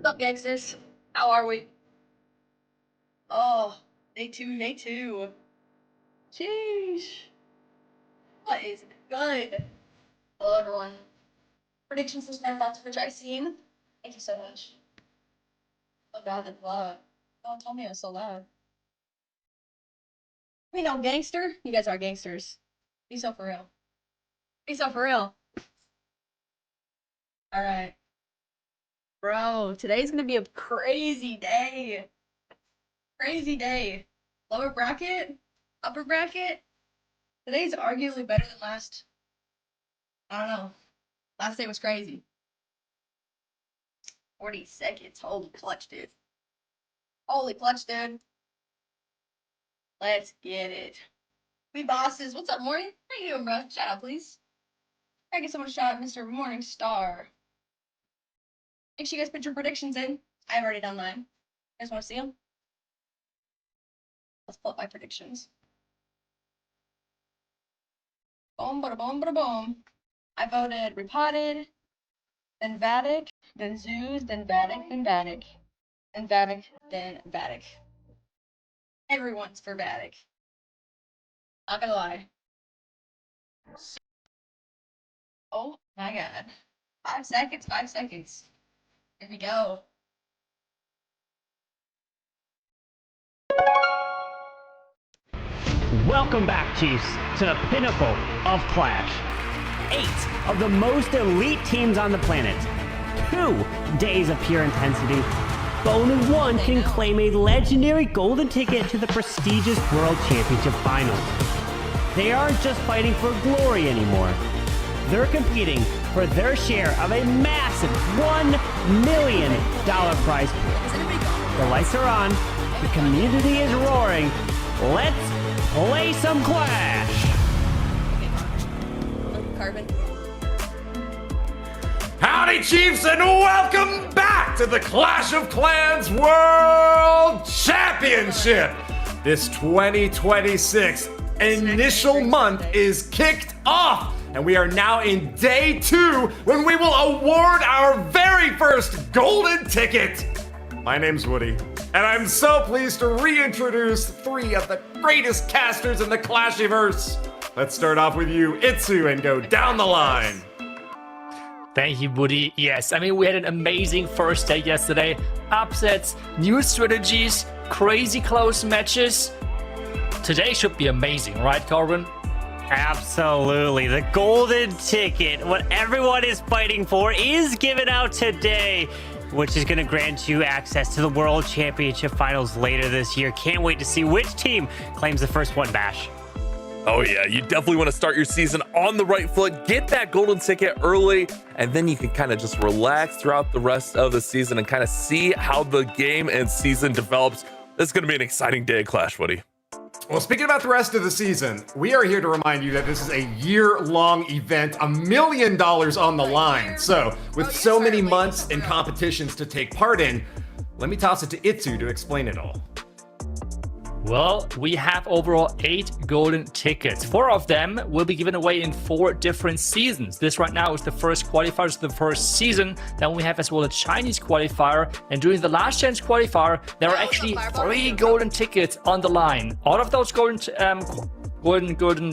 What's up, gangsters? How are we? Oh, day two. Sheesh. What is good? Hello, everyone. Predictions for Snap Thoughts for Tricine. Thank you so much. Oh god, that's loud. Don't tell me it was so loud. We know gangster. You guys are gangsters. Be so for real. Be so for real. Alright. Bro, today's gonna be a crazy day. Crazy day. Lower bracket, upper bracket. Today's arguably better than last. I don't know. Last day was crazy. 40 seconds. Holy clutch, dude. Holy clutch, dude. Let's get it. We bosses. What's up, Morning? How you doing, bro? Shout out, please. I get someone to shout out Mr. Morning Star. Make sure you guys put your predictions in. I've already done mine. You guys want to see them? Let's pull up my predictions. Boom, bada boom, bada boom. I voted Repotted, then VATIC, then Zoos, then VATIC, then VATIC, then VATIC, then VATIC. Everyone's for VATIC. Not gonna lie. Oh my god. 5 seconds, 5 seconds. Here we go. Welcome back, Chiefs, to the pinnacle of Clash. 8 of the most elite teams on the planet. 2 days of pure intensity. But only one can claim a legendary golden ticket to the prestigious World Championship Finals. They aren't just fighting for glory anymore. They're competing for their share of a massive $1 million prize pool. The lights are on. The community is roaring. Let's play some Clash! Carbon. Howdy, Chiefs, and welcome back to the Clash of Clans World Championship! This 2026 initial month is kicked off, and we are now in day 2 when we will award our very first golden ticket. My name's Woody, and I'm so pleased to reintroduce 3 of the greatest casters in the Clashiverse. Let's start off with you, Itsu, and go down the line. Thank you, Woody. Yes, I mean, we had an amazing first day yesterday. Upsets, new strategies, crazy close matches. Today should be amazing, right, Corbin? Absolutely. The golden ticket, what everyone is fighting for, is given out today, which is going to grant you access to the World Championship Finals later this year. Can't wait to see which team claims the first one, Bash. Oh yeah, you definitely want to start your season on the right foot, get that golden ticket early, and then you can kind of just relax throughout the rest of the season and kind of see how the game and season develops. This is going to be an exciting day at Clash, Woody. Well, speaking about the rest of the season, we are here to remind you that this is a year-long event, $1 million on the line. So, with so many months and competitions to take part in, let me toss it to Itsu to explain it all. Well, we have overall 8 golden tickets. 4 of them will be given away in 4 different seasons. This right now is the first qualifier to the first season. Then we have as well a Chinese qualifier. And during the last chance qualifier, there are actually 3 golden tickets on the line. All of those golden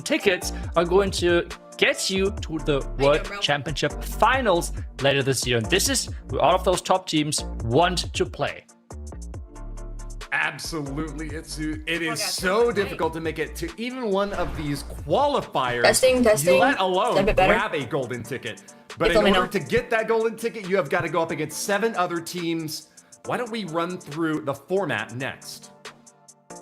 tickets are going to get you to the World Championship Finals later this year. And this is where all of those top teams want to play. Absolutely, Itsu. It is so difficult to make it to even one of these qualifiers, Testing. let alone a bit better? grab a golden ticket. But in order to get that golden ticket, you have got to go up against 7 other teams. Why don't we run through the format next?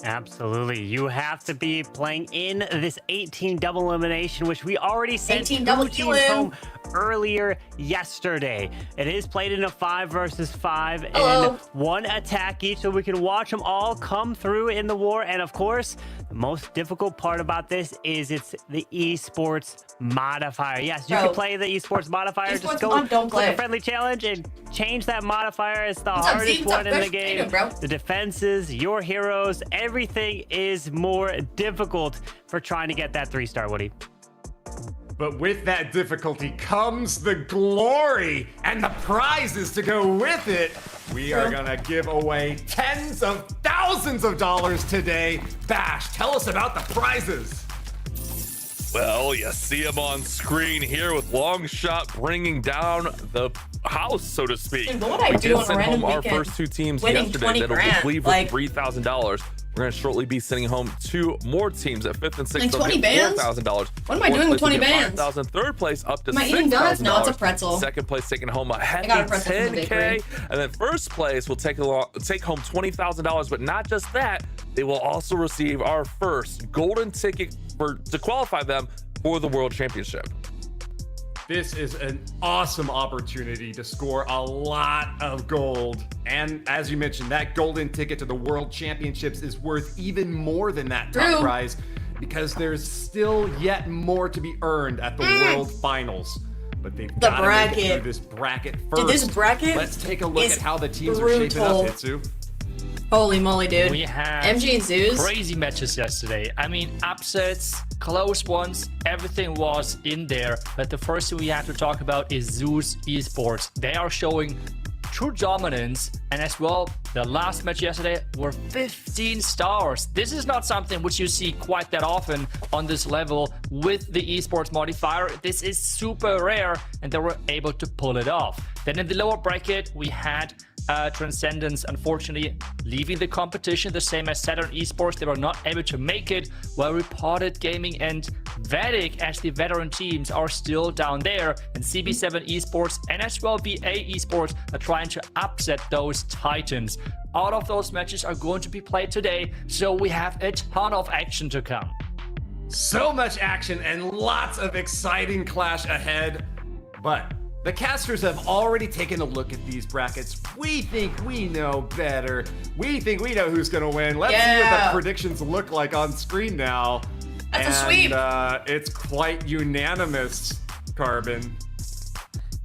Absolutely. You have to be playing in this 18 double elimination, which we already sent 2 teams home earlier yesterday. It is played in a 5 versus 5 and 1 attack each, so we can watch them all come through in the war. And of course, the most difficult part about this is it's the Esports modifier. Yes, you can play the Esports modifier. Just go click a friendly challenge and change that modifier. It's the hardest one in the game. The defenses, your heroes, everything is more difficult for trying to get that 3-star, Woody. But with that difficulty comes the glory and the prizes to go with it. We are gonna give away tens of thousands of dollars today. Bash, tell us about the prizes. Well, you see him on screen here with Long Shot bringing down the house, so to speak. Dude, what would I We do did on a send random home our weekend first two teams winning yesterday 20 that'll grand? leave Like- with $3,000. We're going to shortly be sending home two more teams at 5th and 6th. Like They'll 20 get bands? $4,000. What am I doing with 20 bands? 5,000. Third place up to Am I eating donuts? $6,000. No, it's a pretzel. Second place taking home a hefty got a pretzel from the 10K. bakery. And then first place will take home $20,000. But not just that, they will also receive our first golden ticket to qualify them for the World Championship. This is an awesome opportunity to score a lot of gold. And as you mentioned, that golden ticket to the World Championships is worth even more than that top prize because there's still yet more to be earned at the World Finals. But they've got to make it through this bracket first. Dude, this bracket Let's take a look is at how the teams are shaping up, brutal. Hitsu. Holy moly, dude. We have MG and Zeus. crazy matches yesterday. I mean, upsets, close ones, everything was in there. But the first thing we have to talk about is Zeus Esports. They are showing true dominance, and as well, the last match yesterday were 15 stars. This is not something which you see quite that often on this level with the esports modifier. This is super rare, and they were able to pull it off. Then in the lower bracket, we had Transcendence, unfortunately, leaving the competition, the same as Saturn Esports. They were not able to make it, while Reported Gaming and VATIC, as the veteran teams, are still down there. And CB7 Esports and as well VA Esports are trying to upset those titans. All of those matches are going to be played today, so we have a ton of action to come. So much action and lots of exciting clash ahead. But the casters have already taken a look at these brackets. We think we know better. We think we know who's gonna win. Let's see what the predictions look like on screen now. That's a sweep. It's quite unanimous, Carbon.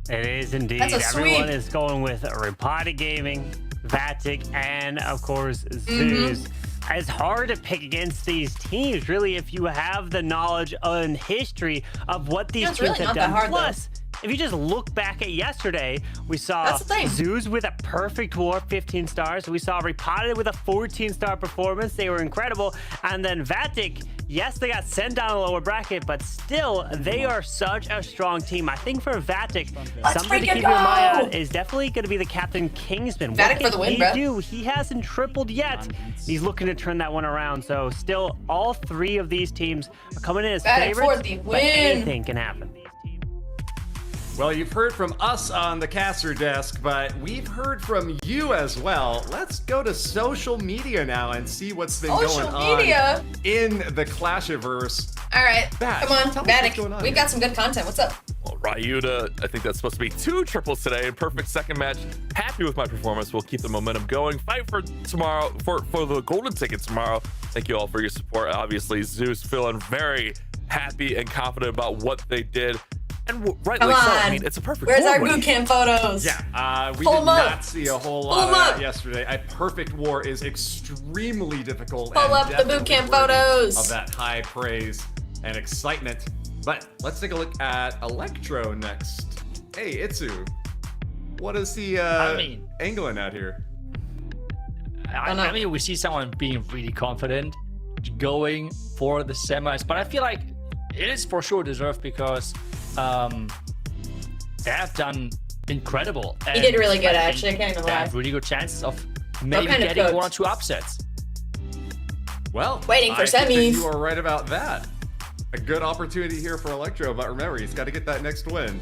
It is indeed. That's a sweep. Everyone is going with Reported Gaming, VATIC, and of course Zeus. It's hard to pick against these teams, really, if you have the knowledge and history of what these teams have done. Plus, if you just look back at yesterday, we saw Zeus with a perfect war, 15 stars. We saw Reported with a 14-star performance. They were incredible. And then VATIC, yes, they got sent down a lower bracket, but still, they are such a strong team. I think for VATIC, something to keep your mind on is definitely going to be the Captain Kingsman. VATIC for the win, bro. Do? He hasn't tripled yet. He's looking to turn that one around. So still, all three of these teams are coming in as favorites, but anything can happen. Well, you've heard from us on the caster desk, but we've heard from you as well. Let's go to social media now and see what's been going on in the Clashiverse. All right, Bash, come on, tell us what's going VATIC. on We've here. got some good content. What's up? Well, Ryuta, I think that's supposed to be 2 triples today. Perfect second match. Happy with my performance. We'll keep the momentum going. Fight for tomorrow, for the golden ticket tomorrow. Thank you all for your support. Obviously, Zeus feeling very happy and confident about what they did. And rightly so. I mean, it's a perfect Where's our war boot camp photos? Yeah, we did not see a whole lot of that yesterday. A perfect war is extremely difficult. Pull up the boot camp photos of that high praise and excitement. But let's take a look at Electro next. Hey, Itsu, what is he angling at here? I mean, we see someone being really confident, going for the semis, but I feel like it is for sure deserved because they have done incredible. He did really good, actually. I can't even They lie. have really good chances of maybe getting 1 or 2 upsets. Well, waiting for I think that semis. you are right about that. A good opportunity here for Electro, but remember, he's got to get that next win.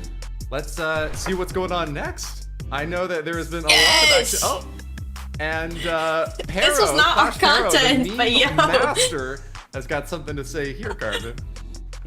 Let's see what's going on next. I know that there has been a lot of action. Oh, and Pero, this was not our Pero, content, the but yo. master has got something to say here, Carbon.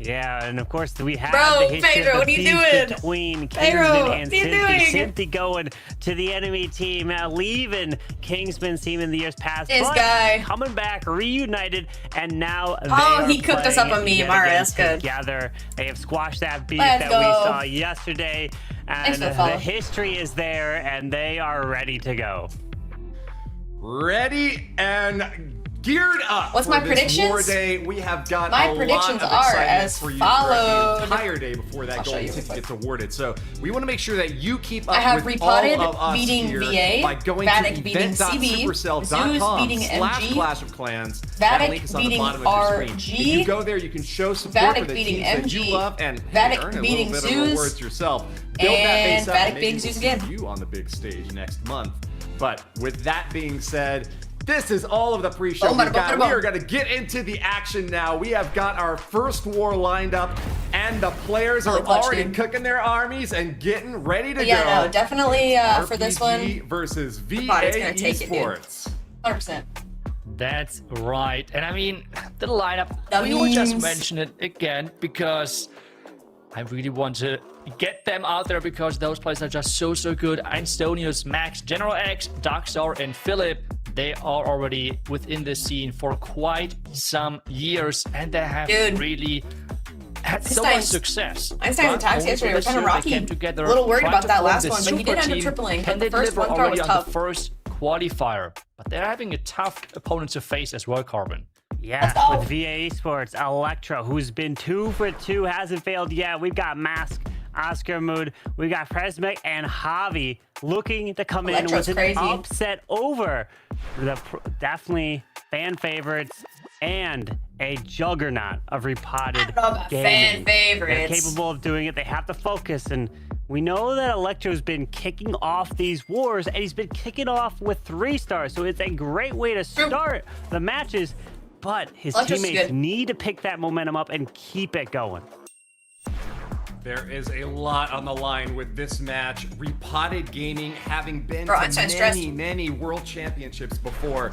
Yeah, and of course we have Bro, the history Pedro, of what the are you beef doing? between Pedro, Kingsman what and are you Cynthia. doing? Cynthia going to the enemy team, leaving Kingsman's team in the years past. This but guy. coming back, reunited, and now he cooked us up a meme. All right, that's good. Together, they have squashed that beef Let's that go. we saw yesterday, and for the follow. the history is there, and they are ready to go. Ready and geared up. What's for my this predictions? War Day. We have got My a predictions lot of are excitement as for you followed. throughout the entire day before that I'll show golden you ticket real gets awarded. So we want to make sure that you keep up I have with all Repotted of us beating here VA, by going VATIC to beating CB, event.supercell.com Zeus beating MG, Clash of Clans. VATIC That link is on the beating bottom of your screen. RG, If you go there, you can show support VATIC for the beating teams that MG, you love and VATIC earn a beating little bit of Zeus, rewards yourself. Build that and base up VATIC and maybe beating we'll Zeus see again. you on the big stage next month. But with that being said, this is all of the pre-show Boom, we've bada, got. boom, bada, We are going to get into the action now. We have got our first war lined up, and the players are Really clutch, already dude. cooking their armies and getting ready to Yeah, go. no, definitely for this RPG one, versus VA Repoted's gonna take it, dude. Esports. 100%. That's right. And I mean, the lineup, That we will just means- mention it again because I really want to get them out there because those players are just so good. Einstonius, Max, General X, Darkstar, and Philip, they are already within the scene for quite some years and they have Dude. really had so much Einstein's- success. Einstein's But attacks only yesterday for were this kinda year they rocky. came together, A little worried tried about to that form last the one, but he did super end up team, tripling, and but they the first delivered one throw already was on tough. the first qualifier. But they're having a tough opponent to face as well, Carbon. Yeah, Let's go. with VA Esports, Electro, who's been 2 for 2, hasn't failed yet. We've got Mask, Oscar Mood, we got Presmic, and Javi looking to come Electro's in with crazy. an upset over the definitely fan favorites and a juggernaut of repotted I don't know about gaming. fan favorites. They're capable of doing it. They have to focus, and we know that Electro's been kicking off these wars, and he's been kicking off with 3 stars, so it's a great way to start the matches. But his Electro's teammates good. need to pick that momentum up and keep it going. There is a lot on the line with this match. Repotted Gaming having been Bro, to Einstein's stressed. many world championships before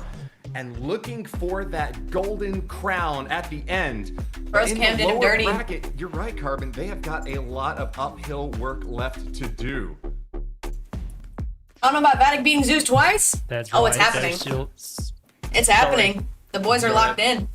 and looking for that golden crown at the end. Bros In Cam the did him lower dirty. bracket, you're right, Carbon. They have got a lot of uphill work left to do. I don't know about VATIC beating Zeus twice. That's Oh, right. it's happening. There's still It's happening. The boys are locked in.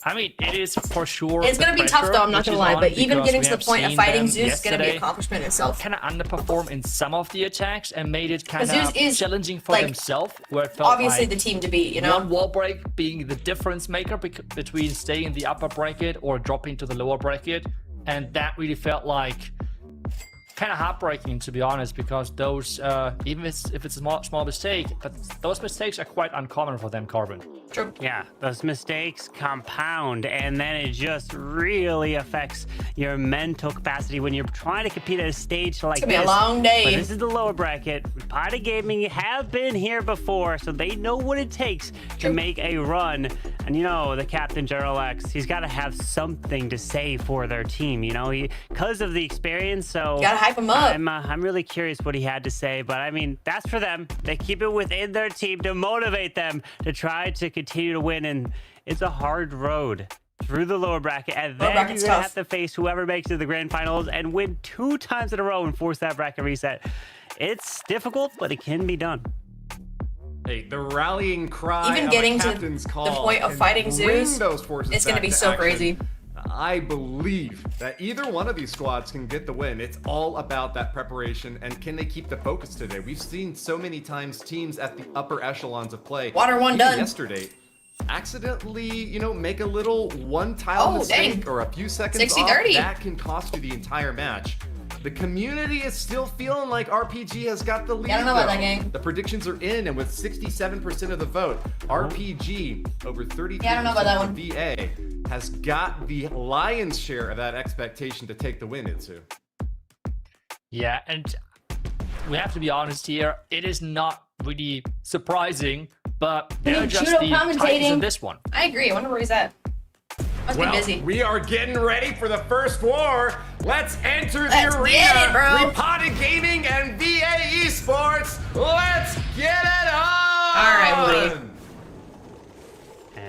I mean, it is for sure. It's gonna the be tough pressure though, I'm not which gonna is lie, on but even because getting we to the have point of seen fighting them Zeus is gonna be an yesterday accomplishment itself. kind of underperform in some of the attacks and made it kind Zeus of is, challenging for like, themselves, where it felt Obviously like the team to beat, you know? one wall break being the difference maker between staying in the upper bracket or dropping to the lower bracket, and that really felt like kind of heartbreaking, to be honest, because those even if it's a small mistake, but those mistakes are quite uncommon for them, Carbon. True. Yeah, those mistakes compound, and then it just really affects your mental capacity when you're trying to compete at a stage like It's gonna this. be a long day. But this is the lower bracket. Potty Gaming have been here before, so they know what it takes to make a run. And you know, the Captain General X, he's got to have something to say for their team, you know, because of the experience. So Gotta hype him up. I'm really curious what he had to say, but I mean, that's for them. They keep it within their team to motivate them to try to continue to win, and it's a hard road through the lower bracket, and then you're bracket's gonna tough. have to face whoever makes it to the grand finals and win 2 times in a row and force that bracket reset. It's difficult, but it can be done. Hey, the rallying cry Even of getting a to captain's the call point of can fighting bring Zeus, those forces it's gonna back be to so action. crazy. I believe that either one of these squads can get the win. It's all about that preparation and can they keep the focus today. We've seen so many times teams at the upper echelons of play. Water one even done. Yesterday, accidentally, you know, make a little one tile Oh, mistake dang. or a few seconds 60-30. off. That can cost you the entire match. The community is still feeling like RPG has got the lead. Yeah, I don't know about though. that game. The predictions are in, and with 67% of the vote, RPG over 33% Yeah, I don't know about that for one. VA has got the lion's share of that expectation to take the win, Itsu. Yeah, and we have to be honest here. It is not really surprising, but they're Dude, just Judo the Titans commentating. in this one. I agree. I wonder where he's at. Must Well, be busy. we are getting ready for the first war. Let's enter the Let's arena. get it, bro. Repotted Gaming and VA Esports. Let's get it on. All right, Woody.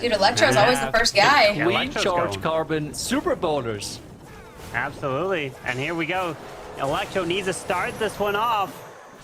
Dude, Electro's always the first guy. Yeah, Queen Electro's Charge going. Carbon Super Bowlers. Absolutely. And here we go. Electro needs to start this one off.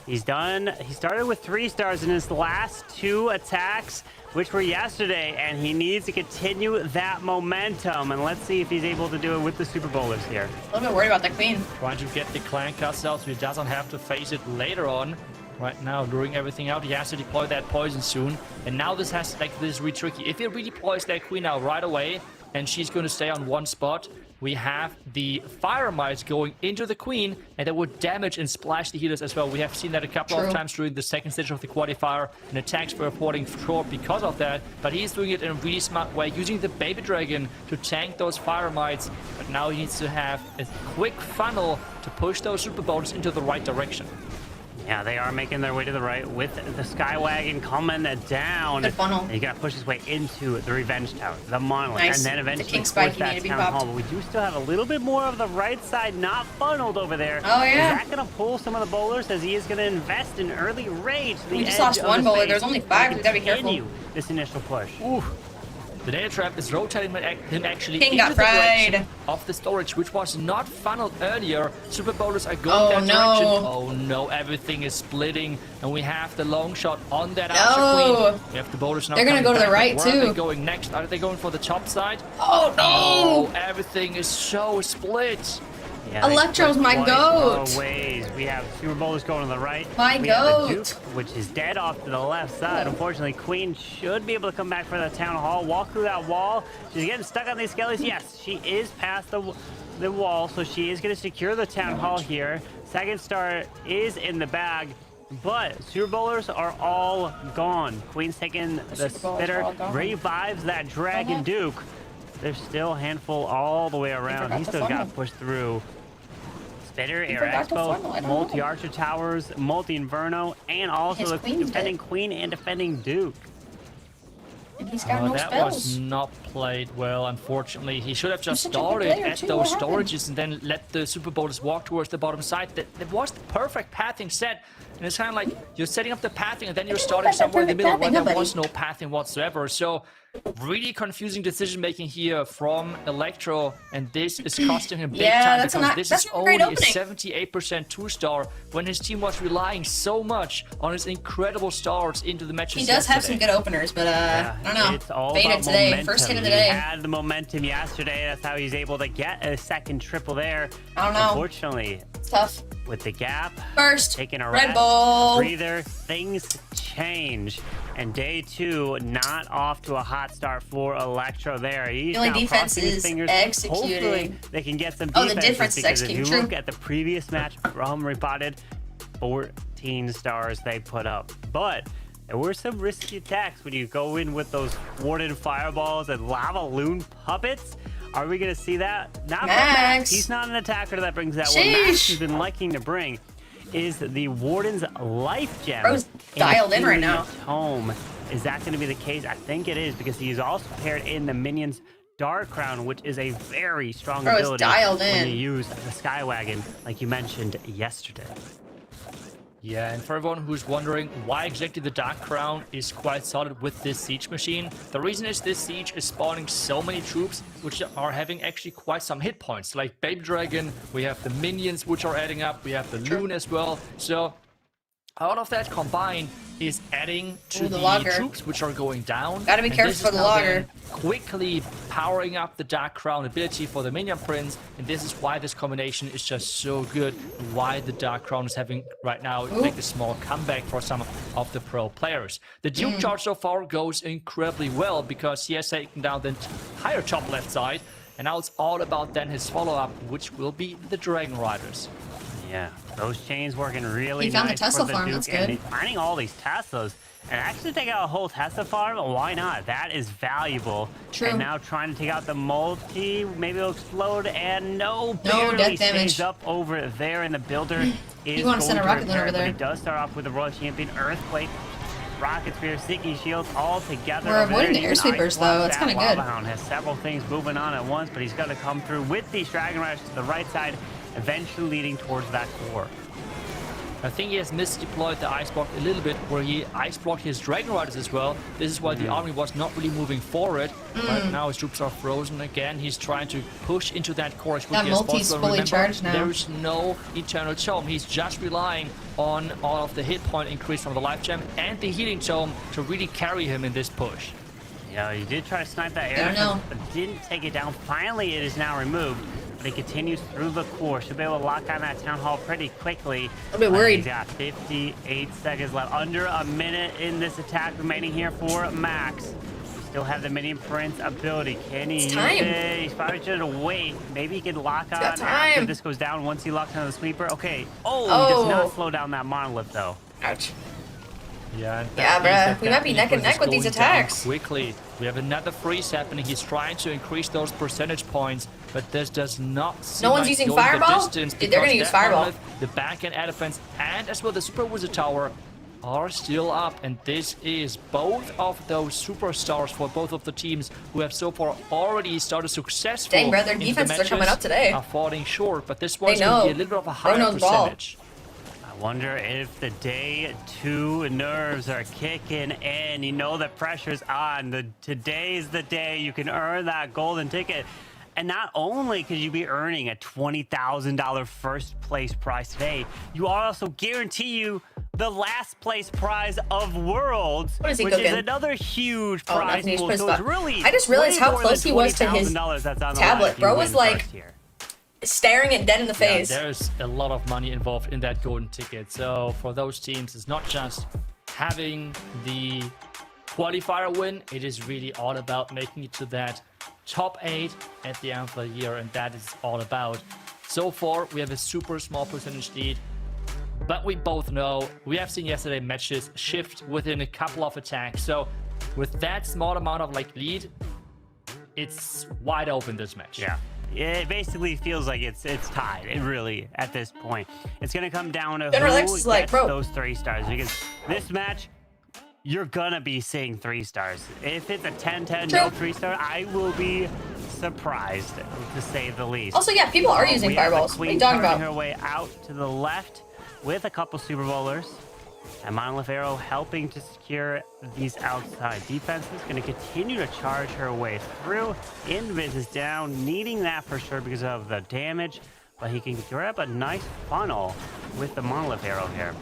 He's done. He started with 3 stars in his last 2 attacks, which were yesterday, and he needs to continue that momentum. And let's see if he's able to do it with the Super Bowlers here. A little bit worried about the queen. Trying to get the clan cast out so he doesn't have to face it later on. right now, luring everything out. He has to deploy that poison soon. And now this has, like, this is really tricky. If he redeploys that queen now right away, and she's going to stay on one spot, we have the fire mites going into the queen, and that would damage and splash the healers as well. We have seen that a couple of times during the second stage of the qualifier, and attacks were reporting short because of that. But he's doing it in a really smart way, using the baby dragon to tank those fire mites. But now he needs to have a quick funnel to push those super bolters into the right direction. Yeah, they are making their way to the right with the Skywagon coming down. Good funnel. And you gotta push his way into the Revenge Tower, the Monolith, Nice. and then eventually The King Spike, towards he needed that to be Town popped. Hall. But we do still have a little bit more of the right side not funneled over there. Oh, yeah. Is that gonna pull some of the bowlers as he is gonna invest in early rage to the We just edge lost of one the bowler. space There's only to 5. We gotta be careful. continue this initial push. Ooh. The Data Trap is rotating him actually King into got the fried. direction of the storage, which was not funneled earlier. Super bowlers are going Oh, that no. direction. Oh no, everything is splitting, and we have the long shot on that No. Archer Queen. We have the bowlers now. They're gonna coming go to the back. right, Where are too. they going next? Are they going for the top side? Oh, no! Oh, everything is so split. Yeah, they Electro's put my quite goat. a ways. We have Super Bowlers going to the right. My we have the goat. Duke, which is dead off to the left side. Unfortunately, Queen should be able to come back for the Town Hall. Walk through that wall. She's getting stuck on these skellies. Yes, she is past the wall, so she is going to secure the Town Hall here. Second star is in the bag. But Super Bowlers are all gone. Queen's taking the Super Bowlers spitter, are all gone. revives that Dragon Duke. There's still a handful all the way around. forgot He's to still got funnel. to push through. Spitter, Air forgot to funnel, I Expo, don't know. multi-Archer Towers, multi-Inferno, and also His the queen's defending dead. Queen and defending Duke. And he's got Oh, no that spells. was not played well, unfortunately. He should have just He's such a good started player, at too. those What happened? storages and then let the super bowlers walk towards the bottom side. That was the perfect pathing set. And it's kind of like you're setting up the pathing and then you're didn't starting know that somewhere in the perfect middle where pathing, there huh, was buddy? no pathing whatsoever. So really confusing decision making here from Electro, and this is costing him big Yeah, time that's because not- this that's is not a great only a opening. 78% 2-star when his team was relying so much on his incredible starts into the matches. He does have some yesterday. good openers, but I don't know. It's all Faded about today. momentum. First hit of the He day. had the momentum yesterday. That's how he's able to get a second triple there. I don't know. Unfortunately, It's tough. with the gap, First, taking a Red rest, Bull. breather, things change. And day 2, not off to a hot start for Electro there. He's The only now defense crossing his is fingers. executing. Hopefully, they can get some Oh, the defenses difference is because if executing, you true. look at the previous match, Rum rebutted 14 stars they put up. But there were some risky attacks when you go in with those Warden Fireballs and Lava Loon Puppets. Are we going to see that? Not from Max. Max. He's not an attacker that brings that. What Max Sheesh. has been liking to bring is the Warden's Life Gem. Bro's dialed in right now. Home. Is that going to be the case? I think it is, because he is also paired in the Minions Dark Crown, which is a very strong Bro is ability dialed when in. you use the Skywagon, like you mentioned yesterday. Yeah, and for everyone who's wondering why exactly the Dark Crown is quite solid with this siege machine, the reason is this siege is spawning so many troops which are having actually quite some hit points. Like Baby Dragon, we have the minions which are adding up, we have the Loon as well. So all of that combined is adding to Ooh, the the logger. troops which are going down. Gotta be And careful this for is the now logger. then quickly powering up the Dark Crown ability for the Minion Prince, and this is why this combination is just so good, and why the Dark Crown is having right now make a small comeback for some of the pro players. The Duke charge so far goes incredibly well because he has taken down the entire top left side, and now it's all about then his follow-up, which will be the Dragon Riders. Yeah, those chains working really He found the nice Tesla for the farm, Duke, that's and good. finding all these Teslas. And actually take out a whole Tesla farm, why not? That is valuable. True. And now trying to take out the multi, maybe it'll explode, and no, No barely death damage. stays up over there, and the builder is wanna send a going rocket to launcher repair it, over but he there. does start off with the Royal Champion Earthquake, Rocket Spear, Seeking Shield, all together. We're over avoiding there. the air Even sweepers, Ice though. Block, It's that kinda good. Lava Hound has several things moving on at once, but he's going to come through with these Dragon Riders to the right side, eventually leading towards that core. I think he has misdeployed the ice block a little bit, where he ice blocked his Dragon Riders as well. This is why the army was not really moving forward. But now his troops are frozen again. He's trying to push into that core as That quickly as multi's possible. fully Remember, charged now. there is no Eternal Tome. He's just relying on all of the hit point increase from the Life Gem and the Healing Tome to really carry him in this push. Yeah, he did try to snipe that I don't air, know. but didn't take it down. Finally, it is now removed. but he continues through the core. Should be able to lock on that Town Hall pretty quickly. A bit worried. He's got 58 seconds left. Under a minute in this attack remaining here for Max. Still have the Minion Prince ability. Can he use it? He's probably just gonna wait. Maybe he can lock on after this goes down once he locks on the sweeper. Okay. Oh, he does not slow down that monolith though. Ouch. Yeah, bruh. We might be neck and neck with these attacks. Quickly. We have another freeze happening. He's trying to increase those percentage points, but this does not seem No one's like using going the Fireball? distance Dude, they're gonna because use that Fireball. monolith, the back-end air defense, and as well the Super Wizard Tower are still up, and this is both of those superstars for both of the teams who have so far already started successful. Dang, bro, their into the defenses are coming matches, up today. are falling short, but this one's going to be a little bit of a higher percentage. I wonder if the day 2 nerves are kicking in. You know the pressure's on. Today's the day you can earn that golden ticket. And not only could you be earning a $20,000 first place prize today, you also guarantee you the last place prize of Worlds, What is he which cooking? is another huge prize nothing. pool. So it's really I just realized way how more close than he was to his $20,000 that's on the tablet. line if you Bro win was like first here. staring it dead in the face. Yeah, there's a lot of money involved in that golden ticket. So for those teams, it's not just having the qualifier win. It is really all about making it to that top 8 at the end of the year, and that is all about. So far, we have a super small percentage lead, but we both know, we have seen yesterday matches shift within a couple of attacks. So with that small amount of lead, it's wide open this match. Yeah. It basically feels like it's tied. It really, at this point, it's gonna come down to General X who is gets like, bro. those 3 stars. Because this match, you're gonna be seeing 3 stars. If it's a 10-10 no True. 3-star, I will be surprised, to say the least. Also, yeah, people are using We have the fireballs. What are you Queen talking turning about? her way out to the left with a couple Super Bowlers. And Monolith Arrow helping to secure these outside defenses. Going to continue to charge her way through. Invis is down, needing that for sure because of the damage. But he can grab a nice funnel with the Monolith Arrow here.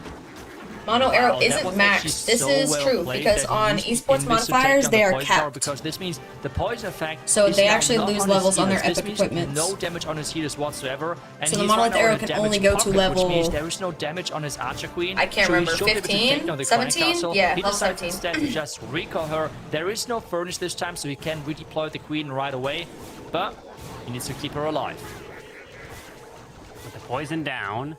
Mono Arrow That isn't was maxed. actually This so is well true played because that he on used esports Invis to take modifiers down they the are poison tower, capped. because this means the poison effect So is they now actually not lose on levels his on their healers. epic This means equipment. no damage on his healers whatsoever, and So the he's Monolith right now Arrow in a can damage only go to pocket, level- which means there is no damage on his Archer Queen. I can't so he remember, should be able to 15? take down the Crown 17? Castle. Yeah, he level decides 17. instead to just recall her. There is no furnace this time, so he can redeploy the Queen right away, but he needs to keep her alive. With the poison down.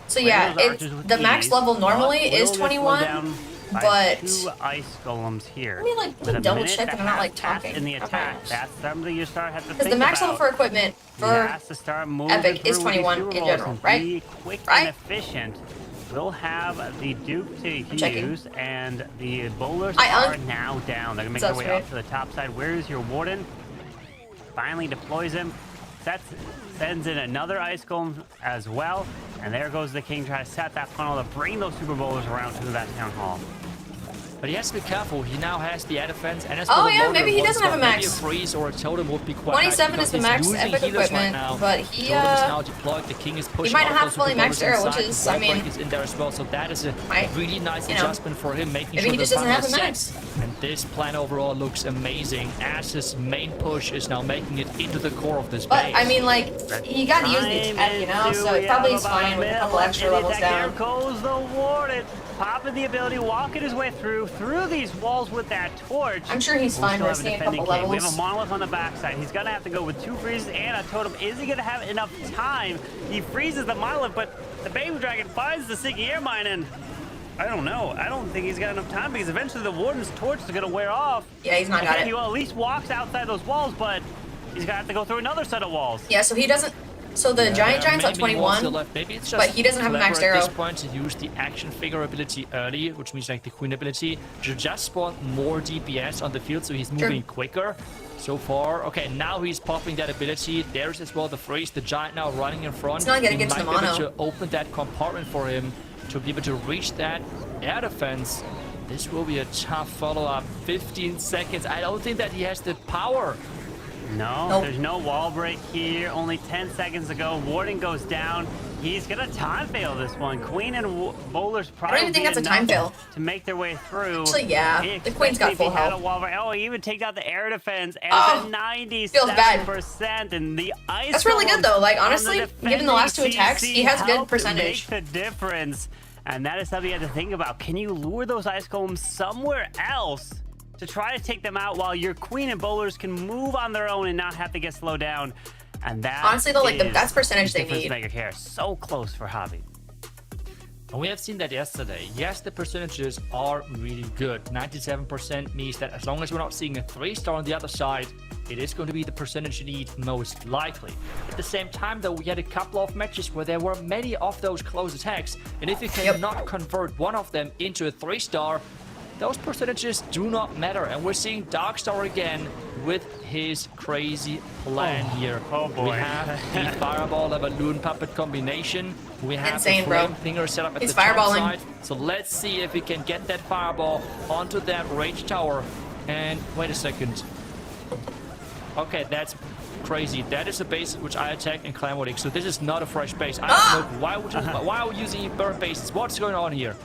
So yeah, Those it's archers with the max ease, level normally but is will get slowed 21, down by but 2 ice golems here. Let me, like, With a double minute check that I'm not, like, passed talking. in the attack. Okay. That's something you start have to because think the max level about. for equipment He for has to start moving Epic is through with these 21 Super in Bowls general, and right? Be quick Right? and efficient. We'll have the Duke to checking. use, and the bowlers I are now down. They're gonna make What's their up, way Sweet? up to the top side. Where is your Warden? Finally deploys him. Sends in another Ice Golem as well. And there goes the King, trying to set that funnel to bring those Super Bowlers around to that Town Hall. But he has to be careful. He now has the air defense, and as Oh, for the yeah, loader, maybe he one doesn't have a spot, maybe max. a freeze or a totem would be quite 27 nice is the because max he's losing epic healers right equipment, now. but he, Totem is now deployed. The King is pushing might all not have those fully Super maxed Bowlers arrow, inside. which is, The I mean, Warlock is in there as well, so that is a might, really nice you know, adjustment for him, making maybe sure he the just doesn't funnel have is the set. max. And this plan overall looks amazing as his main push is now making it into the core of this But base. I mean, like, he got to use the attack, you know, so it probably is fine with a couple extra levels There down. goes the Warden, popping the ability, walking his way through these walls with that torch. I'm sure he's We'll fine still with have seeing a defending couple king. We have levels. a monolith on the backside. He's gonna have to go with 2 freezes and a totem. Is he gonna have enough time? He freezes the monolith, but the baby dragon finds the sinking air mine, and I don't know. I don't think he's got enough time because eventually the Warden's torch is gonna wear off. Yeah, he's not got Okay, he it. at least walks outside those walls, but he's gonna have to go through another set of walls. Yeah, so he doesn't. So the Giant's at Maybe more still 21. left. Maybe it's just but he doesn't have a clever maxed at arrow. this point to use the action figure ability early, which means like the Queen ability, to just spawn more DPS on the field so he's moving quicker. So far, okay, now he's popping that ability. There's as well the freeze, the Giant now running in front. It's not gonna He get to the might be able mono. to open that compartment for him to be able to reach that air defense. This will be a tough follow-up. 15 seconds. I don't think that he has the power. No, Nope. there's no wall break here. Only 10 seconds to go. Warden goes down. He's gonna time fail this one. Queen and Bowler's I probably don't even think that's a time fail. to make their way through. Actually, yeah. The Queen's got full health. Oh, he even takes out the air defense and Oh, the 97%. feels bad. And the ice. That's really good though. Like honestly, given the last 2 attacks, he has good percentage. Make the difference, and that is something you have to think about. Can you lure those ice golems somewhere else to try to take them out while your Queen and Bowlers can move on their own and not have to get slowed down? And that honestly though, like that's percentage they need. Maker here, so close for Javi. And we have seen that yesterday. Yes, the percentages are really good. 97% means that as long as we're not seeing a 3-star on the other side, it is going to be the percentage you need most likely. At the same time, though, we had a couple of matches where there were many of those close attacks, and if you cannot convert one of them into a 3-star, those percentages do not matter. And we're seeing Darkstar again with his crazy plan here. Oh boy. We have the Fireball and Balloon Puppet combination. We have insane, the bro. Flame Finger set up at He's the top fireballing. side. So let's see if we can get that Fireball onto that Rage Tower. And wait a second. Okay, that's crazy. That is a base which I attacked in Clanwoodic. So this is not a fresh base. I don't know why are we using burnt bases? What's going on here?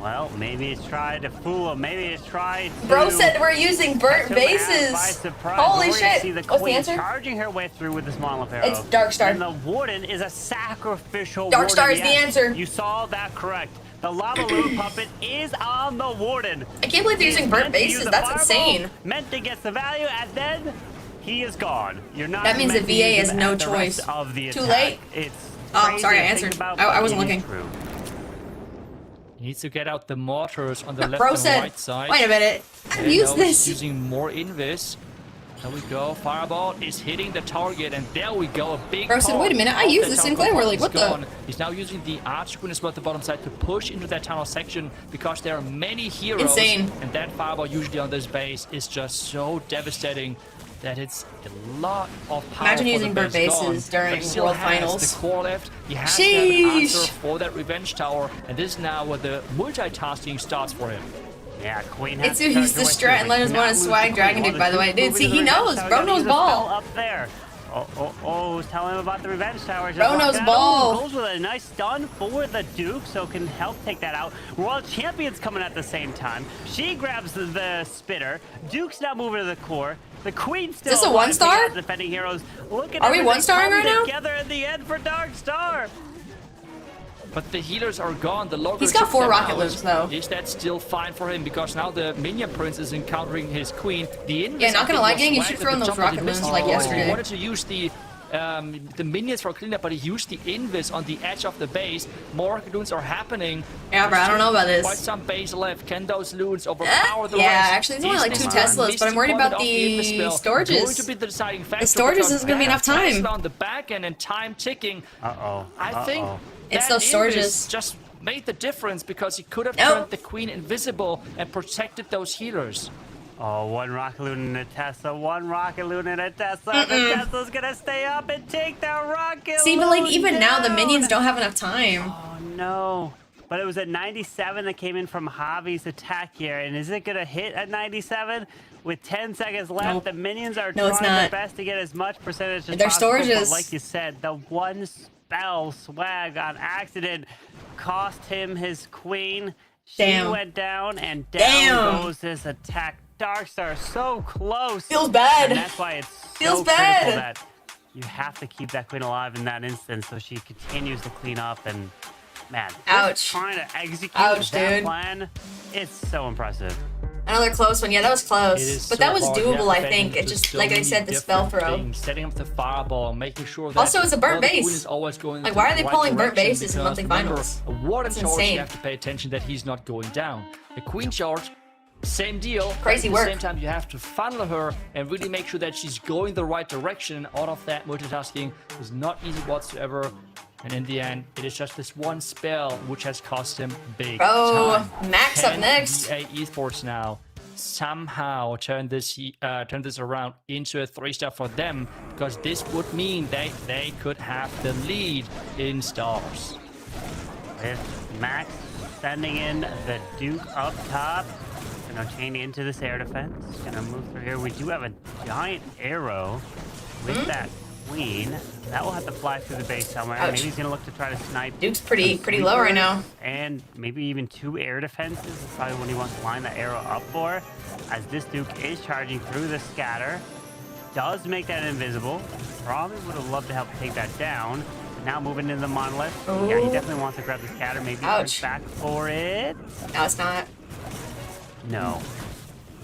Well, maybe it's tried to fool him. Maybe it's tried to... Bro said we're using burnt bases. Holy shit. See the What's the Queen answer? charging her way through with this Monolith It's Darkstar. And the Warden is a sacrificial Darkstar Warden. is the answer. You saw that correct. The Lava Loon Puppet is on the Warden. I can't believe they're using burnt bases. That's insane. Meant to get the value, and then he is gone. You're not. That means the meant to VA use has him no at the rest choice. Of the Too attack. late? It's Oh, crazy sorry, I to think answered. about, I but wasn't it is looking. true. He needs to get out the mortars on the left Bro and said, right side. wait a minute. And Use now this. he's using more invis. There we go. Fireball is hitting the target, and there we go. A big Bro said, part wait a minute, I of used the this in tower Clan War, is like, what the- gone. He's now using the Archqueen as well at the bottom side to push into that tunnel section because there are many heroes. Insane. And that Fireball usually on this base is just so devastating that it's a lot of power. Imagine for using the burnt base bases gone. during But he still World has Finals. the core left. He has Sheesh. that answer for that revenge tower, and this is now where the multitasking starts for him. Yeah, Queen It's has who to used the charge her way strat and through, let but us cannot want to lose swag the Dragon Queen. Duke, by the way. Dude, Moving see, to he the knows. revenge Bro tower. knows Use a ball. spell up there. Who's telling him about the revenge tower? Bro knows ball. Goes with a nice stun for the Duke, so can help take that out. Royal Champion's coming at the same time. She grabs the spitter. Duke's now moving to the core. The Queen still. Is this a alive. 1-star? We got defending heroes. Look at Are we everything 1-starring come right now? Together in the end for Darkstar. But the healers are gone. The Logger He's got took 4 them rocket out. loops, though. Is that still fine for him? Because now the Minion Prince is encountering his Queen. The Invis, Yeah, not gonna lie, gang, you was should swagged throw in at the those top, but rocket he missed moons it. like He yesterday. wanted to use the minions for cleanup, but he used the Invis on the edge of the base. More rocket loons are happening. Yeah, bro, I don't know about this. Quite some base left. Can those loons overpower the Yeah, rest? actually, it's only like Is 2 this Teslas, Mystic but I'm worried about Comet of the Invis spell storages. going to be the deciding factor? storages because isn't gonna be they enough have time. Tesla on the back end and time ticking. I think It's that those storages. Invis just made the difference because he could have Nope. turned the Queen invisible and protected those healers. Oh, 1 rocket loon and a Tesla, 1 rocket loon and a Tesla. The Tesla's gonna stay up and take the rocket. See, but like loon even now, the down. minions don't have enough time. Oh no! But it was at 97 that came in from Javi's attack here, and is it gonna hit at 97? With 10 seconds left, Nope. the minions are No, it's trying their not. best to get as much percentage as Their possible. storages. But like you said, the 1 spell swag on accident cost him his Queen. She Damn. went down, and down Damn. goes this attack. Darkstar so close. Feels bad. And that's why it's Feels so bad. critical that you have to keep that Queen alive in that instance so she continues to clean up. And man, just Ouch. trying to execute Ouch, that dude. plan, it's so impressive. Another close one. Yeah, that was It close. is But so that was hard. doable, Yeah, I think. It there's just, so like I many said, the spell different throw. things, setting up the fireball, making sure that Also, it's a burnt all the base. Queen is always going Like, in why the are they right pulling burnt direction, bases in because monthly remember, finals? a water That's charge, insane. you have to pay attention that he's not going down. The Queen charge, same deal. Crazy but work. At the same time, you have to funnel her and really make sure that she's going the right direction. And all of that multitasking is not easy whatsoever. And in the end, it is just this 1 spell which has cost him big Bro, time. Max up Can next. VA Esports now somehow turn this around into a 3-star for them, because this would mean they could have the lead in stars. With Max sending in the Duke up top. Gonna chain into this air defense. Gonna move through here. We do have a giant arrow with that queen. That will have to fly through the base somewhere. Ouch. Maybe he's gonna look to try to snipe. Duke's pretty low right now. And maybe even 2 air defenses is probably what he wants to line that arrow up for. As this Duke is charging through the scatter. Does make that invisible. Probably would have loved to help take that down. Now moving into the monolith. Ooh. Yeah, he definitely wants to grab the scatter. Maybe turns back for it. No, it's not. No.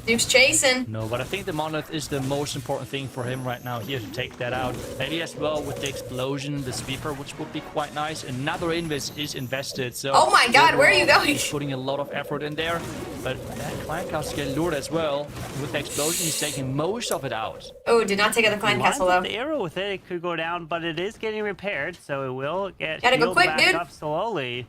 Duke's chasing. No, but I think the monolith is the most important thing for him right now here to take that out. Maybe as well with the explosion, the sweeper, which would be quite nice. Another invis is invested, so... Oh my god, where are you going? He's putting a lot of effort in there, but that clan castle getting lured as well. With the explosion, he's taking most of it out. Oh, did not take out the clan castle though. The arrow with it, it could go down, but it is getting repaired, so it will get Gotta go healed quick, back dude. up slowly.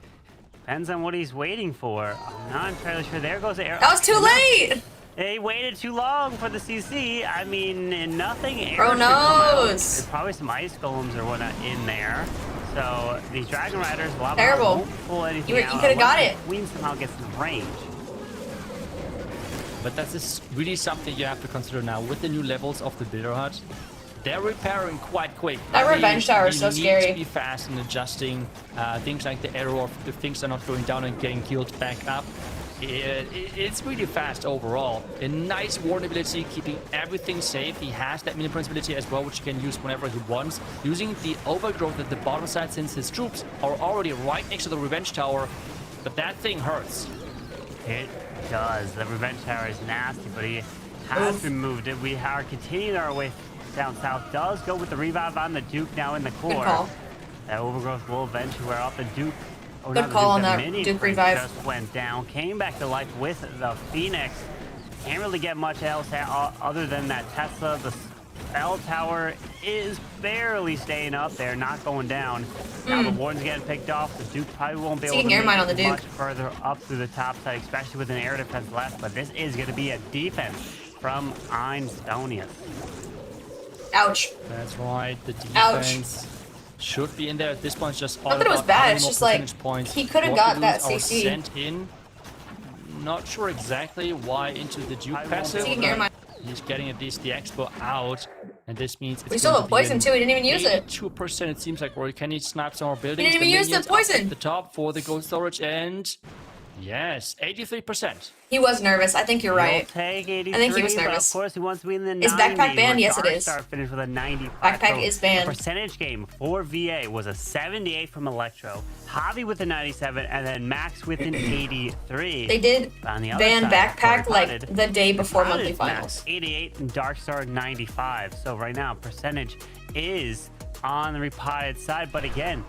Depends on what he's waiting for. I'm not entirely sure. There goes the arrow. That was too late! They waited too long for the CC. I mean, nothing. Bro knows. There's probably some ice golems or whatnot in there. So these dragon riders, a lot Terrible. of them won't pull anything You out. could have got unless it. the Queen somehow gets in range. But that is really something you have to consider now with the new levels of the Bitter Hut. They're repairing quite quick. That revenge tower is so you scary. need to be fast in adjusting things like the arrow, or if things are not going down and getting killed back up. It's really fast overall. A nice ward ability, keeping everything safe. He has that mini prince ability as well, which he can use whenever he wants. Using the overgrowth at the bottom side, since his troops are already right next to the revenge tower. But that thing hurts. It does. The revenge tower is nasty, but he has removed it. We are continuing our way down south. Does go with the revive on the Duke now in the core. Good call. That overgrowth will eventually wear off the Duke. Oh, Good not the call Duke, on the that mini Duke Prince revive. just went down, came back to life with the Phoenix. Can't really get much else other than that Tesla. The spell tower is barely staying up there, not going down. Now the Warden's getting picked off. The Duke probably won't be able Seeking to air mine on the make Duke. much further up through the top side, especially with an air defense left. But this is going to be a defense from Einstonius. Ouch. That's right. The Ouch. defense should be in there at this point. It's just all Not that it was about bad, adding it's more just like, percentage points. he could have What got we that lose are CC. sent in. Not sure exactly why into the Duke passive. Seeking air mine. He's getting at least the expo out, and this means it's We still going have to be poison an too, he didn't even use it. 82% it seems like, or can he snap some more buildings? didn't even use the minions up poison. at the top for the gold storage, and yes, 83%. He was nervous. I think you're right. He'll take 83, I think he was but nervous. Of course, he wants to be in the 90s. Is backpack banned? Yes, it is. Start finish with a 95. Backpack is banned. The percentage game for VA was a 78 from Electro, Javi with a 97, and then Max with an 83. They did On the other ban side, backpack Corey like Potted- the day before Potted monthly Max finals. 88 and Darkstar 95. So right now, percentage is on the repotted side, but again,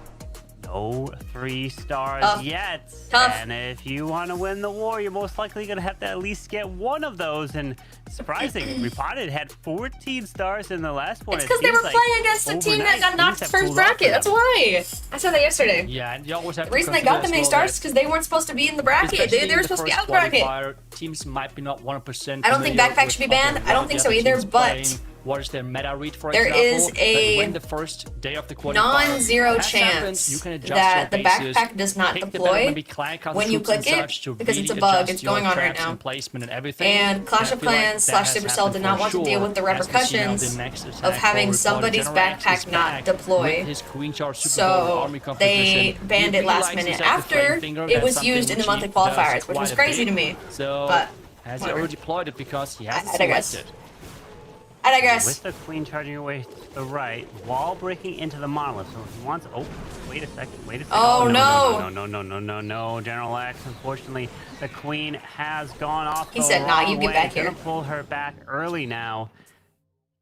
no 3 stars Tough. yet. Tough. And if you want to win the war, you're most likely going to have to at least get one of those. And surprising, Repotted had 14 stars in the last one. It's It because they seems were like playing against a team that overnight, got things knocked have first cooled off for bracket. That's them. why. I said that yesterday. Yeah, and you always have The to reason they consider got them as many well stars that is because they weren't supposed to be in the bracket. especially They in were the supposed to be first out bracket. qualifier, teams might be not 100% I don't think familiar backpack with should be how banned. the I don't think so either, team's but playing, what is their meta read, for there example. is a But when the first day of the qualifier non-zero has happened, chance you can adjust that your the bases, backpack does not pick the deploy better maybe clan castle when you troops and click it, such to because it's really a bug. adjust It's going your on right traps now. and placement and everything. And Clash I of feel like Clans that slash has Supercell happened did not for want to deal sure, with the as we see now repercussions the next of attack having for somebody's General X is backpack not back deploy. with his Queen Charge Super So Bowl army they composition. banned He it last likes minute his, like, the flame after finger. it That's was something used in the which monthly he does qualifiers, which quite was a crazy bit. to me. So But has he whatever. already deployed it because he hasn't I digress. selected? I digress. With the Queen charging away to the right, wall breaking into the monolith. So if he wants, oh, wait a second. Oh, no. No, General X. Unfortunately, the Queen has gone off. He the said, "Nah, wrong you get way." back here." Gonna pull her back early now.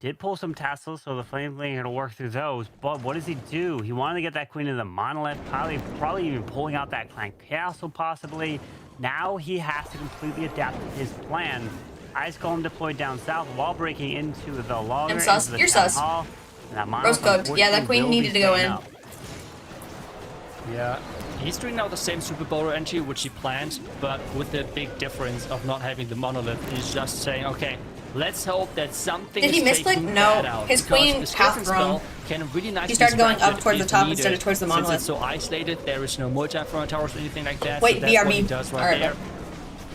Did pull some tassels, so the flame flinger to work through those. But what does he do? He wanted to get that Queen in the monolith, probably even pulling out that clan castle, possibly. Now he has to completely adapt his plan. Ice Golem deployed down south, wall breaking into the longer. I'm sus. into the You're town sus. hall. And that Rose monolith, cooked. Yeah, that unfortunately, Queen will be needed to go staying in. up. Yeah, he's doing now the same Super Bowler entry which he planned, but with the big difference of not having the monolith. He's just saying, okay, let's hope that something Did is he misclick? taking No. that out, His because queen the skeleton half-thrown. spell can really nicely He started going distract up towards it the if top needed. instead of towards the Since monolith. it's so isolated, there is no multi-throwing towers or anything like that. Wait, so that's what he BRB. does right Alright, there.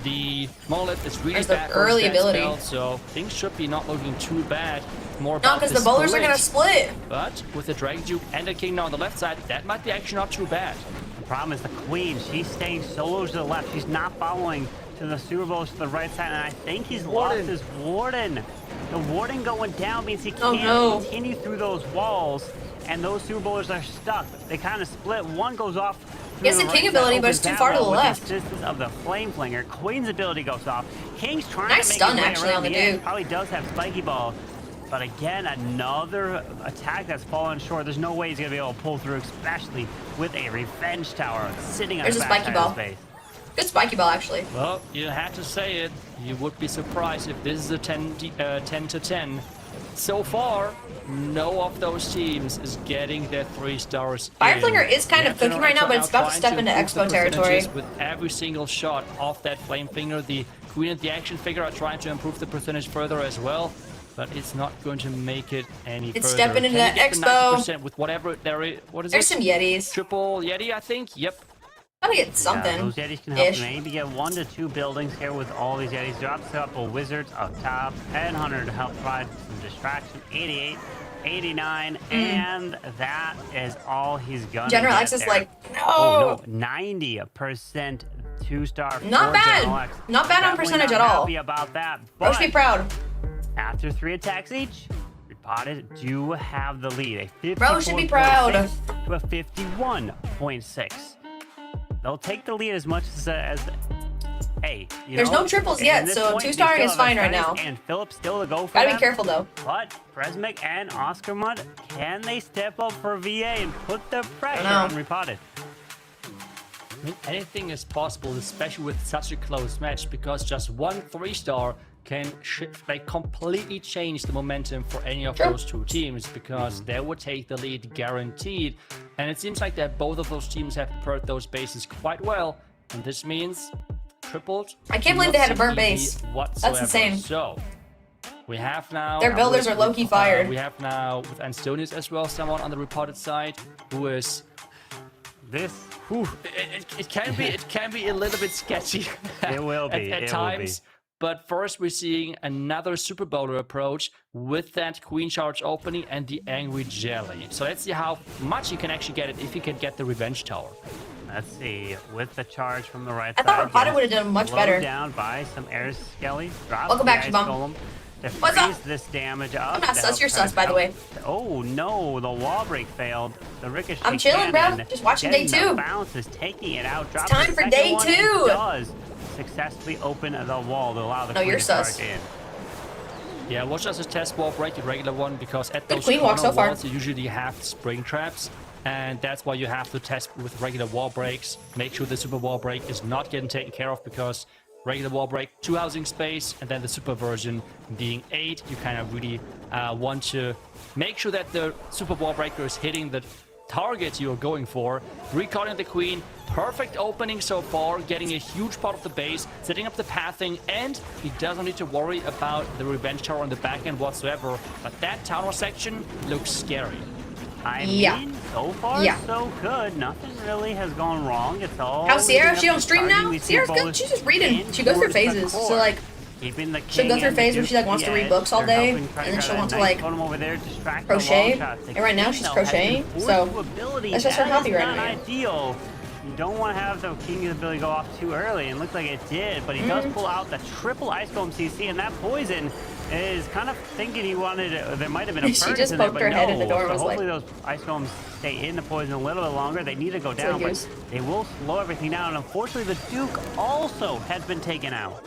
The monolith is really There's the bad early for ability. spell, so things should be not looking too bad. More No, about because the bowlers are split. gonna split. But with the Dragon Duke and the King now on the left side, that might be actually not too bad. The problem is the queen. She's staying solo to the left. She's not following to the Super Bowls to the right side, and I think he's lost his warden. The warden going down means he can't continue through those walls, and those Super Bowlers are stuck. They kind of split. One goes off. He has the King ability, but it's too far to the left. This is of the Flame Flinger. Queen's ability goes off. King's trying Nice to make stun, his way actually, around on the end. Duke. Probably does have Spiky Ball. But again, another attack that's fallen short. There's no way he's going to be able to pull through, especially with a Revenge Tower sitting on There's the a backside Spiky of Ball. his base. Good spiky ball, actually. Well, you had to say it. You would be surprised if this is a 10 to 10. So far, no of those teams is getting their 3 stars. Fireflinger in. is kind of cooking right now, but it's about to step into Expo territory. With every single shot of that Flamefinger, the Queen and the Action Figure are trying to improve the percentage further as well. But it's not going to make it any It's further. stepping into Can the you get the Expo. 90% with whatever there is. What is There's it? some Yetis. Triple Yeti, I think. Yep. Gotta get Yeah, something. those Yetis can help Ish. maybe get 1 to 2 buildings here with all these Yetis. Drops a couple Wizards up top, and Hunter to help provide some distraction. 88, 89, and that is all he's gonna General get X is there. like, no. Oh, no, 90% 2-star. Not for bad. General X. Not bad on Definitely percentage not at all. Happy about that. Bro should be But proud. after 3 attacks each, Repotted do have the lead. A Bro should be proud. 54.6 to a 51.6. They'll take the lead as much as hey, you There's know, no triples at yet, this so point, 2-starring they is still have fine right now. Astralis and Phillips still to go for Gotta be them. careful, though. But Presmic and Oscar Mudd, can they step up for VA and put the pressure know. on Repotted? I mean, anything is possible, especially with such a close match, because just one 3-star can like completely change the momentum for any of True. those two teams, because they would take the lead guaranteed. And it seems like that both of those teams have prepared those bases quite well, and this means tripled. I can't believe they had a burnt easy base. whatsoever. That's insane. So we have now Their builders are low-key fired. We have now with Anstonius as well, someone on the reported side who is. This Whew, it can be a little bit sketchy. It will be, at it will times. be. But first, we're seeing another Super Bowler approach with that Queen Charge opening and the Angry Jelly. So let's see how much you can actually get it if you can get the Revenge Tower. Let's see, with the charge from the right I side. thought Repotted gets would have done much slowed better. down by some air skelly. Drops Welcome the back, ice Shabam. golem to What's up? freeze this damage up. I'm not to sus, help you're try sus, to by the help. way. Oh no, the wall break failed. The ricochet I'm chilling, bro. cannon Just watching getting day 2. The bounce is taking it out. Drops time the for second day one 2. and does successfully open the wall to allow the No, queen you're to charge sus. in. Yeah, watch as a test wall break, a regular one, because at Good those queen walk corner so far. walls you usually have spring traps, and that's why you have to test with regular wall breaks. Make sure the super wall break is not getting taken care of, because regular wall break, 2 housing space, and then the super version being 8. You kind of really want to make sure that the super wall breaker is hitting the target you're going for. Recalling the queen, perfect opening so far, getting a huge part of the base, setting up the pathing, and he doesn't need to worry about the revenge tower on the back end whatsoever. But that tower section looks scary. I Yeah. mean, so far Yeah. so good. Nothing really has gone wrong. It's all. How's Sierra? leading She up on to stream targeting now? these Sierra's two good. bowlers She's just reading. in She goes through towards the phases. So, core. like, Keeping the she'll go king through a and phase where Duke she, like, wants to the read edge. books all They're day, helping try and then to she'll grab want that to, nice like, totem over there, distract crochet. the long shot. The And right now king, she's though, crocheting, has so enforced ability. that's just her That hobby is right not now. ideal. You don't want to have the king's ability go off too early, and it looked like it did, but he does pull out the triple ice golem CC, and that poison is kind of thinking he wanted it. There might have been a She furnace just in there, poked but her no. head in the door and So was like- hopefully those ice golems stay in the poison a little bit longer. They need to go down, he but goes. they will slow everything down. And unfortunately, the Duke also has been taken out.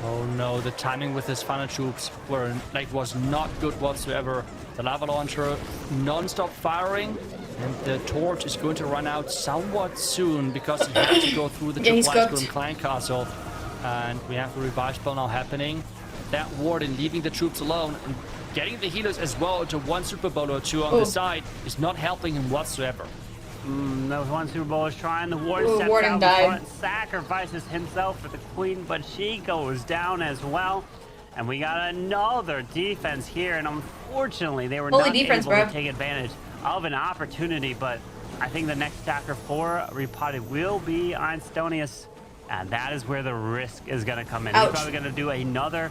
Oh no, the timing with his funnel troops was not good whatsoever. The lava launcher non-stop firing, and the torch is going to run out somewhat soon, because he has to go through the Yeah, he's triple ice cooked. golem clan castle, and we have the revive spell now happening. That warden leaving the troops alone and getting the healers as well into one super bowler or two on Ooh. the side is not helping him whatsoever. Those one Super Bowl is trying. The warden Ooh, steps Warden out died. front, sacrifices himself for the queen, but she goes down as well. And we got another defense here, and unfortunately, they were Holy not defense, able bro. to take advantage of an opportunity. But I think the next attacker for Repotted will be Einstonius, And that is where the risk is going to come in. Ouch. He's probably going to do another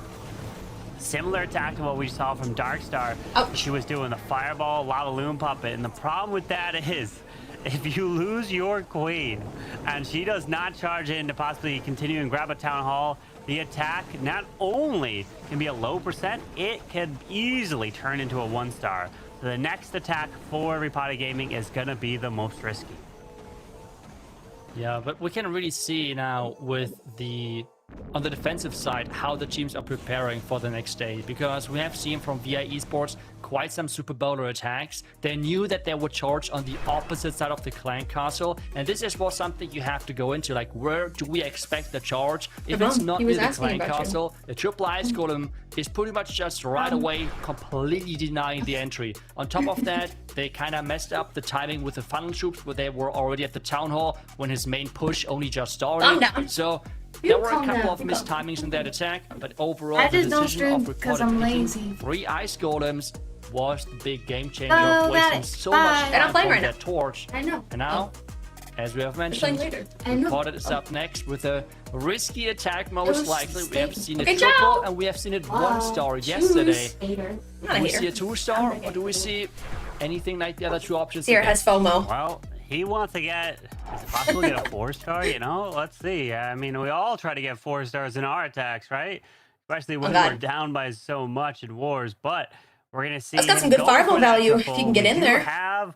similar attack to what we saw from Darkstar. Ouch. She was doing the Fireball, Lava Loon Puppet. And the problem with that is, if you lose your queen and she does not charge in to possibly continue and grab a Town Hall, the attack not only can be a low percent, it can easily turn into a 1-star. So the next attack for Repotted Gaming is going to be the most risky. Yeah, but we can really see now with on the defensive side how the teams are preparing for the next day, because we have seen from VI Esports quite some Super Bowler attacks. They knew that they would charge on the opposite side of the clan castle, and this is what something you have to go into, like where do we expect the charge? If it's not near the clan castle, the triple ice golem is pretty much just right away completely denying the entry. On top of that, they kind of messed up the timing with the funnel troops where they were already at the town hall when his main push only just started. So there were a couple of missed timings in that attack, but overall the decision of Repotted 3 ice golems was the big game changer, wasting so much time on that torch. I know. And now, as we have mentioned, Repotted is up next with a risky attack, most likely. We have seen it triple, and we have seen it 1-star yesterday. Do we see a 2-star, or do we see anything like the other 2 options? Seer has FOMO. Well, he wants to get, is it possible to get a 4-star? You know, let's see. I mean, we all try to get 4 stars in our attacks, right? Especially when we're down by so much in wars. But we're gonna see. That's got some good fireball value if you can get in there. Have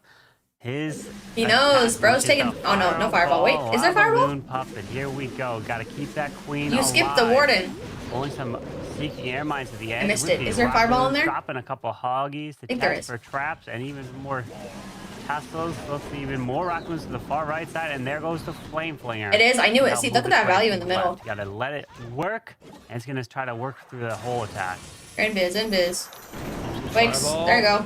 his. He knows, bro's taking. Oh no, no fireball. Wait, is there fireball? Moon puppet. Here we go. Got to keep that queen. You skipped the warden. Pulling some sneaking air mines at the end. I missed it. Is there fireball in there? Dropping a couple hoggies to test for traps and even more castles. Let's see, even more raccoons to the far right side, and there goes the flame flinger. It is. I knew it. See, look at that value in the middle. You gotta let it work, and it's gonna try to work through the whole attack. Invis. Wait, there you go.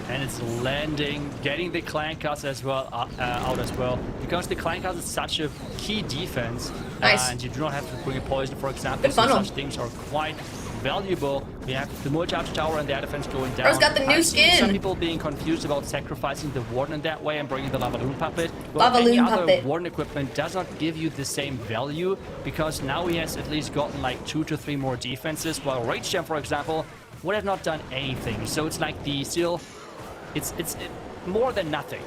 And it's landing, getting the clan castle as well out as well, because the clan castle is such a key defense. Nice. And you do not have to bring a poison, for example. So such things are quite valuable. We have the multi-charge tower and the air defense going down. Bro's got the new skin. Some people being confused about sacrificing the warden in that way and bringing the lava loon puppet. Well, any other warden equipment does not give you the same value, because now he has at least gotten like 2 to 3 more defenses, while Rage Gem, for example, would have not done anything. So it's like it's more than nothing.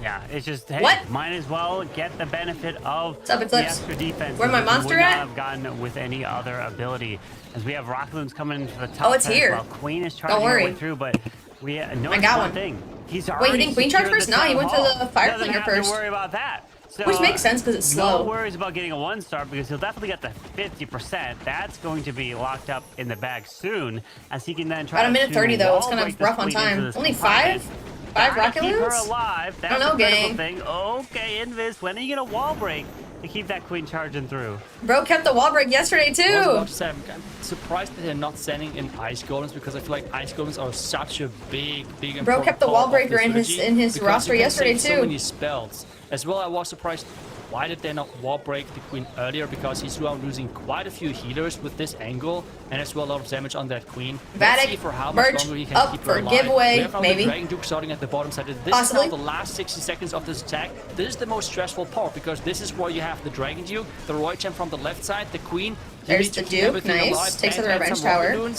Yeah, it's just, hey, might as well get the benefit of the extra defense. Where my monster at? Have gotten with any other ability, as we have rock loons coming into the top. Oh, it's here. While Queen is charging her way through, but we know I got one thing. He's Wait, you think Queen charge first? No, he went to the fire flinger first. Don't worry about that. So, which makes sense because it's slow. No worries about getting a 1-star, because he'll definitely get the 50%. That's going to be locked up in the bag soon, as he can then try. About a minute 30 though. It's kind of rough on time. Only 5 rocket loons? Keep her alive. That's I don't know, gang. Thing. Okay, Invis, when are you gonna wall break to keep that queen charging through? Bro kept the wall break yesterday too. I was about to say, I'm surprised that they're not sending in ice golems, because I feel like ice golems are such a big Bro kept the wall breaker in his roster yesterday too. So many spells. As well, I was surprised. Why did they not wall break the queen earlier? Because he's now losing quite a few healers with this angle, and as well a lot of damage on that queen. VATIC, for how much longer he can up keep for her alive. giveaway, We have now maybe. the Dragon Duke starting at the bottom side. This is now the last 60 seconds of this attack. This is the most stressful part, because this is where you have the Dragon Duke, the Roy Gem from the left side, the queen. There's the Duke, nice. Takes out the revenge tower.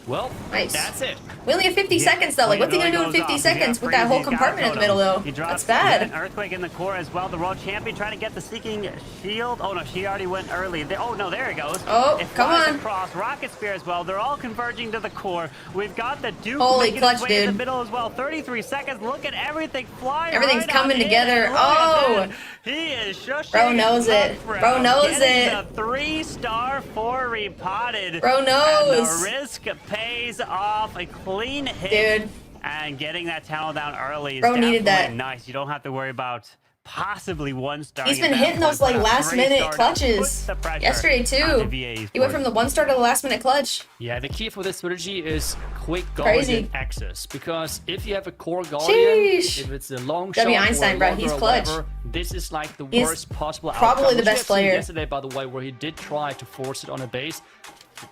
Well, nice. That's it. We only have 50 seconds though. Like, what's he gonna do in 50 seconds with that whole compartment in the middle though? That's bad. An earthquake in the core as well. The world champion trying to get the sneaking shield. Oh no, she already went early. Oh no, there it goes. Oh, come on. Across. Rocket spear as well. They're all converging to the core. We've got the Duke making clutch, his way in the middle as well. 33 seconds. Look at everything flying. Everything's coming together. Oh, he is shushing. Bro knows it. Bro knows it. A 3-star for Repotted. Bro knows. And the risk pays off. A clean hit. Dude. And getting that talent down early is Bro needed that. Nice. You don't have to worry about possibly 1-star. He's been hitting those like last minute clutches yesterday too. He went from the 1-star to the last minute clutch. Yeah, the key for this strategy is quick guardian access, because if you have a core guardian, if it's a long shot Einstein, bro, he's clutch. Whatever, this is like the worst possible probably outcome. The best player yesterday, by the way, where he did try to force it on a base.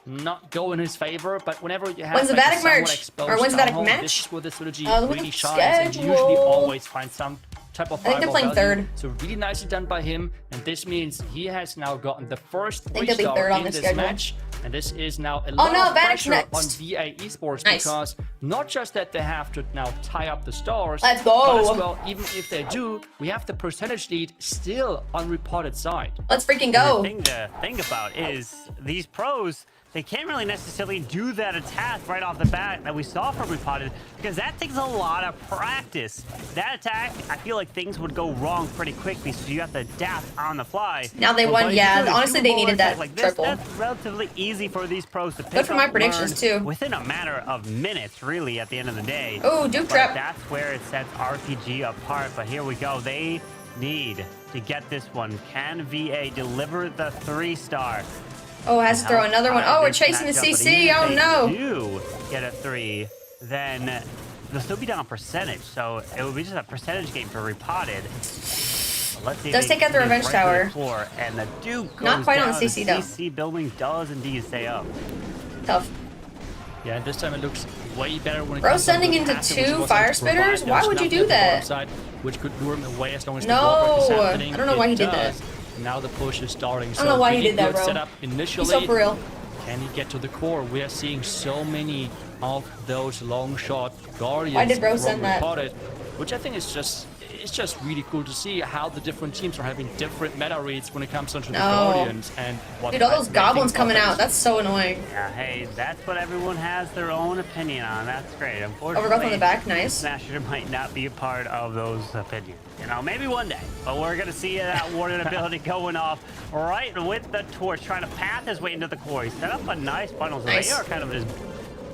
Not go in his favor, but whenever you have when's the like VATIC merge? Or when's the VATIC match? This is where the strategy really shines, and you usually always find some type of I think they're fireball playing value. third. So really nicely done by him, and this means he has now gotten the first I think they'll be 3-star third on in the this schedule. match. And this is now a lot no, of VATIC pressure next. on VA Esports Nice. because not just that they have to now tie up the stars, Let's go. but as well, even if they do, we have the percentage lead still on reported side. Let's freaking The go. thing to think about is these pros, they can't really necessarily do that attack right off the bat that we saw from Repotted because that takes a lot of practice. That attack, I feel like things would go wrong pretty quickly, so you have to adapt on the fly. Now they But won. if you Yeah, do a honestly, they Super Bowl needed that attack like this, triple. That's relatively easy for these pros to pick Good for my up, predictions, learn too. within a matter of minutes, really, at the end of the day. Oh, Duke But trap. that's where it sets RPG apart. But here we go. They need to get this one. Can VA deliver the 3-star? Oh, has to throw another one. Oh, we're chasing the CC. Oh, no. If they do get a 3, then they'll still be down on percentage. So it will be just a percentage game for Repotted. Let's see. Does take out the revenge tower. Floor, and the Duke goes Not quite on down. the CC, though. CC building does indeed stay up. Tough. Yeah, and this time it looks way better when it Bro, comes down to sending the into passing, two which wasn't fire to provide spitters? Why those would you numbers do on the bottom that? side, which could lure him away as long as the No, wall break is happening. I don't know why he did that. does. Now the push is starting. I don't know why he did that, bro. Set up initially. He's so for real. Can he get to the core? We are seeing so many of those long shot guardians. Why did bro from send that? Repotted, which I think is just really cool to see how the different teams are having different meta reads when it comes down to the No. guardians and what. Dude, all those they goblins think of coming it. out. That's so annoying. Yeah, hey, that's what everyone has their own opinion on. That's great. Unfortunately, Overgrowth on the back, nice. Smasher might not be a part of those opinions. You know, maybe one day. But we're going to see that warden ability going off right with the torch, trying to path his way into the core. He set up a nice funnel, so Nice. they are kind of just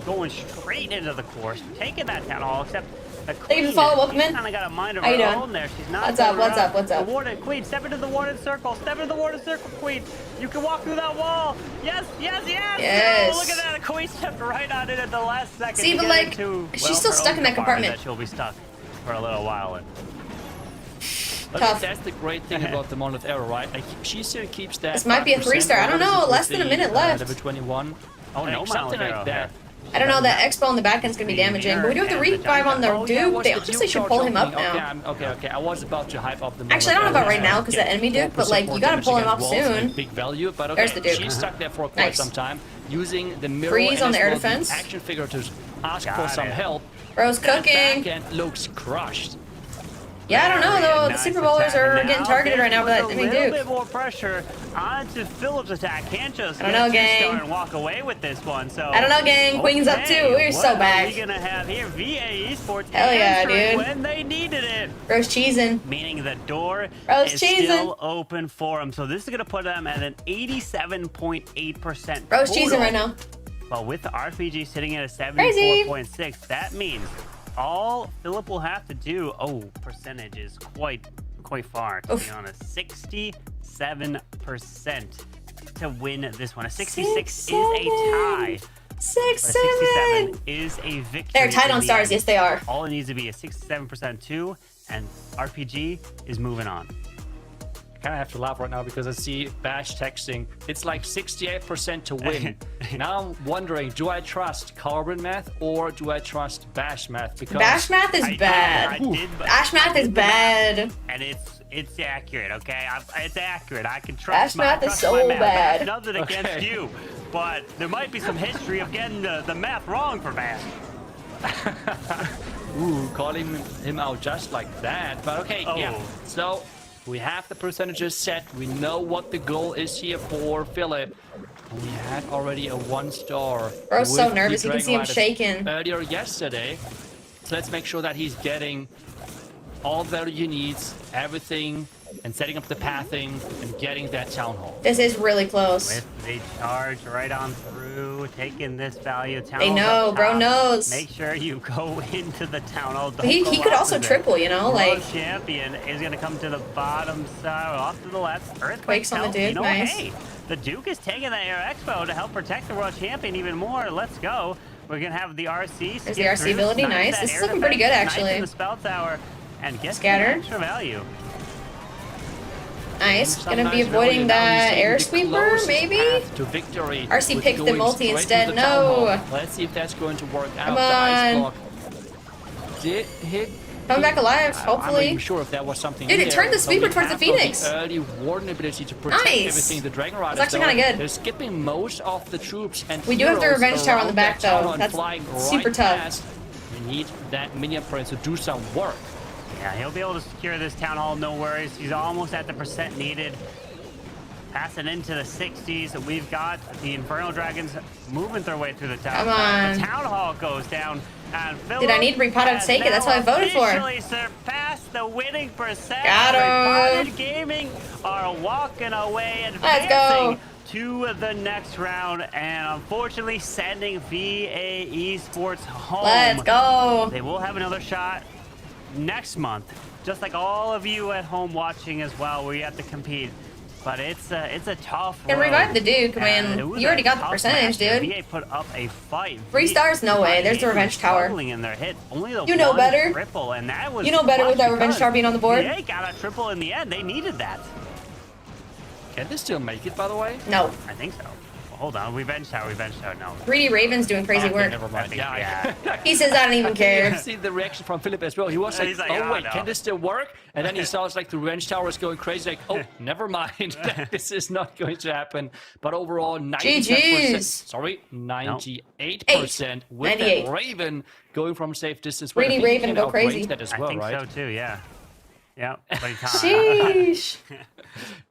going straight into the core, taking that town hall, except the Thank you queen for follow, welcome in. kind of got a mind of How you her doing? own there. She's not What's up, going what's around. up, what's up? The warden, queen, step into the warden circle. Step into the warden circle, queen. You can walk through that wall. Yes, yes, yes. Yes. Oh, look at that. The queen stepped right on it at the last second. See, to but, get like, into, she's well, still her stuck own in that compartment. That she'll be stuck for a little while in. But Tough. that's the great thing about the Monolith Arrow, right? Like, she still keeps that. This might be a 5% 3-star. I don't know. with Less than a minute left. Level 21. Oh, Like, no something Monolith Arrow like that. I don't know, that Expo on the back end's gonna be damaging. But we do have the revive on the Oh, yeah, Duke. was They the honestly Duke should charge pull him up opening? now. Okay. I was about to hype up the. Actually, I don't know about Monolith right now Arrow. because of enemy Duke, but 4% like, you gotta damage pull him against up walls and soon. Big value, but okay, There's the Duke. she's stuck there for quite Nice. some time, using the mirror Freeze on and the as air well the defense. action figure to ask Got for some it. help. Bro's That cooking. backhand looks crushed. Yeah, I don't know Very though. The nice Super Bowlers attack. are And getting now targeted right now by that there's enemy a little Duke. bit more pressure onto Phillips' attack. Can't just I don't know, get a gang. two-star and walk away with this one. So I don't know, gang. Queen's up okay, too. We're so what back. are we gonna have here? VA Esports Hell yeah, answering dude. when they needed it. Bro's cheesing. Meaning the door Bro's is cheesing. still open for him. So this is gonna put them at an 87.8%. Bro's cheesing right now. But with the RPG sitting at a Crazy. 74.6, that means all Philip will have to do, percentage is quite far, to Oof. be honest. 67% to win this one. A 66 is a tie. 6-7. But a 67 is a victory. They're tied in on the stars. end. Yes, they are. All it needs to be is 67% too, and RPG is moving on. I kind of have to laugh right now because I see Bash texting. It's like 68% to win. Now I'm wondering, do I trust Carbon math or do I trust Bash math? Because Bash math is bad. Bash math is bad. And it's accurate, okay? It's accurate. I can Bash trust math is trust so my math. bad. That's nothing against Okay. you, but there might be some history of getting the math wrong for Bash. Ooh, calling him out just like that. But okay, yeah. Oh. So we have the percentages set. We know what the goal is here for Philip. We had already a 1-star. Bro's so with nervous. the You can see him Dragon shaking. Earlier yesterday. So let's make sure that he's getting all the value he needs, everything, and setting up the pathing and getting that town hall. This is really close. With the charge right on through, taking this value. Town They hall's know, up bro top. knows. Make sure you go into the town hall. Don't He go could also opposite. triple, you know, World like champion is gonna come to the bottom side, off to the left. Earthquake Quakes on the help. You Duke, know, nice. hey, the Duke is taking that Air Expo to help protect the world champion even more. Let's go. We're gonna have the RC. There's the RC ability, nice. This is looking pretty good, actually. In the spell tower, and get some Scattered. extra value. nice. Some Gonna be nice value. avoiding Now that he's taking air the sweeper, closest maybe? path to victory RC with picked the going multi straight to instead. the town hall. No. Let's see if that's going to work out. Come The ice on. block did hit Coming back alive, I'm not hopefully. even sure if that was something. Dude, it turned the sweeper towards the Phoenix. Early warden ability to protect Nice. everything. The Dragon Riders, That's actually kinda good. They're skipping most of the troops and We do have the heroes revenge tower on the around back, that tower though. and That's flying super right tough. past. We need that minion prince to do some work. Yeah, he'll be able to secure this town hall, no worries. He's almost at the percent needed. Passing into the 60s. We've got the Infernal Dragons moving their way through the town. Come on. The town hall goes down. And Dude, I need Repotted to take it. That's what I voted for. Officially surpassed the winning percent. Got him. Repotted Gaming are walking away, Let's go. advancing to the next round, and unfortunately sending VA Esports home. Let's go. They will have another shot next month, just like all of you at home watching as well, where you have to compete. But it's a tough Can road. revive the Duke, And man. it was You already a got the tough percentage, match. dude. VA put up a fight. 3 stars? No way. There's the revenge tower. Struggling in their hit. Only the You know one better. triple, and that was You know better with that clutch revenge because tower being on the board. VA got a triple in the end. They needed that. Can they still make it, by the way? No. I think so. Well, hold on. Revenge tower. No. 3D Raven's doing crazy Okay, work. never mind. Yeah. He says, I don't even You care. see the reaction from Philip as well. He was like, He's like, oh "Oh, wait, no." can this still work? And then he saw it's like the revenge tower is going crazy. Like, oh, never mind. This is not going to happen. But overall, 97%. GG's. Sorry, 98% with 98. that Raven going from safe distance. 3D Raven go crazy. That as I well, think right? so too. Yeah. Yeah. Sheesh.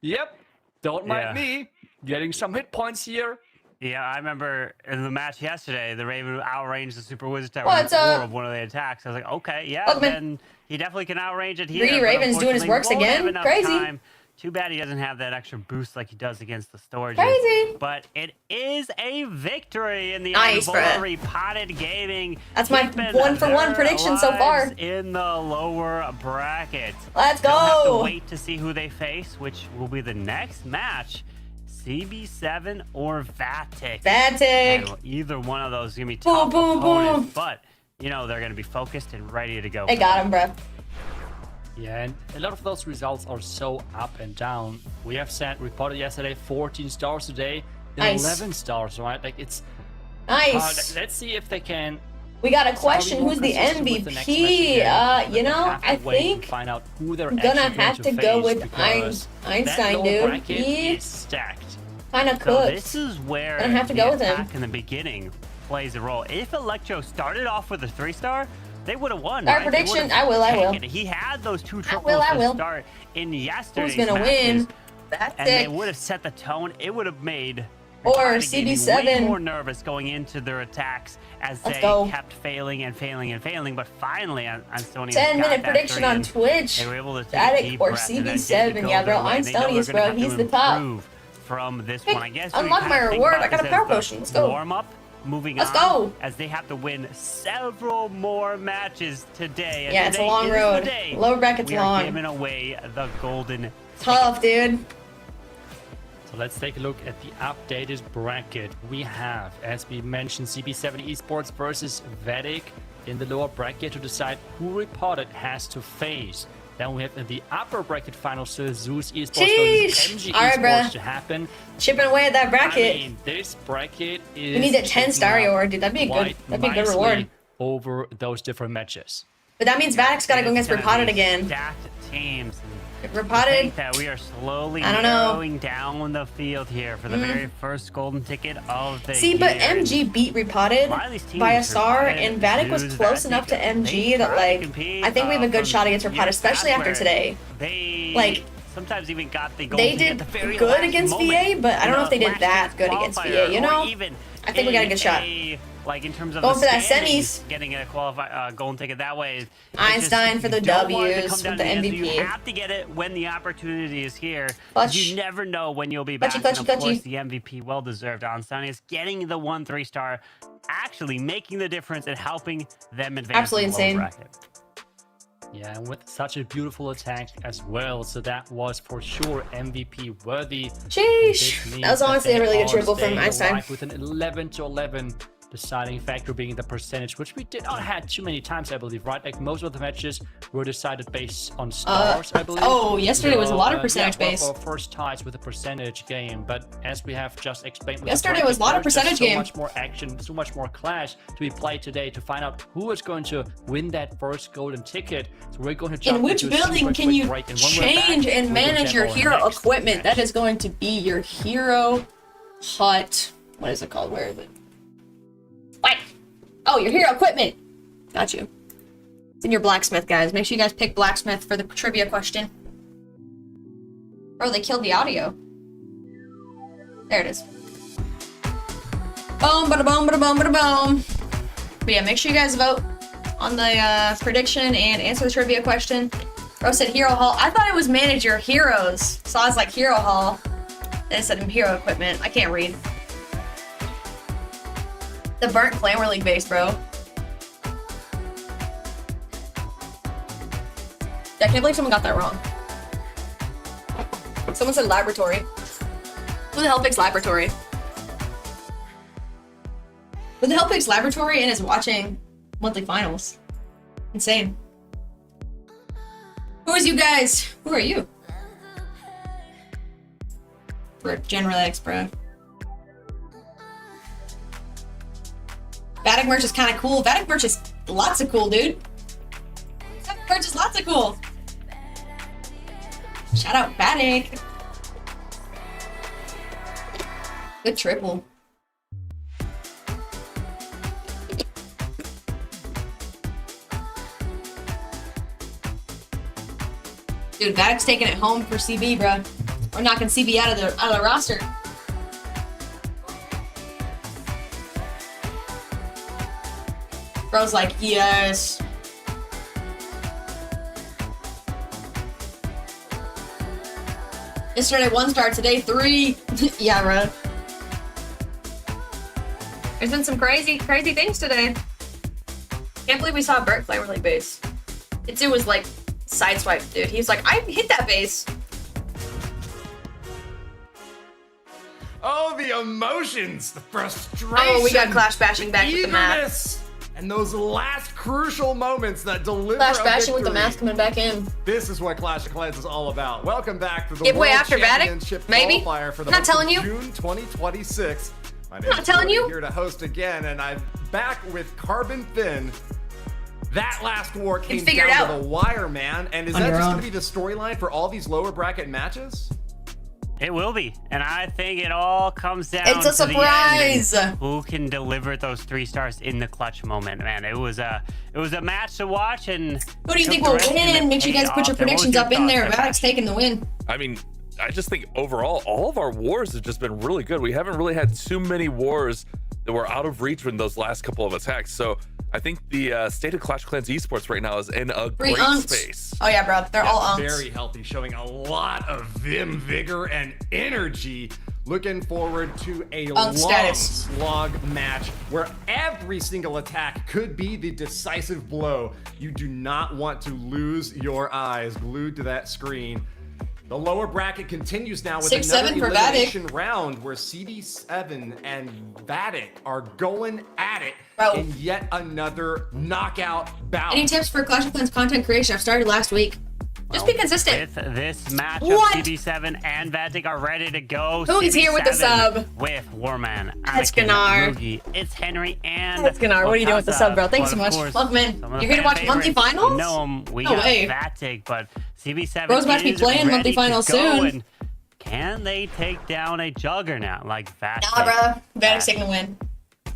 Yep. Don't mind Yeah. me getting some hit points here. Yeah, I remember in the match yesterday, the Raven outranged the Super Wizard Tower What's in 4 up? of one of the attacks. I was like, okay, yeah, Welcome in. then he definitely can outrange it here. 3D but Raven's doing his unfortunately works won't have again. enough Crazy. time. Too bad he doesn't have that extra boost like he does against the storage. Crazy. But it is a victory in the Nice, end. bruh. Repotted Gaming. That's my keeping 1-for-1 their prediction so far. lives in the lower bracket. Let's They'll have to go. wait to see who they face, which will be the next match. CB7 or VATIC. VATIC. And either one of those is going to be Boom, top boom, opponents, boom. but, you know, they're going to be focused and ready to go. They got him, bro. Yeah, and a lot of those results are so up and down. We have said reported yesterday 14 stars today, Nice. 11 stars, right? Like it's Nice. let's see if they can. We got a question. more Who's the consistent with the next MVP? match again. You know, Have to I wait and think find out who they're I'm gonna actually have going to go face with because Einstein, that lower dude. bracket He is stacked. kind of So cooked. this is where Gonna have to the go with him. attack in the beginning plays a role. If Electro started off with a 3-star, they would have won. Our right? They prediction, would've I will. taken it. He had those 2 triples I will. to start in yesterday's Who's gonna matches, win? That's and they it. would have set the tone. It would have made Or Repotted Gaming CB7. way more nervous going into their attacks as Let's they go. kept failing. But finally, Einstonius 10-minute got that prediction 3 on in. Twitch. They were able to take VATIC a deep or breath and then CB7. get to Yeah, go bro. their way. They know they're Einsteinius, gonna bro. have to He's the top. improve from this Hey, one. I guess unlock my reward. I got a power potion. Let's go. Warm up. Moving Let's on, go. as they have to win several more matches today. And Yeah, it's a today long is road. the day Lower bracket's we long. are giving away the golden Tough, dude. So let's take a look at the updated bracket. We have, as we mentioned, CB7 Esports versus VATIC in the lower bracket to decide who Repotted has to face. Then we have in the upper bracket final still Zeus Esports Sheesh. versus MG All right, Esports bruh. to happen. Chipping away at that bracket. I mean, this bracket is. We need a 10 shaping star up reward, dude. That'd be a quite good nicely reward. over those different matches. But that means VATIC's gotta go It's against gonna Repotted be again. Stacked teams. I Repotted. think that we are slowly I don't know. narrowing down the field here for the very first golden ticket of the See, year. but MG beat Repotted A lot of these teams by a are star, Repotted, and VATIC was Zeus, close VATIC, enough to they MG that, try to like, compete, I think we have a good from shot against years Repotted, especially past after where today. They Like, sometimes even got the golden They ticket did at the very good last against moment VA, but I don't in know if they the did that last good against qualifier, VA, you or know? even I think we got a good shot. Like in terms of Going the for that standings, semis. getting a golden ticket that way. It's Einstein for the you don't want it to Ws come down with the to end, so MVP. You have to get it when the opportunity is here. Clutch. You never know when you'll be Clutchy, back. clutchy, And of course, clutchy. the MVP, well deserved. Einstein is getting the 1-3 star, actually making the difference and helping them advance. Absolutely in the lower insane. bracket. Yeah, and with such a beautiful attack as well. So that was for sure MVP worthy. Sheesh. This means That was honestly they a really good are triple from staying Einstein. alive with an 11-11 deciding factor being the percentage, which we did not have too many times, I believe, right? Like most of the matches were decided based on stars, I believe. Oh, yesterday was a lot of percentage yeah, based. Our first ties with a percentage game, but as we have just explained, with Yesterday was a lot of percentage game. So much more action, so much more clash to be played today to find out who is going to win that first golden ticket. So we're going to jump In which into a building super can quick you break, and when we're back, change and we'll manage your demo hero next equipment? match. That is going to be your hero hut. What is it called? Where is it? What? Oh, your hero equipment. Got you. It's in your blacksmith, guys. Make sure you guys pick blacksmith for the trivia question. Oh, they killed the audio. There it is. Boom, bada boom, bada boom, bada boom. But yeah, make sure you guys vote on the prediction and answer the trivia question. Bro said hero hall. I thought it was manage your heroes. So I was like hero hall. Then it said hero equipment. I can't read. The burnt Glamour League base, bro. I can't believe someone got that wrong. Someone said laboratory. Who the hell picks laboratory? Who the hell picks laboratory and is watching monthly finals? Insane. Who is you guys? Who are you? For General X, bro. VATIC merch is kind of cool. VATIC merch is lots of cool, dude. VATIC merch is lots of cool. Shout out VATIC. Good triple. Dude, VATIC's taking it home for CB, bro. We're knocking CB out of the roster. Bro's like, yes. Yesterday 1 star, today 3. Yeah, bro. There's been some crazy things today. Can't believe we saw a Burt Glamour League base. It was like sideswiped, dude. He was like, I hit that base. Oh, the emotions, the frustration. Oh, we got Clash bashing back with the map. eagerness, and those last crucial moments that deliver Clash a bashing with the victory. mask coming back in. This is what Clash of Clans is all about. Welcome back to the Giveaway World after VATIC? Championship Maybe? qualifier for the I'm not month of telling you. June 2026. My name not is telling Jordan, you. here to host again, and I'm back with Carbon Finn. That last war came figured down out. to the wire, man. And is On that your just own. going to be the storyline for all these lower bracket matches? It will be, and I think it all comes down It's a to the end surprise. and who can deliver those 3 stars in the clutch moment. Man, it was a match to watch. And Who do you think will win? Make sure you guys put your predictions up in there. VATIC's taking the win. I mean, I just think overall, all of our wars have just been really good. We haven't really had too many wars that were out of reach in those last couple of attacks. So I think the state of Clash of Clans Esports right now is in a great space. Oh yeah, bro. They're all unks. Very healthy, showing a lot of vim, vigor, and energy. Looking forward to a long status. slog match where every single attack could be the decisive blow. You do not want to lose your eyes glued to that screen. The lower bracket continues now with 6-7 another for elimination round where CD7 and VATIC are going at it Bro. in yet another knockout bout. Any tips for Clash of Clans content creation? I've started last week. Just be consistent. With this matchup, What? CB7 and VATIC are ready to go. Who is here with the CB7 sub? With Warman, That's Anakin, Ganar. Mugi, it's Henry, and That's Ganar. What are you doing with the sub, bro? Thanks so But of much. course, Love, man. some of the You're here to fan watch monthly favorites, finals? No, we No got way. VATIC, but CB7 Bro's about to be is playing monthly ready to finals go, soon. and can they take down a juggernaut like VATIC? Nah, bro. VATIC's taking the win.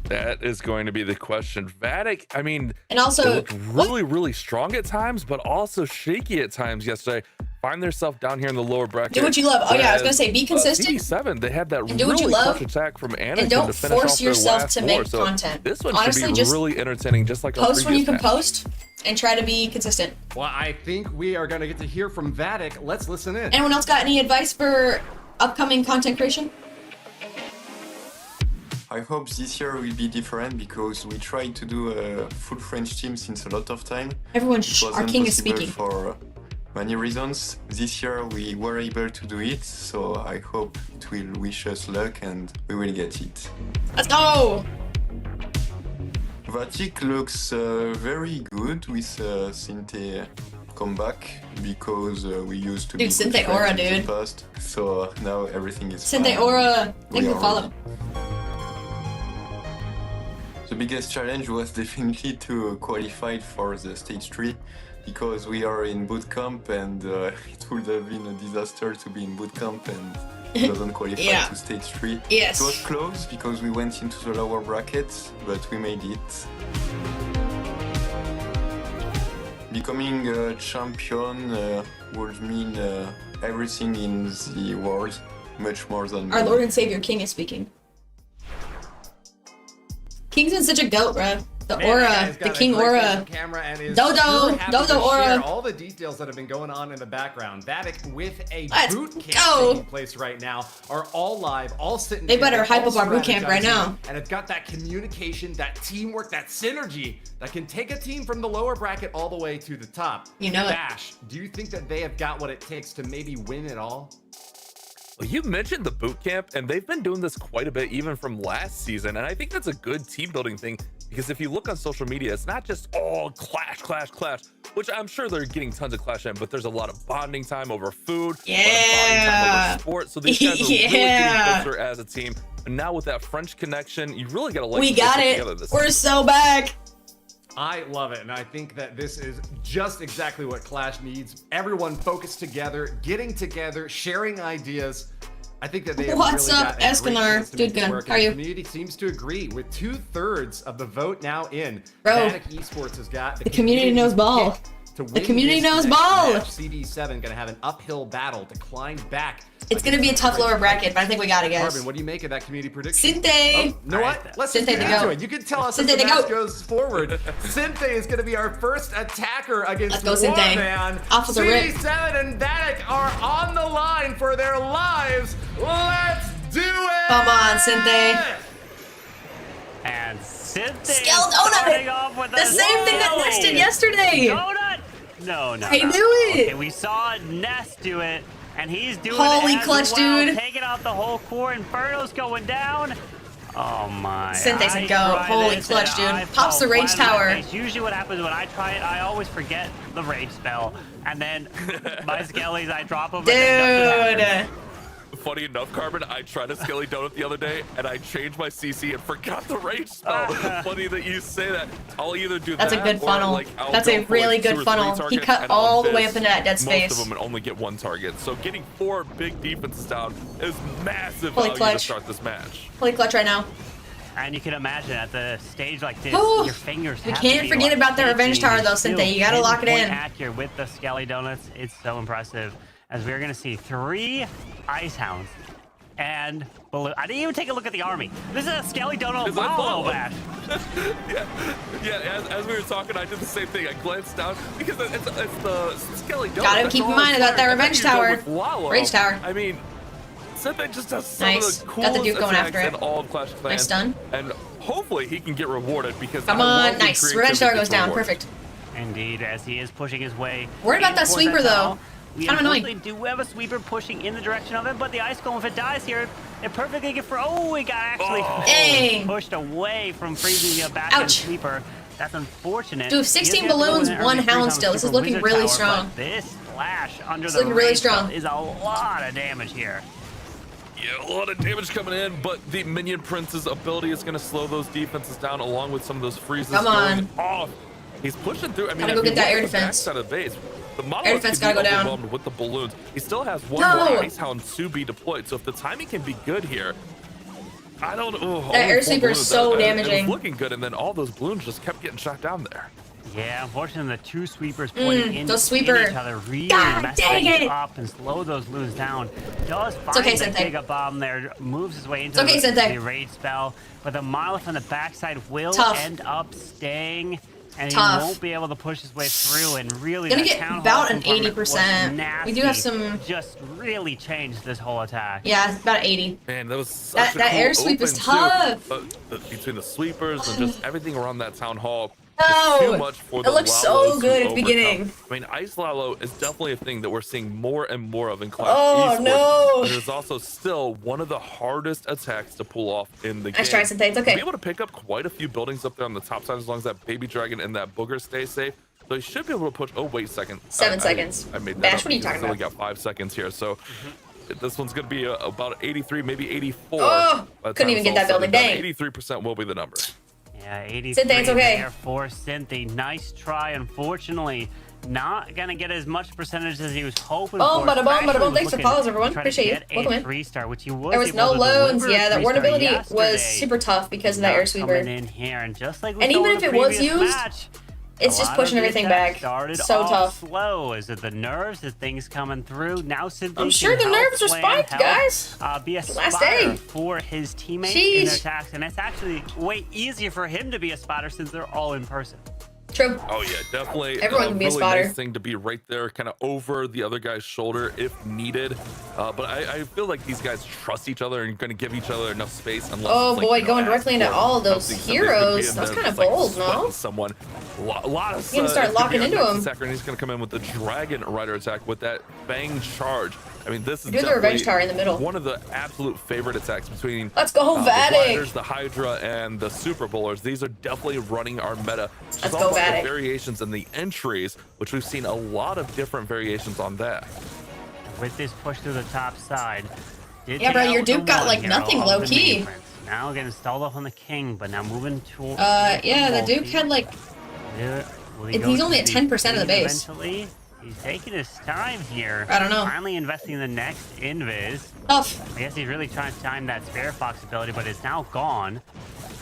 That is going to be the question. VATIC, I mean, And also, they looked really, really strong at times, but also shaky at times yesterday. Find themselves down here in the lower bracket. Do what you love. Oh, yeah, I was gonna Whereas, say, be consistent. CD7, they had that And do what you really love. clutch attack from Anakin And don't to finish force off their yourself last to war. make So content. This one Honestly, should be just really entertaining, just like our post when you previous can match. post and try to be consistent. Well, I think we are going to get to hear from VATIC. Let's listen in. Anyone else got any advice for upcoming content creation? I hope this year will be different because we tried to do a full French team since a lot of time. Everyone, It shh, was our king is impossible speaking. for many reasons. This year we were able to do it, so I hope it will wish us luck and we will get it. Let's go! VATIC looks very good with Sinte comeback because we used to Dude, be Sinte good Aura, friends in dude. the past, so now everything is Sinte fine. Aura, thank you We for are following. The biggest challenge was definitely to qualify for the stage 3 because we are in boot camp and it would have been a disaster to be in boot camp and doesn't qualify Yeah. to stage 3. Yes. It was close because we went into the lower brackets, but we made it. Becoming a champion would mean everything in the world, much more than Our money. Lord and Savior King is speaking. King's been such a goat, bro. The Man, aura, that guy's the got a King great aura. facial camera and is Dodo, sure happy Dodo to aura. share all the details that have been going on in the background. VATIC with a Let's boot camp go. taking place right now are all live, all sitting. They better together, hype all up our boot camp right strategizing, now. And it's got that communication, that teamwork, that synergy that can take a team from the lower bracket all the way to the top. You know it. Bash, do you think that they have got what it takes to maybe win it all? Well, you mentioned the boot camp, and they've been doing this quite a bit even from last season, and I think that's a good team building thing because if you look on social media, it's not just all clash, which I'm sure they're getting tons of clash in, but there's a lot of bonding time over food, a lot of bonding time over sports, so these guys are really getting closer as a team. And now with that French connection, you really gotta like We got it. We're so back. I love it, and I think that this is just exactly what Clash needs. Everyone focused together, getting together, sharing ideas. I think that they have What's really up, got a great Escalar? chance to Dude, make it good. work, How are and you? the community seems to agree with 2/3 of the vote now in. Bro, VATIC Esports has got the community knows ball. To The win community this knows next ball. match. CD7 gonna have an uphill battle to climb back. It's gonna be a tough lower bracket, but I think we got it, guys. Marvin, what do you make of that community prediction? Sinte. Oh, you know what? Let's just Sinte get to into go. it. You can tell us Sinte as the to match go. goes forward. Sinte is going to be our first attacker against Let's go, Sinte. Warman. Off with the rip. CD7 and VATIC are on the line for their lives. Let's do it! Come on, Sinte. And Sinte Scale starting donut. off with The a same thing that Skelly. Nest did yesterday. Donut? No. I knew it. Okay, we saw Nest do it, and he's doing Holy it as clutch, well, dude. taking out the whole core. Inferno's going down. Oh my. Sinte's a I go. tried Holy this clutch, and I dude. Pops the fell rage flat on my tower. face. Usually what happens when I try it, I always forget the rage spell. And then my skellies, I drop them. And then nothing happens. Dude. Funny enough, Carbon, I tried a Skelly Donut the other day, and I changed my CC and forgot the rage spell. Funny that you say that. I'll either do That's that a good or, funnel. like, I'll That's go a for, really like, 2 good or 3 funnel. He targets, cut and all on the way this, up into that dead space. Most of them and only get 1 target. So getting 4 big defenses down is massive Holy value to clutch. start this match. Holy clutch right now. And you can imagine at the stage like this, Ooh, your fingers we have can't to be, forget like, about the revenge itching. tower, though, Still Sinte. You gotta lock it pinpoint in. accurate with the Skelly Donuts. It's so impressive. As we're going to see 3 Ice Hounds and Balloon. I didn't even take a look at the army. This is a Skelly Donut It's a follow follow. bash. Yeah, as we were talking, I did the same thing. I glanced down because it's the Skelly Donut. Gotta That's keep in all mind it's about that for. And then revenge you go tower. with Wallow. Rage tower. I mean, Sinte just does some Nice. of the Got the coolest Duke going attacks after it. in all of Clash of Clans. Nice stun. And hopefully he can get rewarded because Come I love on, when nice. creativity Revenge tower gets goes down. rewarded. Perfect. Indeed, as he is pushing his way. Worried about in that towards sweeper, tower. though. We Kinda annoying. unfortunately do have a sweeper pushing in the direction of it, but the ice golem, if it dies here, it perfectly get for. Oh, it got actually Dang. pushed away from freezing the back Ouch. end sweeper. That's unfortunate. Dude, He does 16 have to go in balloons, there 1 and freeze hound on still. This is Super looking Wizard really Tower, strong. but this flash under It's the looking really rage strong. spell is a lot of damage here. Yeah, a lot of damage coming in, but the Minion Prince's ability is going to slow those defenses down along with some of those freezes Come on. going off. He's pushing through. I mean, Gotta if go you get that look air at the defense. backside of the base, the Air Monolith defense can be gotta go down. overwhelmed with the balloons. He still has 1 No. more Ice Hound to be deployed, so if the timing can be good here, I don't know. That air sweeper is so damaging. It was looking good, and then all those balloons just kept getting shot down there. Yeah, unfortunately, the 2 sweepers pointing in, those sweeper. in each other really God mess dang things it. up and slow those loons down. Does find okay, the Sinte. Giga Bomb there, moves his way into It's okay, the Sinte. rage spell, but the Monolith on the backside will Tough. end up staying, and Tough. he won't be able to push his way through. And really, Gonna that get Town Hall about an compartment was 80%. nasty. We do have some- Just really changed this whole attack. Yeah, it's about 80. Man, that was such That a cool air sweep is open, too. tough. Between the sweepers and just everything around that town hall. Too Oh, much for it the looks so Lalos to good at the overcome. beginning. I mean, Ice Lalo is definitely a thing that we're seeing more and more of in Clash Oh, Esports. no. But it is also still one of the hardest attacks to pull off in the game. Nice try, Synthé. It's To okay. be able to pick up quite a few buildings up there on the top side as long as that Baby Dragon and that Booger stay safe. So he should be able to push. Oh, wait a second. 7 seconds. I made that Bash, up what are you because talking I only about? got 5 seconds here. So this one's going to be about 83, maybe 84. Oh, by the couldn't time even it's get all that said and building. done. Dang. 83% will be the number. Yeah, 83 Synthé, it's okay. there for Synthé. Nice try. Unfortunately, not gonna get as much percentage as he was hoping Boom, for. bada boom, bada boom. Especially Thanks for looking follows, everyone. to try to Appreciate you. get Welcome a in. 3-star, which he was There was able no to loans. deliver a Yeah, that ward 3-star ability was yesterday. super tough because of that Not air sweeper. coming in here, and just like we And saw even in if the it was previous used, match, It's a just lot pushing of the everything attacks back. started So off tough. slow. Is it the nerves? Is things coming through? Now Synthé I'm sure can the help nerves are plan, spiked, help, guys. Be a Last spotter day. for his teammates in their Sheesh. attacks, and it's actually way easier for him to be a spotter since they're all in person. True. Oh yeah, definitely. Everyone can be a really spotter. Nice thing to be right there, kind of over the other guy's shoulder if needed. But I feel like these guys trust each other and going to give each other enough space. Unless Oh it's like, boy, you know, going ass directly into or all of those something could be heroes. in That's there kind of just, like, bold, no? sweating Someone. Lot of You're gonna start locking into him. And he's going to come in with the Dragon Rider attack with that Bang charge. I mean, this is Do the definitely Revenge Tower in the middle. one of the absolute favorite attacks between Let's go, the VATIC. Riders, the Hydra, and the Super Bowlers. These are definitely running our meta. It's Let's all go, about VATIC. the variations and the entries, which we've seen a lot of different variations on that. With this push through the top side. did Yeah, take bro, out your the Duke got, one like, hero nothing of low the key. Mini Prince. Now getting stalled off on the King, but now moving to. Yeah, the Duke had like he's only at 10% of the base. Eventually, he's taking his time here. I don't know. Finally investing in the next invis. tough. I guess he's really trying to time that Spare Fox ability, but it's now gone.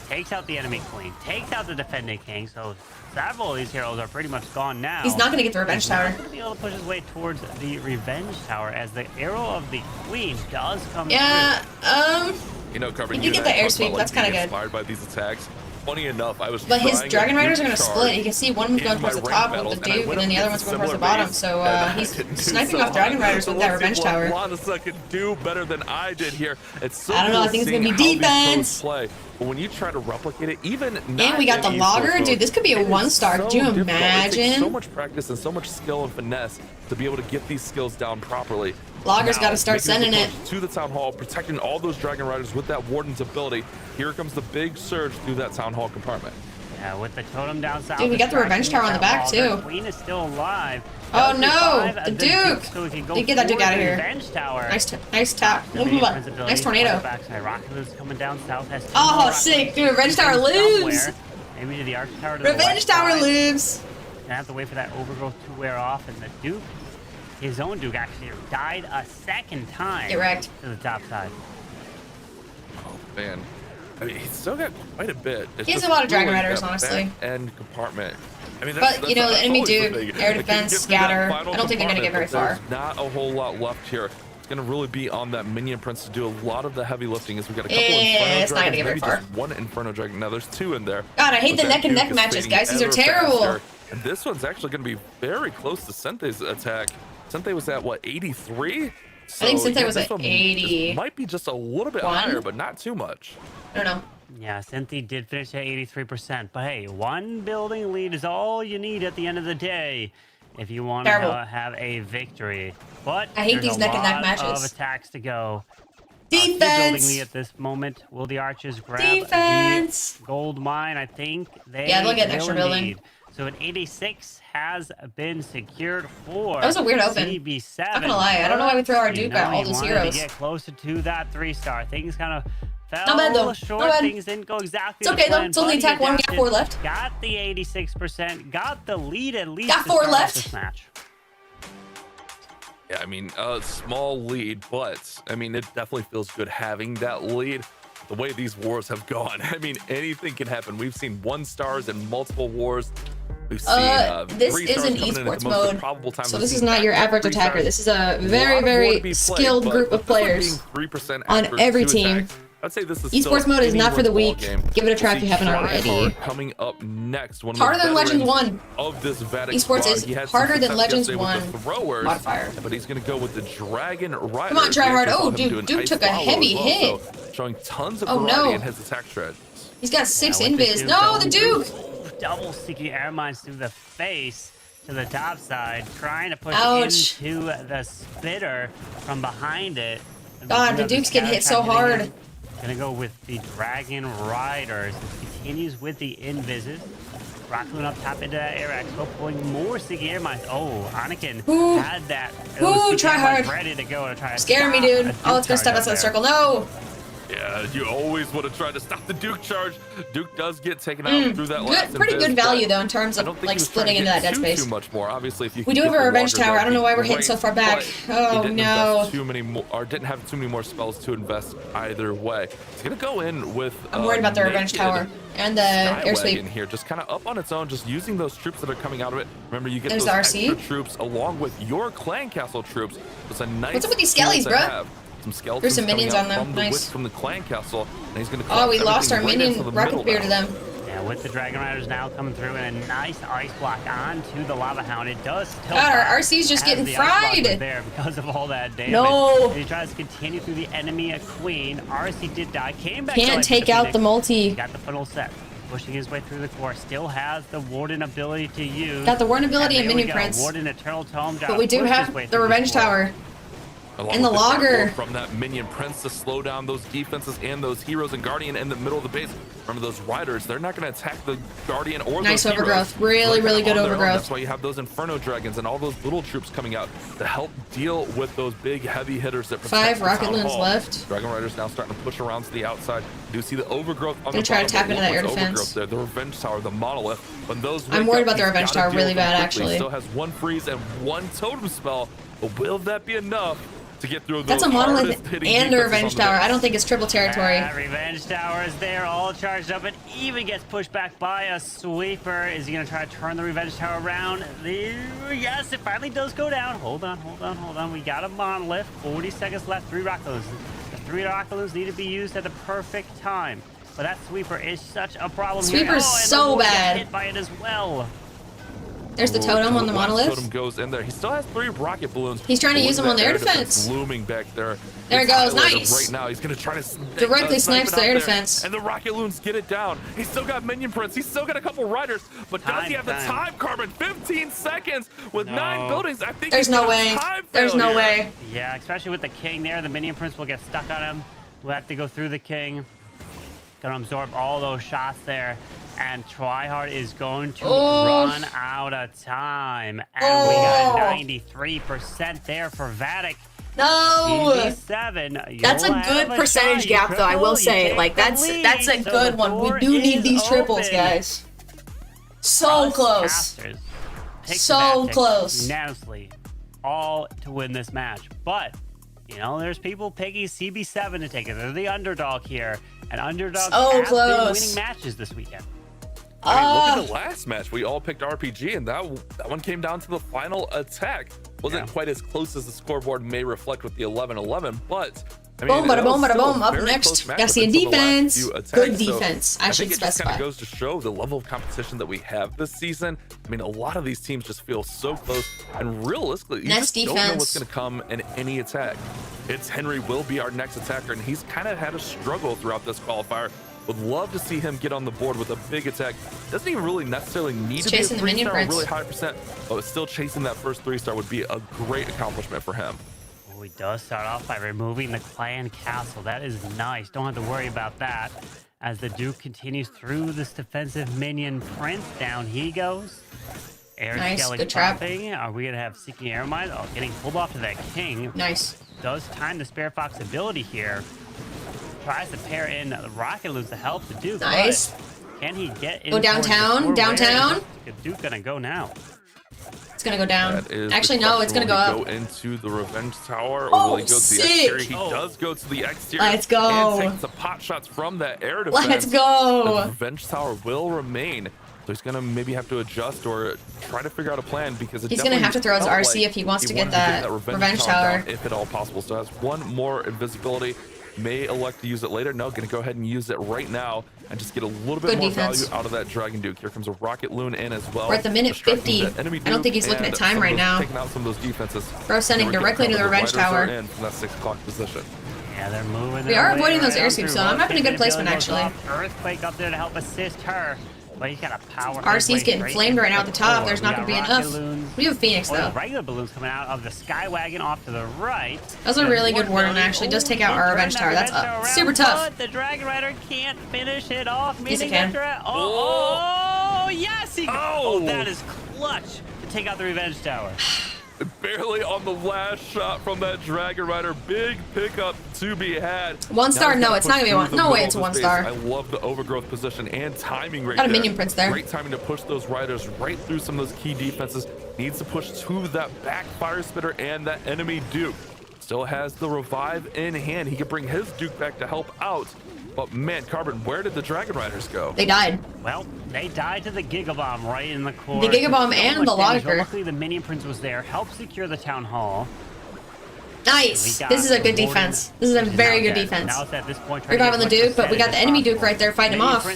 Takes out the enemy queen, takes out the defending king, so several of these heroes are pretty much gone now. He's not gonna get the Revenge He's Tower. not gonna be able to push his way towards the Revenge Tower as the arrow of the queen does come Yeah, through. You know, Carver, He you did and get I the air talked sweep. about, That's like, kinda being good. inspired by these attacks. Funny enough, I was but his trying Dragon a Riders are Duke gonna charge split. You can see one was going in my towards the ranked top with battles, the and I Duke, went and then the up other one's against going towards the similar bottom. base, So and I he's didn't do sniping so off Dragon hot. Riders So with that let's see Revenge what Tower. Lanasa can do better than I did here. It's so I don't know, I cool think it's gonna seeing be how these pros defense. play. But when you try to replicate it, even And we got the Logger. Dude, this could be a 1-star. Could you It takes so imagine? much practice and so much skill and finesse to be able to get these skills down properly. Logger's Now, got to start making sending this it. approach to the Town Hall, protecting all those Dragon Riders with that Warden's ability. Here comes the big surge through that Town Hall compartment. Yeah, with the totem down south. Dude, we got the Revenge Tower on the back, too. Queen is still alive. Oh, Does no, survive the the Duke. So we can go Dude, get that Duke for out of the here. Revenge Tower. Nice tap. The Mini Prince Nice ability tornado. on the backside. Rocket Loop's coming down south. Has two Oh, more sick. rockets Dude, Revenge Tower somewhere. lose. Maybe to the Arch Tower to the Revenge west Tower side. lose. Gonna have to wait for that overgrowth to wear off, and the Duke, his own Duke, actually died a second time. Get wrecked. To the top side. Oh, man. I mean, he's still got quite a bit. It's He has just a lot of Dragon really Riders, that honestly. back-end compartment. I mean, But, you know, the enemy always the Duke, thing. air They can defense, get through that scatter. final I don't think they're gonna get very compartment, far. but there's not a whole lot left here. It's going to really be on that Minion Prince to do a lot of the heavy lifting as we got a couple Yeah, Inferno it's not gonna Dragons, get very maybe far. just one Inferno Dragon. Now, there's two in there. God, I hate But the that neck and Duke neck is matches, fading guys. These are ever terrible. faster. And this one's actually going to be very close to Synthe's attack. Synthé was at, what, 83? So, I think Synthé yeah, was this at one 80. might be just a little bit One? higher, but not too much. I don't know. Yeah, Synthé did finish at 83%, but hey, one building lead is all you need at the end of the day if you want to Terrible. have a victory. But I hate there's these a neck and neck lot matches. of attacks to go. Two building Defense. lead at this moment. Will the Archers grab Defense. the gold mine? I think they Yeah, they'll get an extra will building. indeed. So an 86 has been secured for That was a weird open. CB7. Not gonna lie, I don't know why we throw our You Duke know, at all he those wanted heroes. to get closer to that 3-star. Things kind of fell Not bad, though. short. Not bad. Things didn't go exactly It's okay, to though. plan, It's only but he attack one, we got adapted, 4 left. Got the 86%, got the lead at least. Got to 4 start off left. This match. Yeah, I mean, a small lead, but I mean, it definitely feels good having that lead. The way these wars have gone, I mean, anything can happen. We've seen 1-stars in multiple wars. We've seen This 3 is stars an coming in at the esports most mode, improbable times. so We've this is seen not your back-to-back average 3 attacker. stars. This is a A lot very, of war very to be played, skilled but group of with this one players. being 3% on after every 2 team. attacks, I'd say this is Esports still mode is not for the anyone's weak. ballgame. Give it a try if We'll you see haven't already. Tryhard coming up next. One of Harder the than Legends veterans 1. of this VATIC Esports squad. is He had some harder than success Legends yesterday with the 1 throwers, modifier. but he's going to go with the Dragon Rider. Come on, Tryhard. We Oh, saw him dude, do an Duke ice took a follow heavy as well, hit. so showing tons of Oh, variety no. in his attack strategies. He's got 6 with the invis. Duke No, going the Duke! double Seeking Air Mines through the face to the top side, trying to push Ouch. into the spitter from behind it. God, the Duke's getting hit so hard. Gonna go with the Dragon Riders. It continues with the Invises. Rockloon up top into that Air Expo, pulling more Seeking Air Mines. Oh, Anakin had that. Ooh, try hard. Ready to go to try to Scaring me, dude. Oh, it's gonna step outside the circle. No. Yeah, you always want to try to stop the Duke charge. Duke does get taken out through that last Pretty invis, good value, but though, in terms I of don't think like he was trying to splitting into get that dead space. too much more. Obviously, if you We can do have get a the revenge larger tower. I don't know why we're great, hitting so far back. but Oh, he didn't no. invest too many more, or didn't have too many more spells to invest either way. He's gonna go in with. I'm worried about the revenge tower and the air sweep. In here, just kind of up on its own, just using those troops that are coming out of it. Remember, you get There's those RC. extra troops along with your clan castle troops. It's a nice. What's up with these tool skellies, to bruh? have. Some skeletons There's some coming minions out on them. from the Nice. width from the clan castle, and he's gonna. Oh, we collapse lost our everything right minion into the rocket middle spear to now. them. Yeah, with the Dragon Riders now coming through and a nice ice block onto the Lava Hound. It does tilt God, our back RC's just as getting the ice block was fried. there because of all that damage. No. And he tries to continue through the enemy Queen. RC did die. Came back. to Can't life take with the out Phoenix. the multi. Got the funnel set. Pushing his way through the core. Still has the Warden ability to use. Got the Warden ability and there we Minion go. Prince. Warden Eternal Tome. But we do pushed his have way the through revenge core. tower. Along And the with Dark logger. Lord from that minion prince to slow down those defenses and those heroes and guardian in the middle of the base. Remember those riders, they're not going to attack the guardian or Nice those heroes. overgrowth. Really, They're really kind good of on their own. overgrowth. That's why you have those inferno dragons and all those little troops coming out to help deal with those big heavy hitters that protect 5 the rocket town loons hall. left. Dragon riders now starting to push around to the outside. You do see the overgrowth on Gonna the try to bottom, tap but into that look air what's defense. overgrowth there, the revenge tower, the monolith. When those I'm wake worried up, about the he's revenge gotta tower deal really with them bad, quickly. actually. Still has 1 freeze and 1 totem spell, but will that be enough to get through That's those a monolith hardest-hitting and a defenses revenge on the tower. base? I don't think it's triple territory. That revenge tower is there, all charged up, and even gets pushed back by a sweeper. Is he gonna try to turn the revenge tower around? Yes, it finally does go down. Hold on. We got a monolith. 40 seconds left. 3 rocket loons. The 3 rocket loons need to be used at the perfect time. But that sweeper is such a problem. Sweeper's here. And so the Lord gets bad. hit by it as well. There's the totem on the Black monolith. Totem goes in there. He still has 3 rocket balloons. He's trying to But use look them at on that the air air defense. looming back there. There it It's goes, highlighted nice. Right now, he's gonna try to Directly snipe snipes it the out air there. defense. And the rocket loons get it down. He's still got minion prince. He's still got a couple riders. But does he have the time, Carbon? 15 seconds with 9 buildings. I think There's he's no got a way. time There's no failure. way. Yeah, especially with the king there. The minion prince will get stuck on him. We'll have to go through the king. Gonna absorb all those shots there. And Tryhard is going to run out of time. And we got 93% there for VATIC. No. EV7. That's a You'll good have a percentage shot. gap, though. I will You say, take like the that's lead, a so good the one. We door do need is these triples, open. guys. So Us close. casters pick So VATIC close. Unanimously, all to win this match. But you know, there's people picking CB7 to take it. They're the underdog here, and underdogs So have close. been winning matches this weekend. I mean, look at the last match. We all picked RPG, and that one came down to the final attack. Wasn't quite as close as the scoreboard may reflect with the 11-11, but I mean, Boom, bada it boom, was bada still a boom. Up very next, close matchup gotta see a until the last defense. few attacks. Good So defense, I should think it just kind specify. of goes to show the level of competition that we have this season. I mean, a lot of these teams just feel so close, and realistically, you Next just don't know defense. what's going to come in any attack. It's Henry will be our next attacker, and he's kind of had a struggle throughout this qualifier. Would love to see him get on the board with a big attack. Doesn't even really necessarily need to be a chasing the minion 3-star, prince. really high percent, but still chasing that first 3-star would be a great accomplishment for him. Oh, he does start off by removing the clan castle. That is nice. Don't have to worry about that. As the Duke continues through this defensive minion prince, down he goes. Air Nice, skelly good trap. popping. Are we gonna have Seeking Air Mines? Oh, getting pulled off to that king. Nice. Does time the Spare Fox ability here. Tries to pair in the rocket loons to help the Duke. Nice. But can he get in? Go downtown, towards the core? downtown. Where is the Duke gonna go now? It's gonna go down. That is Actually, the no, question. it's gonna Will go he up. go into the revenge tower, or Oh, will he go to the sick. exterior? He Oh. does go to the exterior. Let's go. And takes the pot shots from that air defense. Let's go. The revenge tower will remain. So he's gonna maybe have to adjust or try to figure out a plan, because He's gonna have to throw his RC if he wants to get that revenge tower. down, if at all possible. So has 1 more invisibility. May elect to use it later. No, gonna go ahead and use it right now and just get a little bit Good more defense. value out of that Dragon Duke. Here comes a rocket loon in as well. We're at the minute distracting 50. that enemy I don't think Duke, he's looking at and time some of right those- now. Taking out some of those defenses. Bro, sending Here we go. directly to the The revenge riders are tower. in from that 6 o'clock position. Yeah, they're moving. We their are way avoiding those right air on sweeps, through. so I'm having a good Rotating placement, ability goes actually. off. Earthquake up there to help assist her. But he's got a power. RC's getting flamed right now at the top. There's not going to be enough. We have Phoenix, though. Regular balloons coming out of the Skywagon off to the right. That was a really good Warden, actually. Does take out our Revenge Tower. That's super tough. The Dragon Rider can't finish it off. Yes, it can. Oh, yes! Oh, that is clutch to take out the Revenge Tower. Barely on the last shot from that Dragon Rider. Big pickup to be had. 1 star? No, it's not going to be one. No way it's a 1 star. I love the overgrowth position and timing right Got a there. minion prince there. Great timing to push those riders right through some of those key defenses. Needs to push to that back fire spitter and that enemy Duke. Still has the revive in hand. He could bring his Duke back to help out. But man, Carbon, where did the Dragon Riders go? They died. Well, they died to the Giga Bomb right in the core. The Giga Bomb and the Logiker. Luckily, the Minion Prince was there, helped secure the Town Hall. Nice. This is a good defense. This is a very good defense. Now it's at this point Reviving the Duke, but we got the enemy Duke right there fighting him off.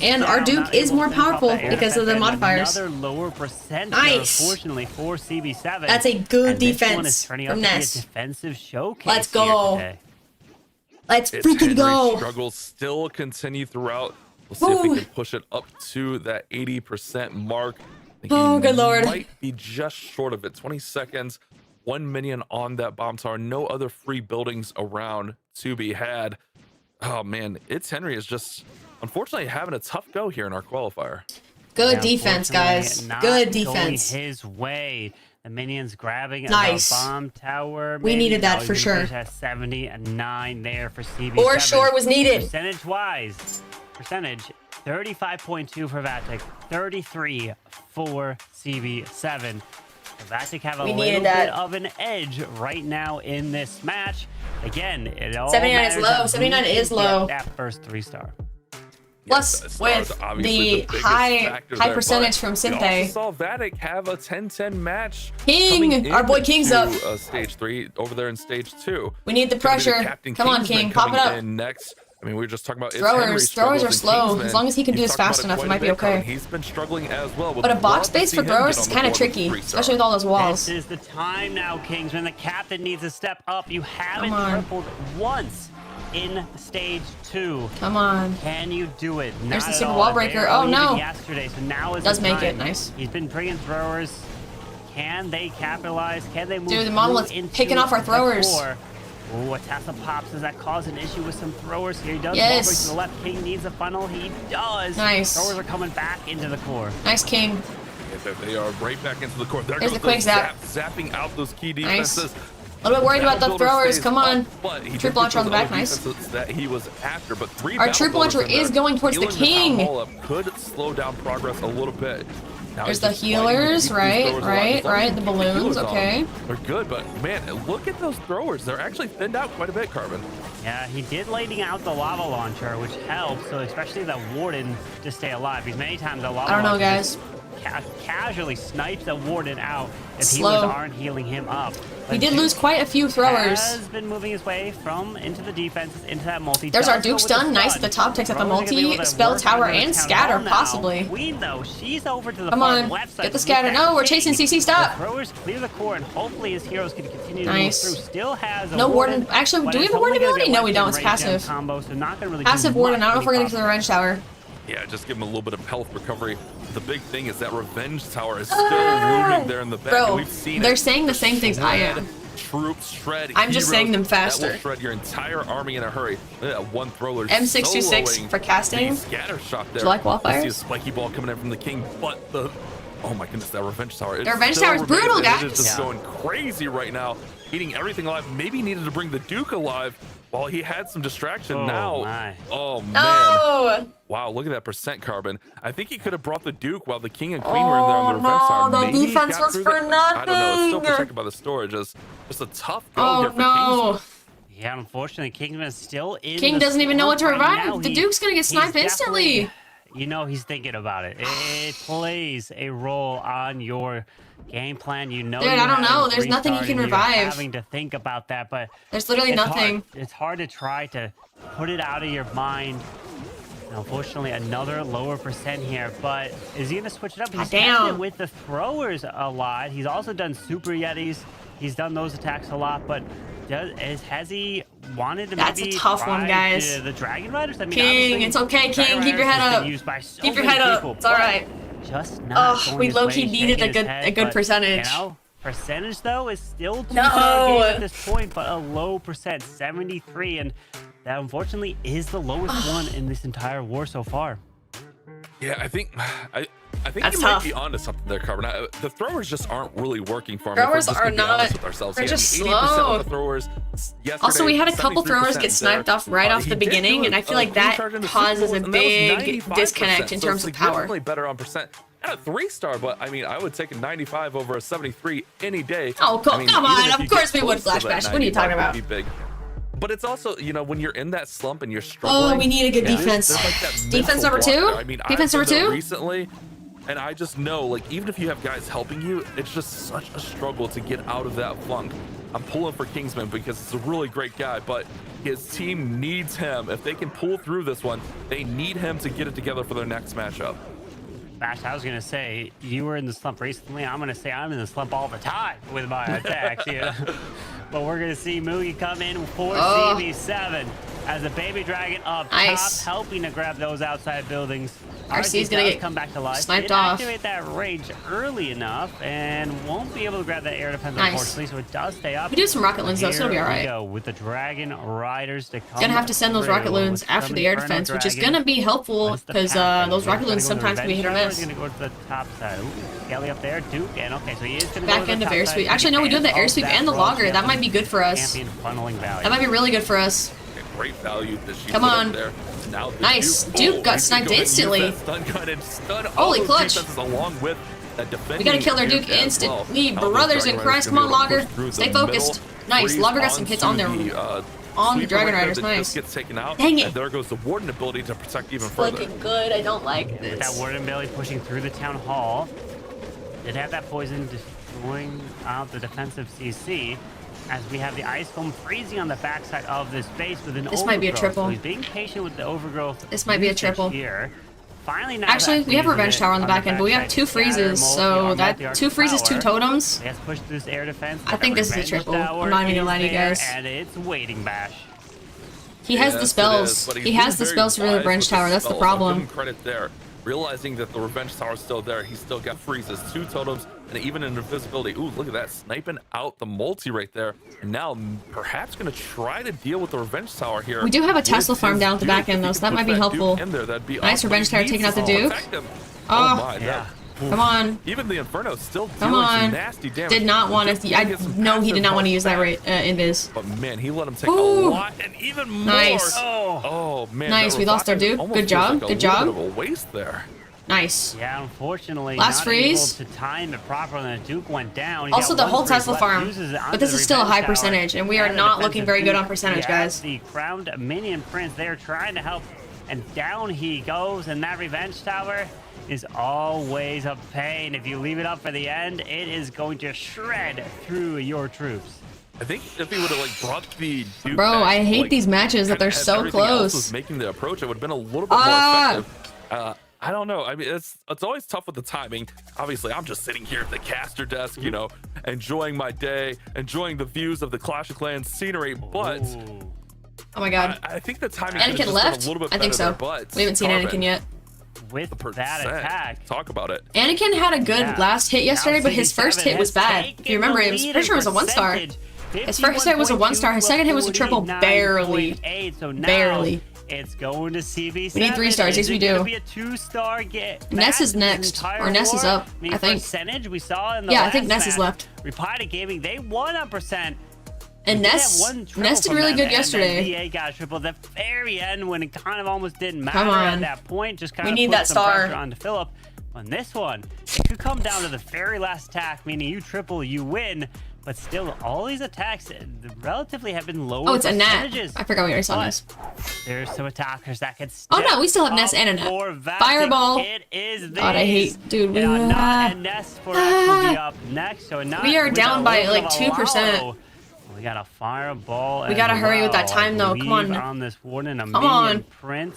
And our Duke is more powerful because of the modifiers. Another lower percent, nice. Unfortunately, for CB7. That's a good defense is turning from out to be a Ness. defensive showcase. Let's go. Let's freaking go. Struggles still continue throughout. We'll see if we can push it up to that 80% mark. Oh, good lord. Might be just short of it. 20 seconds, 1 minion on that bomb tower. No other free buildings around to be had. Oh man, It's Henry is just unfortunately having a tough go here in our qualifier. Good defense, guys. Good defense. His way. The minions grabbing nice. the bomb tower. We needed that for sure. Has 79 there for CB7. For sure was needed. Percentage-wise, 35.2 for VATIC, 33 for CB7. VATIC have a little bit of an edge right now in this match. Again, it all 79 is low. 79 is low. That first 3-star. Plus, with the high percentage from Synthé. We also saw VATIC have a 10-10 match. King! Our boy King's up. Stage 3 over there in stage 2. We need the pressure. Come on, King. Pop it up. Next. I mean, we were just talking about throwers are slow. As long as he can do this fast enough, it might be okay. He's been struggling as well. But a box base for throwers is kind of tricky, especially with all those walls. This is the time now, Kings, when the captain needs to step up. You haven't tripled once in stage 2. Come on. Can you do it? There's the super wall breaker. Oh no. Yesterday, so now is does make it nice. He's been bringing throwers. Can they capitalize? Can they move? Dude, the monolith's picking off our throwers. Oh, a Tassa pops. Does that cause an issue with some throwers here? He does. Yes. To the left. King needs a funnel. He does. Nice. Throwers are coming back into the core. Nice, King. They are right back into the core. There's the quick zap. Zapping out those key defenses. Nice. A little bit worried about the throwers. Come on. Troop launcher on the back. Nice. That he was after, but our troop launcher is going towards the King. Could slow down progress a little bit. There's the healers, right, the balloons, okay. They're good, but man, look at those throwers. They're actually thinned out quite a bit, Carbon. Yeah, he did laying out the lava launcher, which helps, so especially the Warden to stay alive. Because many times the lava I don't know, launcher guys. Casually snipes the Warden out if healers aren't healing him up. He did lose quite a few throwers. Has been moving his way into the defenses, into that multi. There's our Duke stun. Nice at the top. Takes out the multi, spell tower, and scatter, possibly. Queen, though, she's over to the Come on, left side. get the scatter. No, we're chasing CC. Stop. The throwers clear the core, and hopefully his heroes can continue to nice. move through. Still has a no Warden. Actually, do we have a Warden ability? No, we don't. It's passive. Combo, so not gonna really passive Warden. I don't know if we're gonna get to the Revenge Tower. Yeah, just give him a little bit of health recovery. The big thing is that Revenge Tower is still looming there in the back. Bro, we've seen they're saying the same things I am. Troops shred. I'm just saying them faster. That will shred your entire army in a hurry. One thrower M626 for casting. Scatter shot there. Do you like wildfires? See a spiky ball coming in from the King, but the oh my goodness, that Revenge Tower. The Revenge Tower is brutal, guys. It is just going crazy right now, eating everything alive. Maybe needed to bring the Duke alive while he had some distraction. Oh man. No. Wow, look at that percent, Carbon. I think he could have brought the Duke while the King and Queen were in there on the Revenge Tower. No, the defense was for nothing. I don't know. It's still protected by the storage. It's just a tough go here for Kingsman. Yeah, unfortunately, Kingsman's still in. King doesn't even know what to revive. The Duke's gonna get sniped instantly. You know he's thinking about it. It plays a role on your game plan. You know. Dude, I don't know. There's nothing he can revive. Having to think about that, but there's literally nothing. It's hard to try to put it out of your mind. Unfortunately, another lower percent here, but is he going to switch it up? He's tested with the throwers a lot. He's also done Super Yetis. He's done those attacks a lot, but has he wanted to That's a maybe tough one, try guys. The Dragon Riders. I mean, King, it's okay, King. Keep your head up. Keep your head up. It's all right. Just not going We his low-key way, needed shaking his head, a good but, percentage. You know, percentage though is still too No. game at this point, but a low percent, 73, and that unfortunately is the lowest one in this entire war so far. Yeah, I think That's you tough. might be onto something there, Carbon. The throwers just aren't really working for him. Throwers if we're just are gonna be honest not- with ourselves. they're He had just 80% slow. of the throwers yesterday, Also, we had a couple throwers 73% get sniped off right off He the did beginning, do and I feel a like that recharge into causes a Super Bowl, and that was big 95%, disconnect in so terms of power. significantly better on percent. And a 3-star, but I mean, I would take a 95 over a 73 any day. Oh, I mean, come even on, if of you course get we would, close to Flash that Bash. What are you talking 95 about? would be big. But it's also, you know, when you're in that slump and you're struggling. Oh, we need a good defense. there's like that Defense mental number block two? there. I mean, Defense I've number been there two? recently, and I just know, like, even if you have guys helping you, it's just such a struggle to get out of that funk. I'm pulling for Kingsman because it's a really great guy, but his team needs him. If they can pull through this one, they need him to get it together for their next matchup. Bash, I was gonna say you were in the slump recently. I'm gonna say I'm in the slump all the time with my attacks, you know. But we're gonna see Moogie come in for CB7 as a baby dragon up Nice. top, helping to grab those outside buildings. RC is gonna does get come back to life. sniped Didn't off. activate that rage early enough and won't be able to grab that air defense Nice. unfortunately, so it does stay up. We do some rocket loons though, so it'll be Here alright. we go with the Dragon Riders to come. Gonna have to send those rocket through loons with after some the air Inferno defense, which is Dragon. gonna be helpful That's the because pattern. those rocket He's loons gonna go to sometimes can be hit or Revenge miss. Tower, he's gonna go to the top side. Ooh, Kelly up there, Duke, and okay, so he is gonna go Back to the end of top air side. sweep. Actually, no, we do have the air Defense sweep of and the that logger. road That might be good for us. champion funneling value. That might be really good for us. Great value that she Come put on. up there. Now the Nice. Duke got he's sniped gonna go ahead and use instantly. that Stun gun and stun all Holy those clutch. defenses along with that defending We gotta kill their Duke as well. instantly. Now those Brothers in Dragon Christ, Riders come on, are gonna be able Logger. to push through Stay the focused. middle, Nice. freeze Logger got some hits on onto their the, on the sweeper Dragon right there Riders. that Nice. just gets taken out. Dang it. And there goes the Warden ability to protect even It's further. looking good. I don't like That this. Warden Belly pushing through the town hall. Did have that poison destroying out the defensive CC. As we have the Ice Golem freezing on the backside of this base with an This might be a overgrowth. triple. So he's being patient with the overgrowth. This might be a usage triple. Here. Finally, now Actually, that we have freezes Revenge it Tower on the back end, but we have backside. two Scatter, freezes, multi- so on that multi-arc two freezes, two power. totems. Let's push this air defense. I think this is a Revenge triple. I'm Tower not even gonna is lie to you there, guys. And it's waiting, Bash. He has Yes, the it is, spells. but he's He has been the very spells for the wise Revenge with the Tower. That's the spells. I'll give problem. him credit there. Realizing that the Revenge Tower is still there, he's still got freezes, 2 totems, and even an invisibility. Ooh, look at that, sniping out the multi right there. And now perhaps going to try to deal with the Revenge Tower here. We do have a with Tesla farm his down at the Duke. back end, If though, he so can that might put be Duke helpful. in there, that'd be Nice awesome. Revenge He Tower needs taking out to the Duke. protect him. Oh. My, Yeah. Come on. even the Inferno still Come dealing on. some nasty damage. Did not want Just to. getting I some know he did passive not want to health use that back. invis. But man, he let him take Ooh. a lot and even more. Nice. Oh man. Nice, that we lost our Revenge Duke. almost Good feels job, like a good little job. bit of a waste there. Nice. Yeah, unfortunately, Last not freeze. able to time it properly. And the Duke went down. He's Also, got the one whole freeze Tesla left, farm. uses it But onto this the is still a Revenge high Tower. percentage, and we are And not the looking defensive very good Duke. on percentage, We have guys. The crowned minion prince there trying to help, and down he goes. And that Revenge Tower is always a pain. If you leave it up for the end, it is going to shred through your troops. I think if he would have like brought the Duke Bro, back, I hate like, these matches that and- they're and so everything else close. was making the approach, it would have been a little bit more effective. I don't know. I mean, it's always tough with the timing. Obviously, I'm just sitting here at the caster desk, you know, enjoying my day, enjoying the views of the Clash of Clans scenery. But Ooh. Oh my god. I think the timing could have Anakin just been left? a little bit I better think so. there, but We haven't seen Carbon, Anakin yet. With the that percent. attack. Talk about it. Anakin had a good Yeah. last hit yesterday, Now but his CB7 first hit was has bad. taken If you remember, the it was lead pretty sure it in was a 1-star. percentage. His first hit was a 1-star. His second hit was a triple, barely. 49.8. So now Barely. it's going to CB7. We need 3 stars. Yes, Is we it gonna do. Be a 2-star get. Ness is back in this next, entire or Ness is war? up, I think. Percentage we saw in the Yeah, I last think Ness is match. left. Reply Gaming, they won on percent. And We did Ness, have one triple Ness did from really them, good and then yesterday. VA got a triple at the very end when it kind of almost didn't matter Come at on. that point. Just kind We of need put that some star. pressure onto Philip. On this one, it could come down to the very last attack, meaning you triple, you win. But still, all these attacks relatively have been lower Oh, it's a Nat. percentages. I forgot we already saw But Ness. there's some attackers that can Oh, no, step we still have up Ness and a Nat. for VATIC. Fireball. It is God, I these. hate- dude, we- Not and Ness for X will be up next. So not We are with down a by, little like, bit of a 2%. lull. We got a fireball. We gotta as hurry with that well, time, I though. Come believe, on. On this warden, a Come minion on. prince.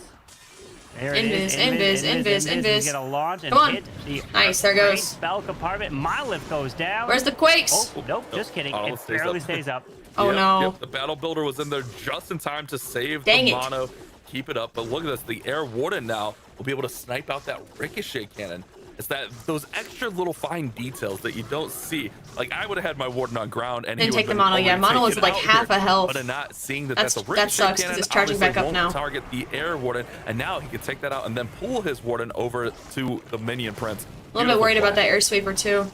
There it is. Invis. He's gonna launch and Come on. hit the Nice, there goes. spell compartment. Monolith goes down. Where's the quakes? Oh, nope, just kidding. Monolith It stays barely up. stays up. Oh Yep, no. Yep, the battle builder was in there just in time to save Dang the it. mono. Keep it up. But look at this. The air warden now will be able to snipe out that ricochet cannon. It's that those extra little fine details that you don't see. Like I would have had my warden on ground and Didn't he take the would've mono. been Yeah, already mono was taken like out half here. a health. But not seeing that That's- that's a that ricochet sucks 'cause cannon, it's charging back obviously up won't now. target the air warden, and now he can take that out and then pull his warden over to the minion prince. A little bit worried about that air sweeper too.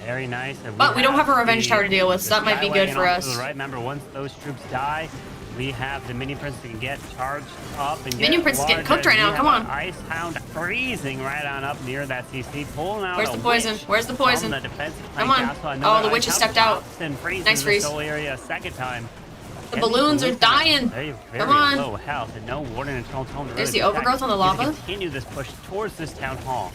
Very nice. And But we don't have a revenge the- tower to deal with, so that might be the good Skywagon for off us. to the right. Remember, once those troops die, we have the minion prince that can get charged up and Minion get Prince is getting larger. cooked right now, We come have on. our Ice Hound freezing right on up near that CC, pulling out Where's a the poison? witch Where's the from poison? the defensive Come flank on. castle. Oh, Another the witch Ice has Hound stepped out. pops and freezes Nice freeze. this whole area a second time. The And balloons are balloons dying. Very, Come on. low health and no warden and tone to There's really the overgrowth on the protect. lava. Need to continue this push towards this town hall.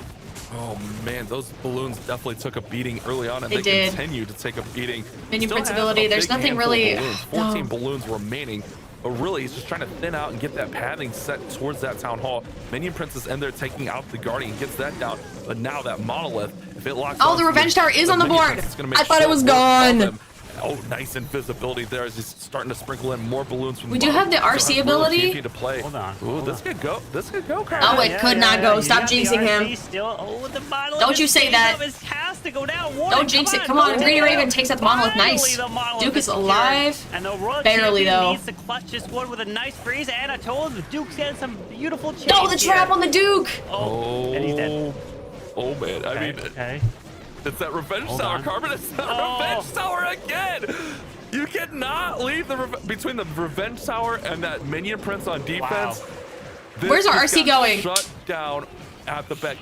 Oh man, those balloons definitely took a beating early on, and They they did. continue to take a beating. Minion Still Prince has ability, a there's big nothing handful of really- balloons, no. 14 balloons remaining. But really, he's just trying to thin out and get that pathing set towards that town hall. Minion Prince is in there taking out the Guardian, gets that down. But now that monolith, if it locks Oh, onto the Revenge Tower is on the Minion board. Prince is gonna make I thought it short was work of gone. them. Oh, nice invisibility there as he's starting to sprinkle in more balloons from We the do bottom. have the Still RC has Royal ability. TNT to play. Hold on, Ooh, hold this on. could go. This could go, Carl. Oh, it could not go. You Stop got the jinxing him. RC Still, oh, the monolith Don't you is say staying that. up. It has to go down. Warden, Don't jinx it. Come on, Greedy Raven takes out the monolith. Nice. Finally, the monolith Duke is secured. alive. And the Royal Barely, Champion though. needs to clutch this one with a nice freeze. And I told him the Duke's getting some beautiful chains No, the trap here. on the Duke. Oh, and he's dead. Oh man, I mean, Okay. it's that revenge Hold tower, on. Carbon. It's that Oh. revenge tower again. You cannot leave the between the revenge tower and that minion prince on defense. Wow. This Where's our just RC got going? Shut down at the back.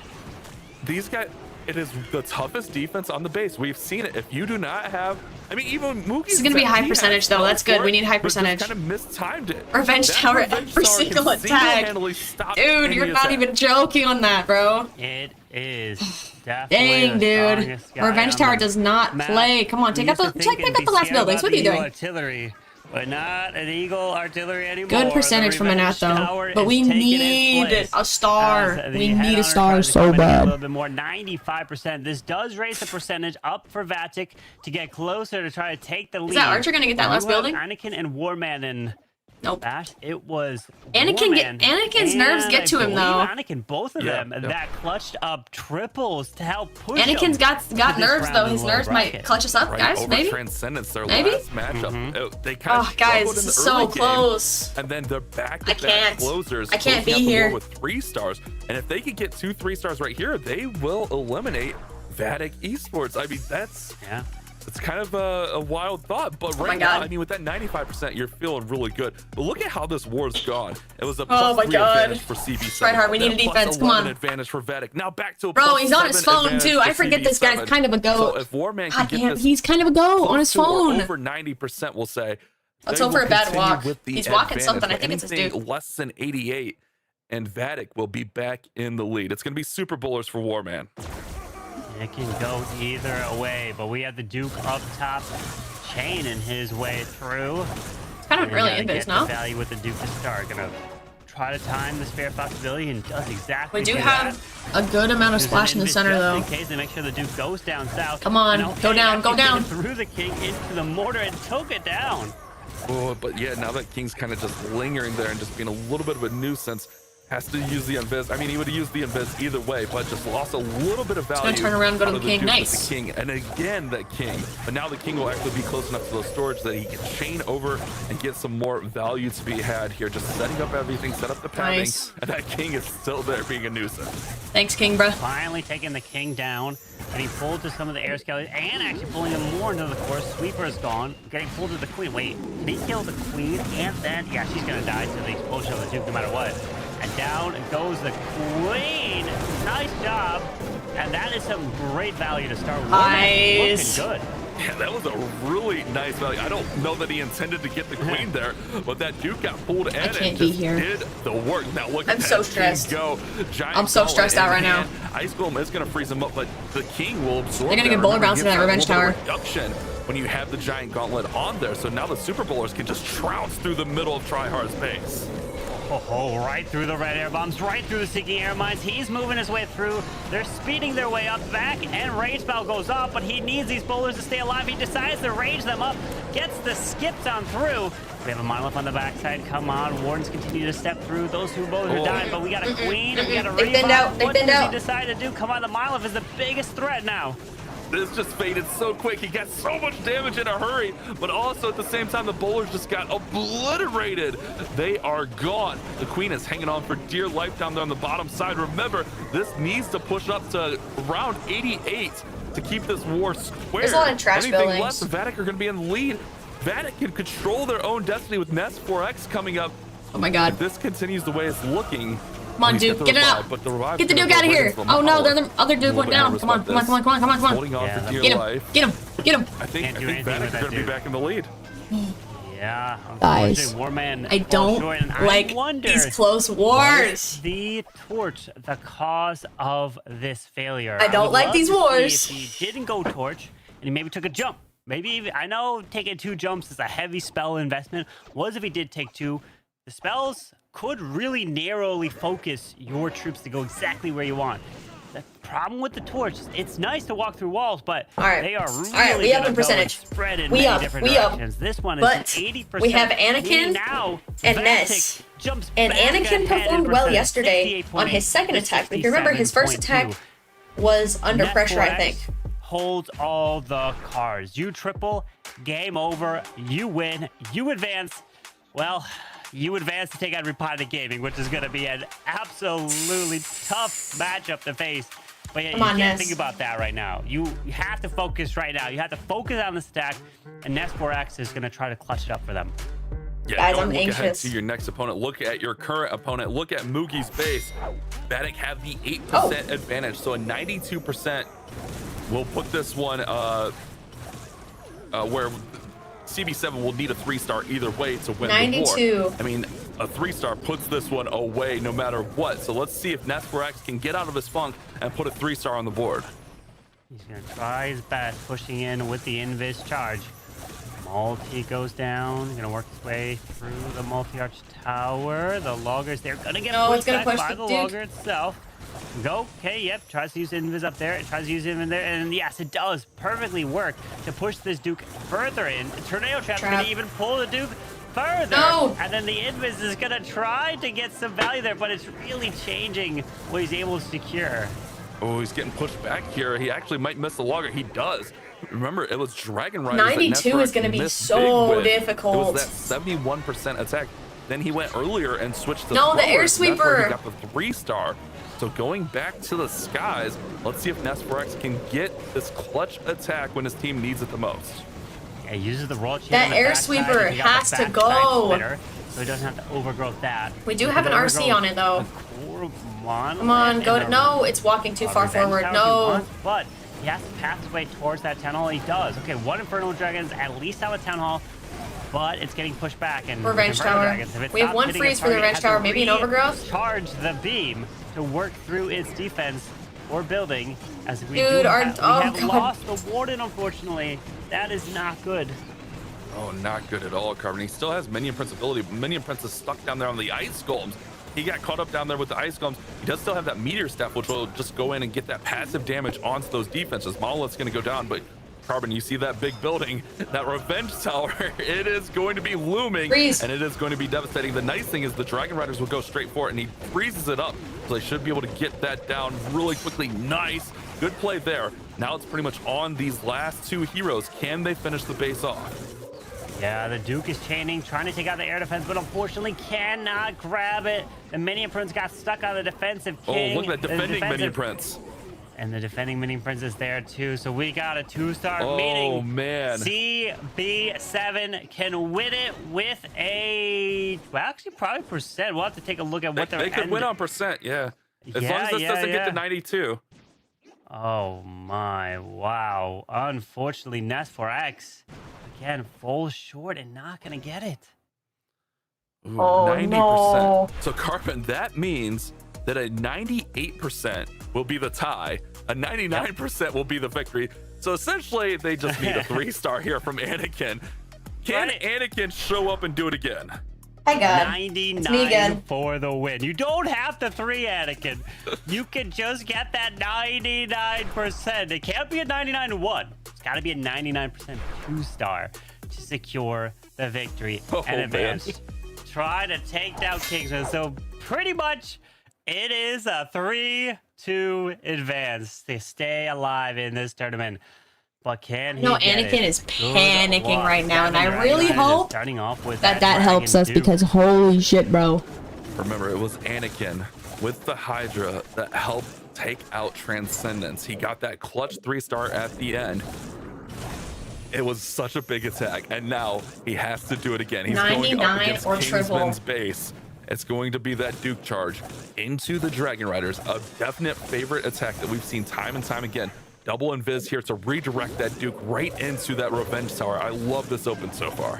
These guys. It is the toughest defense on the base. We've seen it. If you do not have, I mean, even Mookie. This is gonna be high percentage, though. That's good. We need high percentage. Kind of mistimed it. Revenge That tower revenge every tower can single attack. single-handedly stop Dude, any you're not attack. even joking on that, bro. It is definitely Dang, the dude. strongest guy Revenge on Tower the does not map. play. Come on, We take out used the to check think back up the last NBC buildings. about What are you the Eagle doing? Artillery, but not an Eagle artillery anymore. Good percentage The from Anat Revenge Tower though. But is we taking its need place a star. as the We need a head-on star tries to so come in A bad. little bit more, 95%. This does raise the percentage up for VATIC to get closer to try to take the lead. Is that Archer gonna get that last You have building? Anakin and Warman and Nope. Bash. It was Anakin's Warman nerves and get to I him, believe though. Anakin, both of Yeah, them, yeah. that clutched up triples to help push Anakin's him got to this nerves round though. of His low nerves might bracket. clutch us up, Right guys. over Maybe. Transcendence, their Maybe? last matchup. Mm-hmm. They kind of Oh, guys, struggled in this the is so early game, close. and then they're I back-to-back can't. closers. I can't closing be out the here. war with 3 stars, and if they could get 2 3-stars right here, they will eliminate VATIC Esports. I mean, that's Yeah. it's kind of a wild thought, but my right now, God. I mean, with that 95%, you're feeling really good. But look at how this war's gone. It was a Oh my +3 God. advantage for CB7. Tryhard, we need a then defense. Come +11 on. advantage for VATIC. Now back to a Bro, he's on his +7 phone advantage too. for I forget this guy's CB7. kind of a goat. So if Warman can God get damn, this he's kind of a goat on his close to or phone. over 90%, we'll say. Let's they hope for will a bad continue walk. with the He's walking advantage, something. I but think it's his anything Duke. less than 88, and VATIC will be back in the lead. It's going to be Super Bowlers for Warman. It can go either way, but we have the Duke up top, chaining his way through. It's kind of And really gotta in get this, the no? value with the Duke to start. Gonna try to time the spare possibility and does exactly We do that. have a good amount of There's splash an in the invis center just though. in case they make sure the Duke goes down south. Come on, And go down, go actually down. get through the King into the mortar and took it down. Oh, but yeah, now that King's kind of just lingering there and just being a little bit of a nuisance, has to use the invis. I mean, he would have used the invis either way, but just lost a little bit of value. gonna turn around and go to out the of King. Duke with Nice. The King, and again that King. But now the King will actually be close enough to the storage that he can chain over and get some more value to be had here. Just setting up everything, set up the padding, Nice. and that King is still there being a nuisance. Thanks, King, bruh. Finally taking the King down, getting pulled to some of the air skellies, and actually pulling him more into the course. Sweeper is gone, getting pulled to the Queen. Wait, did he kill the Queen? And then, yeah, she's gonna die to the explosion of the Duke no matter what. And down goes the Queen. Nice job. And that is some great value to start with. Nice. Looking good. Yeah, that was a really nice value. I don't know that he intended to get the Queen there, but that Duke got pulled in can't and be just here. did the work. Now look I'm at so that stressed. King go. Giant I'm so gauntlet stressed out in right hand. Ice Golem is going to freeze him up, but the King will absorb. They're gonna that. get bowler Remember, bounce in gives that Revenge little bit Tower. of reduction when you have the Giant Gauntlet on there. So now the Super Bowlers can just trounce through the middle of Tryhard's base. Oh, right through the red air bombs, right through the sinking air mines. He's moving his way through. They're speeding their way up back, and Rage Spell goes off, but he needs these bowlers to stay alive. He decides to rage them up, gets the skips on through. We have a monolith on the backside. Come on, Wardens continue to step through. Those two bowlers are dying, but we got a queen, and we got a They thinned out. What does he decide to do? Come on, the monolith is the biggest threat now. This just faded so quick. He got so much damage in a hurry, but also at the same time, the bowlers just got obliterated. They are gone. The queen is hanging on for dear life down there on the bottom side. Remember, this needs to push up to around 88 to keep this war square. There's a lot of trash Anything buildings. less, VATIC are going to be in the lead. VATIC can control their own destiny with Nest 4X coming up. Oh my god. If this continues the way it's looking, Come on, Duke, get it out. But the revive Get the Duke out of here. Oh no, the other Duke went down. Come on, come on, come on, come on, come on, come on. Holding on for dear Get him, life. get him, get him. I think do anything VATIC with is that going to be dude. back in the lead. Yeah, Guys, unfortunately, Warman I falls don't short, and like I wonder, these close was wars. the torch the cause of this failure? I don't would like love these to see wars. If he didn't go torch, and he maybe took a jump. Maybe even, I know taking 2 jumps is a heavy spell investment. Was if he did take 2, the spells could really narrowly focus your troops to go exactly where you want. The problem with the torch is it's nice to walk through walls, but they are really we up gonna in go percentage. and spread in We many up, different we up. directions. This one is But 80%. we have Anakin meaning now and VATIC Ness. jumps And back Anakin ahead performed in well percentage, yesterday on his 68.8 second to attack. If you remember, his first 67.2. attack was under Net pressure, I 4X think. Holds all the cards. You triple, game over. You win. You advance. Well, you advance to take out Repited Gaming, which is going to be an absolutely tough matchup to face. But yeah, Come on, you can't Ness. think about that right now. You have to focus right now. You have to focus on the stack, and Ness 4X is going to try to clutch it up for them. Yeah, Guys, don't I'm look ahead anxious. to your next opponent. Look at your current opponent. Look at Moogie's base. VATIC have the 8% Oh. advantage, so a 92% will put this one where CB7 will need a 3-star either way to win the 92. war. I mean, a 3-star puts this one away no matter what. So let's see if Nest 4X can get out of his funk and put a 3-star on the board. He's going to try his best, pushing in with the Invis charge. Multi goes down. Going to work his way through the multi-arch tower. The loggers, they're going to get No, it's pushed gonna back push by the the Duke. logger itself. Go. Okay, yep. Tries to use Invis up there. It tries to use him in there. And yes, it does perfectly work to push this Duke further in. Tornado Trap's going Trap. to even pull the Duke further. No. And then the Invis is going to try to get some value there, but it's really changing what he's able to secure. Oh, he's getting pushed back here. He actually might miss the logger. He does. Remember, it was Dragon Riders. 92 is going to be so difficult. It was that 71% attack. Then he went earlier and switched to No, the throwers, air and that's where sweeper. he got the 3-star. So going back to the skies, let's see if Nest 4X can get this clutch attack when his team needs it the most. Yeah, he uses the roll chain That on the air backside, sweeper and he got the has to backside go. splitter, so he doesn't have to overgrowth that. We do He have can an RC overgrowth on it, though. the core monolith Come on, go and to... the No, it's walking too far revenge forward. tower if he No. wants, but he has to pass his way towards that town hall. He does. Okay, 1 Infernal Dragons at least out of town hall, but it's getting pushed back. And Revenge Infernal tower. Dragons, if it We have stops 1 hitting freeze a for the target, revenge it has to tower, maybe an overgrowth? Charge the beam to work through its defense or building. As we Dude, do our- have, oh, we have God. lost the warden, unfortunately. That is not good. Oh, not good at all, Carbon. He still has Minion Prince ability. Minion Prince is stuck down there on the Ice Golems. He got caught up down there with the Ice Golems. He does still have that Meteor Staff, which will just go in and get that passive damage onto those defenses. Monolith's going to go down, but Carbon, you see that big building, that Revenge Tower, it is going to be looming, Freeze. and it is going to be devastating. The nice thing is the Dragon Riders will go straight for it, and he freezes it up, so they should be able to get that down really quickly. Nice. Good play there. Now it's pretty much on these last 2 heroes. Can they finish the base off? Yeah, the Duke is chaining, trying to take out the air defense, but unfortunately cannot grab it. The Minion Prince got stuck on the defensive king. Oh, look at that The defending Minion defensive- Prince. And the defending Minion Prince is there too, so we got a 2-star Oh, meeting. man. CB7 can win it with a, well, actually probably percent. We'll have to take a look at what They could win on percent, yeah. As long as this doesn't get to 92. Oh my, wow. Unfortunately, Nest 4X, again, falls short and not gonna get it. Ooh, Oh, 90%. no. So Carbon, that means that a 98% will be the tie, a 99% will be the victory. So essentially, they just need a 3-star here from Anakin. Can Right. Anakin show up and do it again? Hi, God. 99 It's me again. for the win. You don't have to 3, Anakin. You can just get that 99%. It can't be a 99-1. It's got to be a 99% 2-star to secure the victory and advance. Try to take down Kingsman. So pretty much it is a 3-2 advance to stay alive in this tournament. But can he Anakin is panicking right now, and I really hope starting off with that helps us because holy shit, bro. Remember, it was Anakin with the Hydra that helped take out Transcendence. He got that clutch 3-star at the end. It was such a big attack, and now he has to do it again. He's going up against Kingsman's base. It's going to be that Duke charge into the Dragon Riders, a definite favorite attack that we've seen time and time again. Double invis here to redirect that Duke right into that Revenge Tower. I love this open so far.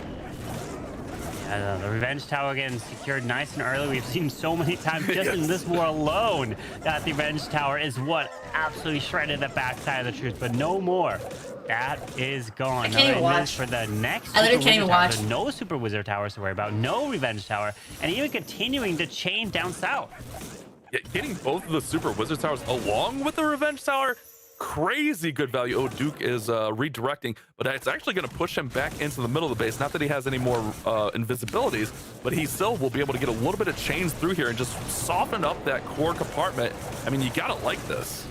Yeah, the Revenge Tower getting secured nice and early. We've seen so many times just in this war alone that the Revenge Tower is what absolutely shredded the backside of the troops, but no more. That is gone. I can't even watch. For the next I literally can't even watch. No Super Wizard Towers to worry about, no Revenge Tower, and even continuing to chain down south. Yeah, getting both of the Super Wizard Towers along with the Revenge Tower, crazy good value. Oh, Duke is redirecting, but it's actually going to push him back into the middle of the base. Not that he has any more invisibilities, but he still will be able to get a little bit of chains through here and just soften up that core compartment. I mean, you gotta like this.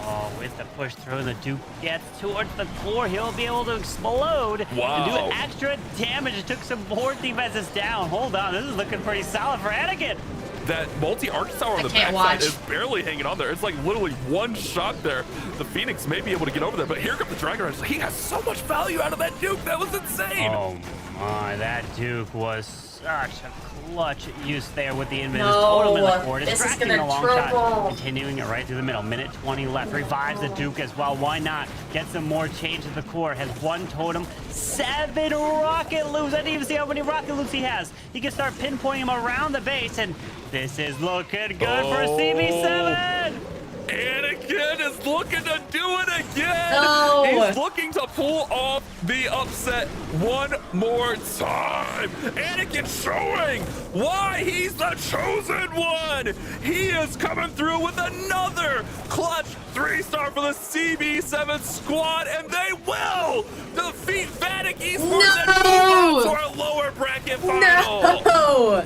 Oh, with the push through, the Duke gets towards the core. He'll be able to explode and do extra damage. It took some more defenses down. Hold on, this is looking pretty solid for Anakin. That multi-arch tower on the backside is barely hanging on there. It's like literally one shot there. The Phoenix may be able to get over there, but here comes the Dragon Riders. He has so much value out of that Duke. That was insane. Oh my, that Duke was such a clutch use there with the invis. Totem in the core, distracting the long shot, continuing it right through the middle. Minute 20 left. Revives the Duke as well. Why not? Get some more change to the core. Has 1 totem, 7 rocket loops. I didn't even see how many rocket loops he has. He can start pinpointing him around the base, and this is looking good for CB7. Anakin is looking to do it again. No. He's looking to pull off the upset one more time. Anakin showing why he's the chosen one. He is coming through with another clutch 3-star for the CB7 squad, and they will defeat VATIC Esports and move on to our lower bracket final. No.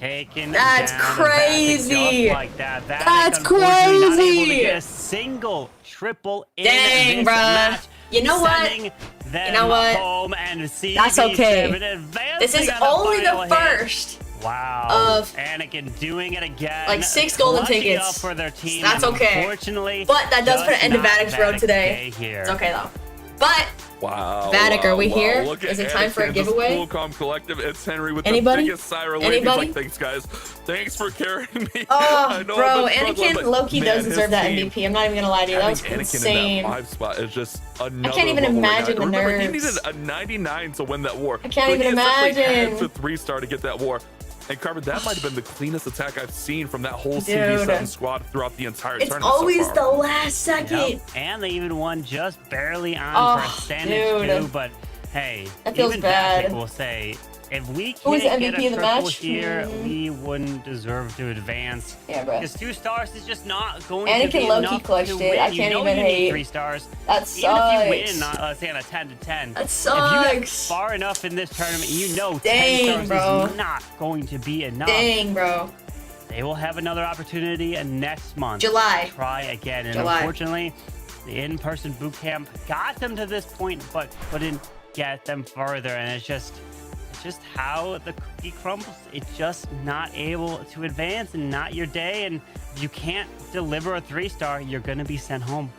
That's crazy. Just like that. That's crazy. Not able to get a single triple in this match. You know what? You know what? Home and that's okay. This is only the first. Wow. Of Anakin doing it again. Like 6 golden tickets. For their team. That's okay. Unfortunately, but that does put an end to VATIC's road today. It's okay though. But VATIC, are we here? Is it time for a giveaway? Cool Calm Collective. It's Henry with the biggest siren wave. He's like, thanks guys. Thanks for carrying me. Oh, bro, Anakin low-key does deserve that MVP. I'm not even gonna lie to you. That was insane. In that 5 spot is just another. I can't even imagine the nerves. He needed a 99 to win that war. I can't even imagine. He had to 3-star to get that war. And Carmen, that might have been the cleanest attack I've seen from that whole CB7 squad throughout the entire tournament. It's always so the last second. Yep. And they even won just barely on percentage too. But hey, that feels even bad. VATIC will say, if we can't get a triple here, we wouldn't deserve to advance. Yeah, bro. Because 2 stars is just not going Anakin to be enough clutched to it. win. I can't even hate. 3 stars. That sucks. Even if you win, let's say on a 10 to 10. That sucks. If you get far enough in this tournament, you know 10 stars is not going to be enough. Dang, bro. They will have another opportunity next month. July. To try again. And unfortunately, the in-person boot camp got them to this point, but couldn't get them further. And it's just how the cookie crumbles. It's just not able to advance, and not your day. And if you can't deliver a 3-star, you're going to be sent home.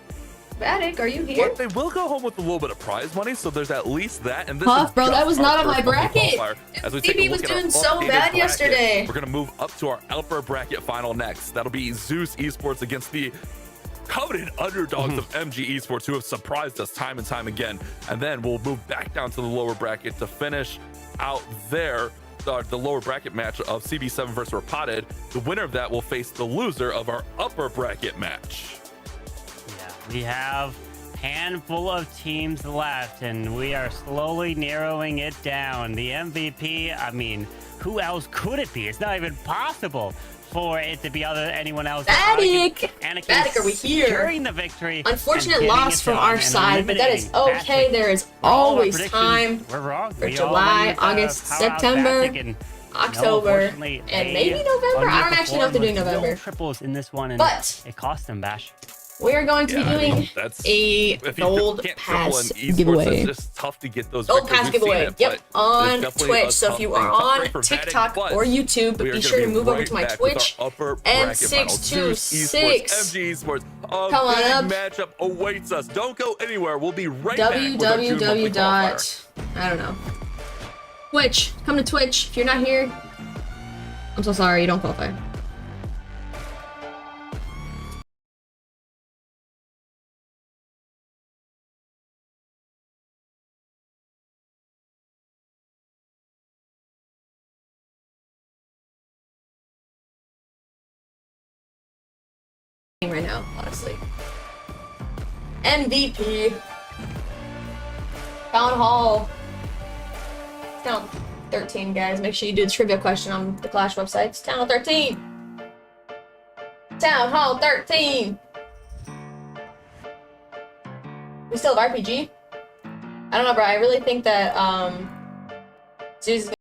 VATIC, are you here? But they will go home with a little bit of prize money, so there's at least that. And this Huff, bro, that was not on my bracket. As we take a look was at doing our so bad bracket, yesterday. We're gonna move up to our upper bracket final next. That'll be Zeus Esports against the coveted underdogs of MG Esports, who have surprised us time and time again. And then we'll move back down to the lower bracket to finish out there. The lower bracket match of CB7 versus Repotted. The winner of that will face the loser of our upper bracket match. We have a handful of teams left, and we are slowly narrowing it down. The MVP, I mean, who else could it be? It's not even possible for it to be anyone else. VATIC! Anakin VATIC, are we here? securing the victory. Unfortunate loss from our side, but that is okay. There is always time We're wrong. for July, August, September, October, and maybe November. I don't actually know if they're doing November. No triples in this one, and But it cost them, Bash. we are going to be doing a gold pass giveaway. It's just tough to get those Gold victories. pass We've seen giveaway. it, Yep, but on it's definitely Twitch. a So tough if you thing, are tough on break for VATIC, TikTok but or YouTube, we are be gonna sure to move over right to my back with Twitch. our upper and bracket final. Zeus 626. Esports, MG Esports. A Come on big up. matchup awaits us. Don't go anywhere. We'll be right back with our June monthly www. qualifier. I don't know. Twitch. Come to Twitch. If you're not here, I'm so sorry. You don't qualify. Right now, honestly. MVP. Town Hall. It's down 13, guys. Make sure you do the trivia question on the Clash website. It's Town Hall 13. Town Hall 13. We still have RPG? I don't know, bro. I really think that Zeus is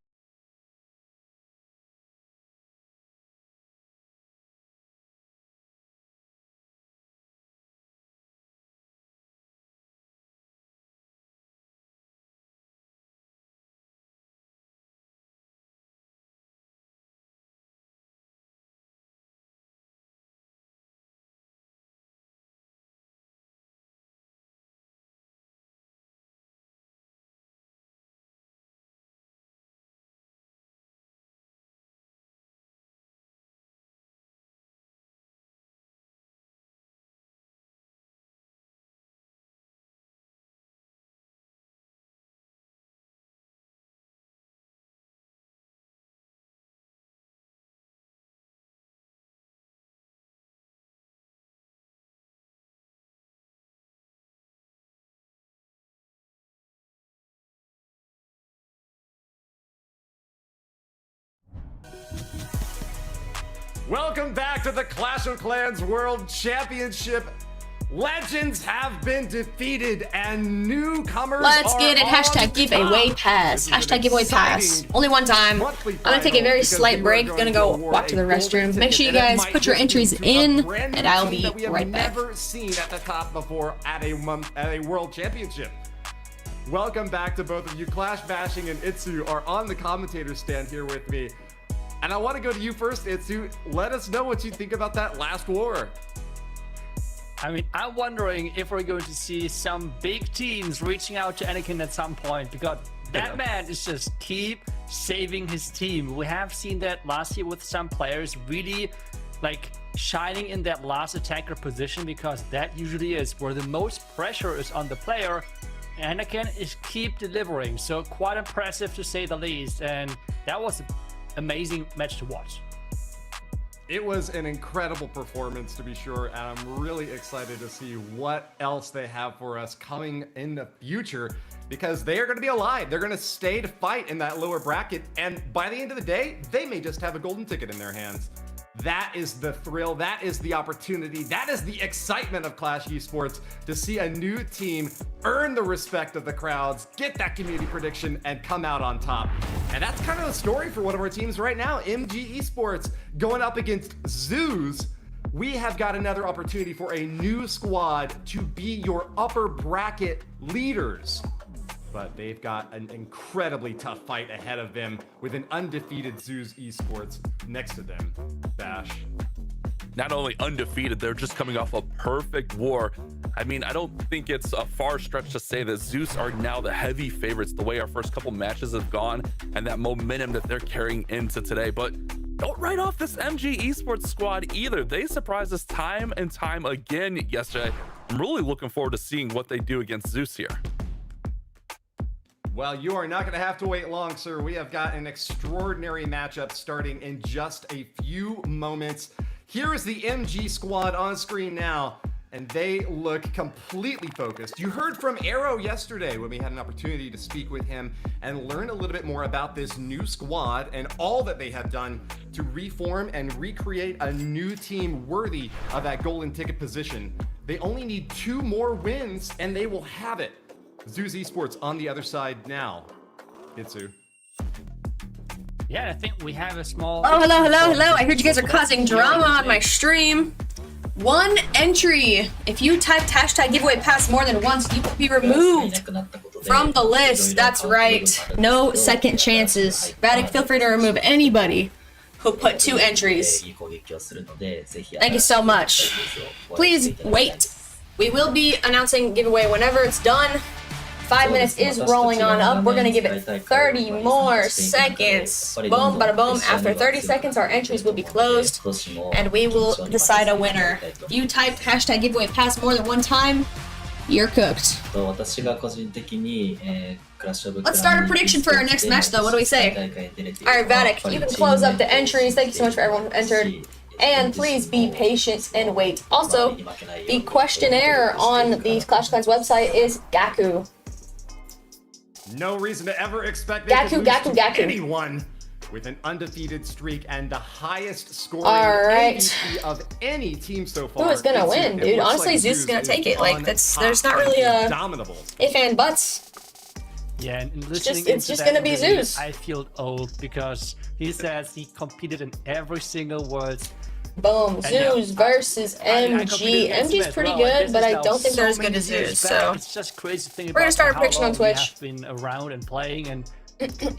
Welcome back to the Clash of Clans World Championship. Legends have been defeated and newcomers Let's are get it. on Hashtag giveaway top. pass. This is an Hashtag giveaway pass. exciting Only one time. monthly I'm gonna take a final very because slight we are break. going Gonna go award walk to the a golden restroom. Make ticket, sure you and it guys might put your just entries lead to a in, brand new and I'll team be that we have right back. never seen at the top before at a world championship. Welcome back to both of you. Clash Bashing and Itsu are on the commentator stand here with me. And I want to go to you first, Itsu. Let us know what you think about that last war. I mean, I'm wondering if we're going to see some big teams reaching out to Anakin at some point, because that man is just keep saving his team. We have seen that last year with some players really like shining in that last attacker position, because that usually is where the most pressure is on the player. Anakin is keep delivering, so quite impressive to say the least. And that was an amazing match to watch. It was an incredible performance, to be sure, and I'm really excited to see what else they have for us coming in the future, because they are going to be alive. They're going to stay to fight in that lower bracket, and by the end of the day, they may just have a golden ticket in their hands. That is the thrill, that is the opportunity, that is the excitement of Clash Esports, to see a new team earn the respect of the crowds, get that community prediction, and come out on top. And that's kind of the story for one of our teams right now, MG Esports, going up against Zeus. We have got another opportunity for a new squad to be your upper bracket leaders. But they've got an incredibly tough fight ahead of them with an undefeated Zeus Esports next to them. Bash. Not only undefeated, they're just coming off a perfect war. I mean, I don't think it's a far stretch to say that Zeus are now the heavy favorites, the way our first couple matches have gone and that momentum that they're carrying into today. But don't write off this MG Esports squad either. They surprised us time and time again yesterday. I'm really looking forward to seeing what they do against Zeus here. Well, you are not going to have to wait long, sir. We have got an extraordinary matchup starting in just a few moments. Here is the MG squad on screen now. and they look completely focused. You heard from Arrow yesterday when we had an opportunity to speak with him and learn a little bit more about this new squad and all that they have done to reform and recreate a new team worthy of that golden ticket position. They only need 2 more wins and they will have it. Zeus Esports on the other side now. Itsu. Yeah, I think we have a small... Oh, hello. I heard you guys are causing drama on my stream. 1 entry. If you typed hashtag giveaway pass more than once, you will be removed from the list. That's right. No second chances. VATIC, feel free to remove anybody who put 2 entries. Thank you so much. Please wait. We will be announcing giveaway whenever it's done. 5 minutes is rolling on up. We're gonna give it 30 more seconds. Boom, bada boom. After 30 seconds, our entries will be closed, and we will decide a winner. If you typed hashtag giveaway pass more than 1 time, you're cooked. Let's start a prediction for our next match, though. What do we say? Alright, VATIC, you can close up the entries. Thank you so much for everyone who entered. And please be patient and wait. Also, the questionnaire on the Clash of Clans website is Gaku. No reason to ever expect they could lose to anyone with an undefeated streak and the highest scoring MVP of any team so far. Who is gonna win, dude? Honestly, Zeus is gonna take it. Like, there's not really a if and buts. Yeah, and listening it's just gonna be Zeus. I feel old because he says he competed in every single Worlds. Boom, Zeus versus MG. MG's pretty good, but I don't think they're as good as Zeus, so it's just crazy thing we're gonna start a prediction on Twitch. Have been around and playing, and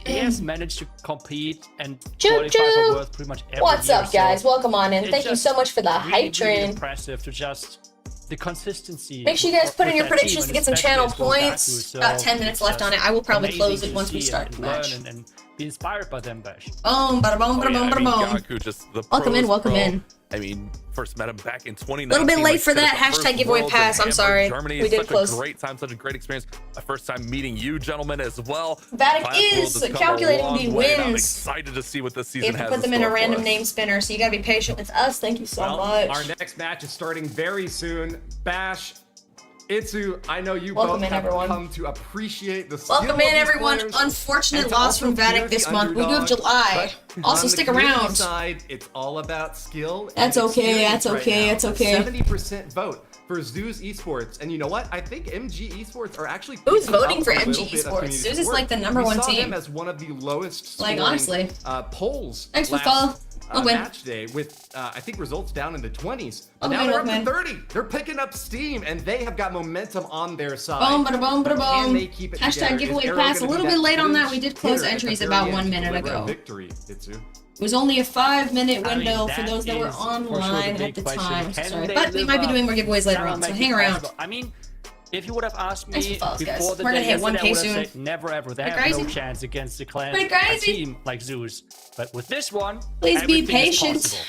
he has managed to compete and Choo qualify for Worlds pretty much every What's year, up, guys? Welcome on in. Thank you just so much for the hype train. Really impressive to just the consistency. Make sure you guys put in your with that predictions team, to get some and channel especially points. so About 10 minutes left on it. I will probably amazing close it to once we see start and the match. learn and be inspired by them, Bash. Boom, bada boom, bada boom, bada boom. Gaku, just the Welcome in, pros welcome pro. in. I mean, first met him back in 2019. Little bit late like for said, that. it's the Hashtag first giveaway Worlds in pass. I'm Hamburg, sorry. Germany. We did Such close. a great time, such a great experience. My first time meeting you gentlemen as well. VATIC Class is Worlds has come a calculating long the way, and I'm wins. excited to see what this You season have to has put them in a store for random us. name spinner, so you gotta be patient with us. Thank you so much. Our next match is starting very soon. Bash, Itsu, I know you Welcome both in, have everyone. come to appreciate the skill Welcome of in, these everyone. players, Unfortunate and to loss from also VATIC fear this the month. We do have underdog, July. but Also, on stick the community around. Side, it's all about skill. That's and okay, experience that's okay, right now. that's okay. 70% vote for Zeus Esports, and you know what? I think MG Esports are actually Who's picking voting up for a MG little bit of Esports? community Zeus is support. like the number We one saw team. them as one of the lowest Like, scoring, honestly. polls Thanks for last, follow. I'll win. match day with I think results down in the 20s. But I'll now win, they're I'll up to win. 30. They're picking up steam and they have got momentum on their side. Boom, bada boom, bada But can boom. they keep it Hashtag together? Is giveaway Arrow pass. A gonna little be bit that late on that. huge We did close hitter at the entries very about end 1 to minute deliver a ago. Victory, Itsu. It was only a 5-minute I mean, window for that those that were is for sure the online big at the question. time. Can Sorry. they But we live might be up? doing more giveaways later That on, might so be hang around. possible. I mean, if you would have asked Thanks me for follows, guys. before the We're gonna day hit 1K yesterday, I would have soon. said never ever. They Pretty have no crazy. chance against the clan, Pretty a crazy. team like Zeus. But with this one, Please be everything is patient. possible.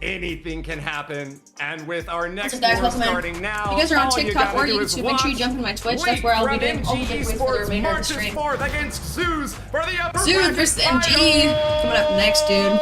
Anything can happen, and with our next What's up, guys? war Welcome in. starting now, You guys are on all TikTok gotta or do is YouTube. Make sure you watch. jump into my Twitch. Leap That's where I'll be from doing all the MG giveaways for the Esports remainder of the marches stream. forth against Zeus for the upper Zeus bracket versus MG. final. Coming up next, dude.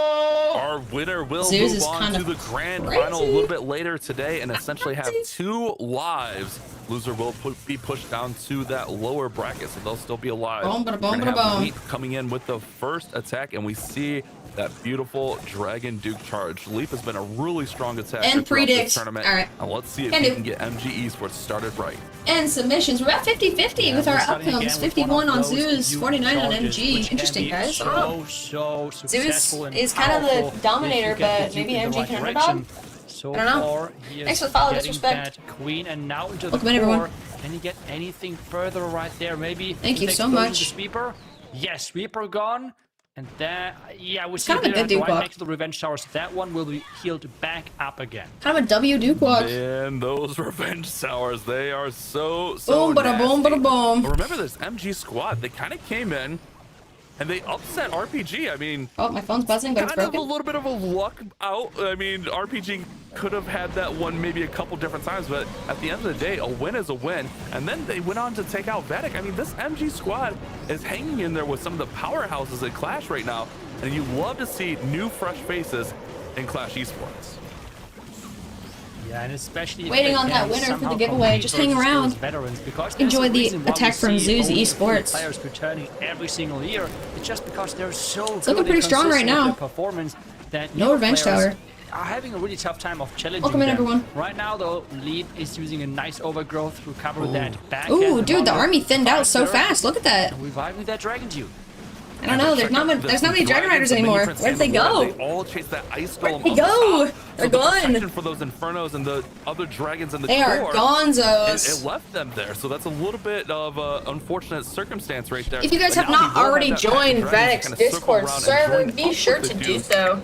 Our winner will Zeus move is on kinda to the grand crazy. final a little bit later today and essentially have 2 lives. Loser will be pushed down to that lower bracket, so they'll still be alive. Boom, bada boom, We're gonna bada have boom. Leap coming in with the first attack, and we see that beautiful Dragon Duke charge. Leap has been a really strong attack And throughout predict. this tournament. All right. And let's see if Can he do. can get MG Esports started right. And submissions. We're at 50-50 with our We're starting outcomes. again with 51 one on of those Zeus, huge 49 on charges, MG. which can Interesting, be guys. I don't know. So Zeus successful and is kind of the powerful dominator, if you get but the maybe Duke in the MG right can direction. underdog? So I don't know. far, he is Thanks for the follow, getting disrespect. that queen, and now into the Welcome in, everyone. core. Can he get anything further right there? Maybe. Thank you next so goes much. the Sweeper. Yes, Sweeper gone. And that, yeah, we see kind of a there good Duke right walk. next to the Revenge Towers. That one will be healed back up again. Kind of a W Duke walk. And those Revenge Towers, they are so Boom, bada boom, nasty. bada boom. But remember this MG squad, they kind of came in and they upset RPG. I mean, Oh, my phone's buzzing, but it's kind of a broken. little bit of a luck out. I mean, RPG could have had that one maybe a couple different times, but at the end of the day, a win is a win. And then they went on to take out VATIC. I mean, this MG squad is hanging in there with some of the powerhouses at Clash right now, and you love to see new, fresh faces in Clash Esports. Yeah, and especially Waiting on that winner for the giveaway. Just hang around. Enjoy the attack from Zeus Esports. Players returning every single year. It's just because they're so it's looking pretty strong right now. Performance that no revenge tower. Are having a really tough time of challenging Welcome in, them. everyone. Right now, though, Lead is using a nice overgrowth to recover that back. Ooh, dude, the army thinned out so fast. Look at that. Reviving that Dragon Duke. I don't know. There's not many Dragon Riders anymore. Where did they go? They all chase that ice golem. Where'd they go? They're gone. For those Infernos and the other dragons in the They are gonzos. It left them there, so that's a little bit of an unfortunate circumstance right there. If you guys have not already joined VATIC's Discord server, be sure to do so.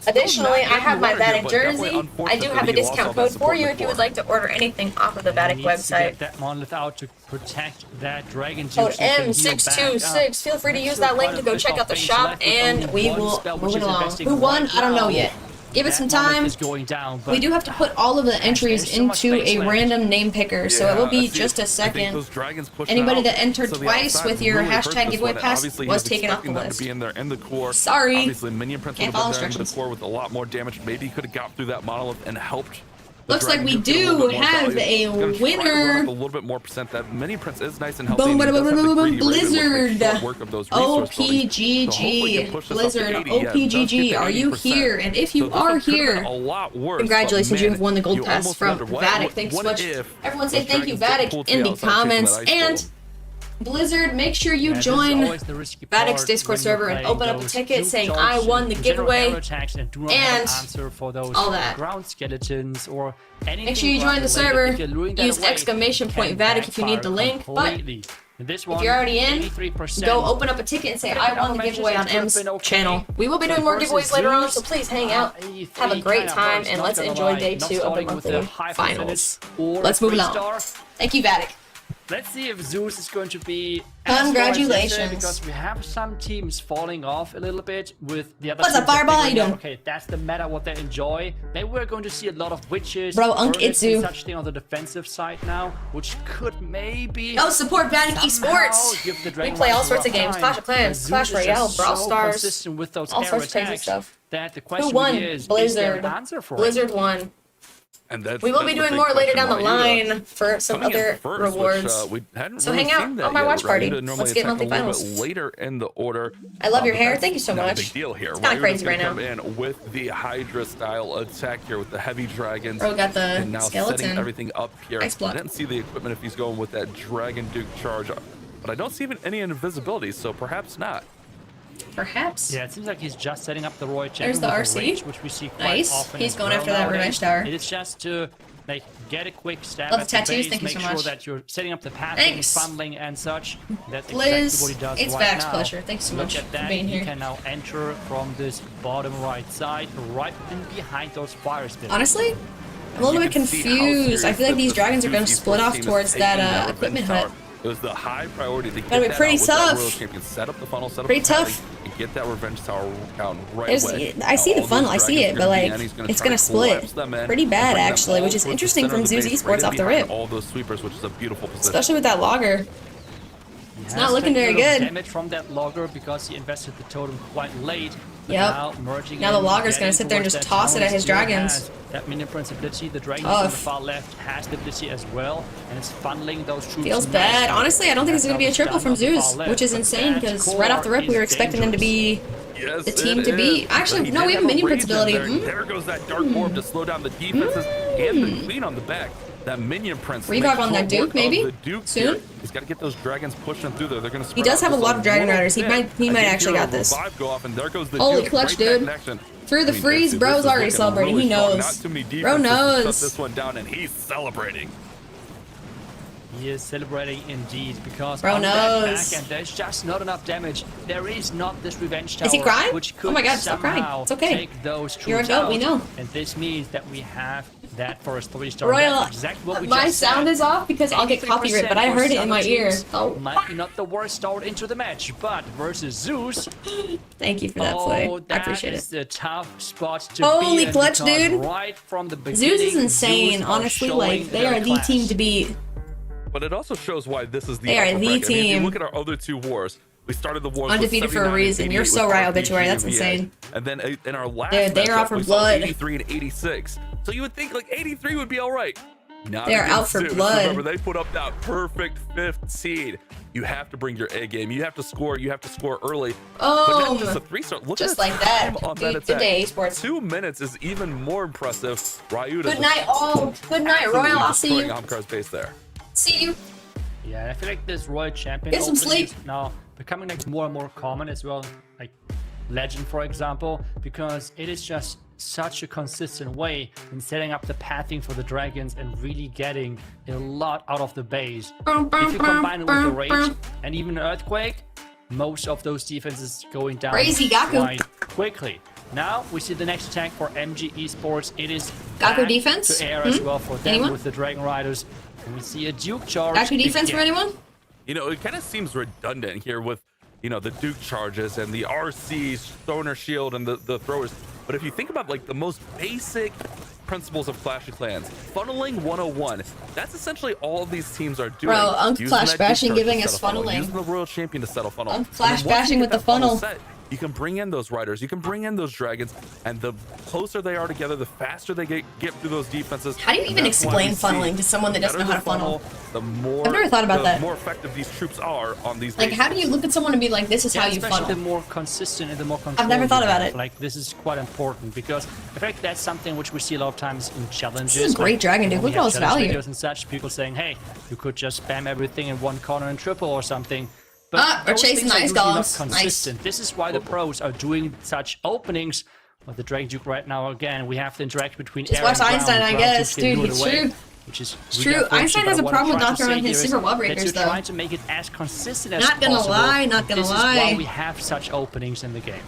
Additionally, I have my VATIC jersey. I do have a discount code for you if you would like to order anything off of the VATIC website. That monolith out to protect that dragon. Code M626. Feel free to use that link to go check out the shop, and we will move it along. Who won? I don't know yet. Give it some time. We do have to put all of the entries into a random name picker, so it will be just a second. Anybody that entered twice with your hashtag giveaway pass was taken off the list. Sorry. Can't follow instructions. The core with a lot more damage. Maybe he could have got through that monolith and helped. Looks like we do have a winner. A little bit more percent. That Minion Prince is nice and healthy. Boom, boom, boom, boom, boom, Blizzard. OPGG. Blizzard. OPGG. Are you here? And if you are here, congratulations, you have won the gold pass from VATIC. Thanks so much. Everyone say thank you, VATIC, in the comments. And Blizzard, make sure you join VATIC's Discord server and open up a ticket saying I won the giveaway and all that. Ground skeletons or anything. Make sure you join the server. Use exclamation point VATIC if you need the link. But if you're already in, go open up a ticket and say I won the giveaway on M's channel. We will be doing more giveaways later on, so please hang out, have a great time, and let's enjoy day 2 of the monthly finals. Let's move along. Thank you, VATIC. Let's see if Zeus is going to be. Congratulations. Because we have some teams falling off a little bit with the other. What's up, Fireball? How you doing? Okay, that's the meta what they enjoy. Maybe we're going to see a lot of witches. Bro, Itzu. Such thing on the defensive side now, which could maybe. Oh, support VATIC Esports. We play all sorts of games: Clash of Clans, Clash Royale, Brawl Stars, with those all sorts of crazy stuff. That the question who won? Is Blizzard. Blizzard won. And we will be doing more later down the line for some other rewards. So hang out on my watch party. Let's get monthly finals. Later in the order. I love your hair. Thank you so much. Big deal here. It's kind of crazy right now. Come in with the Hydra style attack here with the heavy dragons. Bro got the and now skeleton. Setting everything up here. I didn't see the equipment if he's going with that Dragon Duke charge, but I don't see even any invisibility, so perhaps not. Perhaps. Yeah, it seems like he's just setting up the Roy There's the RC. Range, which we see quite nice. Often he's going after that revenge tower. It is just to like get a quick stab Love at the tattoos. base, Thank you make so sure much. that you're setting up the pathing, funneling and such. That's Liz, exactly what he does it's right VATIC's now. pleasure. Thanks so much at that. for being He here. can now enter from this bottom right side, right in behind those fire spirits. Honestly, I'm a little bit confused. I feel like these dragons are going to split off towards that equipment hut. It was the high priority to get That'd be that pretty out tough. With that Royal Champion. Set up the funnel, set up pretty the tough. And get that revenge tower down right away. I see the funnel, I see it, but like it's gonna split pretty bad actually, which is interesting from Zeus Esports off the rip. All those sweepers, which is a beautiful position. Especially with that logger. It's not looking very good. Damage from that logger because he invested the totem quite late. Yep. Now the logger's gonna sit there and just toss it at his dragons. That Minion Prince ability, the dragon on the far left has the ability as well, and it's funneling those troops. Feels bad. Honestly, I don't think it's gonna be a triple from Zeus, which is insane because right off the rip we were expecting them to be the team to beat. Actually, no, we have a Minion Prince ability. There goes that Dark Orb to slow down the defenses and the Queen on the back. That Minion Prince. Revive on that Duke, maybe? Soon? He's got to get those dragons pushing through there. They're going to. He does have a lot of Dragon Riders. He might actually got this. Holy clutch, dude. Through the freeze, bro's already celebrating. He knows. Bro knows. This one down and he's celebrating. He is celebrating indeed because Bro on knows. that back end, there's just not enough damage. There is not this revenge tower. Is he crying? Which could oh my god, stop crying. It's okay. Take those troops You're a goat, we know. And this means that we have that for a 3-star. Royal, exactly what we my just sound said. is off because I'll get copyright, but I heard it in my ear. Oh. Might be not the worst start into the match, but versus Zeus. Thank you for that play. I appreciate it. That is a tough spot to Holy be in clutch, dude. Right from the beginning, Zeus is insane. Zeus Honestly, like they are the team to beat. But it also shows why this is the They are upper the bracket. team. I mean, if you look at our other two wars. We started the wars undefeated for a reason. You're so right, Obituary. That's insane. And then in our last Dude, they are matchup, off for we blood. saw 83 and 86. So you would think like 83 would be all right. Not They're against out for Zeus. blood. Remember, they put up that perfect 5th seed. You have to bring your A game. You have to score. You have to score early. But not just a 3-star. Look just at the like that. time on Good that attack. day, Esports. 2 minutes is even more impressive. Ryuta. Good night, all. Good night, Royal. I'll see you. Amkar's base there. See you. Yeah, I feel like this Royal Champion Get some opening sleep. is now becoming like more and more common as well. Like Legend, for example, because it is just such a consistent way in setting up the pathing for the dragons and really getting a lot out of the base. If you combine it with the Rage and even Earthquake, most of those defenses going down Crazy Gaku. quite quickly. Now we see the next attack for MG Esports. It is Gaku back defense? to air as well for them Anyone? with the Dragon Riders. And we see a Duke charge. Gaku defense for again. anyone? You know, it kind of seems redundant here with, you know, the Duke charges and the RC Stoner Shield and the throwers. But if you think about like the most basic principles of Clash of Clans, funneling 101, that's essentially all of these teams are doing. Bro, Using Flash that Duke Bashing charge to giving set us a funnel, funneling. Using the Royal Champion to settle funnel. Flash And then once you Bashing get with the that funnel funnel. set, you can bring in those riders, you can bring in those dragons, and the closer they are together, the faster they get through those defenses. How do you And even that's why we explain funneling see to someone that doesn't know better how to the funnel? The more, I've never thought about that. more effective these troops are on these Like, bases. how do you look at someone and be like, this is how you especially funnel? the more consistent and the more control. never thought you about have. it. Like, this is quite important because I feel like that's something which we see a lot of times in challenges. This is a great like, dragon, dude. when Look we at all have its challenge value. videos and such, people saying, hey, you could just spam everything in one corner and triple or something. But we're those chasing things are nice usually not golems. Nice. consistent. This is why the pros are doing such openings. With the Dragon Duke right now, again, we have the interaction between Just air watch and Einstein, ground. I Ground guess. Duke can Dude, lure it it's away, true. Which is It's really true. unfortunate, Einstein but has a what I'm problem with trying to knocking around say his here is super wall that breakers, you're though. trying to make it as consistent as Not gonna possible. lie, not gonna This is lie. why we have such openings in the game.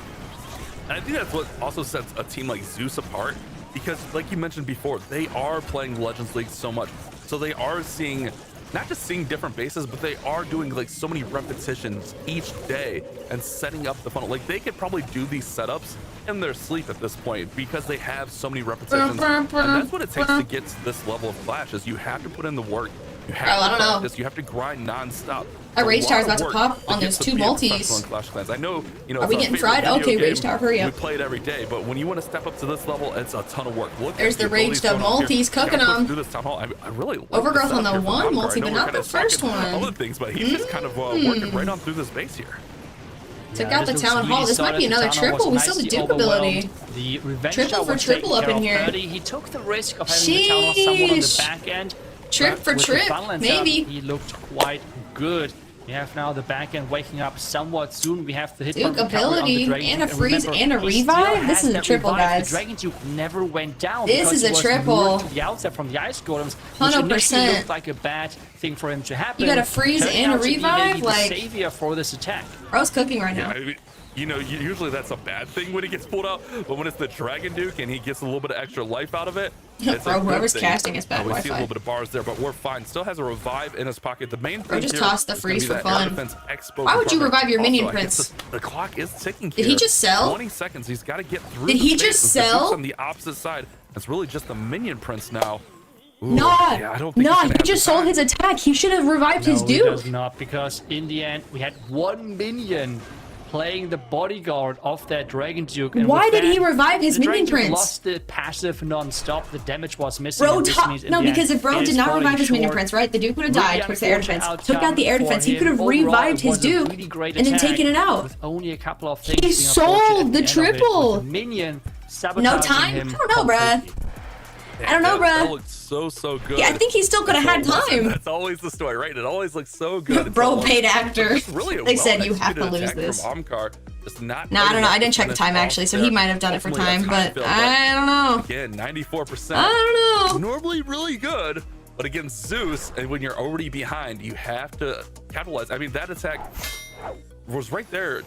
And I think that's what also sets a team like Zeus apart, because like you mentioned before, they are playing Legends League so much. So they are seeing, not just seeing different bases, but they are doing like so many repetitions each day and setting up the funnel. Like they could probably do these setups in their sleep at this point because they have so many repetitions. And that's what it takes to get to this level of Clash, is you have to put in the work. You have Bro, I to don't know. practice. You have to grind non-stop. Our Rage It's Tower's lot about of to work pop on get those to two be a multis. professional in Clash of Clans. I know, you know, Are we it's our getting favorite fried? video Okay, game. Rage Tower, hurry up. We play it every day, but when you want to step up to this level, it's a ton of work. Look There's at the abilities Rage to going on here. multis, Gotta cooking push 'em. through this town hall. I really like Overgrowth the on the setup here for one Amkar. multi, I know but we're not kinda the first talking one. Other things, but he's just kind of working right on through this base here. Took Yeah, out the this looks town hall. really This might solid. be The another town hall was triple. We still have the nicely Duke ability. overwhelmed. The revenge Triple shot for was triple taken up care in of here. early. He took the risk of having the town hall someone on the Sheesh. back end. Trip but for with the trip, funnel and setup, maybe. he looked quite good. We have now the back end waking up somewhat soon. We have the hit Duke from recovery on the ability Dragon and a Duke. freeze remember, and a he still revive? This has is a that triple, revive. guys. The Dragon Duke never went down. This because is he a was triple. lured to the outside from the ice golems, which 100%. initially looked like a bad thing for him to happen. You got a freeze Turning and a out to be revive? maybe Like- the savior for this attack. Bro's cooking right now. I mean, you know, usually that's a bad thing when he gets pulled out, but when it's the Dragon Duke and he gets a little bit of extra life out of it, it's Bro, a good whoever's thing. casting is bad We see a Wi-Fi. little bit of bars there, but we're fine. Still has a revive in his pocket. The main thing just here tossed the is gonna freeze be for that fun. air defense expo Why would you compartment. revive your minion, Also, I guess Prince? the clock is ticking Did here. he just sell? 20 seconds. He's got to get through. Did the he space. just The Duke's sell? on the opposite side. It's really just the minion Prince now. Ooh, Nah, yeah, I don't think he's nah, gonna he have just the sold time. his attack. He should have revived his No, he does Duke. not, because in the end we had one minion playing the bodyguard of that Dragon Duke. And Why with did that, he revive his the minion Dragon Duke Prince? lost the passive non-stop. The damage was missing. Bro, and this means in no, the because end, if Bro it did is not falling revive his minion short. Prince, right, the Duke would have Really died towards the air unfortunate defense. Took out the air outcome defense. He for could have him. Overall, revived it his was a Duke really great and then attack taken it out. With only a couple of things He being sold unfortunate at the end of it, triple. with the minion No sabotaging time? him I don't know, bruh. completely. I don't know, That bruh. looked so good. Yeah, I think he still could have had time. That's always the story, right? It always looks so good. Bro, paid actor. It's really a They said you have to well-executed lose attack this. from Amkar. Just not Nah, I don't know. I didn't check the finish time off actually, so there. he might have done it for Ultimately, time, a but fill, I don't know. Again, 94%. I don't know. Normally really good, but against Zeus, and when you're already behind, you have to capitalize. I mean, that attack was right there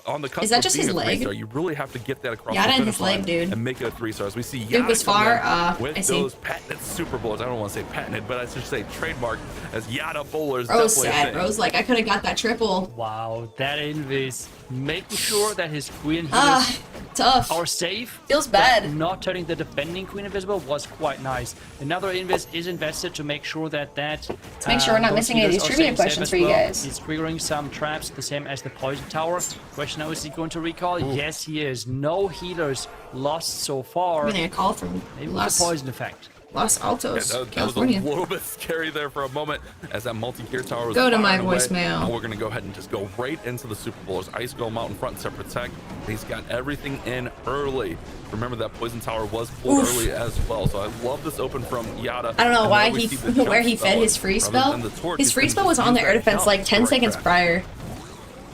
on the cusp Is that of just being his a leg? 3-star. You really have to get that across Yada the and finish his leg, line dude. and make it a 3-stars. We see Duke Yada was coming far, in I with see. those patented super bowlers. I don't want to say patented, but I should say trademark as Yada bowlers. Bro's definitely a sad. thing. Bro's like, I could have got that triple. Wow, that Invis making sure that his queen Ah. hitters Tough. Our save Feels but bad. not turning the defending queen invisible was quite nice. Another invis is invested to make sure that Let's make sure we're not missing any of these trivia questions for you guys. He's triggering some traps, the same as the poison tower. Question now, is he going to recall? Ooh. Yes, he is. No healers lost so far. I'm getting a call from Maybe with the poison effect. Los Altos, That was a California. little bit scary there for a moment as that multi-gear tower was Go to my firing away. voicemail. Now we're going to go ahead and just go right into the Super Bowlers. Ice Golem out in front to protect. He's got everything in early. Remember that poison tower was pulled early as well. So I love this open from Yada. I don't know And why there we he see the jump where he fed spell his free rather spell. than the torch. His He's free gonna spell just was on use the air that defense jump like 10 right seconds back. prior.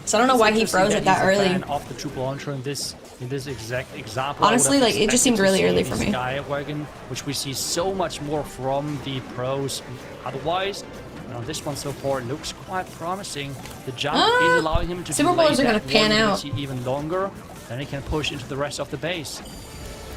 So I don't know why he Interesting froze that it that he's a early. fan of the triple launcher in this exact example. Honestly, I would have like, it just expected seemed to really see early the for me. Skywagon, which we see so much more from the pros. Otherwise, this one so far looks quite promising. The jump is allowing him to Super delay Bowlers are gonna that pan one out. unity even longer. Then he can push into the rest of the base.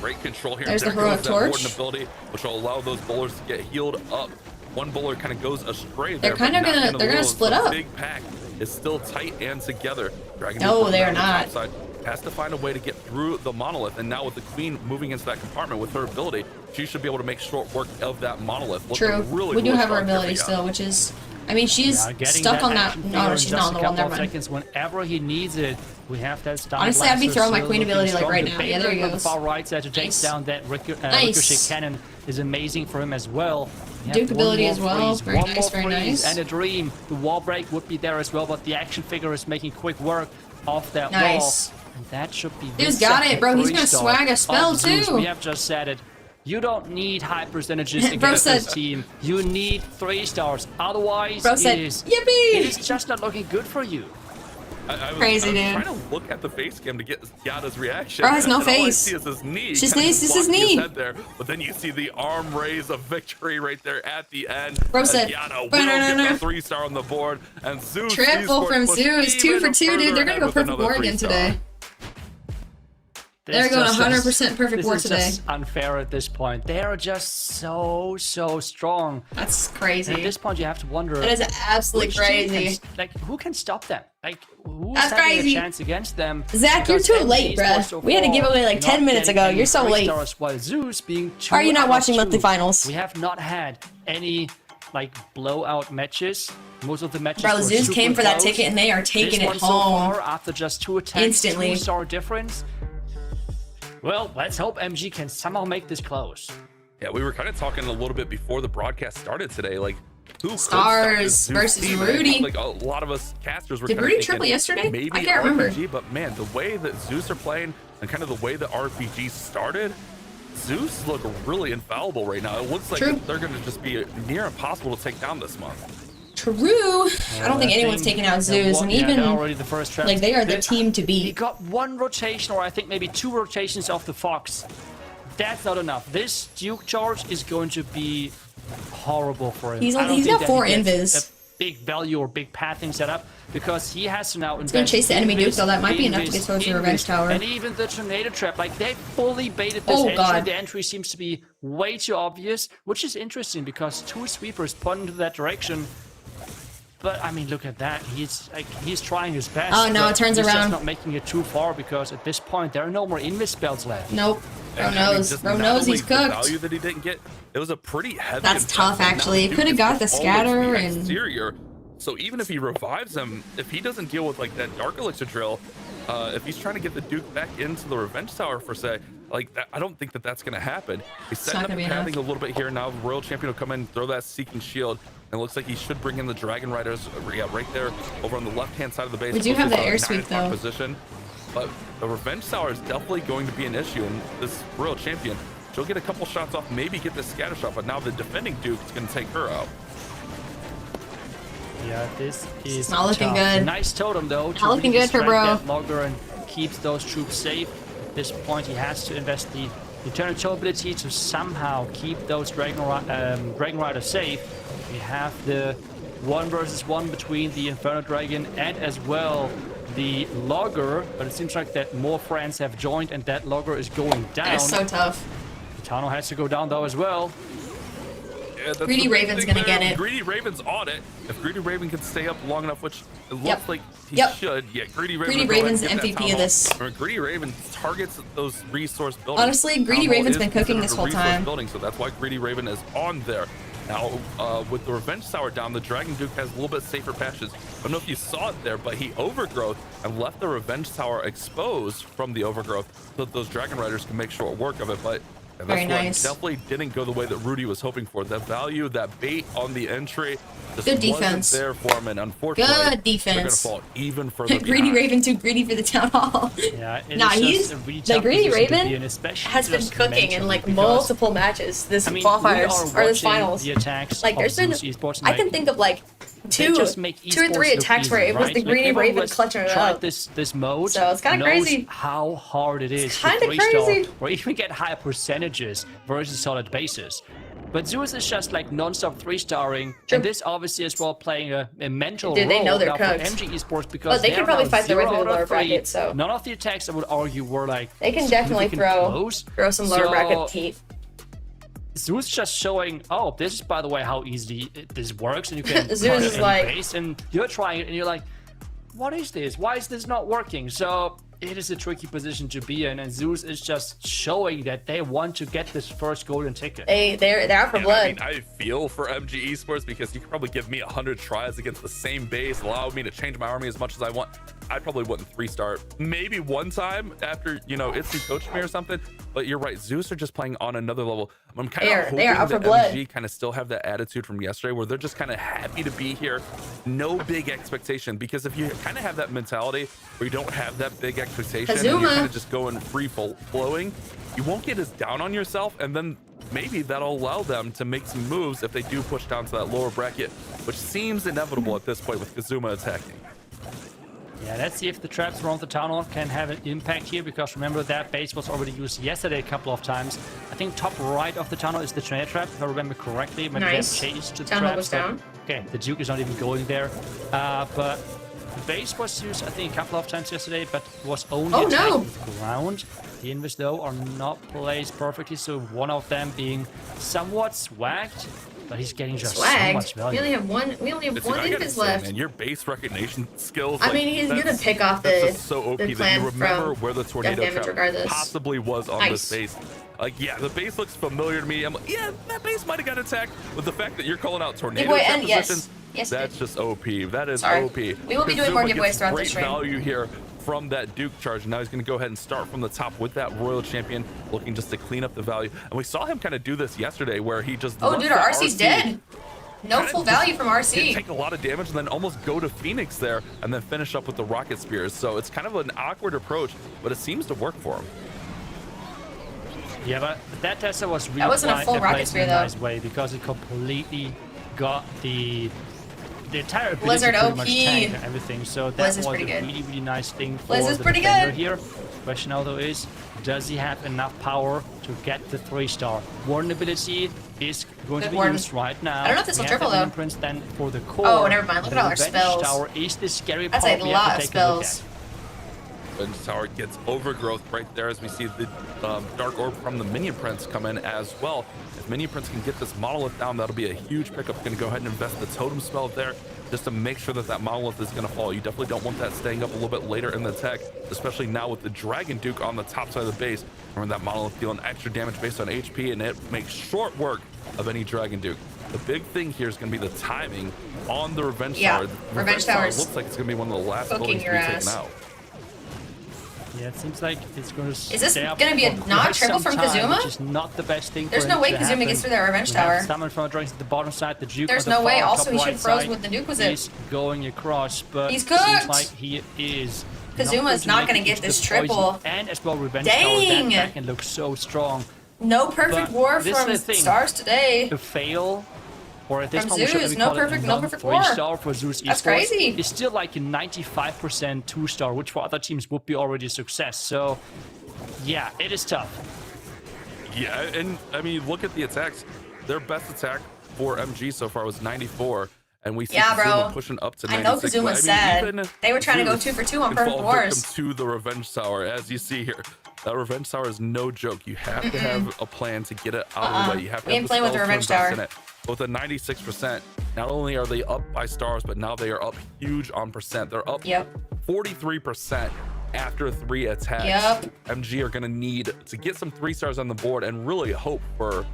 Great control here. There's the There heroic goes that torch. Warden ability, which will allow those bowlers to get healed up. One bowler kind of goes astray They're there. kinda but not gonna- in a they're gonna little. split The up. Big pack is still tight and together. Dragon No, Dude they are on the top not. side has to find a way to get through the monolith, and now with the queen moving into that compartment with her ability, she should be able to make short work of that monolith. Looking True. really, We do really have her strong here ability for still, which is, I mean, she's Getting stuck on that. action No, figure no, in she's just not on a the wall. couple Never of mind. seconds whenever he needs it. We have that stun Honestly, I'd be blaster throwing my still queen looking ability, like, strong. right The now. bait Yeah, there he on the goes. far right side to take Nice. down that ricochet Nice. cannon is amazing for him as well. We have Duke one ability more as well. freeze, Very one nice, more very freeze, nice. and a dream. The wall break would be there as well, but the action figure is making quick work off that Nice. wall. And that should be Dude's the got second it, bro. He's gonna three-star swag a spell, of Zeus. too. We have just said it. You don't need high percentages Bro against said- this team. You need 3 stars. Otherwise, Bro said, it is "Yippee!" just not looking good for you. I was Crazy, dude. trying to look at the face cam to get Yada's reaction. Bro has no and all I face. see is his knee. Just kinda this is his blocking knee. head there, but then you see the arm raise of victory right there at the end. Bro as said, Yada will "Ba-na-na-na." get the 3-star on the board, and Zeus Triple Esports from push Zeus. 2 even for 2, dude. further They're gonna ahead go with perfect another war again 3-star. today. They're This going just- 100% perfect war This is today. just unfair at this point. They are just so strong. That's And at crazy. this point, you have to wonder. That is absolutely which team crazy. who can stop them? Like, who's That's having crazy. a chance against them? Zach, you're Because too late, MG bruh. Esports so We had to give far away like not 10 minutes getting ago. any You're so 3 late. stars, while Zeus being 2 Are you not out of watching 2. monthly finals? We have not had any like blowout matches. Most of the matches Bro, were Zeus super came for that close. ticket and they are taking This it one so home. far, after just 2 attempts, Instantly. 2-star difference. Well, let's hope MG can somehow make this close. Yeah, we were kind of talking a little bit before the broadcast started today. Like, who could Stars stop this Zeus versus team? Rudy. Like, a lot of us casters were Did kinda Rudy thinking triple yesterday? Maybe I can't remember. RPG, but man, the way that Zeus are playing and kind of the way that RPG started, Zeus look really infallible right now. It looks like True. they're going to just be near impossible to take down this month. True. I don't think anyone's taking out Zeus, and even already the first trap. like they are the team to He beat. got 1 rotation, or I think maybe 2 rotations of the Fox. That's not enough. This Duke charge is going to be horrible for him. He's I don't he's think got that 4 he gets invis. a big value or big pathing set up, because he has to now invest. gonna chase the enemy Duke, though. That might be enough to invis, get towards the revenge invis, tower. And even the tornado trap, like they fully baited this Oh, entry. God. The entry seems to be way too obvious, which is interesting because 2 sweepers point into that direction. But I mean, look at that. He's trying his best. Oh, no, but it turns he's around. just not making it too far, because at this point there are no more invis spells left. Nope. Bro And I mean, knows. just Bro not knows only he's the cooked. value that he didn't get, it was a pretty heavy. That's tough, investment. Now actually. Duke Coulda is got the always scatter the and- exterior. So even if he revives him, if he doesn't deal with like that Dark Elixir drill, if he's trying to get the Duke back into the Revenge Tower for say, like that, I don't think that that's going to happen. He's setting not up gonna the be pathing a little bit here now. The Royal Champion will come in, throw that Seeking Shield, and it looks like he should bring in the Dragon Riders. Yeah, right there over on the left-hand side of the base. We do Close have to the air 9 sweep, o'clock though. Position. But the Revenge Tower is definitely going to be an issue, and this Royal Champion, she'll get a couple shots off, maybe get the scatter shot, but now the defending Duke is going to take her out. Yeah, this is Not looking tough. good. Nice totem though. To Not looking really good for distract bro. that Logger and keeps those troops safe. At this point, he has to invest the Eternal ability to somehow keep those Dragon Riders safe. We have the 1 versus 1 between the Inferno Dragon and as well the Logger, but it seems like that more friends have joined and that Logger is going down. That is so tough. Tano has to go down though as well. that's Greedy the big Raven's thing gonna there. get it. Greedy Raven's on it. If Greedy Raven can stay up long enough, which it looks Yep. like he Yep. should, yeah, Greedy Greedy Raven's Raven's the MVP of this. Greedy Raven targets those resource buildings. Honestly, Greedy Town Hall Raven's is been cooking considered this a whole resource time. building, so that's why Greedy Raven is on there. Now, with the Revenge Tower down, the Dragon Duke has a little bit safer patches. I don't know if you saw it there, but he overgrowth and left the Revenge Tower exposed from the overgrowth so that those Dragon Riders can make short work of it. But Very this one nice. definitely didn't go the way that Rudy was hoping for. The value, that bait on the entry, just Good wasn't defense. there for him, and unfortunately, Good they're gonna defense. fall even further Greedy behind. Raven too greedy for the town hall. Yeah, it Nah, is he's just a really the tough Greedy position to Raven be in, especially has been just cooking in mentally, like because, multiple matches this I mean, we qualifiers are or this watching finals. the attacks Like of there's been, Zeus Esports, I and, can like, think of like they two just make or three esports look attacks where easy, it was right? the Like, Greedy everyone Raven that's clutching it tried up. this mode, So it's kinda knows crazy. how hard it is It's to kinda 3-star crazy. or even get higher percentages versus solid bases. But Zeus is just like non-stop 3-starring, True. and this obviously as well playing a mental Dude, they role know they're now for cooked. MG Esports, because But they can they're probably now fight their way 0 through the out of lower 3. bracket, so- None of the attacks I would argue were like They can definitely significant close. throw some lower So, bracket heat. Zeus just showing, oh, this is by the way how easy this works, and you can Zeus run is any like- base, and you're trying it, and you're like, what is this? Why is this not working? So it is a tricky position to be in, and Zeus is just showing that they want to get this first golden ticket. They're out for And blood. I mean, I feel for MG Esports because you could probably give me 100 tries against the same base, allow me to change my army as much as I want. I probably wouldn't 3-star, maybe one time after, you know, Itzy coached me or something. But you're right, Zeus are just playing on another level. I'm kind of They are hoping out for that blood. MG kind of still have that attitude from yesterday where they're just kind of happy to be here. No big expectation, because if you kind of have that mentality where you don't have that big expectation and you're Kazuma. kind of just going free flowing, you won't get as down on yourself, and then maybe that'll allow them to make some moves if they do push down to that lower bracket, which seems inevitable at this point with Kazuma attacking. Yeah, let's see if the traps around the town hall can have an impact here, because remember that base was already used yesterday a couple of times. I think top right of the town hall is the tornado trap, if I remember correctly. Maybe Nice. they have changed to the Town hall traps, was down. but- Okay, the Duke is not even going there. But the base was used, I think, a couple of times yesterday, but was only Oh, attacked no. with ground. The invis, though, are not placed perfectly, so one of them being somewhat swagged, but he's getting just so Swag. much We value. only have one. We only have It's, one I gotta invis say, left. man, your base recognition skills. I like, mean, he's gonna that's- pick off that's the- just so OP the that plan you remember from where the tornado death damage trap regardless. possibly was on Nice. this base. Like, yeah, the base looks familiar to me. I'm like, yeah, that base might have got attacked. But the fact that you're calling out tornado Giveaway trap end, yes. positions, Yes, that's it just OP. That is Sorry. OP. We will be doing more Kazuma giveaways gets throughout the great stream. value here from that Duke charge. Now he's going to go ahead and start from the top with that Royal Champion, looking just to clean up the value. And we saw him kind of do this yesterday, where he just Oh, left dude, our that RC's RC dead. No kinda full just value from didn't RC. take a lot of damage and then almost go to Phoenix there and then finish up with the rocket spears. So it's kind of an awkward approach, but it seems to work for him. Yeah, but that Tesla was really That wasn't a quite full rocket placed spear, in a though. nice way, because it completely got the entire ability Blizzard to pretty much OP. tank and everything. So that Blizz was is a pretty good. really, really nice thing for Blizz is the pretty defender good. here. Question now though is, does he have enough power to get the 3-star? Warden ability is going to Good be warden. used right now. I don't know if this will We have triple, the though. imprints then for the core. Oh, never mind. Look And at all our the Revenge spells. Tower is the scary That's part a we lot have of to take a look spells. at. Revenge Tower gets overgrowth right there as we see the Dark Orb from the Minion Prince come in as well. If Minion Prince can get this Monolith down, that'll be a huge pickup. Going to go ahead and invest the Totem spell there just to make sure that that Monolith is going to fall. You definitely don't want that staying up a little bit later in the tech, especially now with the Dragon Duke on the top side of the base. Remember that Monolith dealing extra damage based on HP, and it makes short work of any Dragon Duke. The big thing here is going to be the timing on the Revenge Yeah, Tower. The Revenge Tower's looks like it's going to be one of the last cooking buildings to your be ass. taken out. Yeah, it seems like it's going to Is this stay up gonna be a for not quite triple some from time, Kazuma? Which is not the best thing. There's for no him way to Kazuma happen. gets through that Revenge We have Tower. Summon from the Dragons at the bottom side. The Duke There's on the no way. far Also, top he should right froze side with the Duke was it. is going across, but He's it seems cooked! like he is. Kazuma's not not going gonna to get make it this into the poison. triple. And as well, Revenge Dang! Tower back and looks so strong. No perfect But war this is from the thing. Stars today. A fail, or at this From point, we should Zeus, maybe no call it perfect- no perfect war. 3-star for Zeus That's Esports. crazy. It's still like a 95% 2-star, which for other teams would be already a success. So, yeah, it is tough. Yeah, and I mean, look at the attacks. Their best attack for MG so far was 94, and we see Yeah, Kazuma bro. pushing up to I 96. know Kazuma's But, I mean, sad. even They were trying to go Zeus 2 for 2 on can perfect fall wars. victim to the Revenge Tower, as you see here. That Revenge Tower is no joke. You have to have a plan to get it out of the way. You have to We have ain't the playing with the spells to Revenge invest Tower. in it. With a 96%, not only are they up by stars, but now they are up huge on percent. They're up 43% after 3 attacks. MG are gonna need to get some 3 stars on the board and really hope for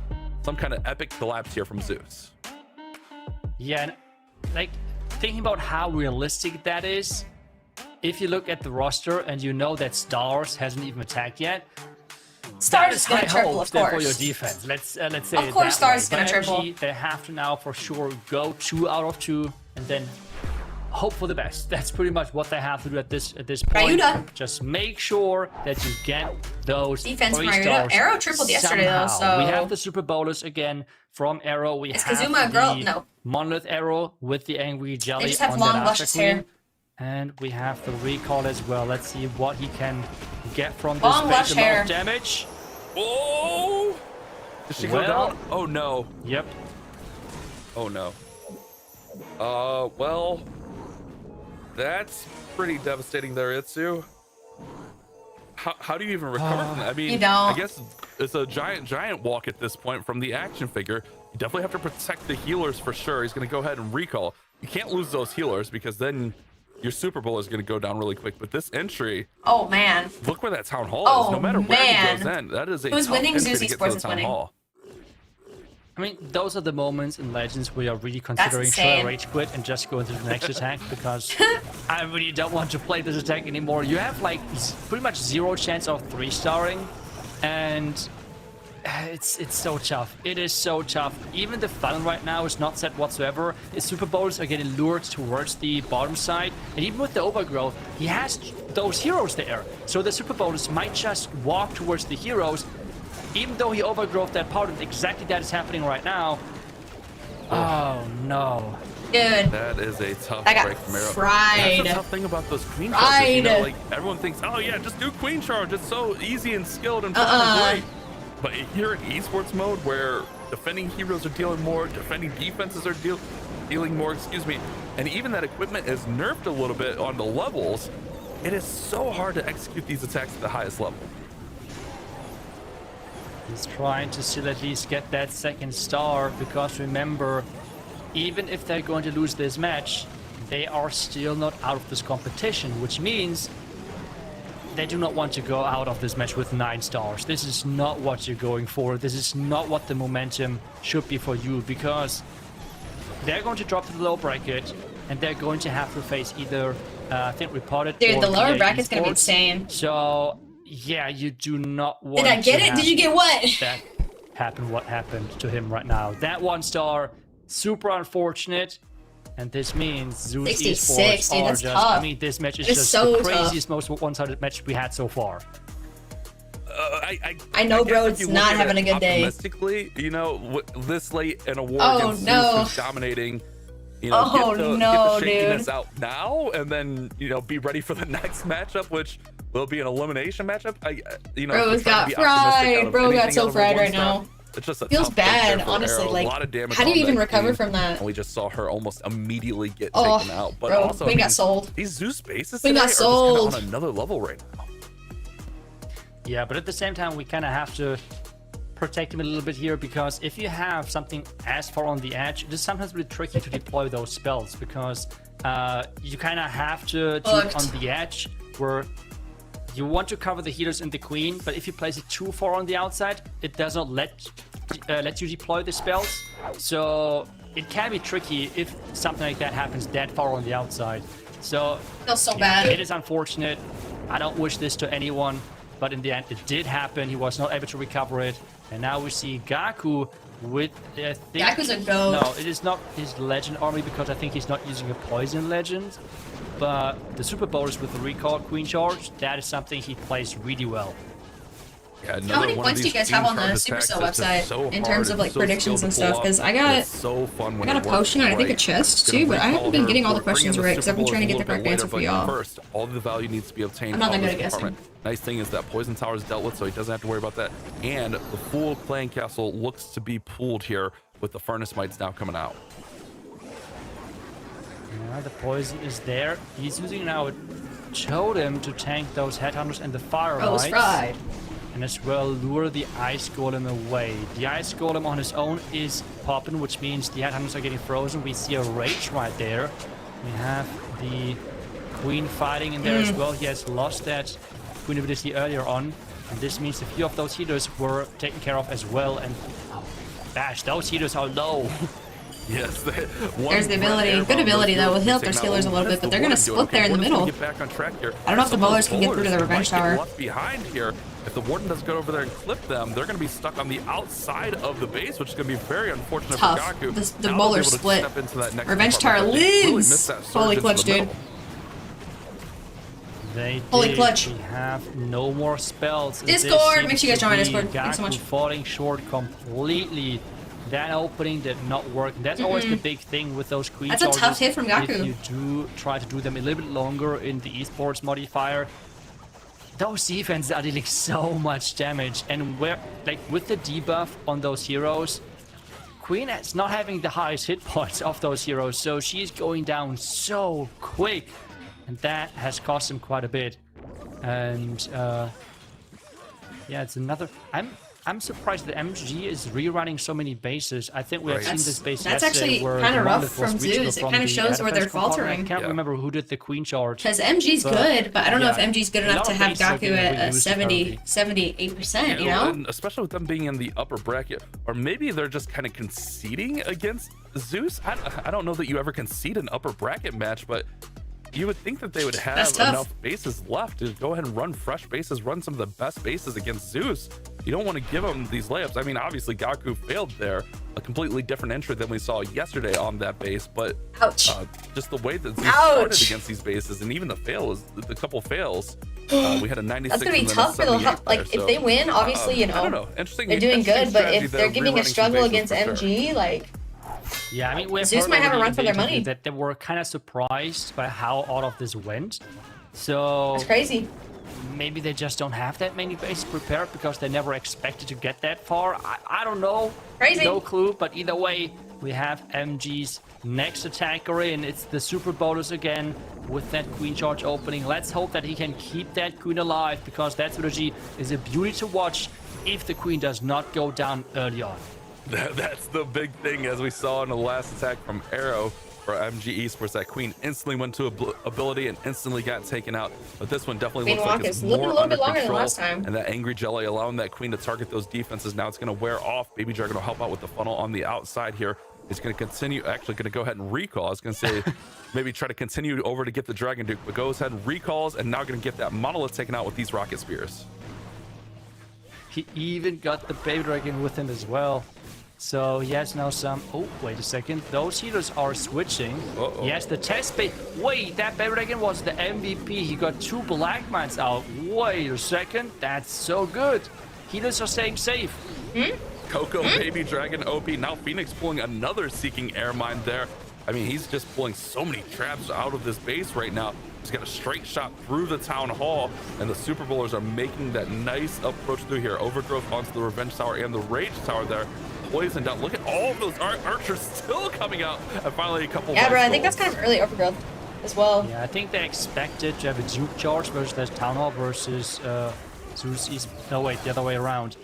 some kind of epic collapse here from Zeus. Yeah, and like thinking about how realistic that is, if you look at the roster and you know that Stars hasn't even attacked yet, Stars is gonna high triple, hopes of there for course. your defense. Let's say Of it course that Stars way. is gonna But triple. MG, they have to now for sure go 2 out of 2 and then hope for the best. That's pretty much what they have to do at this point. Ryuda. Just make sure that you get those Defense 3 from Ryuda. stars. Arrow tripled yesterday, though, somehow. We so- have the Super Bolus again from Arrow. We Is have Kazuma a the girl? No. Monolith Arrow with the Angry Jelly They just have on long, that luscious After hair. Queen. And we have the recall as well. Let's see what he can get from this Long, base lush amount hair. of damage. Oh! Did she go Well- down? Oh no. Yep. Oh no. Well, that's pretty devastating there, Itsu. How do you even recover from that? I mean, You don't. I guess it's a giant walk at this point from the action figure. You definitely have to protect the healers for sure. He's going to go ahead and recall. You can't lose those healers because then your Super Bowl is going to go down really quick. But this entry, Oh man. look where that town hall Oh, is. No matter where man. he goes in, that is a Who's tough winning? entry Zeus to get Esports to is the town winning. hall. I mean, those are the moments in Legends where you're really considering should I insane. rage quit and just go into the next attack because I really don't want to play this attack anymore. You have like pretty much 0 chance of 3-starring, and it's so tough. It is so tough. Even the fun right now is not set whatsoever. His Super Bowls are getting lured towards the bottom side, and even with the overgrowth, he has those heroes there. So the Super Bowls might just walk towards the heroes. Even though he overgrowth that part, and exactly that is happening right now. Oh no. Dude. That is a tough I got break from Arrow. fried. That's the tough thing about those queen charges. You know, Fried. like everyone thinks, oh yeah, just do queen charge. It's so easy and skilled and fun and great. But here in esports mode, where defending heroes are dealing more, defending defenses are dealing more, and even that equipment is nerfed a little bit on the levels. It is so hard to execute these attacks at the highest level. He's trying to still at least get that 2nd star, because remember, even if they're going to lose this match, they are still not out of this competition, which means they do not want to go out of this match with 9 stars. This is not what you're going for. This is not what the momentum should be for you, because they're going to drop to the low bracket and they're going to have to face either, I think, Reported Dude, or the lower PA bracket's gonna be Esports. insane. So, yeah, you do not want Did I get to it? have Did you get what? that happen what happened to him right now. That 1 star, super unfortunate. And this means Zeus 66, Esports dude, are that's just, tough. I mean, this match is It's just so the tough. craziest, most one-sided match we had so far. I know, guess bro, if it's you look not at having it a good day. Optimistically, you know, this late in a war Oh, against no. Zeus, who's dominating, you know, Oh, get no, the shakiness dude. out now, and then, you know, be ready for the next matchup, which will be an elimination matchup. You know, Bro's to try to got be optimistic out fried. of Bro got anything so out of a fried right 1-star. now. It's just a Feels tough break bad, there for honestly, Arrow. like, a lot of damage how do you on even that recover queen, from that? And we just saw her almost immediately get Oh, taken out. But bro, also, we got sold. These Zeus bases We today got are just kind of sold. on another level right now. Yeah, but at the same time, we kind of have to protect him a little bit here, because if you have something as far on the edge, it is sometimes really tricky to deploy those spells, because you kind of have to do it on the edge where you want to cover the healers and the queen, but if you place it too far on the outside, it does not let you deploy the spells. So it can be tricky if something like that happens that far on the outside. So Feels so yeah, bad. it is unfortunate. I don't wish this to anyone, but in the end, it did happen. He was not able to recover it. And now we see Gaku with, I think... Gaku's a goat. No, it is not his legend army, because I think he's not using a poison legend. But the Super Bowlers with the recall queen charge, that is something he plays really well. Yeah, How many points do you guys have on the Supercell website in terms of like predictions and stuff? Because I got a potion and I think a chest too, but I haven't been getting all the questions right because I've been trying to get the correct answer for y'all. First, all the value needs to be obtained. I'm not that out of good this at guessing. department. Nice thing is that Poison Tower is dealt with, so he doesn't have to worry about that. And the full clan castle looks to be pooled here with the Furnace Mites now coming out. Yeah, the poison is there. He's using now a totem to tank those headhunters and the fire Bro was mites. fried. and as well lure the Ice Golem away. The Ice Golem on his own is popping, which means the headhunters are getting frozen. We see a Rage right there. We have the Queen fighting in there as well. He has lost that Queen ability earlier on, and this means a few of those healers were taken care of as well. And Bash, those healers are low. Yes, there's the ability. Good ability though. Will heal up their healers a little bit, but they're gonna split there in the middle. Get back on track here. I don't know if the bowlers can get through to the Revenge Tower. Left behind here. If the Warden doesn't go over there and clip them, they're going to be stuck on the outside of the base, which is going to be very unfortunate Tough. for Gaku. The bowlers split. Revenge Tower lives. Holy clutch, dude. They Holy clutch. We have no more spells. Discord! Make sure you guys join Discord. Thanks so much. Falling short completely. That opening did not work. That's always the big thing with those Queen That's a tough hit from Gaku. If you do try to do them a little bit longer in the Esports modifier, those defenses are dealing so much damage. And where, like, with the debuff on those heroes, Queen is not having the highest hit points of those heroes, so she's going down so quick. And that has cost him quite a bit. And yeah, it's another. I'm surprised that MG is rerunning so many bases. I think we have seen this base That's yesterday. actually kind of rough from Zeus. It kind of shows where they're faltering. I can't remember who did the Queen charge. Because MG's good, but I don't know if MG's good enough to have Gaku at a 78%, you know? And especially with them being in the upper bracket. Or maybe they're just kind of conceding against Zeus. I don't know that you ever concede an upper bracket match, but you would think that they would have enough bases left to go ahead and run fresh bases, run some of the best bases against Zeus. You don't want to give them these layups. I mean, obviously Gaku failed there, a completely different entry than we saw yesterday on that base, but just the way that Zeus started against these bases, and even the couple fails, we had a 96. That's gonna be tough for the like if they win, obviously, you know, I don't know. Interesting. They're doing good, but if they're giving a struggle against MG, like. Yeah, I mean, we have Zeus might have a run for their money. That they were kind of surprised by how all of this went. So it's crazy. Maybe they just don't have that many bases prepared because they never expected to get that far. I don't know. Crazy. No clue. But either way, we have MG's next attacker in. It's the Super Bolus again with that Queen charge opening. Let's hope that he can keep that Queen alive, because that strategy is a beauty to watch if the Queen does not go down early on. That's the big thing, as we saw in the last attack from Arrow for MG Esports. That Queen instantly went to ability and instantly got taken out. But this one definitely looks like it's more under control. Than last time. And that Angry Jelly allowing that Queen to target those defenses. Now it's going to wear off. Baby Dragon will help out with the funnel on the outside here. It's going to continue, actually going to go ahead and recall. I was going to say maybe try to continue over to get the Dragon Duke, but goes ahead and recalls, and now going to get that Monolith taken out with these Rocket Spears. He even got the Baby Dragon with him as well. So he has now some. Oh, wait a second. Those healers are switching. Yes, the test bait. Wait, that Baby Dragon was the MVP. He got 2 Black Mines out. Wait a second. That's so good. Healers are staying safe. Coco, Baby Dragon, OP. Now Phoenix pulling another Seeking Air Mine there. I mean, he's just pulling so many traps out of this base right now. He's got a straight shot through the Town Hall, and the Super Bowlers are making that nice approach through here. Overgrowth onto the Revenge Tower and the Rage Tower there. Poisoned out. Look at all of those archers still coming out, and finally a couple. Yeah, bro, I think that's kind of early Overgrowth as well. Yeah, I think they expected to have a Duke charge versus that Town Hall versus Zeus is. No, wait, the other way around.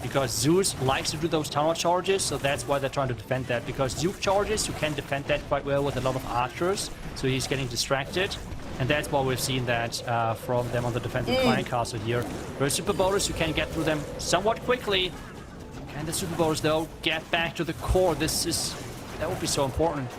Because Zeus likes to do those Town Hall charges, so that's why they're trying to defend that. Because Duke charges, you can defend that quite well with a lot of archers, so he's getting distracted. And that's why we've seen that from them on the defensive Clan Castle here. Whereas Super Bowlers, you can get through them somewhat quickly. And the Super Bowlers, though, get back to the core. That would be so important.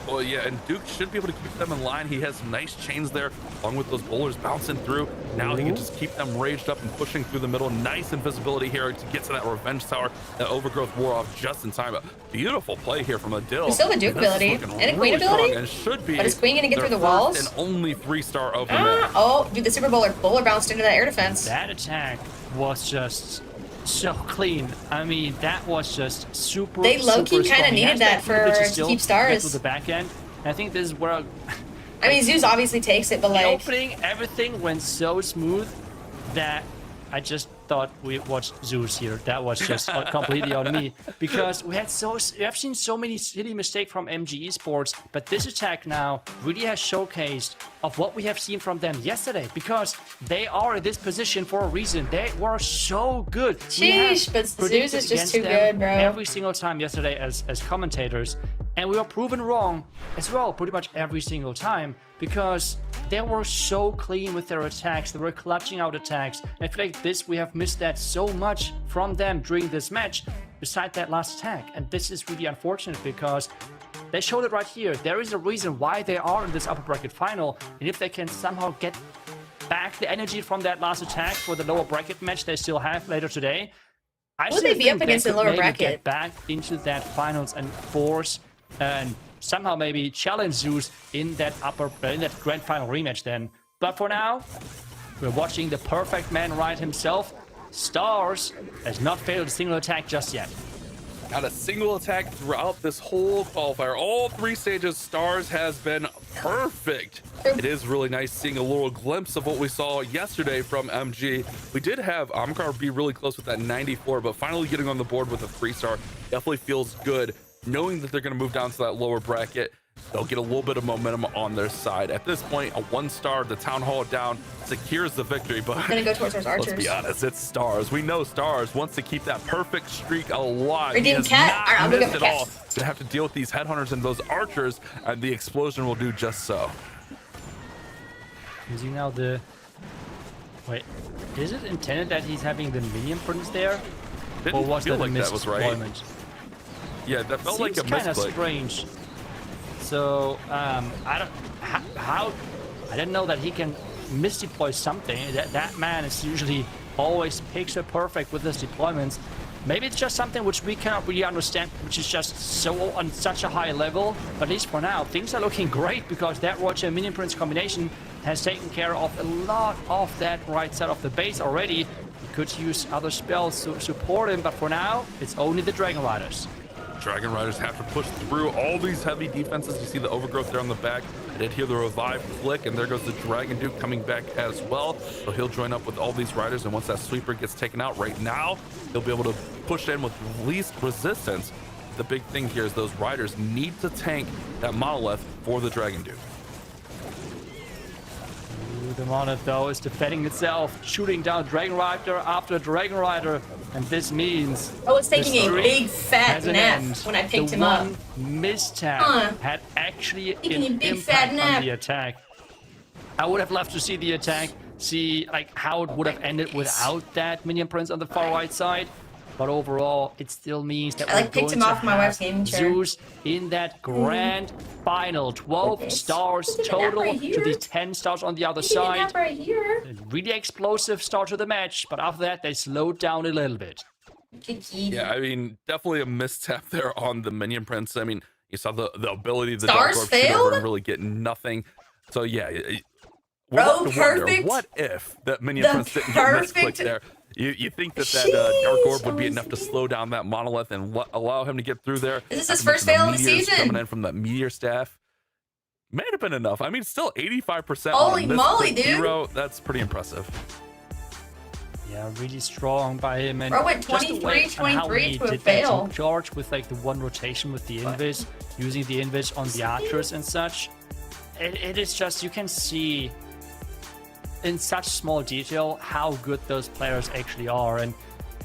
Well, yeah, and Duke should be able to keep them in line. He has some nice chains there, along with those bowlers bouncing through. Now he can just keep them raged up and pushing through the middle. Nice invisibility here to get to that Revenge Tower. That Overgrowth wore off just in time. A beautiful play here from Adil. There's still a Duke ability and a Queen ability. And should be. But is Queen going to get through the walls? And only 3-star of the match. Oh, dude, the Super Bowler bounced into that air defense. That attack was just so clean. I mean, that was just super. They low-key kind of needed that to keep stars. To the back end. And I think this is where. I mean, Zeus obviously takes it, but like the opening, everything went so smooth that I just thought we watched Zeus here. That was just completely on me because we have seen so many silly mistakes from MG Esports, but this attack now really has showcased of what we have seen from them yesterday because they are in this position for a reason. They were so good. Sheesh, but Zeus is just too good, bro. Every single time yesterday as commentators, and we were proven wrong as well pretty much every single time because they were so clean with their attacks. They were clutching out attacks. And I feel like we have missed that so much from them during this match, beside that last attack. And this is really unfortunate because they showed it right here. There is a reason why they are in this upper bracket final. And if they can somehow get back the energy from that last attack for the lower bracket match they still have later today, Will they be up against the lower bracket? Get back into that finals and force and somehow maybe challenge Zeus in that grand final rematch then. But for now, we're watching the perfect man ride himself. Stars has not failed a single attack just yet. Not a single attack throughout this whole qualifier. All 3 stages, Stars has been perfect. It is really nice seeing a little glimpse of what we saw yesterday from MG. We did have Amkar be really close with that 94, but finally getting on the board with a 3-star definitely feels good. Knowing that they're going to move down to that lower bracket, they'll get a little bit of momentum on their side. At this point, a 1-star, the Town Hall down, secures the victory. But gonna go towards those archers. Let's be honest, it's Stars. We know Stars wants to keep that perfect streak alive. Redeem cat. All right, I'm gonna go all. To have to deal with these headhunters and those archers, and the explosion will do just so. Using now the... Wait, is it intended that he's having the minion prints there? Didn't or was feel that like a that was right. misdeployment? Yeah, that felt like a kind of misclick. strange. So I didn't know that he can misdeploy something. That man is usually always picture perfect with his deployments. Maybe it's just something which we cannot really understand, which is just so on such a high level. But at least for now, things are looking great because that Roger Minion Prince combination has taken care of a lot of that right side of the base already. You could use other spells to support him, but for now, it's only the Dragon Riders. Dragon Riders have to push through all these heavy defenses. You see the overgrowth there on the back. I did hear the revive flick, and there goes the Dragon Duke coming back as well. So he'll join up with all these riders, and once that sweeper gets taken out right now, he'll be able to push in with least resistance. The big thing here is those riders need to tank that monolith for the Dragon Duke. The monolith, though, is defending itself, shooting down Dragon Rider after Dragon Rider, and this means... I was taking a big fat nap when I picked him up. Mistap had actually an impact on the attack. I would have loved to see the attack, see like how it would have ended without that Minion Prince on the far right side. But overall, it still means that we're going to have Zeus in that grand final. 12 stars total to the 10 stars on the other side. Really explosive start to the match, but after that, they slowed down a little bit. Yeah, I mean, definitely a misstep there on the Minion Prince. I mean, you saw the ability to Stars failed and really get nothing. So yeah, bro, perfect. What if that Minion Prince didn't get misclicked there? You think that Dark Orb would be enough to slow down that monolith and allow him to get through there? Is this his first fail of the season? Coming in from that meteor staff. May have been enough. I mean, still 85%. Holy moly, dude. Hero. That's pretty impressive. Yeah, really strong by him. And bro went 23 to a fail. Charge with like the one rotation with the invis, using the invis on the archers and such. It is just, you can see in such small detail how good those players actually are, and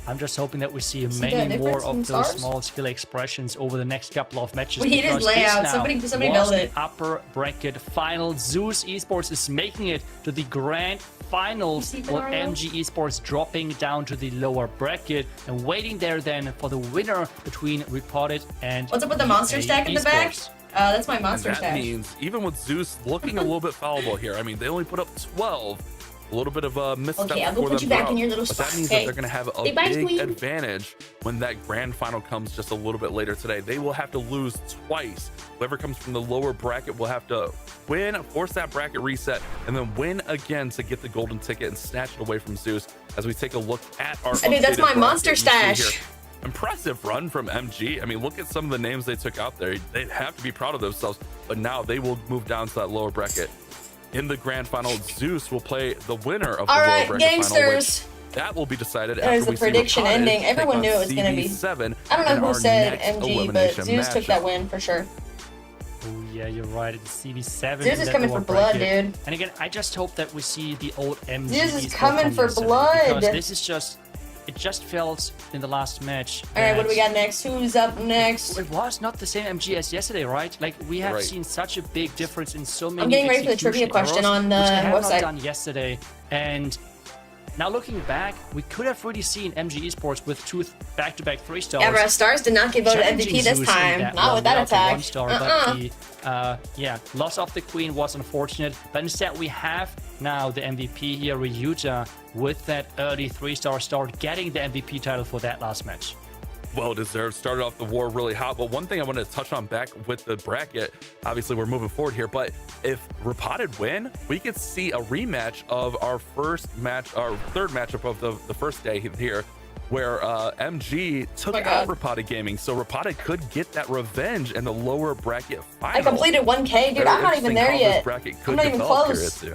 I'm just hoping that we see many more of those small skill expressions over the next couple of matches. We need his layout. Somebody build it. Upper bracket final. Zeus Esports is making it to the grand finals, while MG Esports dropping down to the lower bracket and waiting there then for the winner between Reported and what's up with the monster stack in the back? That's my monster stack. That stash. means even with Zeus looking a little bit fallible here, I mean, they only put up 12. A little bit of a misstep. Okay, I'll go put you back in your little spot. But that means that they're going to have a big advantage when that grand final comes just a little bit later today. They will have to lose twice. Whoever comes from the lower bracket will have to win, force that bracket reset, and then win again to get the golden ticket and snatch it away from Zeus. As we take a look at our dude, that's my monster stash. Impressive run from MG. I mean, look at some of the names they took out there. They'd have to be proud of themselves, but now they will move down to that lower bracket. In the grand final, Zeus will play the winner of the lower bracket gangsters. final. That will be decided There's after the we see prediction Rapades ending. take Everyone on knew it was gonna be. CB7 I don't know in who our said next MG, but elimination Zeus took matchup. that win for sure. Oh yeah, you're right. It's CB7. Zeus is coming for blood, dude. And again, I just hope that we see the old MG. Zeus is Esports coming from for yesterday, blood. Because this is just, it just felt in the last match. Alright, what do we got next? Who's up next? It was not the same MG as yesterday, right? Like we have Right. seen such a big difference in so many. I'm getting ready for the trivia question on the which they have website. not done yesterday, and now looking back, we could have really seen MG Esports with two back-to-back 3-stars. Yeah, bro, Stars did not get voted challenging MVP this Zeus in time. that Not one with that without the attack. 1-star, but the loss of the Queen was unfortunate. But instead, we have now the MVP here, Ryuta, with that early 3-star start, getting the MVP title for that last match. Well deserved. Started off the war really hot. But one thing I wanted to touch on back with the bracket, obviously we're moving forward here, but if Rapades win, we could see a rematch of our first match, our third matchup of the first day here, where MG took out Rapades Gaming. So Rapades could get that revenge in the lower bracket final. I completed 1K, dude. I'm not even there yet. I'm not even close.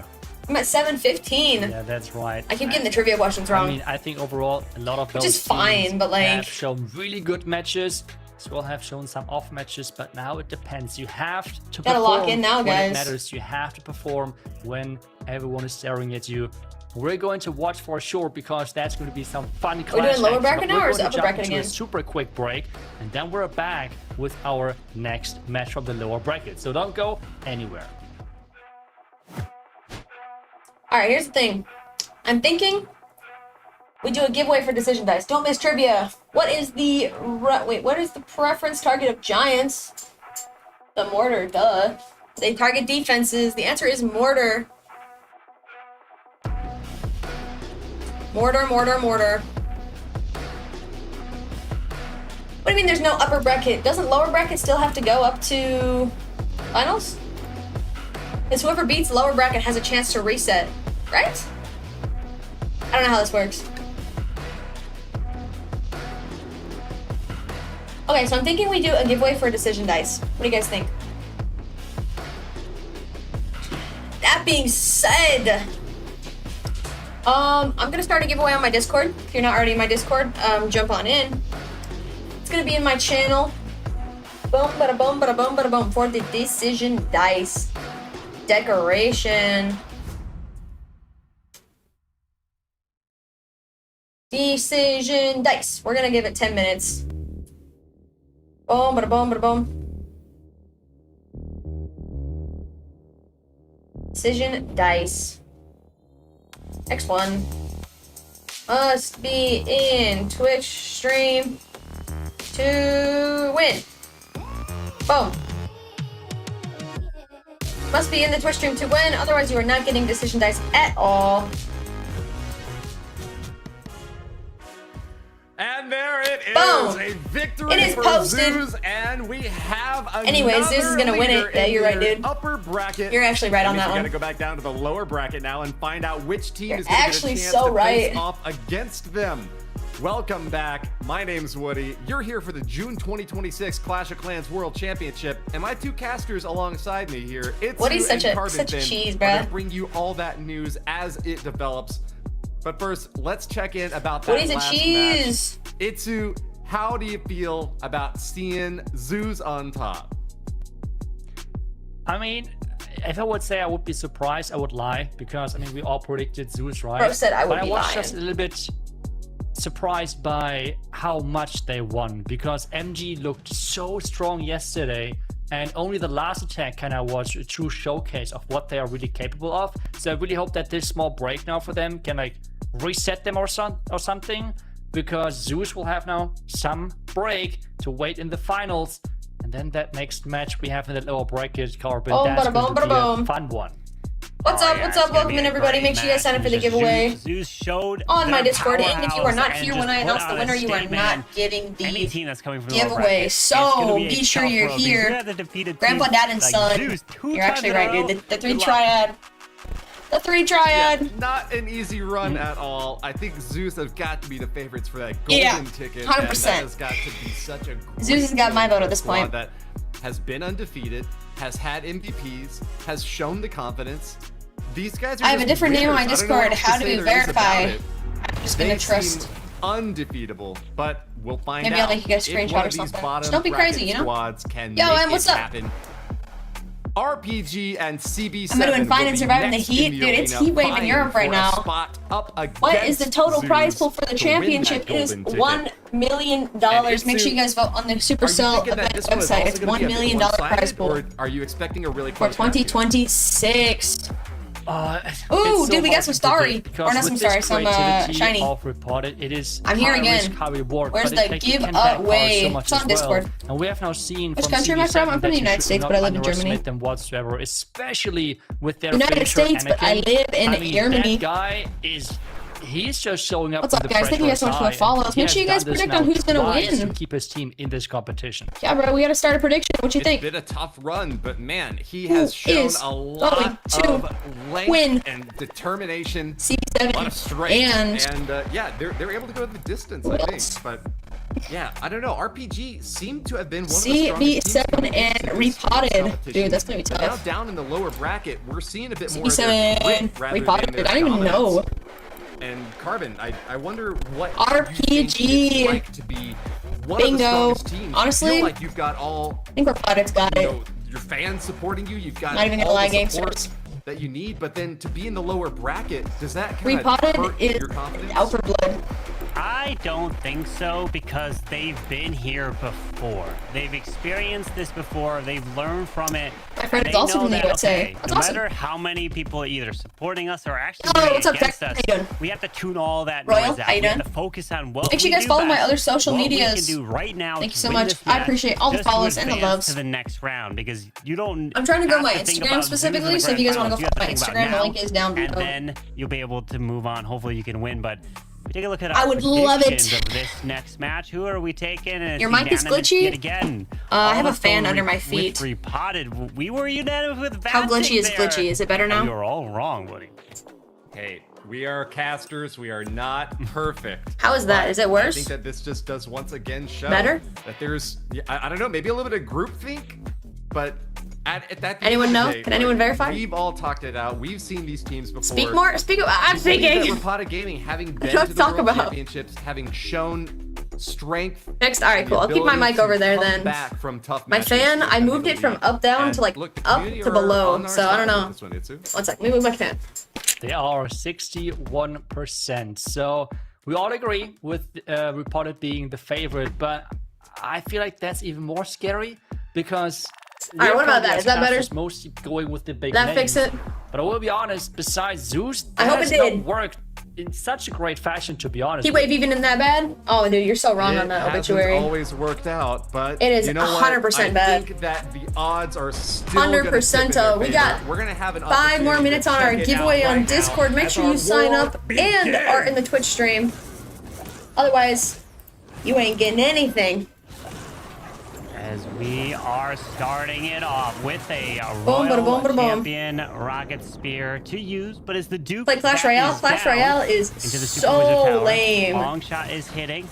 I'm at 715. Yeah, that's right. I keep getting the trivia questions wrong. I mean, I think overall a lot of those Which is fine, but like have shown really good matches. As well have shown some off matches, but now it depends. You have to gotta perform lock in now, when guys. it matters. You have to perform when everyone is staring at you. We're going to watch for sure because that's going to be some fun clash. We're doing lower action. bracket But now, we're or is it going to upper jump bracket into again? a super quick break, and then we're back with our next match from the lower bracket. So don't go anywhere. Alright, here's the thing. I'm thinking we do a giveaway for decision dice. Don't miss trivia. What is the preference target of Giants? The mortar, duh. They target defenses. The answer is mortar. Mortar, mortar, mortar. What do you mean there's no upper bracket? Doesn't lower bracket still have to go up to finals? Because whoever beats lower bracket has a chance to reset, right? I don't know how this works. Okay, so I'm thinking we do a giveaway for decision dice. What do you guys think? That being said, I'm gonna start a giveaway on my Discord. If you're not already in my Discord, jump on in. It's gonna be in my channel. Boom, bada boom, bada boom, bada boom, for the decision dice decoration. Decision dice. We're gonna give it 10 minutes. Boom, bada boom, bada boom. Decision dice. Next one. Must be in Twitch stream to win. Boom. Must be in the Twitch stream to win, otherwise you are not getting decision dice at all. And there it is, Boom. a victory It is for posted. Zeus, and we have another Anyways, Zeus is gonna win it. leader Yeah, in you're right, your dude. Upper bracket. You're actually right on that We one. gotta go back down to the lower bracket now and find out which team You're is gonna get a actually chance so to right. face off against them. Welcome back. My name's Woody. You're here for the June 2026 Clash of Clans World Championship, and my two casters alongside me here. It's Woody's and such a Carbon Fin, cheese, are gonna bruh. bring you all that news as it develops. But first, let's check in about that Woody's a last cheese. match. Itsu, how do you feel about seeing Zeus on top? I mean, if I would say I would be surprised, I would lie, because I mean we all predicted Zeus, right? Bro said I would but be I was lying. just a little bit surprised by how much they won, because MG looked so strong yesterday, and only the last attack kind of was a true showcase of what they are really capable of. So I really hope that this small break now for them can like reset them or something, because Zeus will have now some break to wait in the finals, and then that next match we have in the lower bracket, Carbon, Boom, that's bada going boom, to be bada a boom. fun one. What's up? What's up? Welcome in, everybody. Make sure you guys sign up for the giveaway Zeus showed on my their Discord. And if you are not powerhouse here and when I just announce put the out a winner, you are statement. not getting Any the team that's coming from the lower giveaway. bracket, it's gonna So be a be sure tough you're road because here. you have the defeated Grandpa, teams Dad, and like Son. Zeus two You're times actually in a right, row. dude. The three Good luck. triad. The three triad. Yeah, not an easy run at all. I think Zeus has got to be the favorites for that golden Yeah, ticket. 100%. And that has got to be such a great Zeus has got my vote at this squad point. that has been undefeated, has had MVPs, has shown the confidence. These guys are I have a just different name on my winners. I don't know what Discord. else to How do say we there is about verify? it. Just they gonna trust. seem undefeatable, but we'll find Maybe out. I'll make you get a if screenshot one or of these something. bottom Just don't be bracket crazy, you know? Squads can Yo, make man, what's it up? happen. RPG and CB7. I'm gonna win fine will and be survive in the next heat. the Dude, it's arena, heat wave in vying Europe right for a now. spot up What is the against total prize Zeus pool for the to win that championship? It is golden ticket. $1 million. And it's Make sure you guys vote on the Are you Supercell thinking that event this one is website. also It's gonna $1 be a bit million one-sided, prize pool or are you expecting a really for close match here? 2026. Ooh, Ooh, dude, we got some starry. Or not some starry, some shiny. Reported, it is I'm here high again. risk, high reward, Where's but the it actually can giveaway? backfire so much It's on as Discord. Well. And we have now seen Which from country am I CB7 from? I'm from that the you United should States, not but I live in underestimate Germany. them whatsoever, especially with their United finisher, States, but I Anakin. live in I mean, Germany. That guy he's just showing up. What's with up, the guys? Thank you guys so much for the pressure follows. aside. He Make sure you guys has done this predict on now who's gonna twice win. to keep his team in this competition. Yeah, bro, we gotta start a prediction. What you think? It's been a tough run, but man, he Who has shown is a lot going to of length win? and determination, CB7 a lot of strength, and yeah, they're able to go the distance, I think. But yeah, I don't know. RPG seemed to have been one of the strongest teams CB7 going and into this repotted. competition. Dude, that's gonna be But now tough. down in the lower bracket, we're seeing a bit more of their CB7 grit rather than repotted. their I don't even know. dominance. And Carbon, I wonder what RPG. you think it's like to be one Bingo. of the strongest teams. Honestly, you feel like you've got all I think Repotted's got you it. know, your fans supporting you. You've got Not even gonna all lie, the gangsters. support that you need. But then to be in the lower bracket, does that kind of Repotted hurt is your confidence? out for blood. I don't think so, because they've been here before. They've experienced this before. They've learned from it. My friend and is they also know from the that, USA. okay, That's no awesome. matter how many people are either supporting us or actually Oh, voting what's up, against Jack? us, How you doing? we have to tune all that Royal, noise out. how you We have doing? to focus on what Make sure we you guys do follow my best, other social what medias. we can do right now. Thank you to so win much. this I match, appreciate all the just to follows and the advance loves. to the next round, because you don't. I'm trying to grow have my think Instagram about specifically, losing the so if you guys grand wanna go finals. You follow have to my think about Instagram, the link is down and below. then you'll be able to move on. Hopefully, you can win, but. We take a look at I our would love it. predictions of this next match. Who are we taking? And it's Your mic is unanimous glitchy? yet again. I have All a fan with under my feet. Repotted. We were unanimous with VATIC. How glitchy is there. glitchy? Is it better now? You're all wrong, buddy. Hey, we are casters. We are not perfect. How is that? But Is it worse? I think that this just does once again show Better? that there's, I don't know, maybe a little bit of groupthink, but at that. Anyone know? Can anyone verify? We've all talked it out. We've seen these teams before. Speak more. Speak. I'm We believe that speaking. Repotted Gaming, having been don't to the talk World about. Championships, having shown strength. Next, all right, the cool. I'll keep my ability mic to over there come then. back from tough My matches fan, is I moved it from elite. up down And to like look, the up community to are below. on our So I don't side know. with this one, Itsu. One sec. Let me move my fan. They are 61%. So we all agree with Reported being the favorite, but I feel like that's even more scary because. All right, what about that? Is that better? Mostly going with the big That names. fix it? But I will be honest. Besides Zeus, I that hope has it not did. worked in such a great fashion. To be honest, Heat wave even in that bad? Oh, dude, you're so wrong on that hasn't obituary. always worked out, but It is you know 100% what? bad. I think that the odds are still 100%. gonna We tip in their got favor. We're gonna have an 5 more opportunity minutes to on our check it giveaway out on right now Discord. Make as sure our you sign war up and begins. are in the Twitch stream. Otherwise, you ain't getting anything. As we are starting it off with a Boom, bada, boom, Royal bada, boom. Champion Rocket Spear to use, but as the Duke Play Clash that Royale. is Clash down Royale is into the Super Wizard so Tower. lame. Long shot is hitting.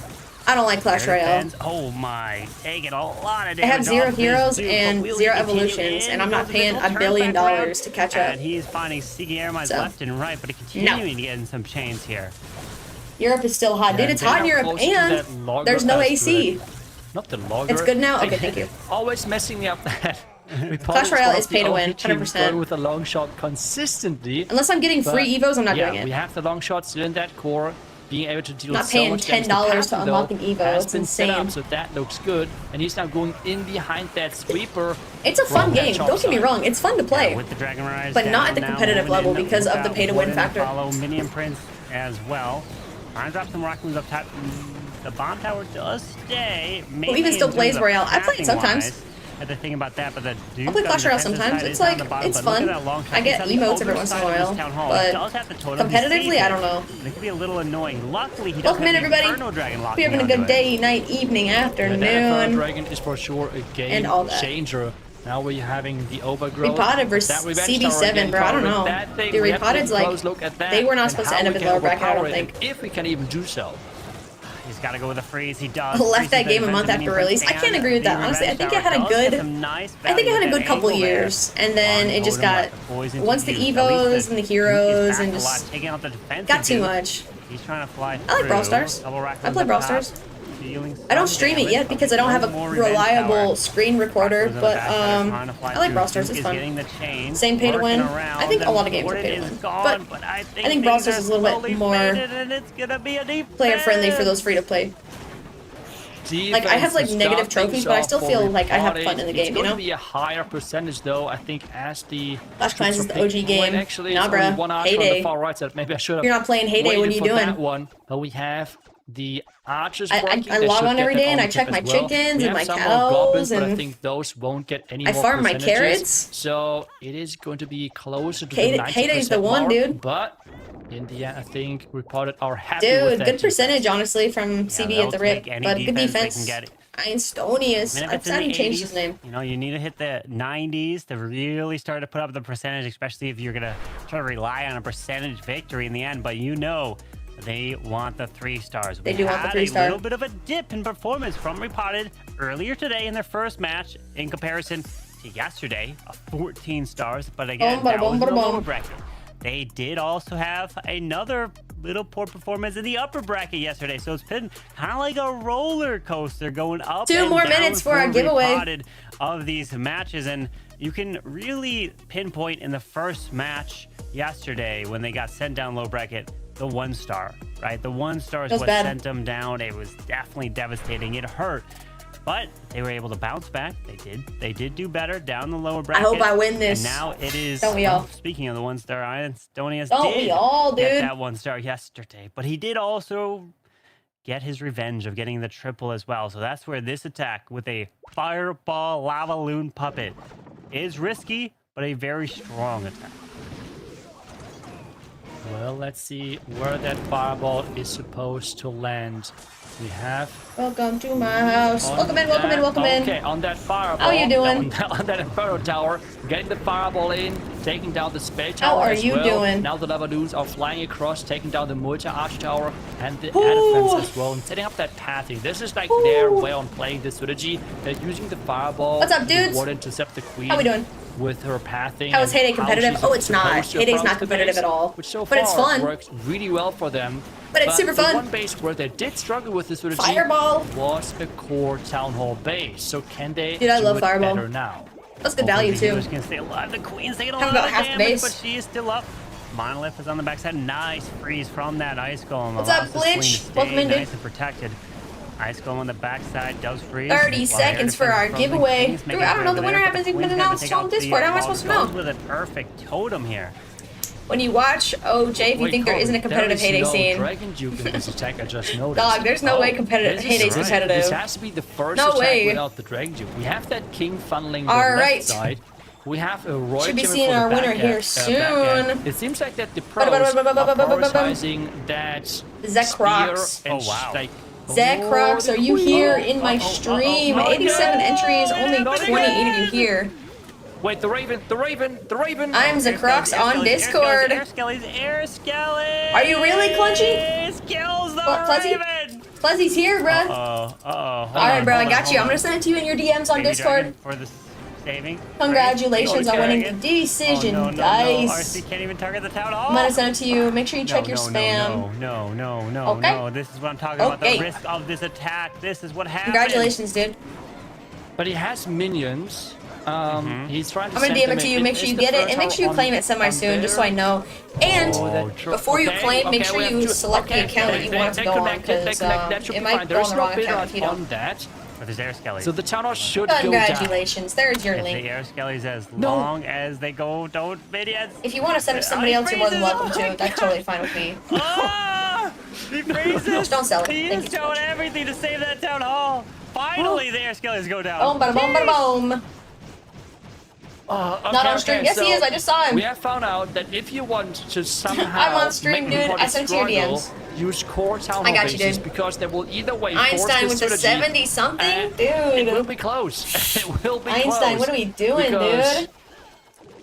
I don't like Clash Their Royale. defense, oh my, taking a lot of damage. I have 0 off this heroes Duke, and but will he 0 continue evolutions, in? and I'm not Goes a paying little $1 billion turn back around, to catch up. And he's finding Sigi Airmines So, left and right, but continuing to get in some chains here. Europe is still hot. Dude, And it's they hot in are Europe, close to and that logger there's no as to AC. it. Not the logger. It's good now? Okay, thank you. Always messing me up that. Clash Royale is pay to win, 100%. 100%. With a long shot consistently. Unless I'm getting free But, evos, I'm not yeah, doing we it. have the long shots in that core. Being able to deal Not so paying much damage. $10 The to pattern, unlock though, an evo, has it's been set insane. up, so that looks good. And he's now going in behind that sweeper. It's a fun from that game. chop Don't get me side. wrong. It's fun to play. With the Dragon Rise But not at the down now, competitive moving level in because of the without pay-to-win Warden, factor. Follow Minion Prince as well. Iron drop some rock moves up top. The bomb tower does stay. Who even still plays Royale? I play it sometimes. The thing about that, but the I'll play Clash Royale sometimes. It's like, it's fun. I get emotes every once in a while, but competitively, I don't know. It could be a little annoying. Luckily, he Welcome doesn't in, have the everybody. Inferno Dragon Hope you're locking having a good onto it. day, night, evening, That Inferno afternoon. Dragon is for sure a game And all that. changer. Now we're having the overgrowth. Repotted versus That revenge tower CB7, again bro. I don't covering know. that thing. Dude, We have to take Repotted's a like, close look at that they were not and supposed to how end up we in can lower bracket, I don't overpower it, think. and if we can even do so. He's got to go with a freeze. He does. Left that Freezes game a the month after Minion release. Prince I can't and agree with the that, honestly. I revenge think it tower had a does get good, some nice I think it had a value good with couple that angle there. years, and then it just Odin got, left the poison to once the use. At least evos and the Duke is heroes back and a lot, just taking out the defensive got too Duke. much. He's trying to fly I like Brawl through. Stars. Double rack I on play the Brawl top, Stars. dealing I don't some stream it damage, yet because I don't have a more revenge reliable power. screen recorder, Those are the but bats that are trying to fly I like through. Brawl Stars. It's Duke is fun. getting the chain, Same pay to working win. around I think a them. lot of games are Gordon pay to is win, gone, but I I think Brawl Stars is a little bit more it's gonna be a player friendly for those free to play. Like, I have, like, negative trophies, but I still feel like I have fun in the game, you know? It's going to be a higher percentage, though, I think, as the... Clash Clans is the OG game. Actually, Nah, it's only bruh. one archer on Heyday. the far right side. Maybe I should have If you're not playing Heyday, what are you waited for doing? that one. But we have the archers I working. log They should on get every that day and on I the check tip my as well. chickens We and have my some more goblins, cows but I and think those won't get any I more farm my percentages. carrots. So it is going to be closer to the 90% Heyday's the one, mark, dude. But in the end, I think we probably are happy with Dude, that good defense. percentage, honestly, from CB at the rip, take any but good defense they defense. can get. Einstonius. And if I it's in the haven't changed 80s, his name. you know, you need to hit the 90s to really start to put up the percentage, especially if you're going to try to rely on a percentage victory in the end. But you know, they want the 3 stars. They do want the We had 3-star. a little bit of a dip in performance from Repotted earlier today in their first match in comparison to yesterday, 14 stars. But again, that was in the lower bracket. They did also have another little poor performance in the upper bracket yesterday, so it's been kind of like a roller coaster going up. 2 more and down minutes for our giveaway Repotted of these matches, and you can really pinpoint in the first match yesterday when they got sent down low bracket the 1-star, right? The 1-star is Feels what bad. sent them down. It was definitely devastating. It hurt. But they were able to bounce back. They did do better down the lower bracket. I hope I win this. And now it is. Don't we all? Speaking of the 1-star, Einstonius Don't did we all, get dude? that 1-star yesterday. But he did also get his revenge of getting the triple as well. So that's where this attack with a fireball lava loon puppet is risky, but a very strong attack. Well, let's see where that fireball is supposed to land. We have... Welcome to my house. Welcome in, welcome in, welcome in. Okay, on that fireball. How you doing? On that Inferno Tower, getting the fireball in, taking down the Spade How Tower are as you well. doing? Now the Lavadoons are flying across, taking down the Multi-Arch Tower and the Ooh. defense as well, and setting up that pathing. This is like their way on playing this strategy. They're using the fireball. What's up, dudes? To intercept the Queen. How we doing? With her pathing. How is and Heyday competitive? she's Oh, it's not. supposed to Heyday's approach not the competitive base, at all. Which so But it's far fun. works really well for them. But it's super fun. The one base where they did struggle with this strategy Fireball. was the core Town Hall base. So can they Dude, I do love it Fireball. better now? That's good value, The too. healer's gonna stay alive. The Queen's taking a Have lot about of half the damage, base. but she is still up. Monolith is on the backside. Nice freeze from that Ice Golem. What's Allows up, this Queen to Glitch? stay Welcome in, dude. nice and protected. Ice Golem on the backside does freeze. 30 While air seconds for defense our from the giveaway. Queens Dude, making I don't it know. over The winner there, but hasn't even Queen's been gonna announced take on out the Discord. How am I supposed to know? goes with a perfect totem here. When you watch OJ, if you Wait, think there isn't a competitive there is Heyday no scene. Dragon Duke in this attack, I just noticed. Dog, there's no way competitive this is Heyday's right. competitive. This has to be the first No attack way. without the Dragon Duke. We have that King funneling the All left right. side. We have a Roy Should be coming seeing for the our winner back here end, soon. back end. It seems like that the pros are prioritizing that Zekrox. spear and Oh, wow. like Zekrox, are you here in my stream? 87 entries, only 28 of you here. Wait, the Raven. I'm Zekrox on Discord. Air Skelly. Are you really, Clunchy? Skills the What, Plezzy? Raven. Plezzy's here, bruh. Alright, Alright, bro, I got you. I'm gonna send it to you in your DMs on Discord. For the saving. Congratulations on winning the Okay. decision, Oh, no, dice. RC can't even target the town hall. I'm gonna send it to you. Make sure you check your spam. No. Okay. This is what I'm talking about. Okay. The risk of this attack. This is what happens. Congratulations, dude. But he has minions. He's trying to I'm gonna send DM them it to in. you. Make Is sure you the get it, first and make sure you tower claim it on semi-soon, just so I there? know. And True. before you Okay, claim, make okay, sure we have you to- select the okay, account that you want to they go on, connected, they because connected. That should it be might fine. go There on is the no wrong bid account if you on don't. that. But there's air skellies. So the town hall should go down. Congratulations. There's your If the link. air skellies as No. long as they go, don't minions. If you want to send it to somebody else, you're more than welcome to. That's totally fine with me. Ah! He freezes. Just don't sell it. He Thank is you so doing much. everything to save that town hall. Finally, the air skellies go down. Boom, bada boom, bada boom. Not on stream. Yes, he is. I just saw him. We have found out that if you want to somehow I'm on stream, make the dude. party I sent you your struggle, DMs. use core town I hall got you, bases dude. because they will either way Einstein force with this the strategy, 70-something? and It will Dude. be close. It will be Einstein, close. what are we doing, because dude?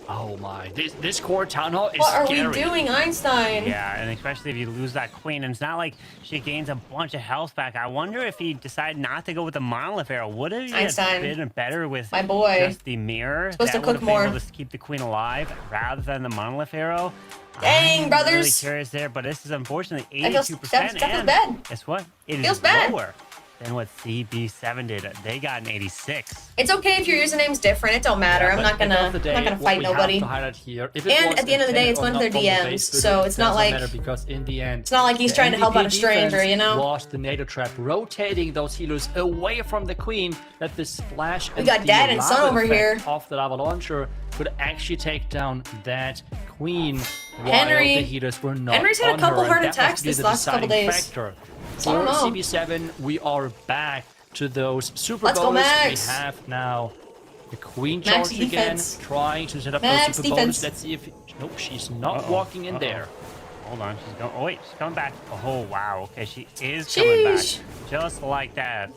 Oh my, this core town hall is What are scary. we doing, Einstein? Yeah, and especially if you lose that queen, and it's not like she gains a bunch of health back. I wonder if he decided not to go with the monolith arrow. Would it have Einstein, been better with my boy. just the mirror? Supposed to that cook would have more. been able to keep the queen alive rather than the monolith arrow. Dang, I'm brothers. really curious there, but this is unfortunately That 82%. feels and bad. guess what? It Feels is bad. lower than what CB7 did. They got an 86. It's okay if your username's different. It don't matter. Yeah, I'm but not at the end gonna of the day, fight what we nobody. have to highlight here, if it And was at the end of the day, it's intended one of their or not from the DMs, base so footage, it's not doesn't like- matter because in the end, It's not like he's the trying to help out a MVP stranger, defense you know? Was the NATO trap rotating those healers away from the queen that the splash We and got the Dad and lava Son over effect here. of the lava launcher could actually take down that queen while Henry- the healers were not Henry's had a on couple her, heart and that attacks must be this the last couple deciding days. factor. So I don't For know. CB7, we are back to those super Let's go, bonus. Max. We have now the queen Max charge again, defense. trying to set up Max those super bonus. defense. Let's see if nope, she's not Uh-oh, walking in uh-oh. there. Hold on, she's going. Oh wait, she's coming back. Oh wow, okay, she is coming back, Sheesh. just like that.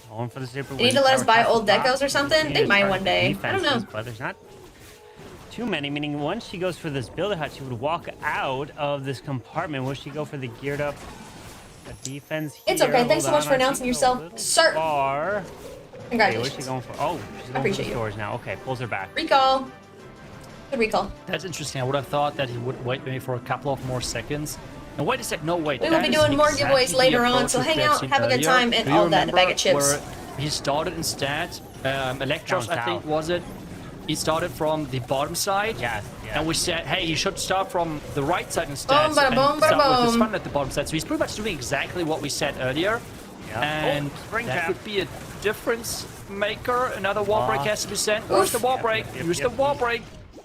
Going for the super. They need to let us buy old decos or something? They might one day. I don't know. But there's not too many. Meaning, once she goes for this builder hut, she would walk out of this compartment. Will she go for the geared up defense? It's here? okay. Thanks so Hold much on, for I announcing think a yourself, little sir. Far. Okay, what's she Congratulations. going for? Oh, she's going for appreciate the you. stores now. Okay, pulls her back. Recall. Good recall. That's interesting. I would have thought that he would wait maybe for a couple of more seconds. And wait a sec, no wait. We will that be is doing more exactly giveaways the later on, approach so we hang have out, seen have a good earlier. time, and Do you all that in a bag of remember chips. where he started instead, Electros, Down I think, south. was it? He started from the bottom side. Yes, yes. And we said, hey, you should start from the right side instead. Boom, bada and boom, bada start with this boom. funnel at the bottom side. So he's pretty much doing exactly what we said earlier. Yeah. And Oh, spring that trap. could be a difference maker. Another wall break has to be sent. Where's Oof. the wall break? Yep, Use yep, the wall yep. break.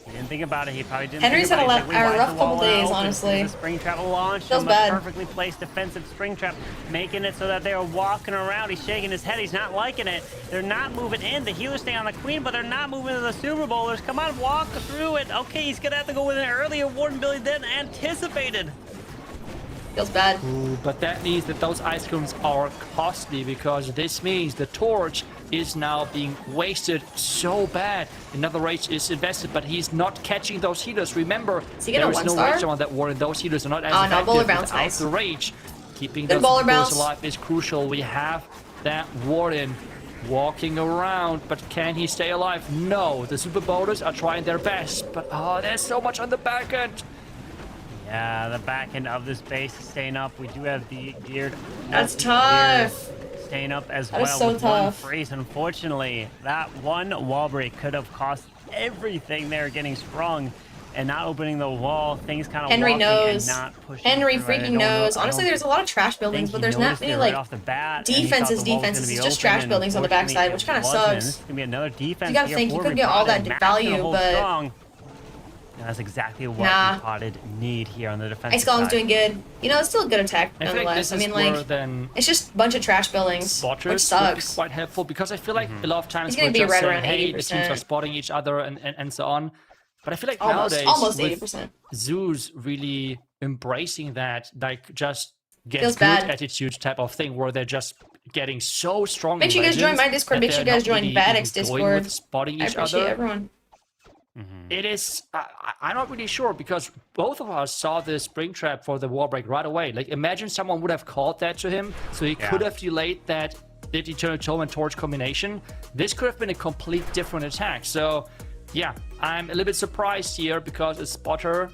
He didn't think about it. He probably didn't. Henry's think had about it. a rough Why'd the couple wall days, open? honestly. The spring trap launch. Feels from bad. a perfectly placed defensive spring trap, making it so that they are walking around. He's shaking his head. He's not liking it. They're not moving in. The healers stay on the queen, but they're not moving to the super bowlers. Come on, walk through it. Okay, he's gonna have to go with an earlier warden build than anticipated. Feels bad. Ooh, but that means that those ice creams are costly because this means the torch is now being wasted so bad. Another rage is invested, but he's not catching those healers. Remember, Is he gonna there is no one-star? rage on that warden. Those healers are not as Oh, no, effective bowler bounce, without nice. the rage. Keeping Good those bowler healers bounce. alive is crucial. We have that warden walking around, but can he stay alive? No. The super bowlers are trying their best, but oh, there's so much on the back end. Yeah, the back end of this base is staying up. We do have the geared. That's multi-gear tough. Staying up as That is well so with one tough. freeze. Unfortunately, that one wall break could have cost everything there getting sprung. And not opening the wall, things kind of Henry walking knows. and not pushing Henry through it. I freaking don't know- knows. I Honestly, don't there's a lot of trash buildings, think but he there's not noticed many it like right off the bat, and he thought defenses, the wall was gonna defenses. be It's just open, trash and buildings on the backside, unfortunately, which kinda it wasn't. sucks. This is gonna be another defense. You gotta here think you for couldn't get all Repotted. that Max gonna value, hold but- strong. And that's exactly what Nah. Repotted need here on the defensive Ice Golem's side. doing good. You know, it's still a good attack I feel like nonetheless. this I is mean, where like, then it's just a bunch of trash buildings, which spotters would be sucks. quite helpful because I feel like a lot of times It's gonna we're be just right saying, around hey, the teams are 80%. spotting each other and so on. But I feel like Almost nowadays with 80%. Zeus really embracing that, like just get Feels good bad. attitude type of thing where they're just getting so strong. Make in sure you guys join Legends my Discord. that Make sure you they're guys not join really VATIC's even going Discord. with spotting I each appreciate other. everyone. It is. I'm not really sure because both of us saw the spring trap for the wall break right away. Like, imagine someone would have called that to him, so he could have delayed that Eternal Tome and Torch combination. This could have been a complete different attack. So, yeah, I'm a little bit surprised here because a spotter,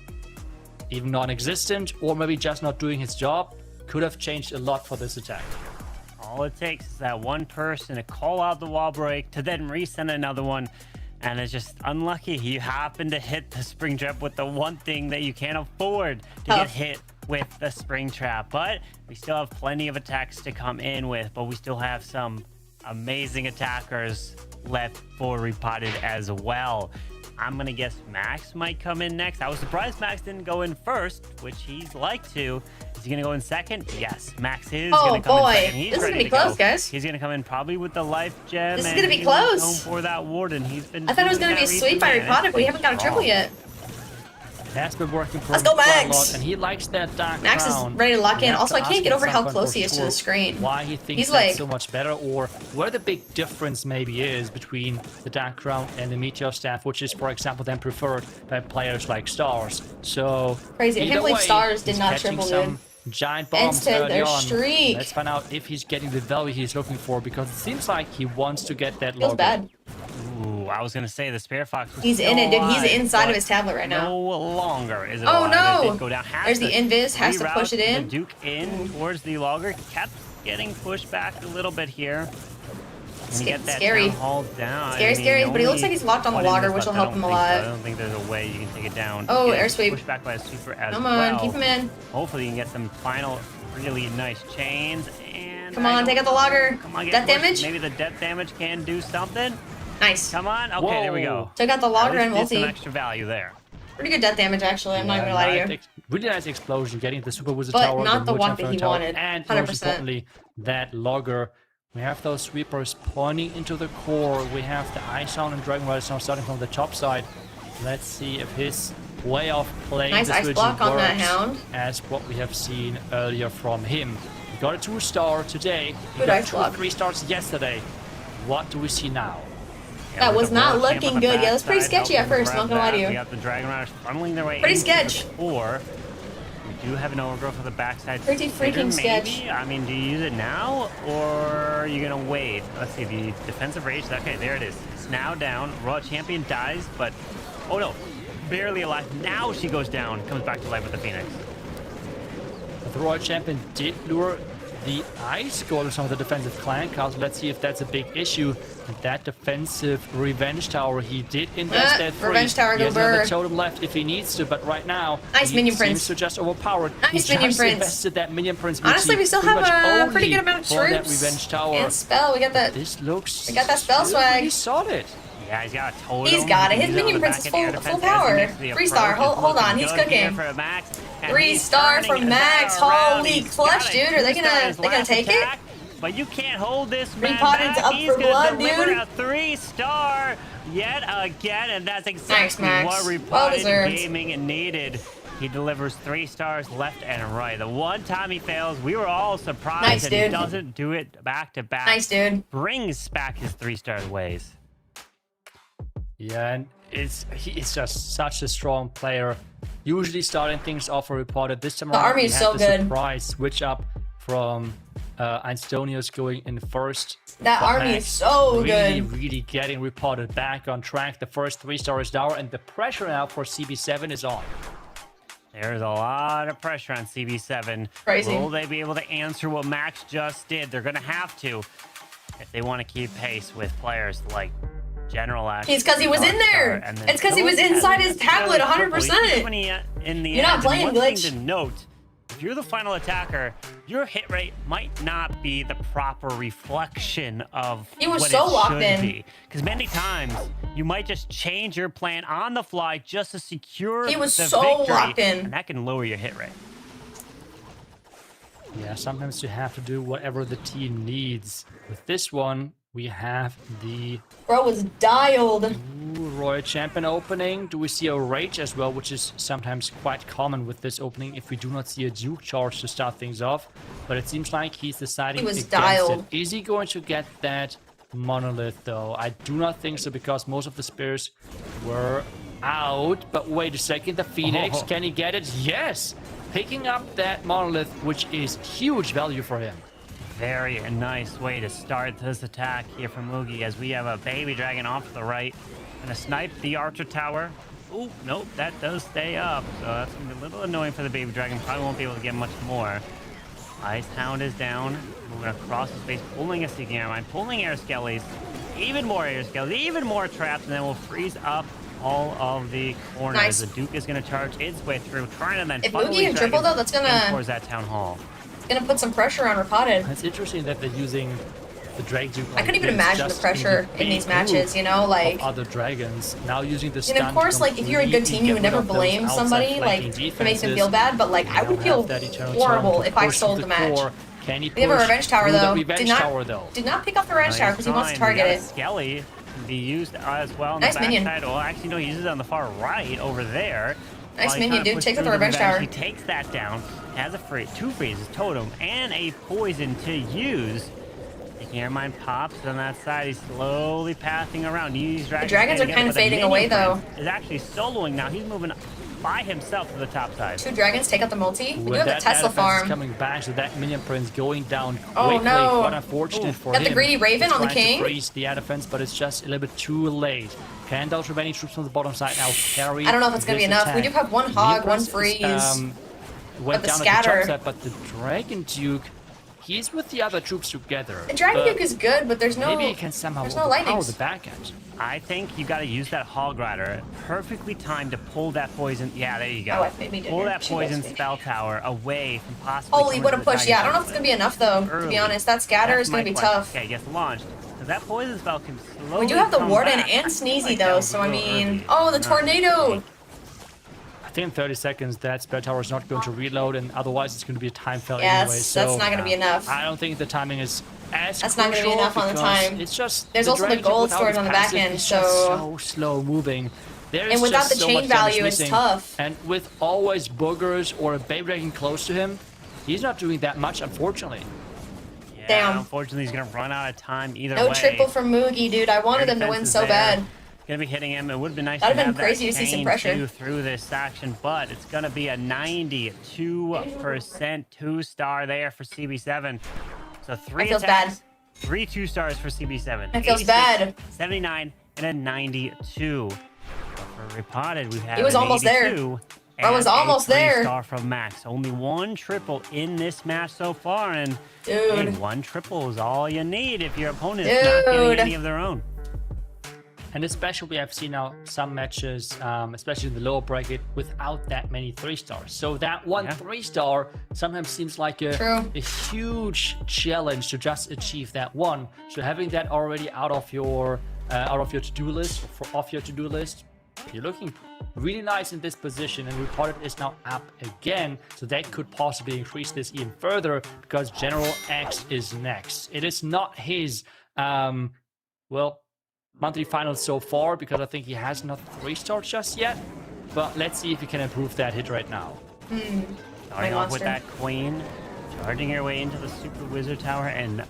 even non-existent, or maybe just not doing his job, could have changed a lot for this attack. All it takes is that one person to call out the wall break to then resend another one. And it's just unlucky you happen to hit the spring trap with the one thing that you can't afford to get Tough. hit with the spring trap. But we still have plenty of attacks to come in with, but we still have some amazing attackers left for Repotted as well. I'm gonna guess Max might come in next. I was surprised Max didn't go in first, which he's like to. Is he gonna go in second? Yes, Max is Oh, gonna come boy. in second. He's This is ready gonna be to go. close, guys. He's gonna come in probably with the life gem. This is and gonna be he was close. going for that warden. He's been. I thought it was doing gonna be that sweet by recently, and Repotted, but we haven't got a triple strong. yet. has been working for Let's him go, quite a Max. lot, and he likes that dark Max is crown. ready to lock We in. have Also, to I can't ask get over him how sometime close for he is to sure the screen. Why he thinks He's that's like- so much better, or where the big difference maybe is between the dark crown and the meteor staff, which is, for example, then preferred by players like Stars. So Crazy. I can't either believe way, Stars did he's not catching triple, some dude. giant bombs Instead, early their on. streak. Let's find out if he's getting the value he's looking for, because it seems like he wants to get that Feels logo. bad. Ooh, I was gonna say the Spare Fox was He's still in it, dude. He's alive, inside of but his tablet right now. No longer is it Oh, alive. no. It did go down. Has There's the to invis, has to reroute push it in. The Duke in towards the logger. Kept getting pushed back a little bit here. It's And you get that scary. down haul down. Scary, scary, but he looks like he's locked on the one invis logger, which left. will I help don't him a think so. lot. I don't think there's a way you can take it down. Oh, Getting air sweep. Pushed back by a super as Come well. on, keep him in. Hopefully you can get some final really nice chains. And Come I on, don't take out the know. logger. Come on, get Death pushed. damage? Maybe the death damage can do something. Nice. Come on. Okay, there we go. Whoa. Took out the At logger least and did some multi. extra value there. Pretty good death damage, actually. I'm not even gonna lie to you. Really nice explosion, getting the Super Wizard But Tower, not the Moon one that Inferno he Tower, wanted. and 100%. most importantly, that logger. We have those sweepers pointing into the core. We have the Ice Hound and Dragon Riders now starting from the top side. Let's see if his way of playing Nice this ice region block on that works Hound. as what we have seen earlier from him. He got a 2-star today. He Good got ice 2 block. 3 stars yesterday. What do we see now? Yeah, That with was the not world champ looking on the good. Yeah, that's pretty backside, sketchy at helping first, grab not gonna lie to that. you. We got the Dragon Riders funneling their way Pretty into sketch. the core. We do have an overgrowth for the backside. Pretty Figure freaking sketch. maybe. I mean, do you use it now or are you gonna wait? Let's see, the defensive rage. Okay, there it is. It's now down. Raw Champion dies, but oh no, barely alive. Now she goes down, comes back to life with the Phoenix. The Royal Champion did lure the Ice Golem to some of the defensive clan cards. Let's see if that's a big issue. And that defensive Revenge Tower, he did invest that free. Revenge Tower, He go has another bird. totem left if he needs to, but right now, Nice he Minion seems Prince. to just overpowered. Nice he Minion just Prince. invested that Minion Prince, which Honestly, he we still pretty have much a pretty only good amount of for that troops. Revenge Tower. And spell, we got that. This looks We got that spell still swag. pretty solid. Yeah, he's got a totem. He's got it. He His can use Minion on the Prince back is end air full defense power. as he makes the 3-star. approach. It's Hold on, looking he's good here cooking. for Max, and 3-star he's from turning Max. that around. Holy He's clutch, got dude. Are they 2 gonna- stars they gonna last take it? attack, but you can't hold this man Repotted's back. up He's for gonna blood, deliver dude. a 3-star yet again, and that's exactly Max. what Well Repotted deserved. Gaming needed. He delivers 3 stars left and right. The one time he fails, we were all surprised Nice, that he dude. doesn't do it back to back. Nice, dude. Brings back his 3-star ways. Yeah, and he is just such a strong player. Usually starting things off for Reported. This time The around, army we is had so the good. surprise switch up from Einstonius going in first. That But army Max is so really, good. really getting Reported back on track. The first 3-star is down, and the pressure now for CB7 is on. There's a lot of pressure on CB7. Crazy. Will they be able to answer what Max just did? They're going to have to if they want to keep pace with players like General Axe. It's 'cause he was in there. and then It's 'cause he was Phil inside hasn't his tablet necessarily 100%. quickly when he, in the You're not end. playing, And one Glitch. thing to note, if you're the final attacker, your hit rate might not be the proper reflection of He was what so it locked should in. be. Because many times you might just change your plan on the fly just to secure He was the so victory, locked in. and that can lower your hit rate. Yeah, sometimes you have to do whatever the team needs. With this one, we have the Bro was dialed. Royal Champion opening. Do we see a Rage as well, which is sometimes quite common with this opening if we do not see a Duke charge to start things off. But it seems like he's deciding He was against dialed. it. Is he going to get that Monolith though? I do not think so because most of the spears were out. But wait a second, the Phoenix, Oh. can he get it? Yes! Picking up that Monolith, which is huge value for him. Very nice way to start this attack here from Mugi as we have a baby dragon off to the right. Gonna snipe the archer tower. Oh, nope, that does stay up. So that's gonna be a little annoying for the baby dragon. Probably won't be able to get much more. Ice Hound is down. Moving across the space, pulling a Seeking Air Mine, pulling air skellies. Even more air skellies, even more traps, and then we'll freeze up all of the corners. Nice. The Duke is gonna charge its way through, trying to then If funnel Mugi these can triple, dragons though, that's gonna- in towards that town hall. Gonna put some pressure on Repotted. It's interesting that they're using the Drake Duke. I couldn't even imagine the pressure in these matches, you know, like. Other dragons now using the And of course, like, if you're a good team, you would never blame somebody, like, to make them feel bad, but, like, I would feel horrible if I sold the match. Can he They have a push Revenge Tower, through the though. Revenge Tower, though? Did not pick up the Revenge Tower because he wants to Fine, we target got a it. Skelly can be used as well on Nice the minion. backside. Well, actually, no, he uses it on the far right over there. Nice While he minion, kinda dude. pushed Takes out the through revenge bench, tower. He takes that down. Has a two freezes, totem, and a poison to use. Taking Airmine pops on that side. He's slowly pathing around. These dragons dragons are together, kind of but the fading minion away, though. prince is actually soloing now. He's moving by himself to the top side. 2 dragons take out the multi. We do With have a that Tesla defense farm. coming back, so that minion prince going down Oh, quickly. no. What unfortunate for Got him. the greedy Raven He's on the trying to king. freeze the air defense, but it's just a little bit too late. Can those remaining troops on the bottom side now carry? I don't know if it's gonna be this enough. We do attack? have 1 hog, 1 Minion freeze. Prince, went the down at the scatter. top side, but the Dragon Duke, he's with the other troops together. The Dragon but Duke is good, but there's no. maybe he can somehow there's no overpower lightnings. the back end. I think you got to use that Hog Rider. Perfectly timed to pull that poison. Yeah, there you go. Oh, I made me do pull it. that She poison does me. spell tower away from possibly. Holy, coming what a to the push. Yeah, I don't know if it's dragon gonna be enough though, to early. be honest. That scatter That's is gonna my be question. tough. Okay, gets launched. Because that poison spell can slowly. We do have the come Warden back. and I feel Sneezy like that though, was so a I little mean. early. Oh, the Not tornado! really. I think in 30 seconds that spell tower is not going to reload, and otherwise it's going to be a time fail Yeah, anyway. that's So not gonna be enough. I don't think the timing is as That's not gonna be crucial enough on the because time. It's just There's also the Dragon Duke gold without stored his on the back passive end, is just so- so slow moving. There is And without just the so chain much damage value, it's missing. tough. And with always boogers or a baby dragon close to him, he's not doing that much, unfortunately. Yeah, Damn. unfortunately, he's gonna run out of time either No way. triple from Moogie, dude. I wanted Their him to defense win is so there. bad. Gonna be hitting him. It would have been nice That'd to have have been crazy that to see some chain pressure. too through this action, but it's gonna be a 92% 2-star there for CB7. So 3 That feels attacks, 3 2-stars for CB7. That feels 86, bad. 79 and a 92. For Repotted, we have He was an almost there. 82 Bro was and almost a there. 3-star from Max. Only 1 triple in this match so far, and Dude. hey, 1 triple is all you need if your opponent is not getting Dude. any of their own. And especially we have seen now some matches, especially in the lower bracket, without that many 3-stars. So that one Yeah. 3-star sometimes seems like True. a huge challenge to just achieve that one. So having that already out of your to-do list, off your to-do list, you're looking really nice in this position. And Reported is now up again, so that could possibly increase this even further because General X is next. It is not his, monthly finals so far because I think he has not 3-star just yet. But let's see if he can improve that hit right now. Starting off with monster. that queen, charging her way into the Super Wizard Tower and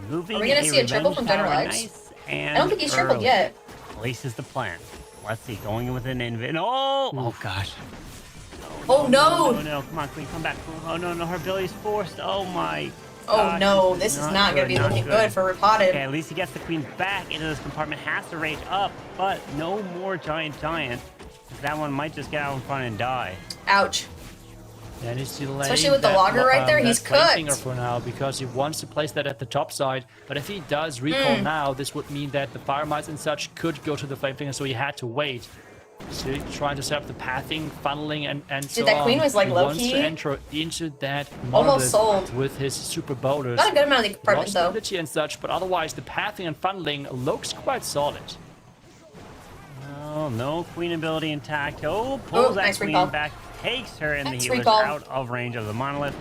moving. Are we gonna see a triple Revenge from General Tower X? nice and I don't think he's tripled early. yet. Places the plan. Let's see, going in with an invent. Oh gosh. Oh No, no! no, come on, queen, come back. Oh no, her ability's forced. Oh my. Oh gosh, no, this is not gonna be not looking good for Repotted. Okay, at least he gets the queen back into this compartment. Has to rage up, but no more giant. That one might just get out in front and die. Ouch. And he's delaying Especially with the that logger right there, that he's flame cooked. finger for now because he wants to place that at the top side. But if he does recall Hmm. now, this would mean that the fire mites and such could go to the flame finger, so he had to wait. So he's trying to set up the pathing, funneling, and so that on. queen was, like, He low-key. wants to enter into that Almost monolith sold. with his super boulders. Got a good amount of the compartment Lost though. stability and such, but otherwise the pathing and funneling looks quite solid. Oh, no queen ability intact. Oh, pulls that nice queen recall. back, takes her and the Nice healers recall. out of range of the monolith,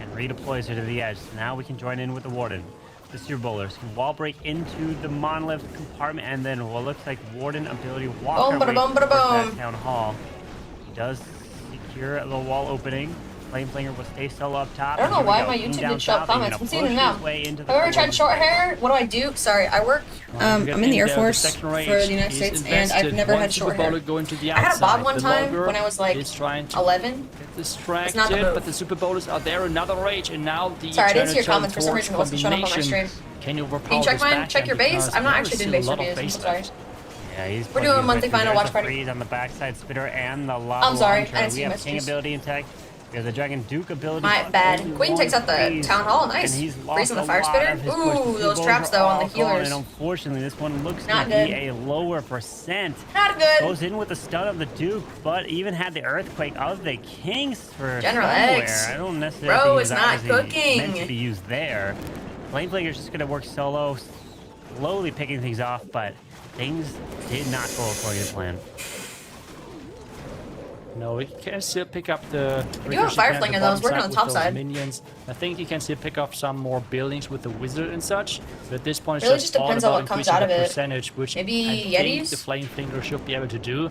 and redeploys her to the edge. So now we can join in with the Warden. The Super Bowlers can wall break into the monolith compartment, and then what looks like Warden ability walk Boom, her way bada boom, towards bada that boom. town hall. He does secure the wall opening. Flameflinger will stay solo up top. I don't know Here we why go. my King YouTube down didn't show up top, he's comments. gonna I'm seeing push them now. his way into the Have you ever tried Warden short space. hair? What do I do? Sorry, I work. I'm in the Air Force for the United States, and I've never had short hair. Going to the I had a outside. bob one The time logger when I was like is trying to 11. get distracted, not the move. but the super bowlers are there. Another rage, and now the Sorry, I didn't see your Eternal comments. For some Torch reason, it wasn't showing up on my combination. stream. Can you overpower Can you check this mine? backhand? Check your base? Because I'm not there actually is doing still base a lot of reviews. I'm base so sorry. left. Yeah, he's We're putting doing his monthly way through. final There's watch the party. freeze on the backside spitter and the lava I'm sorry, launcher. I didn't We see have King messages. ability in tech. We have the Dragon Duke ability. My but bad. only Queen one takes out the freeze, town hall. Nice. And he's lost Freeze on the a fire lot spitter. of his push. Ooh, The those Super traps Bowls though are on the all gone, healers. And unfortunately, this one looks Not to good. be a lower percent. Not good. Goes in with the stun of the Duke, but even had the earthquake of the Kings for General somewhere. X. I don't necessarily Bro, think it's that not was cooking. meant to be used there. Flameflinger's just gonna work solo, slowly picking things off, but things did not go according to plan. No, he can still pick up the. We do have a Fire Flinger though. It's working on the top side. Minions. I think he can still pick up some more buildings with the wizard and such. But at this point, it's Really just just all depends about on what comes increasing out of the it. percentage, which Maybe I think Yetis? the Flame Finger should be able to do.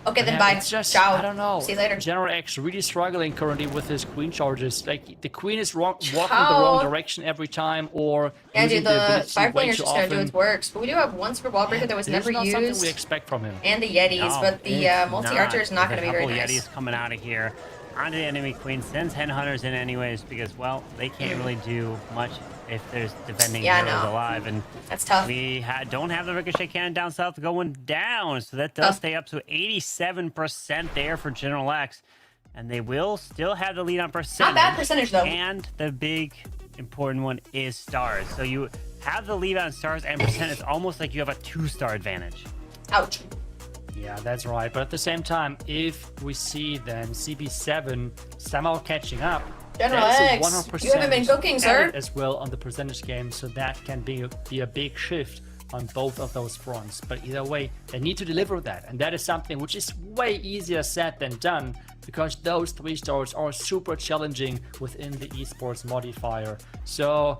Okay, then Yeah, bye. it's just, Ciao. I don't know. See you later. General X really struggling currently with his queen charges. Like the queen is walking the Ciao. wrong direction every time, or Yeah, using dude, the the ability Fire way Flinger's too just gonna do often. its works. But we do have one Super Wall Breaker that was This never is not something used. we expect from him. And the Yetis, No, but the it's multi-archer is not With gonna a be very couple nice. Yetis coming out of here onto the enemy queen. Sends hen hunters in anyways because, well, they can't really do much if there's defending Yeah, heroes no. alive. And That's tough. we don't have the ricochet cannon down south going down, so that does stay up to 87% there for General X, and they will still have the lead on percentage. Not bad percentage though. And the big important one is stars. So you have the lead on stars and percent. It's almost like you have a 2-star advantage. Ouch. Yeah, that's right. But at the same time, if we see then CB7 somehow catching up, General that's a X, 100% you haven't been cooking, sir. added as well on the percentage game, so that can be a big shift on both of those fronts. But either way, they need to deliver that, and that is something which is way easier said than done, because those 3 stars are super challenging within the esports modifier. So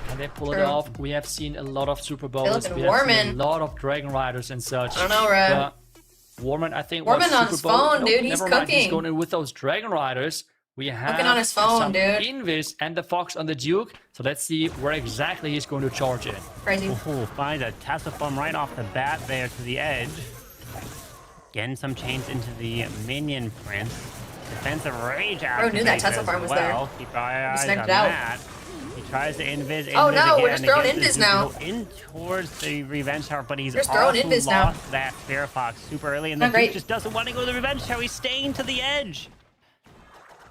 can they pull it True. off? We have seen a lot of Super Bowls, been we have seen a warming. lot of Dragon Riders and such. I don't know, Red. But Warman, I think, Warman was on Super his Bowl. phone, Nope, dude, he's never mind. He's cooking. going in with those Dragon Riders. We have Cooking on his phone, some dude. Invis and the Fox on the Duke. So let's see where exactly he's going to charge in. Crazy. Ooh, finds a Tesla bomb right off the bat there to the edge. Getting some chains into the minion prince. Defensive rage out. Bro knew that Tesla farm was there. Keep our eyes on sniped it out. that. He tries to invis. Oh, invis no, we're again just throwing against invis the now. Zuko in towards the revenge tower, but he's We're just throwing also invis now. lost that Spirit Fox super early, and the Not great. Duke just doesn't want to go to the revenge tower. He's staying to the edge.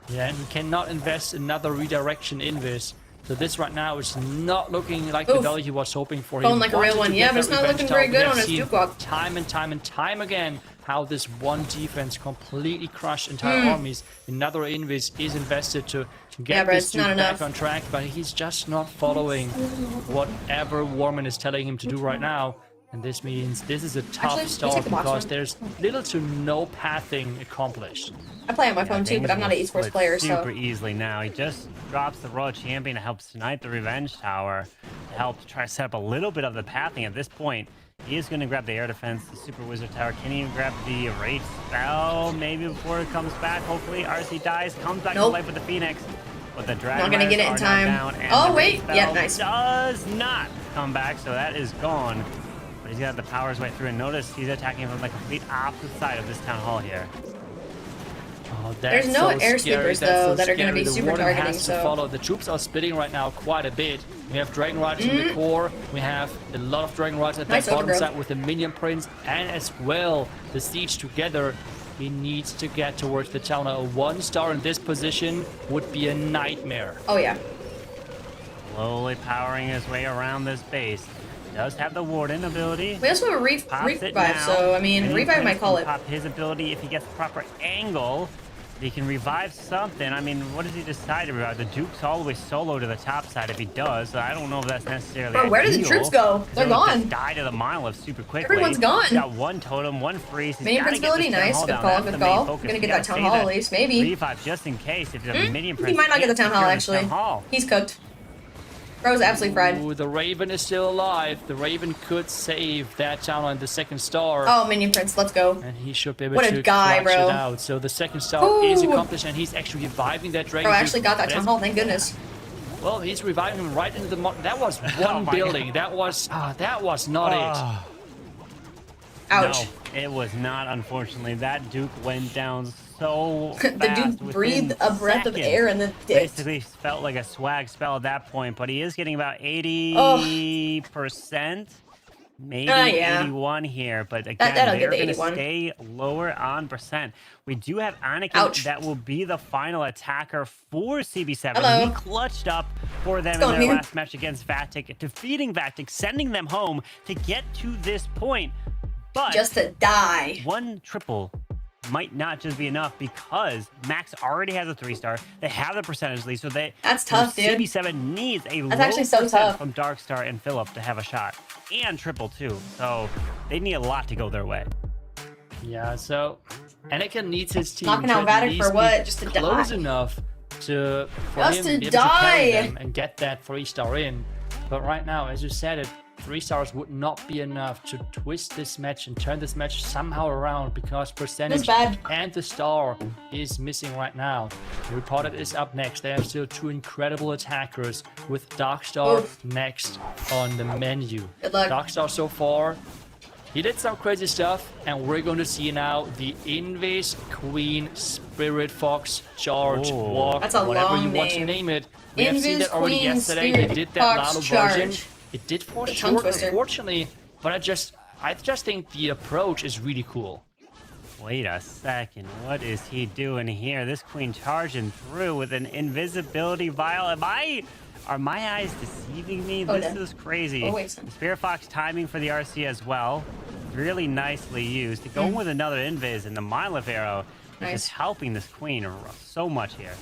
Yeah, and he cannot invest another redirection in this. So this right now is not looking like the Oof. value he was hoping for. Going He like a real wanted to one. get Yeah, but that it's not revenge looking very tower. We good have on his seen Duke Walk. time and time and time again how this one defense completely crushed entire armies. Another invis is invested to get Yeah, but this it's not Duke back enough. on track, but he's just not following whatever Warman is telling him to do right now. And this means this is a tough Actually, let's start take the box because one. there's little to no pathing accomplished. I play on my phone too, Things but I'm not an will esports split player, super so. easily now. He just drops the Royal Champion to help snipe the Revenge Tower, to help try to set up a little bit of the pathing. At this point, he is going to grab the air defense, the Super Wizard Tower. Can he grab the Rage Spell maybe before it comes back? Hopefully, RC dies, comes back to Nope. life with the Phoenix. But the Dragon Not gonna get it in Riders are now time. down, and Oh, the wait. Rage Spell Yeah, nice. does not come back, so that is gone. But he's got the power his way through, and notice he's attacking from the complete opposite side of this town hall here. Oh, There's that's no so air scary. sweepers, That's though, so that are gonna be scary. The super warden targeting, has to so- follow. The troops are splitting right now quite a bit. We have Dragon Riders in the core. We have a lot of Dragon Riders at Nice that bottom overgrowth. side with the Minion Prince, and as well the Siege together. He needs to get towards the town. A 1-star in this position would be a nightmare. Oh, yeah. Slowly powering his way around this base. Does have the Warden ability. We also have a Pops it revive, now. so, I mean, Minion revive Prince might call can it. Pop his ability if he gets the proper angle. He can revive something. I mean, what does he decide to revive? The Duke's all the way solo to the top side if he does. So I don't know if that's necessarily Bro, where did the ideal. troops go? They're They'll just gone. die to the monolith super quickly. Everyone's gone. He's got one totem, one freeze. He's Minion gotta Prince get ability, this town nice. hall Good down. call, That's good the main call. focus. Gonna We get gotta that town save hall at least, maybe. Revive just in case if the Minion Prince He might not get the town hall, can't secure this actually. town hall. He's cooked. Bro's absolutely fried. Ooh, the Raven is still alive. The Raven could save that town on the 2nd star. Oh, Minion Prince, let's go. And he should be able What a to guy, clutch bro. it out. So the 2nd star is Ooh. accomplished, and he's actually reviving that dragon. Bro, I actually got that That's- town hall, thank goodness. Well, he's reviving him right into the. That was one my building. That was not it. Ouch. No, it was not, unfortunately. That Duke went down so fast. The dude within breathed a breath of seconds. air and then dipped. Basically felt like a swag spell at that point, but he is getting about 80%. Maybe yeah. 81 here, but again, that'll they're get going to to 81. stay lower on percent. We do have Anakin Ouch. that will be the final attacker for CB7. Hello. He clutched up for them in Go, their man. last match against VATIC, defeating VATIC, sending them home to get to this point. But Just to die. one triple might not just be enough because Max already has a 3-star. They have the percentage lead, so That's tough, dude. CB7 needs a That's low actually so percent tough. from Darkstar and Philip to have a shot, and triple too. So they need a lot to go their way. Yeah. So Anakin needs his team Knocking to out at VATIC least for what? be Just to close die. enough for Just him to be able to carry die. them and get that 3-star in. But right now, as you said it, 3 stars would not be enough to twist this match and turn this match somehow around because percentage bad. and the star is missing right now. The Reported is up next. They have still 2 incredible attackers with Darkstar Oof. next on the menu. Good luck. Darkstar so far, he did some crazy stuff, and we're going to see now the Invis Queen Spirit Fox Charge Oh. Walk, That's a whatever long you want to name. name it. We have seen Invis that already Queen yesterday. Spirit They did that Fox Lalo Charge. version. It did fall The tongue short, twister. unfortunately, but I just think the approach is really cool. Wait a second. What is he doing here? This queen charging through with an invisibility vial. Are my eyes deceiving me? Oh, This no. is crazy. Oh, wait, son. Spirit Fox timing for the RC as well. Really nicely used. Going with another invis and the Milef arrow is Nice. just helping this queen so much here.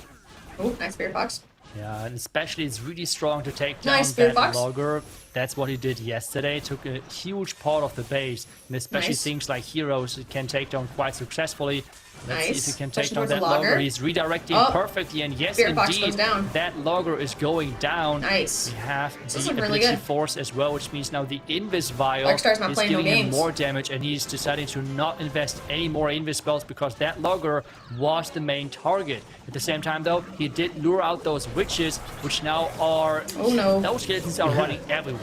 Oh, nice Spirit Fox. Yeah, and especially it's really strong to take down Nice, Spirit that Fox. logger. That's what he did yesterday. Took a huge part of the base, and especially Nice. things like heroes it can take down quite successfully. Let's see if Nice. he can Pushing take down towards the that logger. logger. He's redirecting Oh. perfectly, and yes, Spirit Fox indeed, goes down. that logger is going down. Nice. We have This the is really ability good. force as well, which means now the Invis Vial Darkstar's not is playing no giving him games. more damage, and he's deciding to not invest any more Invis spells because that logger was the main target. At the same time, though, he did lure out those witches, which now are... Oh, no. Those skeletons are running everywhere.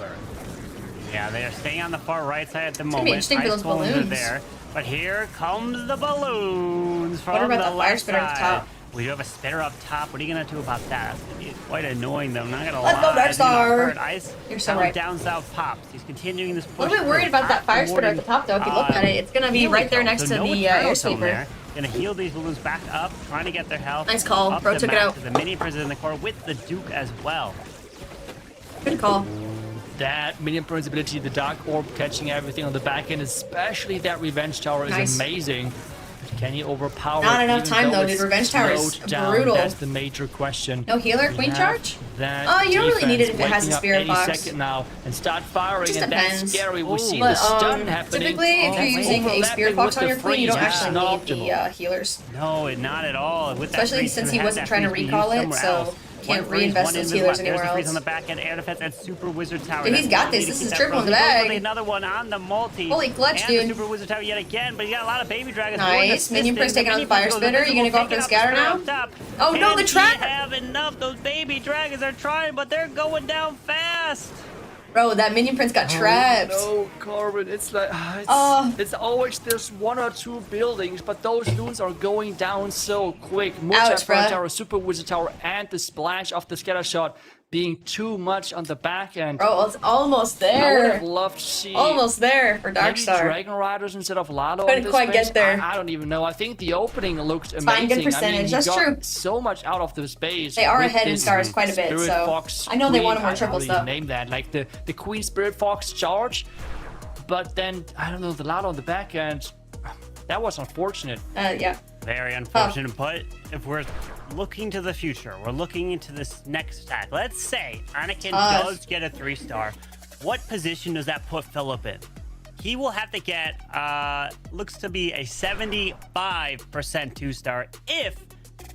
Yeah, they are staying on the far right side at the gonna be moment. interesting for Ice those balloons are balloons. there. But here comes the balloons from about the the fire left spitter at the side. top? We do have a spitter up top. What are you gonna do about that? It's gonna be quite annoying though. I'm not gonna Let's go, lie. He's not Darkstar. hurt. Ice You're so down, right. down south pops. He's continuing this push. A little bit worried through. about that fire After spitter at the top, though. If you look at it, it's gonna be right there next to no the air Eternal Tome sweeper. there. Gonna heal these balloons back up, trying to get their health. Nice call. Up Bro the took it map out. to the mini prison in the corner with the Duke as well. Good call. That minion burns ability, the Dark Orb catching everything on the back end, especially that Revenge Tower is Nice. amazing. But can he overpower Not it, enough even time, though, it's dude. Revenge Tower is slowed down? brutal. That's the major question. No healer, We queen have charge? that Oh, you don't really need it if it defense has a waking up Spirit any Fox. second now and start firing, Just and that's depends. scary. We see But the stun happening. typically, if Oh, you're using a overlapping Spirit Fox with on the your queen, you don't freeze, actually that's need the optimal. healers. No, not at all. With that Especially freeze, since could he have wasn't that trying to freeze be recall used it, somewhere so else. can't One freeze, reinvest one those invis healers left. anywhere There's the freeze else. on the back end, air defense, and Super Wizard Tower. Dude, That's he's got what we this. need to This keep is that triple in the frozen. bag. Really another one on the multi. Holy clutch, and dude. the Super Wizard Tower yet again, but you got a lot of baby dragons. Nice. Minion Prince taking out the fire spitter. You gonna go up for the scatter now? Oh, no, the trap! have enough. Those baby dragons are trying, but they're going down fast. Bro, that Minion Prince got trapped. No, Corbin, it's like it's always there's 1 or 2 buildings, but those loons are going down so quick. Ouch, bruh. Tower, Super Wizard Tower, and the splash of the scatter shot being too much on the back end. Bro, it's almost I would there. have loved to see Almost there for maybe Darkstar. Dragon Riders instead of Lado. Couldn't on this quite get base. there. I don't even know. I think the opening looked amazing. fine, good I mean, percentage. he That's got true. so much out of the space. They are with ahead in this stars quite a bit, Spirit so Fox I know they Queen. wanted more I don't triples, even though. name that like the Queen Spirit Fox charge, but then I don't know the Lado on the back end. That was unfortunate. Yeah. Very unfortunate, but if we're looking to the future, we're looking into this next stack. Let's say Anakin does get a 3-star. What position does that put Philip in? He will have to get, looks to be a 75% 2-star if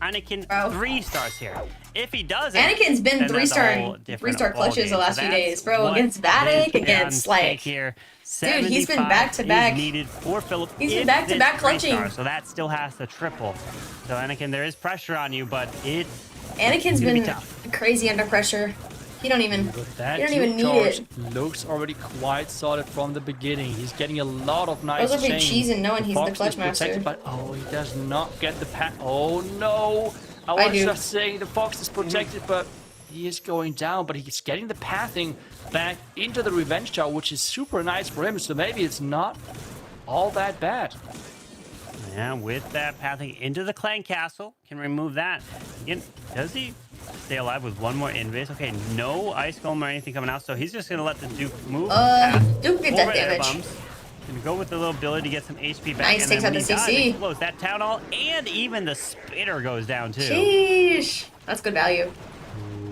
Anakin 3 stars here. If he doesn't, Anakin's been then that's a 3-star whole different clutches ballgame. the last So few that's days, bro. what Against VATIC, is against, on stake like... here. Dude, he's been 75 back-to-back. is needed for Philip. He's been in back-to-back this clutching. 3-star, so that still has to triple. So Anakin, there is pressure on you, but it Anakin's gonna be been tough. crazy under pressure. He don't even... That You don't even Duke need charge it. looks already quite solid from the beginning. He's getting a lot of nice Those are big chain. cheesing knowing he's the Fox clutch is protected, master. But oh, he does not get the pack. Oh no! I was do. just saying the Fox is protected, but he is going down. But he's getting the pathing back into the Revenge Tower, which is super nice for him. So maybe it's not all that bad. Yeah, with that pathing into the clan castle, can remove that. Again, does he stay alive with one more invis? Okay, no ice golem or anything coming out, so he's just gonna let the Duke move. Duke gets that over air damage. bumps. Gonna go with the little ability to get some HP back. Nice, and takes then out when the he dies, CC. it blows that town hall, and even the spitter goes down too. Sheesh. That's good value.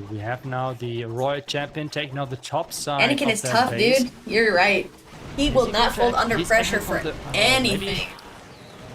We have now the Royal Champion taking out the top side. Anakin of is that tough, base. dude. You're right. He will he not going fold to- under he's pressure aiming for for the- anything.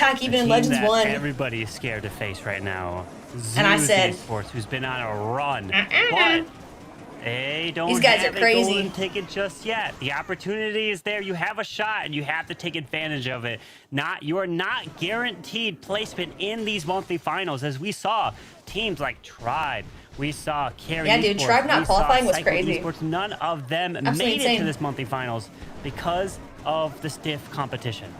attack even The in team Legends that 1. Everybody is scared to face right now. And I Zeus said- Esports, who's been on a run. But They don't These guys have are a crazy. golden ticket just yet. The opportunity is there. You have a shot, and you have to take advantage of it. You are not guaranteed placement in these monthly finals, as we saw teams like Tribe. We saw Carry Yeah, dude, Esports, Tribe not we saw qualifying was Cycle crazy. Esports. None of them Absolutely made it insane. to this monthly finals because of the stiff competition.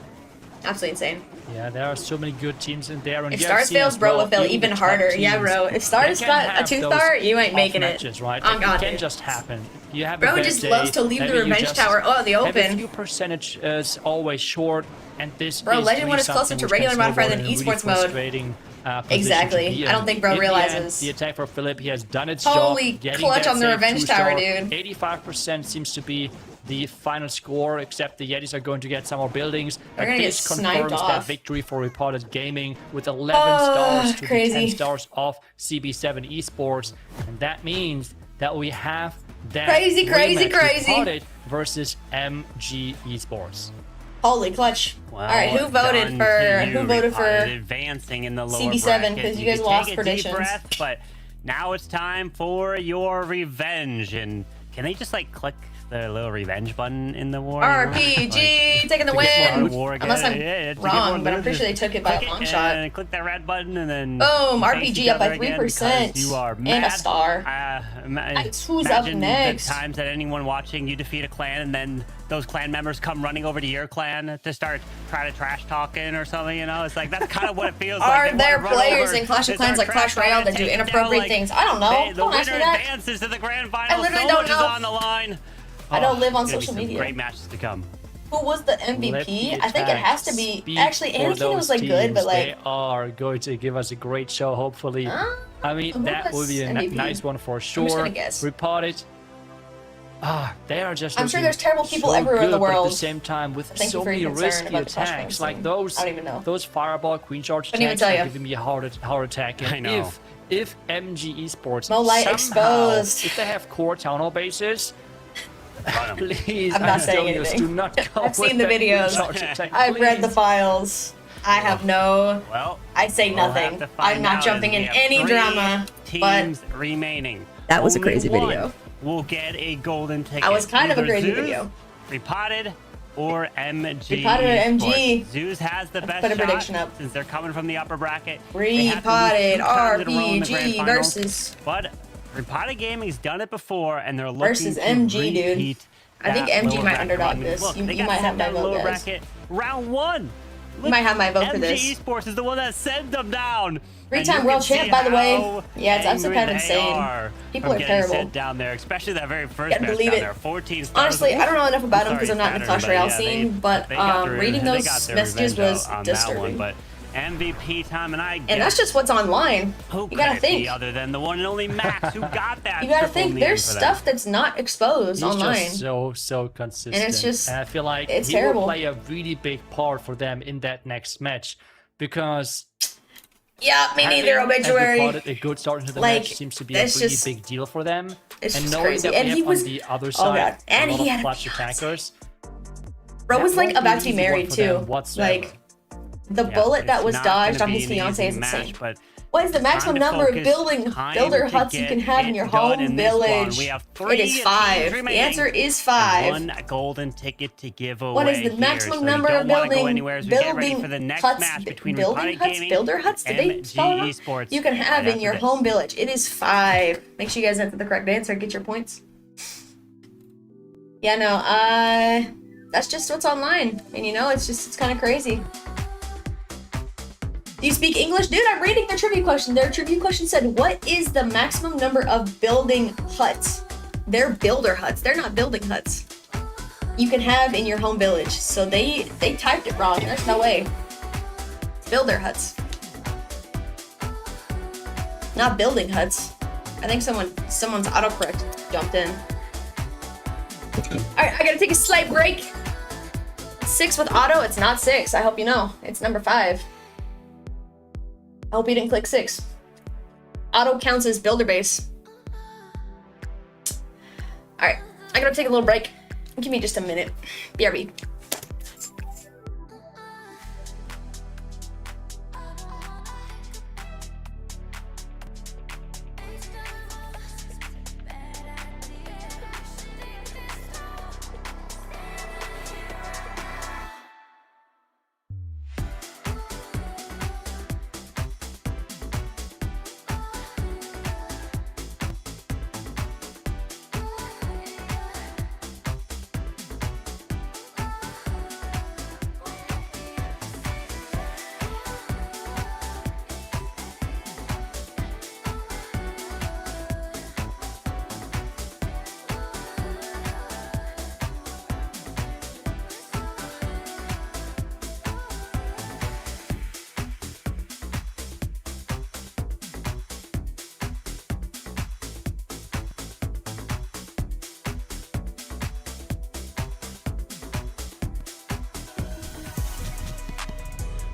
Absolutely insane. Yeah, there are so many good teams in there. And If you have Stars seen fails, as bro, well, will fail even even the top harder. Yeah, teams, bro. If they Stars can got a have 2-star, those you ain't off making matches, it. right? Oh, Like, God, it can dude. just happen. You have a Bro bad just day, loves to leave the maybe you revenge just tower. Oh, the have a open. few percentage is always short, and this Bro, is Legend really one is closer something to which regular can modifier snowball than in a really esports mode. frustrating, position to Exactly. be I don't in. think bro In the end, realizes. the attack for Philip, he has done its Holy job. Getting clutch that on the safe revenge tower, 2-star. dude. 85% seems to be the final score, except the Yetis are going to get some more buildings. They're But gonna this get sniped confirms that off. victory for Reported Gaming with 11 stars to crazy. the 10 stars of CB7 Esports. And that means that we have that Crazy, crazy, rematch crazy. Reported versus MG Esports. Holy clutch. Well, All right, who voted done for to you, who voted for Reported advancing in the lower CB7, bracket. 'cause you guys can lost take a predictions. deep breath, but now it's time for your revenge. And can they just like click the little revenge button in the war? RPG taking the to get more win? war again? Unless I'm Yeah, to get wrong, more but I'm pretty sure they loot, took it by click a long shot. And click that red button and then Boom, face RPG each up by other again 3% because you are and a mad. star. Who's up Imagine next? the times that anyone watching you defeat a clan and then those clan members come running over to your clan to start trying to trash talking or something, you know? It's like that's kind of what it feels like. Are They there wanna run players over, in Clash of they Clans start like Clash trash talking Royale that and do take it down, inappropriate like, things? I don't know. The Don't ask me winner that. advances to the grand final. literally So don't much know. is on the line. I don't live on it's gonna be social some media. Great matches to come. Who was the Let MVP? the I think it attack has to be. speak Actually, for Anakin those was like good, but teams. like. They are going to give us a great show, hopefully. I mean, who that was would be a MVP? nice one for just sure. gonna guess. Reported. They are just. I'm sure looking there's terrible people so everywhere in the good, but at world. the same time, with Thank you so for many your concern risky about the Clash attacks, Clans like team. those, I don't even know. those fireball queen charge Couldn't even attacks tell are ya. giving me a heart attack. And I know. if MG Esports Mo Light somehow, exposed. if they have core town hall bases. Please, I'm not saying telling you, anything. do not go I've with seen the that queen videos. charge attack, I've read the please. files. I have no. Well, I say we'll have nothing. to find I'm not out jumping as in we have any 3 drama. But teams remaining. That was a Only crazy one video. Will get a golden ticket. That was kind of a Either crazy Zeus, video. Repotted or MG. Repotted or MG. Esports. Zeus has the best put a shot prediction up. since they're coming from the upper bracket. They have to lose Repotted 2 times in a row in the grand RPG finals. versus. But Repotted Gaming's done it before, and they're looking Versus to MG, dude. repeat I think that MG lower might bracket underdog run. this. Look, You they got might sent have my down the vote, lower guys. bracket round 1. You might have my vote for MG this. Esports is the one that sent them down. Three-time And you world can champ, see by the way. how Yeah, it's absolutely angry kind of they insane. are People from are getting terrible. sent down there, especially that very first Can't match believe down it. there. 14 stars. Honestly, I don't know enough about them because Sorry, I'm not in the Saturn, Clash Royale but yeah, scene, but they got their- reading they those got their messages revenge was on that disturbing. one, but MVP time, and I guess And that's just what's online. who You gotta could it be think. other than the one and only Max who got that. You gotta triple think name there's for them. stuff that's not exposed He's online. just so consistent. And it's just- I feel like it's he terrible. will play a really big part for them in that next match because Yeah, me neither, having, as Obituary. reported, a good start into the Like, match seems to be a that's really just- big deal for them. it's And just knowing crazy. that And we he have was- on the other oh, side God. And a lot he of had clutch a attackers. Bro that was like won't be about an to be easy one married for them too. whatsoever. Like the Yeah, bullet that it's was not dodged gonna on be his an fiance easy is match, insane. but What is the maximum number of builder huts you can have in your home village? We have It is 5. The answer is 5. One golden ticket to give away. What is the here, maximum so number you of don't wanna go building anywhere as we get ready for the next huts? match between Building Republic huts? Gaming Builder huts? Did they and spell it MG wrong? Esports. You can have right in your after home village. It is 5. Make sure you guys enter the correct answer. Get your points. Yeah, no. That's just what's online, and you know, it's kind of crazy. Do you speak English? Dude, I'm reading their trivia question. Their trivia question said, what is the maximum number of building huts? They're builder huts. They're not building huts. You can have in your home village. So they typed it wrong. There's no way. Builder huts. Not building huts. I think someone's autocorrect jumped in. Alright, I gotta take a slight break. 6 with auto, it's not 6. I hope you know. It's number 5. I hope you didn't click 6. Auto counts as builder base. Alright, I gotta take a little break. Give me just a minute. BRB.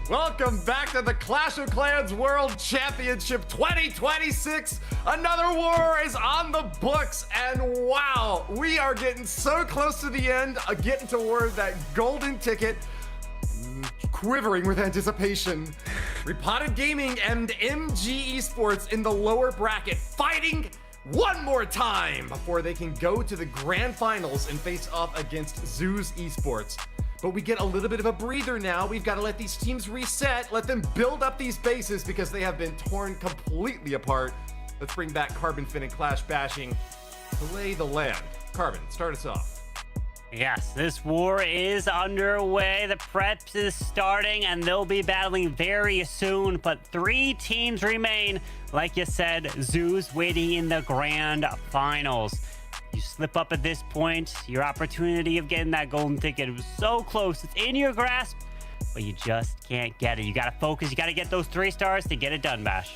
Welcome back to the Clash of Clans World Championship 2026. Another war is on the books, and wow, we are getting so close to the end, getting toward that golden ticket. Quivering with anticipation. Repotted Gaming and MG Esports in the lower bracket fighting one more time before they can go to the grand finals and face off against Zeus Esports. But we get a little bit of a breather now. We've got to let these teams reset, let them build up these bases because they have been torn completely apart. Let's bring back Carbon Fin and Clash Bashing to lay the land. Carbon, start us off. Yes, this war is underway. The preps is starting, and they'll be battling very soon. But 3 teams remain. Like you said, Zeus waiting in the grand finals. You slip up at this point, your opportunity of getting that golden ticket was so close. It's in your grasp, but you just can't get it. You got to focus. You got to get those 3 stars to get it done, Bash.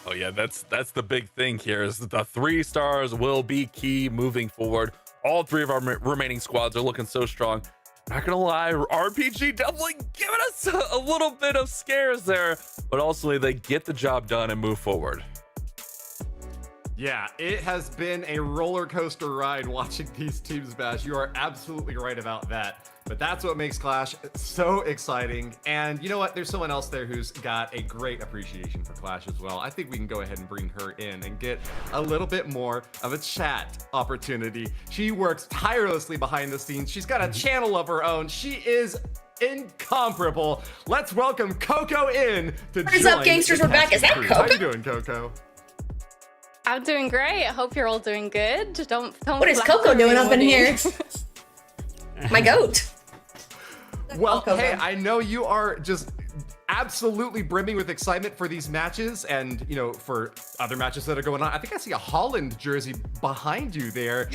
Oh yeah, that's the big thing here is that the 3 stars will be key moving forward. All 3 of our remaining squads are looking so strong. Not gonna lie, RPG definitely giving us a little bit of scares there, but ultimately they get the job done and move forward. Yeah, it has been a roller coaster ride watching these teams bash. You are absolutely right about that. But that's what makes Clash so exciting. And you know what? There's someone else there who's got a great appreciation for Clash as well. I think we can go ahead and bring her in and get a little bit more of a chat opportunity. She works tirelessly behind the scenes. She's got a channel of her own. She is incomparable. Let's welcome Coco in to What is join up, gangsters? the We're back. Is that Cast Crew. How Coco? you doing, Coco? I'm doing great. I hope you're all doing good. Don't What is flatter Coco me, doing up in Woody. here? My goat. Well, Coco. hey, I know you are just absolutely brimming with excitement for these matches and, you know, for other matches that are going on. I think I see a Holland jersey behind you there.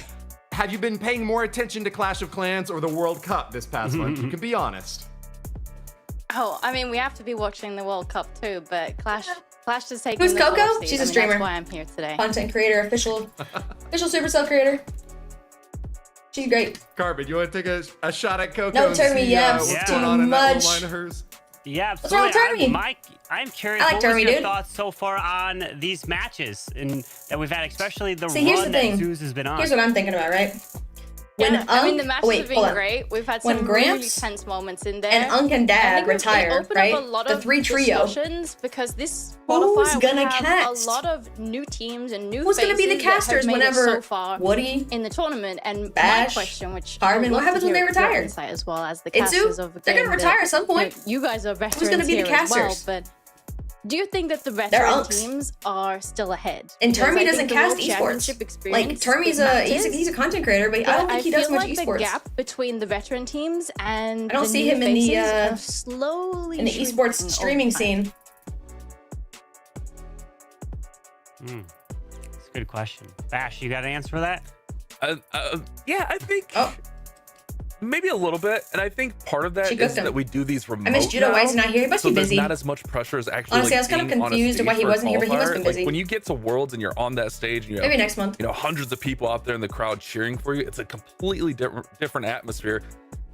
Have you been paying more attention to Clash of Clans or the World Cup this past month? You can be honest. Oh, I mean, we have to be watching the World Cup too, but Clash is taking. Who's the Coco? course, She's a I mean, streamer. That's why I'm here today. Content creator, official Supercell creator. She's great. Carbon, you want to take a shot at Coco? No, and Termy, see, yeah, what's yeah. going too on in that much. little line of hers? Yeah, What's wrong with absolutely. Termy? Mike, I'm curious, I like what was Termy, your dude. thoughts so far on these matches that we've had, especially the See, here's the run that thing. Zeus has been on? Here's what I'm thinking about, right? Yeah, I mean, the Unk- matches wait, have been hold on. great. We've had When some really Gramps tense moments in there. And Unk and I Dad think it retire, opened right? up a lot The of 3 trio. discussions because this Who's qualifier gonna we have cast? a lot of new teams and new Who's gonna be the faces that have casters made it whenever so far Woody, in the tournament? And Bash, my question, which Harmon, I'd what love happens to when hear they your retire? insight as well as the Itsu? casters of the They're gonna game retire that, at some point. you guys are veterans gonna be the here as well, casters? but do you think that the They're veteran unks. teams are still ahead? And Because Termy I doesn't think the cast World esports. Championship Like experience, Termy's it he's a matters, content creator, but I don't think he does feel much like esports. the gap between the veteran teams and I don't the see new him in the, faces are slowly in the shrinking esports over streaming time. scene. That's a good question. Bash, you got an answer for that? Yeah, I think Oh. maybe a little bit, and I think part of that She is cooked him. that we do these remote. I miss Judo. now, Why is he not here? He must so be there's busy. not as much pressure as actually. Honestly, like, I was kind of being on a confused at why stage he for a wasn't here, but he must have been qualifier. busy. Like, when you get to Worlds and you're on that stage, and you Maybe have, next month. you know, hundreds of people out there in the crowd cheering for you. It's a completely different atmosphere.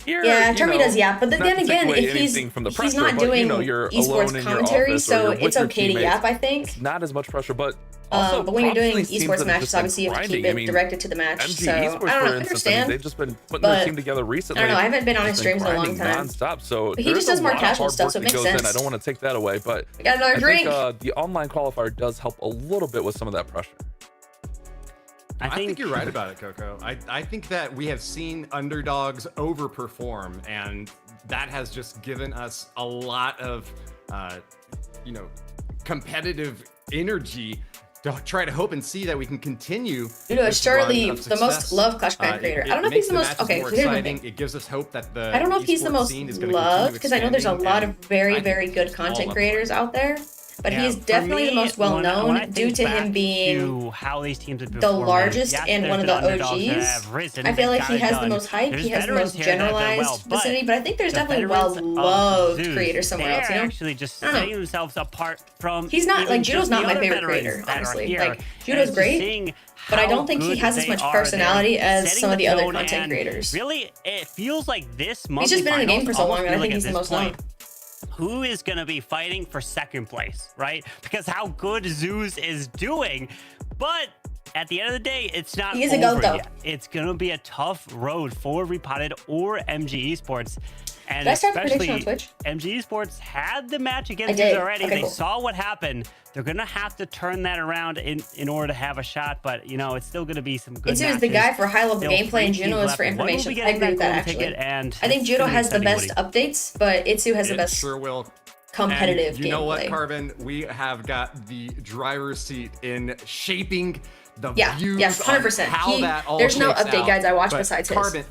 Here, Yeah, you Termy know, does, yeah. But not then to take again, away if anything from the he's pressure, not but, you doing know, you're alone esports in your commentary, office or so you're it's with your okay to teammates. yap, I think. It's not as much pressure, but also But when you're props to doing these teams esports that have matches, just been obviously you have to keep grinding. it I mean, directed to the match. MG So I Esports, don't for know, I instance, I mean, understand. they've just been putting but their team together recently. I don't know, I haven't been on his Just been streams in a long grinding time. nonstop, so But he there's just does a more lot of casual hard stuff, work so it that makes goes in. sense. I don't want to take that away, but We got another I drink. think the online qualifier does help a little bit with some of that pressure. I think you're right about it, Coco. I think that we have seen underdogs overperform, and that has just given us a lot of, you know, competitive energy to try to hope and see that we can continue. Judo this is surely run of the most success. loved Clash of Clans creator. I don't know if he's the most. Okay, more so here's the exciting. thing. It gives us hope that the I don't know if he's the esports most scene is gonna loved continue because I know there's a expanding, lot of and very, I very think good it's all content up creators out there. But Yeah, he is for definitely the me, most well when I known think due to back him being to how these teams have been the performing, largest yes, and there's one of been the underdogs that OGs. have risen, I feel they've like he got it has the done. most hype. There's He has the veterans most here that have done generalized well, but vicinity. But I think there's the definitely veterans of well-loved Zeus, creators somewhere they're else. You know? actually just I don't know. setting themselves apart from. He's not even like Judo's just not the my other favorite veterans creator, that are honestly. here. Like And Judo's just great. seeing But I how don't think he good has as they much are. personality They're as setting some of the other tone, content and creators. Really, it feels like this month. He's just been in the game for so long, and I think he's the most known. who is going to be fighting for second place, right? Because how good Zeus is doing. But at the end of the day, it's not He is a goat, though. yet. It's going to be a tough road for Repotted or MG Esports. And Did I start the especially prediction on Twitch? MG Esports had the match I against did. Zeus already. Okay, They cool. saw what happened. They're going to have to turn that around in order to have a shot. But, you know, it's still going to be some good Itsu matches. is the guy for high-level Still gameplay, and 3 Juno teams is for left. One will be information. I getting agree with that, golden actually. ticket, and I think it's Juno gonna be has the exciting, best updates, but Itsu has the It best sure will. competitive And you know what, gameplay. Carbon? We have got the driver's seat in shaping the Yeah, views yes, 100%. on how that all There's no shakes update out. guides I watch But besides his. Carbon,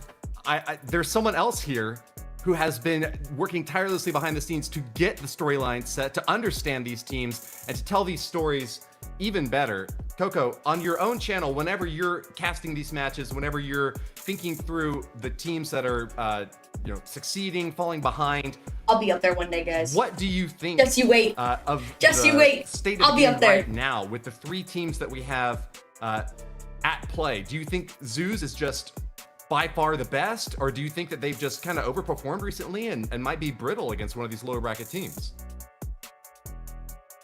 there's someone else here who has been working tirelessly behind the scenes to get the storyline set, to understand these teams, and to tell these stories even better. Coco, on your own channel, whenever you're casting these matches, whenever you're thinking through the teams that are, succeeding, falling behind, I'll be up there one day, guys. what do you think Just you wait. of Just the you wait. state of I'll the be game up there. right now with the 3 teams that we have at play? Do you think Zeus is just by far the best, or do you think that they've just kind of overperformed recently and might be brittle against one of these lower bracket teams?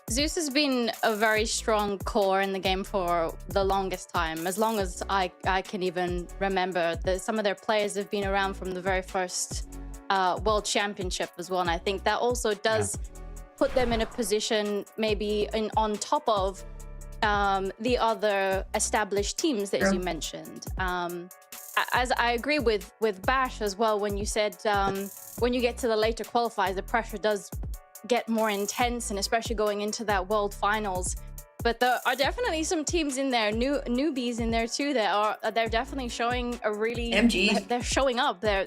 Zeus has been a very strong core in the game for the longest time, as long as I can even remember. Some of their players have been around from the very first World Championship as well, and I think that also does put them in a position maybe on top of the other established teams that, as you mentioned. As I agree with Bash as well, when you said when you get to the later qualifiers, the pressure does get more intense, and especially going into that World Finals. But there are definitely some teams in there, newbies in there too, they're definitely showing a really MG. They're showing up. They're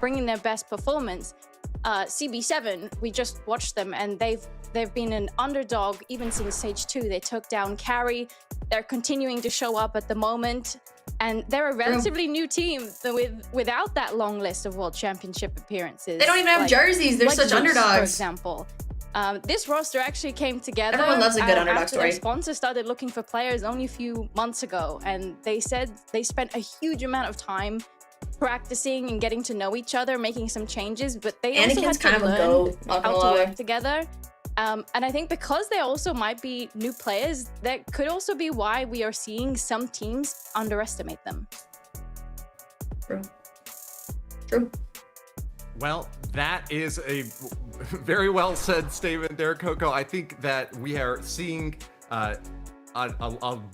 bringing their best performance. CB7, we just watched them, and they've been an underdog even since Stage 2. They took down Carry. They're continuing to show up at the moment, and they're a relatively new team without that long list of World Championship appearances. They don't even have jerseys. They're such Zeus, underdogs. for example. This roster actually came together. Everyone loves a good underdog after story. Their sponsor started looking for players only a few months ago, and they said they spent a huge amount of time practicing and getting to know each other, making some changes, but they also had Anakin's to kind of a learn goat, not how gonna to lie. work together. And I think because they also might be new players, that could also be why we are seeing some teams underestimate them. True. Well, that is a very well said statement there, Coco. I think that we are seeing a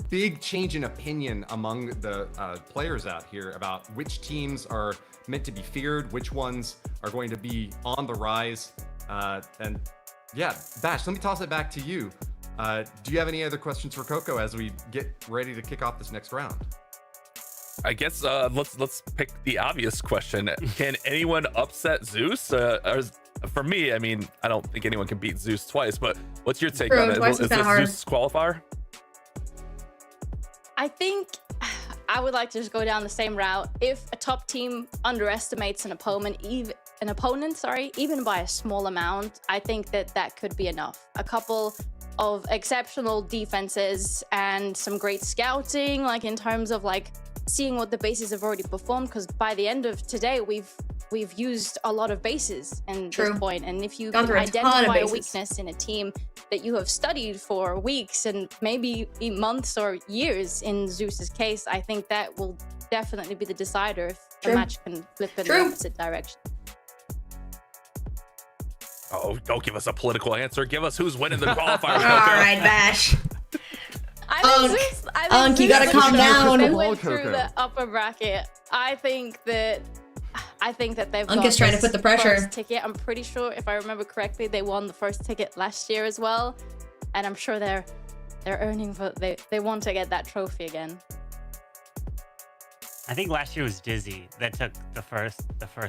big change in opinion among the players out here about which teams are meant to be feared, which ones are going to be on the rise. And yeah, Bash, let me toss it back to you. Do you have any other questions for Coco as we get ready to kick off this next round? I guess let's pick the obvious question. Can anyone upset Zeus? For me, I mean, I don't think anyone can beat Zeus twice, but what's your take True, on it? twice is Is this kinda hard. Zeus qualifier? I think I would like to just go down the same route. If a top team underestimates an opponent, even by a small amount, I think that could be enough. A couple of exceptional defenses and some great scouting, like in terms of like seeing what the bases have already performed, because by the end of today, we've used a lot of bases in True. this point. And if you Gone can through a ton of identify a bases. weakness in a team that you have studied for weeks and maybe months or years in Zeus's case, I think that will definitely be the decider if True. the match can flip in the True. opposite direction. Oh, don't give us a political answer. Give us who's winning the qualifier. All right, Bash. Unk, you gotta Zeus calm went down. They went Coco. through the upper bracket. I think that they've Unk got is trying to this put the pressure. first ticket. I'm pretty sure, if I remember correctly, they won the first ticket last year as well, and I'm sure they're earning for they want to get that trophy again. I think last year was Dizzy that took the first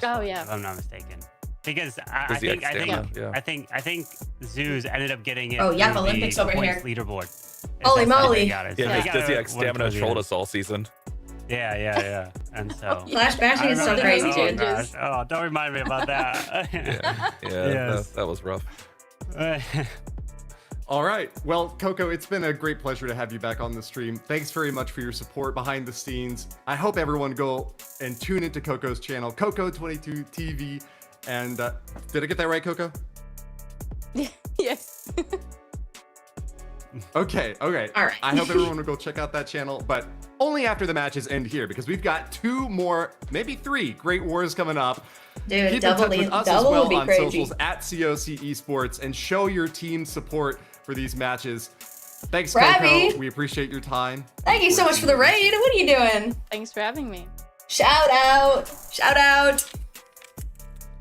Oh, one, yeah. if I'm not mistaken. Because I Dizzy think X Stamina, yeah. I think Zeus ended up getting it. Oh, Yap through Olympics the over points here. leaderboard. Holy That's how moly. they got it. So Yeah, they this gotta Dizzy X work Stamina towards the trolled end. us all season. Yeah. And so Flash bashing is I so don't know. crazy, Oh, dude. gosh. Oh, don't remind me about that. Yeah, Yes. that was rough. All right. Well, Coco, it's been a great pleasure to have you back on the stream. Thanks very much for your support behind the scenes. I hope everyone go and tune into Coco's channel, Coco22 TV. And did I get that right, Coco? Yes. Okay. All right. I hope everyone will go check out that channel, but only after the matches end here, because we've got 2 more, maybe 3 great wars coming up. Dude, Keep in touch with us as well on socials at COC Esports and show your team support for these matches. Thanks, Ravi. Coco. We appreciate your time. Thank you so much for the raid. What are you doing? Thanks for having me. Shout out. Shout out.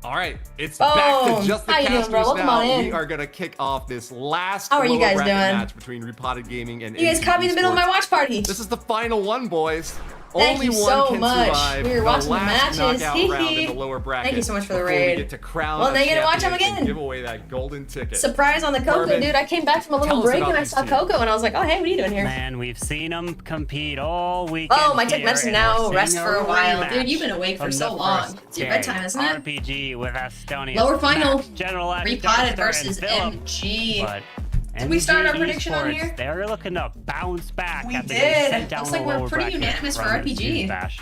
All right, it's back to just the How you doing, casters bro? Welcome now. on in. We are gonna kick off this last How are you lower guys bracket doing? match between Repotted Gaming and You guys NG caught me in the middle of my Esports. watch party. This is the final one, boys. Thank Only you one so can much. survive We were watching the last matches. knockout round in the lower bracket. Thank you so much for the before raid. We get to crown Well, a now you get to watch champion them and again. Give away that golden ticket. Surprise on the Coco, Corbin, dude. I came back from a tell little us break about and I these saw two. Coco and I was like, oh, hey, what are you doing here? Man, we've seen them compete all weekend. Oh, my tech here, medicine and now we're rest seeing for a while. rematch Dude, you've been awake for from so the long. first It's your game. bedtime, isn't it? RPG with Estonia. Lower final. Max, General X, Repotted Dexter, versus and Phillip. MG. But Did we start our NG prediction on Esports, here? They're looking to bounce back. We after getting did. sent down Looks the like we're lower pretty bracket unanimous for from RPG. Bash.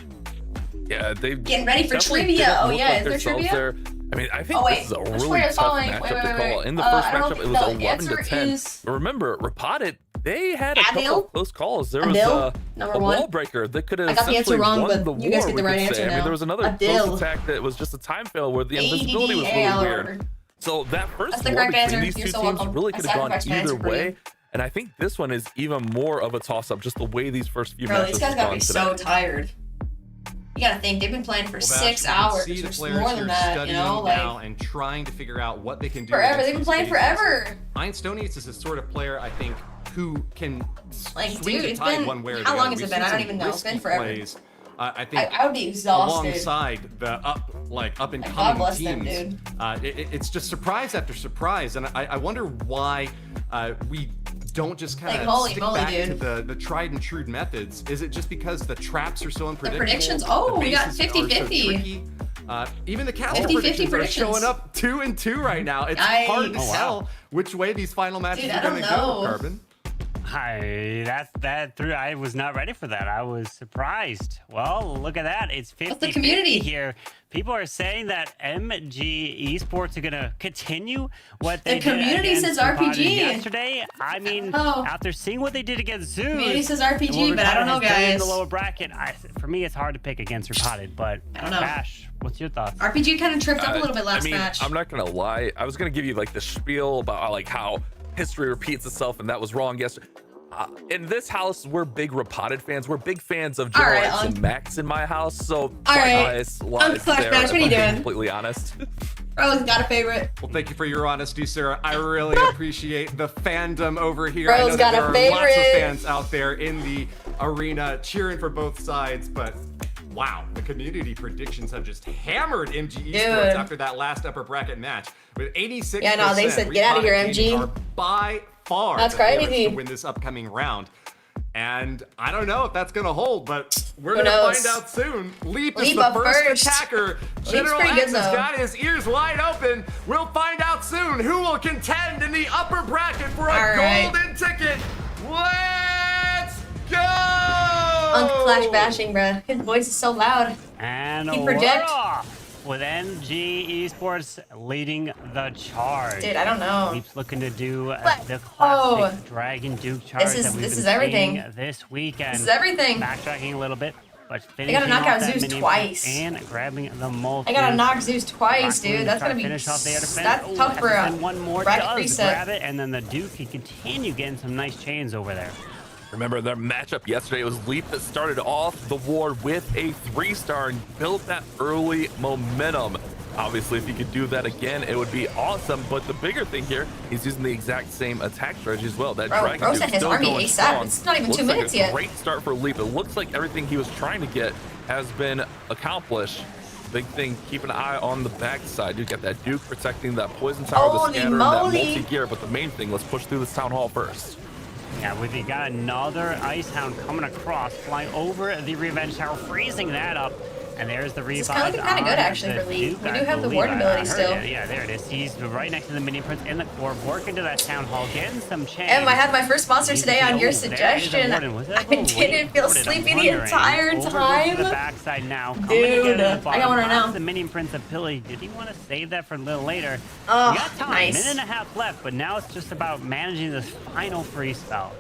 Yeah, they Getting ready for definitely trivia. didn't Oh, look yeah, like is there themselves trivia? there. I mean, I think Oh, wait. this is a Which really player tough is following? matchup Wait, to wait, call. wait. In the first I don't matchup, it think was the 11 to answer 10. is But remember, Repotted, they had a couple Adil? of close calls. There was Adil? Number a one? wall breaker that could have I got the answer essentially wrong, won but the you guys war, get the we right could answer say. I mean, now. there was another Adil. close attack that was just a time fail where the invisibility was really ADDAL. weird. So that first That's the war correct between answer. these You're two so teams welcome. really I could have gone sacrificed my either answer for way. you. And I think this one is even more of a toss-up, just the way these first few Bro, matches these guys have gotta gone be today. so tired. You gotta think, they've been playing for Well, 6 Bash, we can hours see the or players more here than that, you studying know? now Like, and trying to figure out what they can do. forever. against They've been these playing faces. forever. Einstonius is the sort of player, I think, who can Like, swing dude, the it's tide been- one way or the how other. long has We've it been? seen I don't some even know. It's been risky forever. plays, I think I would be exhausted. alongside the up and God coming bless them, teams. dude. It's just surprise after surprise, and I wonder why we don't just kind Like, of holy stick moly, back dude. to the tried and true methods. Is it just because the traps are so unpredictable? predictions- The oh, we got bases are so 50-50. tricky? Even the castle 50-50 predictions are predictions. showing up 2-2 right now. It's Yikes. hard to Oh, wow. tell which way these final matches Dude, are I don't going to go, know. Carbon. I was not ready for that. I was surprised. Well, look at that. It's 50 What's the community? here. People are saying that MG Esports are going to continue what they The community did says against Repotted RPG. yesterday. I mean, Oh. after seeing what they did against Zeus, Community says and RPG, what but I don't Repotted know, has done in guys. the lower bracket, for me, it's hard to pick against Repotted, but I don't know. Bash, what's your thoughts? RPG kind of tripped up a little bit last I mean, match. I'm not gonna lie. I was gonna give you like the spiel about like how history repeats itself, and that was wrong yesterday. In this house, we're big Repotted fans. We're big fans of General All right, X and Unc. Max in my house. So All right. lies Unc Slash there, Bash, if what are you I'm being doing? completely honest. Bro's got a favorite. Well, thank you for your honesty, sir. I really appreciate the fandom over here. Bro's I know that got a there are lots of favorite. fans out there in the arena cheering for both sides, but wow, the community predictions have just hammered MG Esports Dude. after that last upper bracket match with 86%. Yeah, no, they said, "Get outta here, MG." Are by far That's the favorites crazy. to win this upcoming round. And I don't know if that's going to hold, but we're Who going to knows? find out soon. Leap is Leap the up first first. attacker. Leap's General pretty X good, has though. got his ears wide open. We'll find out soon who will contend in the upper bracket for a All right. golden ticket. Let's go! Unc Flash bashing, bruh. His voice is so loud. And He we're project. off with MG Esports leading the charge. Dude, I don't know. Keeps looking to do What? the classic Oh. Dragon Duke charge This is- that we've this been is everything. seeing this weekend. This is everything. Backtracking a little bit, but gotta finishing knock off out that Zeus mini twice. and grabbing the multi. I gotta knock Zeus twice, Rocking dude. That's try gonna to be finish off the air defense. that's Ooh, tough for a and one more bracket does reset. grab it, and then the Duke can continue getting some nice chains over there. Remember their matchup yesterday? It was Leap that started off the war with a 3-star and built that early momentum. Obviously, if he could do that again, it would be awesome. But the bigger thing here, he's using the exact same attack strategy as well. That Bro, Dragon bro Duke's sent his still army going ASAP. strong. It's not even Looks 2 like minutes a yet. Great start for Leap. It looks like everything he was trying to get has been accomplished. Big thing, keep an eye on the backside. You got that Duke protecting that poison tower, the Holy scanner, and that moly. multi-gear. But the main thing, let's push through this town hall first. Yeah, we got another Ice Hound coming across, flying over the Revenge Tower, freezing that up. And there's the revive. This is kind of good actually for League. We do have the Warden ability still. Yeah, there it is. He's right next to the mini prince in the core, working to that town hall, getting some change. I had my first monster today on your suggestion. I didn't feel sleepy the entire time. To the backside now. Dude, I got one right now. The mini prince ability. Did he want to save that for a little later? Oh, we got time, nice. minute and a half left, but now it's just about managing this final free spell.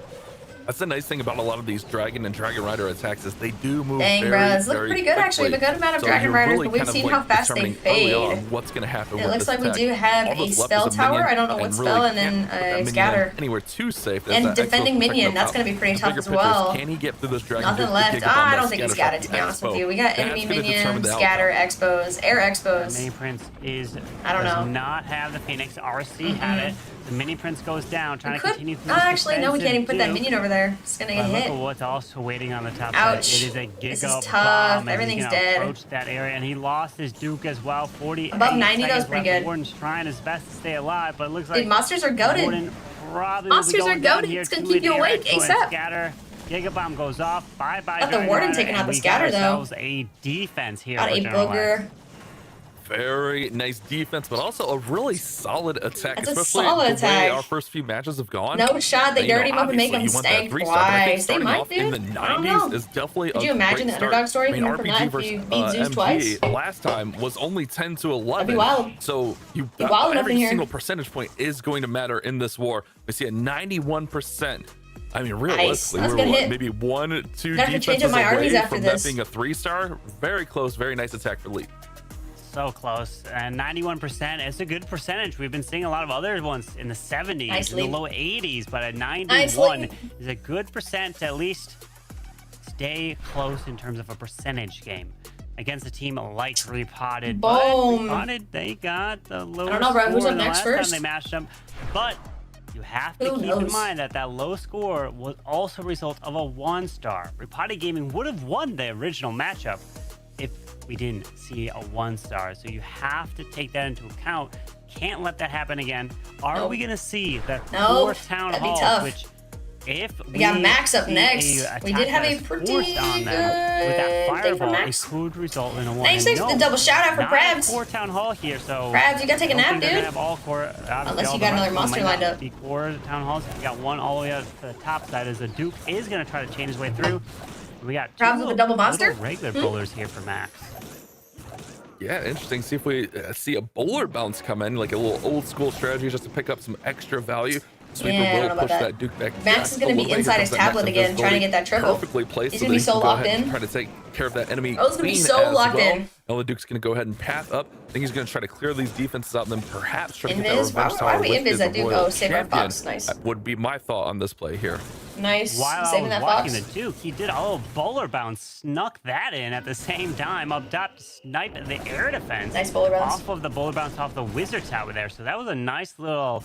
That's the nice thing about a lot of these Dragon and Dragon Rider attacks is they do move Dang, very, bro, it's very looking pretty good actually. A good amount of Dragon Riders, but we've seen how fast they fade. What's going to happen? It with looks this like we attack. do have All a that's left spell is a tower. minion, I don't know what and spell, really and then can't put that minion scatter. anywhere too safe. And defending minion, that's going to be pretty tough as well. Can he get through this Dragon? Nothing left. I don't think he's got it, to be honest with you. We got enemy minion, scatter, expos, air expos. Mini Prince does not have the Phoenix. RC had it. The Mini Prince goes down, trying to continue through. Actually, no, we can't even put that minion over there. It's going to get Look hit. at what's also waiting on the top Ouch. side. It is a This giga is tough. bomb. Everything's He's gonna dead. approach that area, and he lost his Duke as well. 40 Above 90, that was pretty good. Warden's trying his best to stay alive, but it looks like Dude, monsters are goated. Warden probably Monsters will be are going down goated. here It's gonna to keep you an awake air ASAP. Scatter. Giga bomb goes off. Bye bye. Got the Warden taking out the scatter, though. Ourselves a defense here. Got a booger. Very nice defense, but also a really solid attack. That's a especially solid the way attack. our first few matches have gone. No shot. They You know, dirty him up and make him obviously, you want that stank three-star, but I think twice. They starting might, off in the dude. I don't know. 90s is definitely Could a you imagine great the underdog story start. I mean, coming from that if RPG you versus beat Zeus twice? last time was only 10 to 11. That'd be wild. So you Be wild enough every in here. single percentage point is going to matter in this war. We see a 91%. I mean, realistically, That's we're a good hit. maybe 1-2 Gotta have to defenses change up my away armies after from this. that being a 3-star. Very close, very nice attack for Lee. So close. And 91%. It's a good percentage. We've been seeing a lot of other ones in the 70s, Nicely. in the low 80s, but a 91 Nicely. is a good percent to at least stay close in terms of a percentage game against a team like Repotted. But Boom. Repotted, they got the low don't know, bro. Who's score up the next last first? time they matched them. But you have to Who keep in knows? mind that that low score was also a result of a 1-star. Repotted Gaming would have won the original matchup if we didn't see a 1-star. So you have to take that into account. Can't let that happen again. Are Nope. we going to see the Nope. fourth town That'd be hall, tough. which if We got Max up see next. a We did attack have that a is pretty forced on them with that good thing from fireball, it Max. could result in a 1. Thanks And for the double shout out for not Krabs. a core town hall here, so Krabs, you gotta take a I don't nap, think they're dude. gonna have all core, Unless you got another monster lined up. The core town halls. You got one all the way up to the top side as the Duke is gonna try to chain his way through. We got two Krabs with the double little monster? regular bowlers here for Max. Yeah, interesting. See if we see a bowler bounce come in, like a little old school strategy just to pick up some extra value. Sweeper Yeah, I don't know will about push that. that Duke back. Max is gonna be inside his tablet again, trying to get that triple. Perfectly placed. He's so gonna be that he so can go locked ahead and in. Try to take care of that enemy. Oh, he's gonna be queen so as locked well. in. Now the Duke's gonna go ahead and path up. I think he's gonna try to clear these defenses out and then perhaps try to get that Invis? reverse Why tower we with invis his that Duke? royal Oh, save our champion. Fox. Nice. That would be my thought on this play here. Nice. While I Saving was that watching Fox. the Duke, he did bowler bounce, snuck that in at the same time up top to snipe the air defense. Nice bowler bounce. Off of the bowler bounce off the wizard tower there. So that was a nice little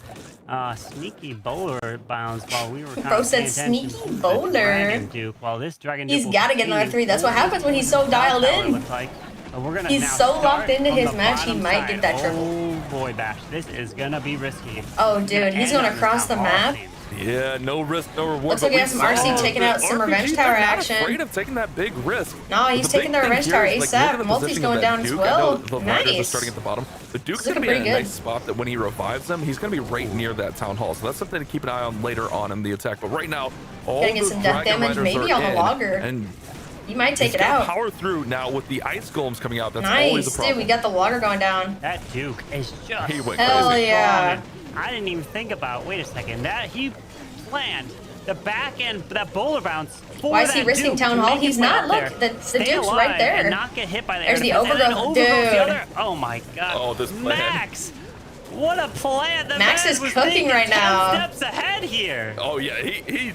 sneaky bowler bounce while we were kind Bro of said paying attention sneaky to the bowler. Dragon Duke. While this Dragon Duke He's will gotta get another continue 3. That's what happens when he's so dialed tower, it in. looks like. But we're gonna He's now so start locked into from his the match, he bottom might side. get that triple. Oh boy, Bash, this is gonna be risky. Oh, dude, he's going End on across the town hall, map. it seems. Yeah, no risk, no reward. Looks but like we we have some saw RC taking the out some RPG revenge is tower not action. afraid of taking that big risk. No, he's But the taking big the thing revenge here tower is, like, ASAP. look at the Multi's positioning going of that down as Duke. well. I know the Riders are Nice. starting at the bottom. The Duke's It's going to be looking in a pretty nice spot that when he revives them, he's going to be right near that town hall. So that's something to keep an eye on later on in the attack. But right now, all Gonna get the some death Dragon damage, Riders maybe are on the in, logger. and You might take he's it got out. power through now with the ice golems coming out. That's always a Nice, problem. dude. We got the logger going down. That Duke is just He went Hell crazy. yeah. I didn't even think about, wait a second, that he planned the back end, that bowler bounce for Why is he that risking Duke Town to Hall? make He's his way not. up Look, there, the stay Duke's alive, right there. and not get hit by the There's air the defense, and then overgrowth. overgrowth the Dude. other. Oh my god. Oh, this plan. Max! What a plan! The Max man is was cooking thinking right 10 now. steps ahead here. Oh yeah,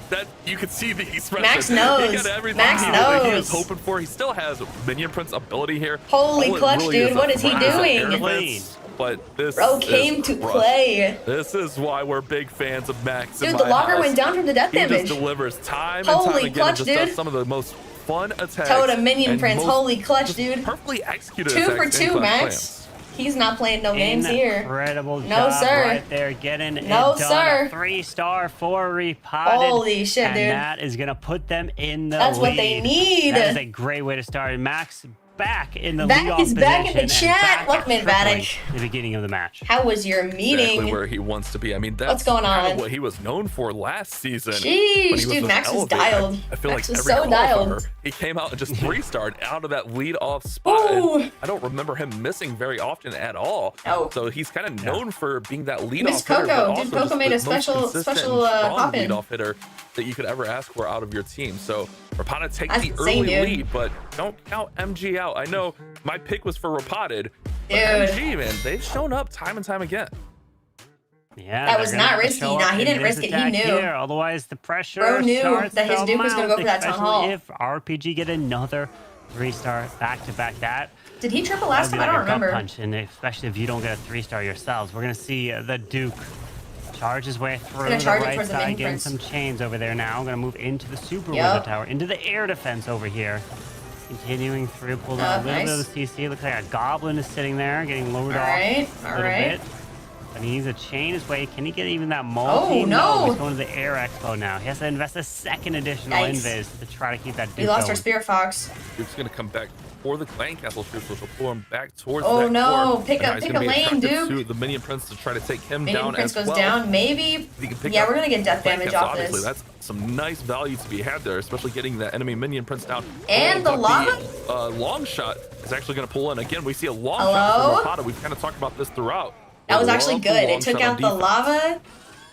that you can see the expression. Max knows. He got everything Max he knows. was hoping for. He still has Minion Prince ability here. Holy All it clutch, really dude. a What is he threat is doing? air defense, But this Bro is came to crushed. play. This is why we're big fans of Max. Dude, in the my logger house. went down from the death He damage. just delivers time and Holy time again. clutch, and just does dude. some of the most fun attacks. Totem Minion and Prince. most Holy clutch, just dude. Perfectly executed 2 for attacks in 2, Clash Max. Clans. He's not playing no games here. Incredible No, job sir. right there, getting it No, done. sir. A 3-star for Repotted. Holy shit, and dude. that is gonna put them in the That's lead. what they need. That is a great way to start. And Max back in the Vatic leadoff is back in the position and chat. back Welcome at in, tripling Vatic. at the beginning of the match. How was your meeting? Exactly where he wants to be. I mean, that's What's going kind on? of what he was known for last season. when Jeez, he was dude, with Max was Elevate. dialed. I feel Max like was every so dialed. qualifier, he came out and just 3-starred out of that lead-off spot. And Ooh. I don't remember him missing very often at all. Oh. So he's kind of known for being that lead-off Miss hitter, but Coco. also Dude, Coco just made the a most special consistent special and strong hop in. lead-off hitter that you could ever ask for out of your team. So Rapata take That's the insane, early dude. lead, but don't count MG out. I know my pick was for Rapotted, but Dude. MG, man, they've shown up time and time again. Yeah, That they're was gonna not have to risky. show Nah, up he in didn't this risk it. He attack knew. here. Otherwise, the pressure Bro knew starts that his to Duke was gonna go for that Town especially Hall. if RPG get another 3-star back-to-back. That Did he triple would last be time? I like don't a gut remember. punch, and especially if you don't get a 3-star yourselves. We're gonna see the Duke charge his way through Gonna the charge it right towards the side, main getting prince. some chains over there now. Gonna move into the Super Yup. Wizard Tower, into the air defense over here. Continuing through, pull down a little bit of the CC. Looks like a Goblin is sitting there, getting lowered off a little bit. And he needs to chain his way. Can he get even that multi? Oh, no. He's going to the Air Expo now. He has to invest a second additional Yikes. invis to try to keep that Duke We lost going. our Spirit Fox. Duke's gonna come back for the Clan Castle troops, which will pull him back towards Oh, that no. core. Pick And now up- he's pick gonna a be lane, attractive Duke. to the Minion Prince to try to take him Minion down Prince as goes well. down. Maybe. He can pick Yeah, up we're gonna get death Clan damage Castle, off obviously. this. That's some nice value to be had there, especially getting the enemy Minion Prince down. And the but lava? long shot is actually going to pull in. Again, we see a long Hello? shot from Rapata. We've kind of talked about this throughout. That was They actually love the good. long It took shot on out the defense. lava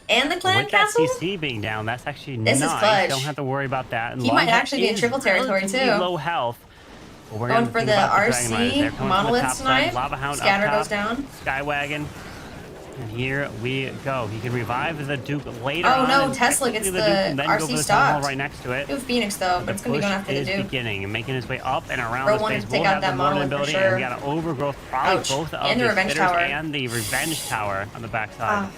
and the Clan With that Castle. CC being down, that's actually This is nice. clutch. Don't have to worry about that. And He might Longshot actually be in is triple territory, relatively too. Low health. But we're Going gonna for think the about RC, Dragon Riders. They're coming from the Monolith top side. Snipe. Lava Hound Scatter up top. goes down. Skywagon. And here we go. He can revive the Duke later Oh, on. no, and Tesla technically gets Duke the can then go RC for the Town Hall stopped. right next to it. Do Phoenix though, but The it's gonna be push going after the is Duke. beginning and making his way up and around Bro the wanted space. to take Will out have the that Mortal monolith for ability, sure. and we got an overgrowth, probably Ouch. both of And the the Revenge Spitters Tower. and the Revenge Tower on the backside.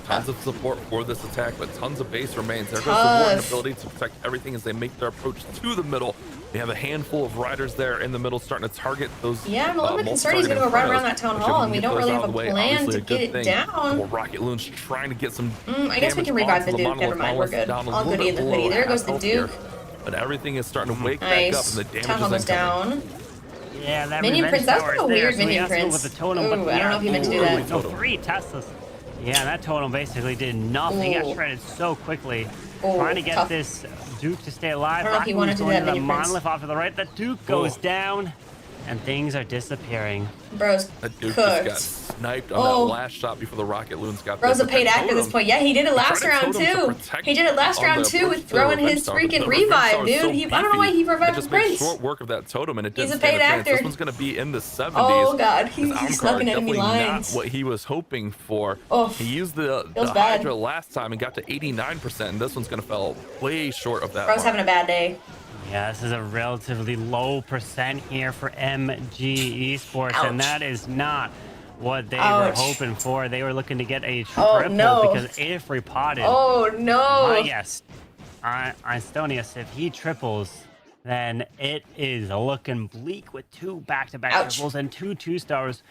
Tons of support for this attack, but tons of base remains. There goes the Warden Tough. ability to protect everything as they make their approach to the middle. We have a handful of riders there in the middle starting to target those. Yeah, I'm a little bit concerned he's multi-target gonna go right infernos, around that Town which Hall, if and we can don't get really those have out a of the way, plan obviously to a good get it thing. down. Couple Rocket Loons trying to get some. I guess we damage can revive onto the Duke. Never monolith. mind, we're good. Down a All little goody in bit the hoodie. below There goes half the health here, Duke. but everything is starting to wake back up, and Nice. the damage Town Hall is goes incoming. down. Yeah, that Minion Revenge Prince, that was Tower kind of is a there, weird so he Minion has to go Prince. with the totem, Ooh, but I don't know if he meant to do that. No, 3 Teslas. Yeah, that totem basically did nothing. He got Ooh. shredded so quickly. Ooh, Trying to get tough. this Duke to stay alive. I don't know if he Rocket wanted Loon's to do going that, the Minion Prince. monolith off to the right. The Duke goes down, and things are disappearing. Bro's That Duke cooked. just got sniped on Oh. that last shot before the Rocket Loons got Bro's there. a paid But that actor at this totem- point. Yeah, he did it last tried to round totem to too. protect He did it last on round the too approach with to the throwing Revenge his Tower, but freaking the Revenge revive, Tower is dude. so I don't know why beefy, he it revived just Prince. makes short work of that totem, and it He's didn't a paid stand a chance. actor. This one's going to be in the 70s. Oh god, His he Almcar snuck in enemy definitely lines. not what he was hoping for. Oh, he used the feels bad. Hydra last time and got to 89%, and this one's going to fall way short of that Bro's mark. having a bad day. Yeah, this is a relatively low percent here for MG Esports, Ouch. and that is not what they Ouch. were hoping for. They were looking to get a Oh, triple no. because if repotted, Oh no. yes, Estonius, if he triples, then it is looking bleak with 2 back-to-back Ouch. triples and 2 2-stars.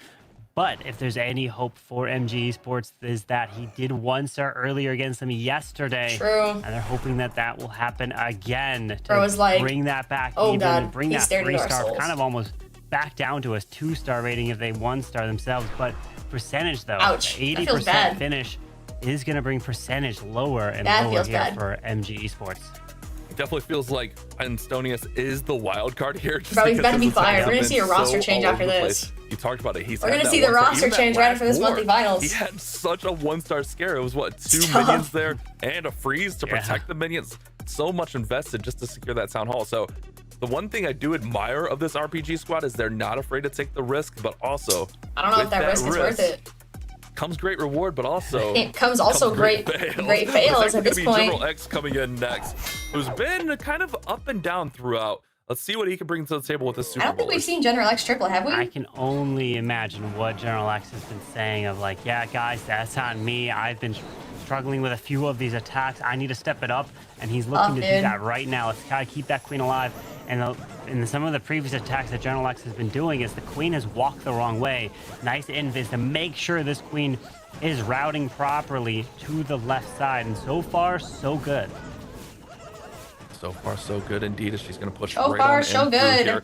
But if there's any hope for MG Esports, is that he did 1-star earlier against them yesterday. True. And they're hoping that that will happen again to Bro was like, bring that back oh even, God, bring he that stared into our 3-star souls. kind of almost back down to a 2-star rating if they 1-star themselves. But percentage though, Ouch, the that feels 80% bad. finish is going to bring percentage lower and That lower feels here bad. for MG Esports. It definitely feels like Estonius is the wild card here. Just Bro, he's because about to be his attacks fired. have We're gonna been see a roster so change all after over the this. place. You talked about it. He's We're had gonna that see the 1-star. roster Even that change right after this last monthly war, finals. He had such a 1-star scare. It was what, 2 Tough. minions there and a freeze to Yeah. protect the minions. So much invested just to secure that town hall. So the one thing I do admire of this RPG squad is they're not afraid to take the risk, but also I don't know with if that risk is worth it. comes great reward, but also It comes also great fails There's at this actually gonna be point. General X coming in next, who's been kind of up and down throughout. Let's see what he can bring to the table with this Super I don't think Bowl. we've seen General X triple, have we? I can only imagine what General X has been saying of like, yeah, guys, that's on me. I've been struggling with a few of these attacks. I need to step it up, and he's looking to do dude. that right now. Let's try to keep that queen alive. And in some of the previous attacks that General X has been doing is the queen has walked the wrong way. Nice invis to make sure this queen is routing properly to the left side, and so far, so good. So far, so good indeed. As she's going to push So right far, on so in through good. here.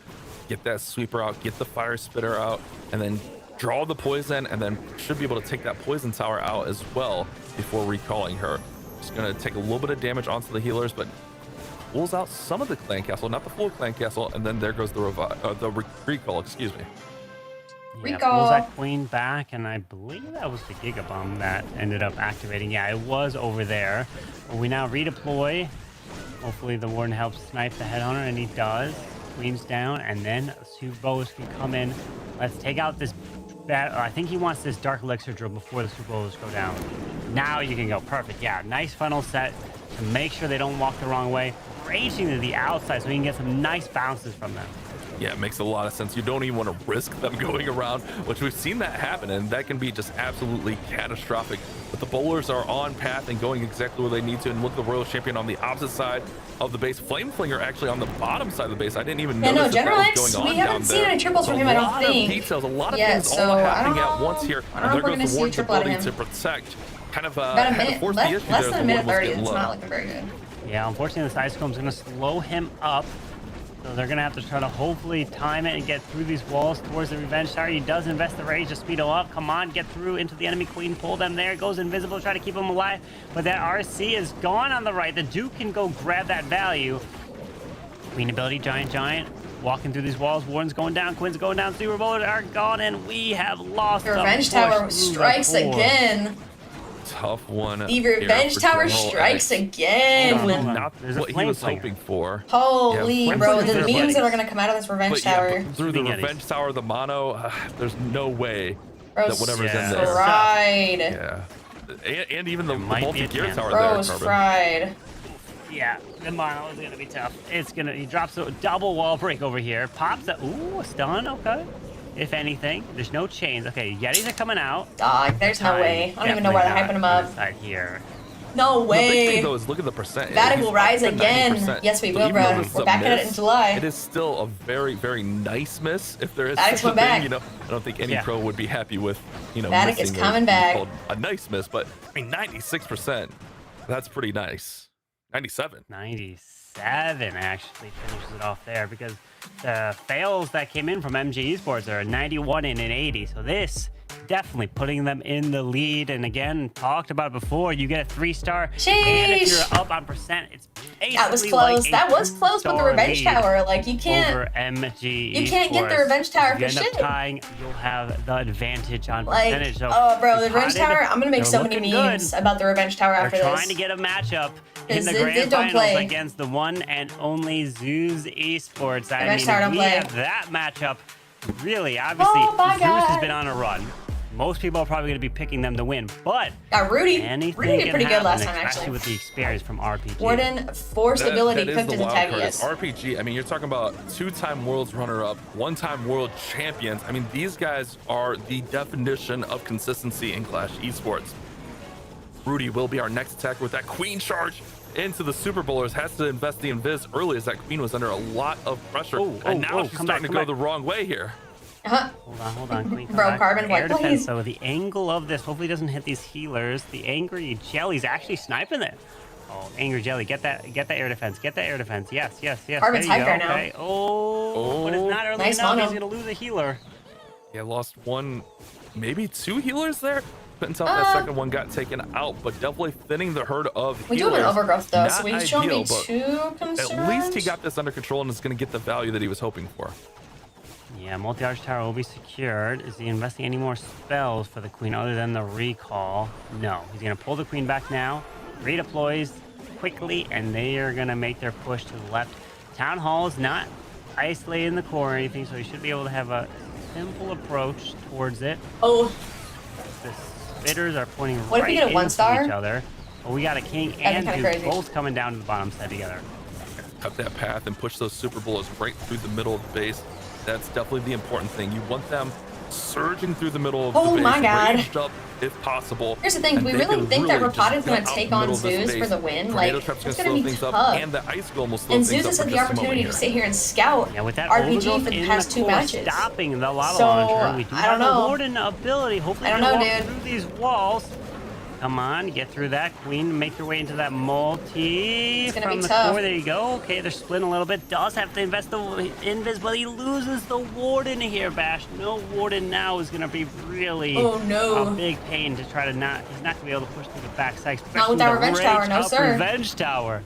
get that sweeper out, get the fire spitter out, and then draw the poison, and then should be able to take that poison tower out as well before recalling her. Just gonna take a little bit of damage onto the healers, but pulls out some of the clan castle, not the full clan castle, and then there goes the recall, excuse me. Yeah, pulls that queen back, and I believe that was the Giga Bomb that ended up activating. Yeah, it was over there. But we now redeploy. Hopefully the Warden helps snipe the Headhunter, and he does. Queen's down, and then Super Bowlers can come in. Let's take out this I think he wants this Dark Elixir drill before the Super Bowlers go down. Now you can go. Perfect. Yeah, nice funnel set to make sure they don't walk the wrong way. Raging to the outside so we can get some nice bounces from them. Yeah, it makes a lot of sense. You don't even want to risk them going around, which we've seen that happen, and that can be just absolutely catastrophic. But the bowlers are on path and going exactly where they need to. And look at the Royal Champion on the opposite side of the base. Flame Flinger actually on the bottom side of the base. I didn't even notice that was going on. We haven't seen any triples from him, I don't think. Details, a lot of things all happening at once here. And there goes the Warden's ability to protect. Kind of about a minute, force the issue less there. than a minute 30. It's not looking very good. Yeah, unfortunately the Side Storm's gonna slow him up. So they're gonna have to try to hopefully time it and get through these walls towards the Revenge Tower. He does invest the rage to speed him up. Come on, get through into the enemy queen. Pull them there. Goes invisible, try to keep him alive. But that RC is gone on the right. The Duke can go grab that value. Queen ability, Giant. Walking through these walls. Warden's going down. Quinn's going down. Super Bowlers are gone, and we have lost the Revenge Tower strikes again. Tough one. The Revenge Tower strikes again. Not what he was hoping for. Holy yeah, bro, the memes that are gonna come out of this Revenge Tower. Through the Revenge Tower, the mono, there's no way Bro's that whatever's in there. Fried. Yeah. And even the multi-gear tower Bro's there. Fried. Yeah, the mono is gonna be tough. He drops a double wall break over here. Pops a a stun, okay. If anything, there's no chains. Okay, Yetis are coming out. Dog, there's no way. I don't even know why they're hyping him up. Side here. No way. The big thing though is look at the percent. VATIC will rise again. Yes, we will, bro. We're back at it in July. It is still a very, very nice miss. If there is VATIC's such a back. thing, I don't think any pro would be happy with, VATIC is coming back. Called a nice miss, but I mean, 96%. That's pretty nice. 97. 97 actually finishes it off there because the fails that came in from MG Esports are a 91 and an 80. So this definitely putting them in the lead. And again, talked about it before, you get a 3-star. Sheesh. And if you're up on percent, it's basically that was close. Like that was close with the Revenge Tower. Like you can't over MG you can't get the Revenge Tower for shit. If you end up tying, you'll have the advantage on like, percentage. So oh bro, the Revenge Tower, I'm gonna make so many memes about the Revenge Tower after this. They're trying to get a matchup in the grand finals against the one and only Zeus Esports. I mean, we have that matchup. Really, obviously, Zeus has been on a run. Most people are probably going to be picking them to win, but Rudy did pretty good last time, especially with the experience from RPG. Warden forced ability cooked into Tagius. RPG, I mean, you're talking about 2-time Worlds runner-up, 1-time World Champions. I mean, these guys are the definition of consistency in Clash Esports. Rudy will be our next attacker with that Queen charge into the Super Bowlers. Has to invest the Invis early as that Queen was under a lot of pressure. And now she's starting to go the wrong way here. Hold on, Queen. Bro, Carbon, air defense, so the angle of this hopefully doesn't hit these healers. The Angry Jelly's actually sniping it. Oh, Angry Jelly, get that air defense. Get that air defense. Yes. Carbon's hyped right now. Okay. Oh, but it's not early enough. He's gonna lose a healer. Yeah, lost one, maybe 2 healers there. Couldn't tell if that second one got taken out, but definitely thinning the herd of healers. We do have an overgrowth though, not so we shouldn't be too concerned. At least he got this under control and is going to get the value that he was hoping for. Yeah, multi-arch tower will be secured. Is he investing any more spells for the Queen other than the recall? No. He's going to pull the Queen back now, redeploys quickly, and they are going to make their push to the left. Town Hall is not isolated in the core or anything, so he should be able to have a simple approach towards it. Oh. The spitters are pointing what right if we get a 1-star? Each other. But we got a King and Duke both coming down to the bottom side together. Cut that path and push those Super Bowlers right through the middle of the base. That's definitely the important thing. You want them surging through the middle of the base, my God. ranged up if possible. Here's the thing, do we really think that Rapata's going to take on Zeus for the win? Like, it's going to be tough. And the Ice Golem will slow and Zeus has had the opportunity to sit here and scout with that RPG for the past 2 matches. Stopping the lava launcher. We do I don't know. Warden ability. Hopefully I don't know, dude. Through these walls. Come on, get through that. Queen, make your way into that multi. It's gonna from be the tough. core. There you go. Okay, they're splitting a little bit. Does have to invest the invis, but he loses the warden here, Bash. No warden now is gonna be really a big pain to try to not. He's not gonna be able to push through the backside. Not with that revenge tower, no sir. Revenge tower.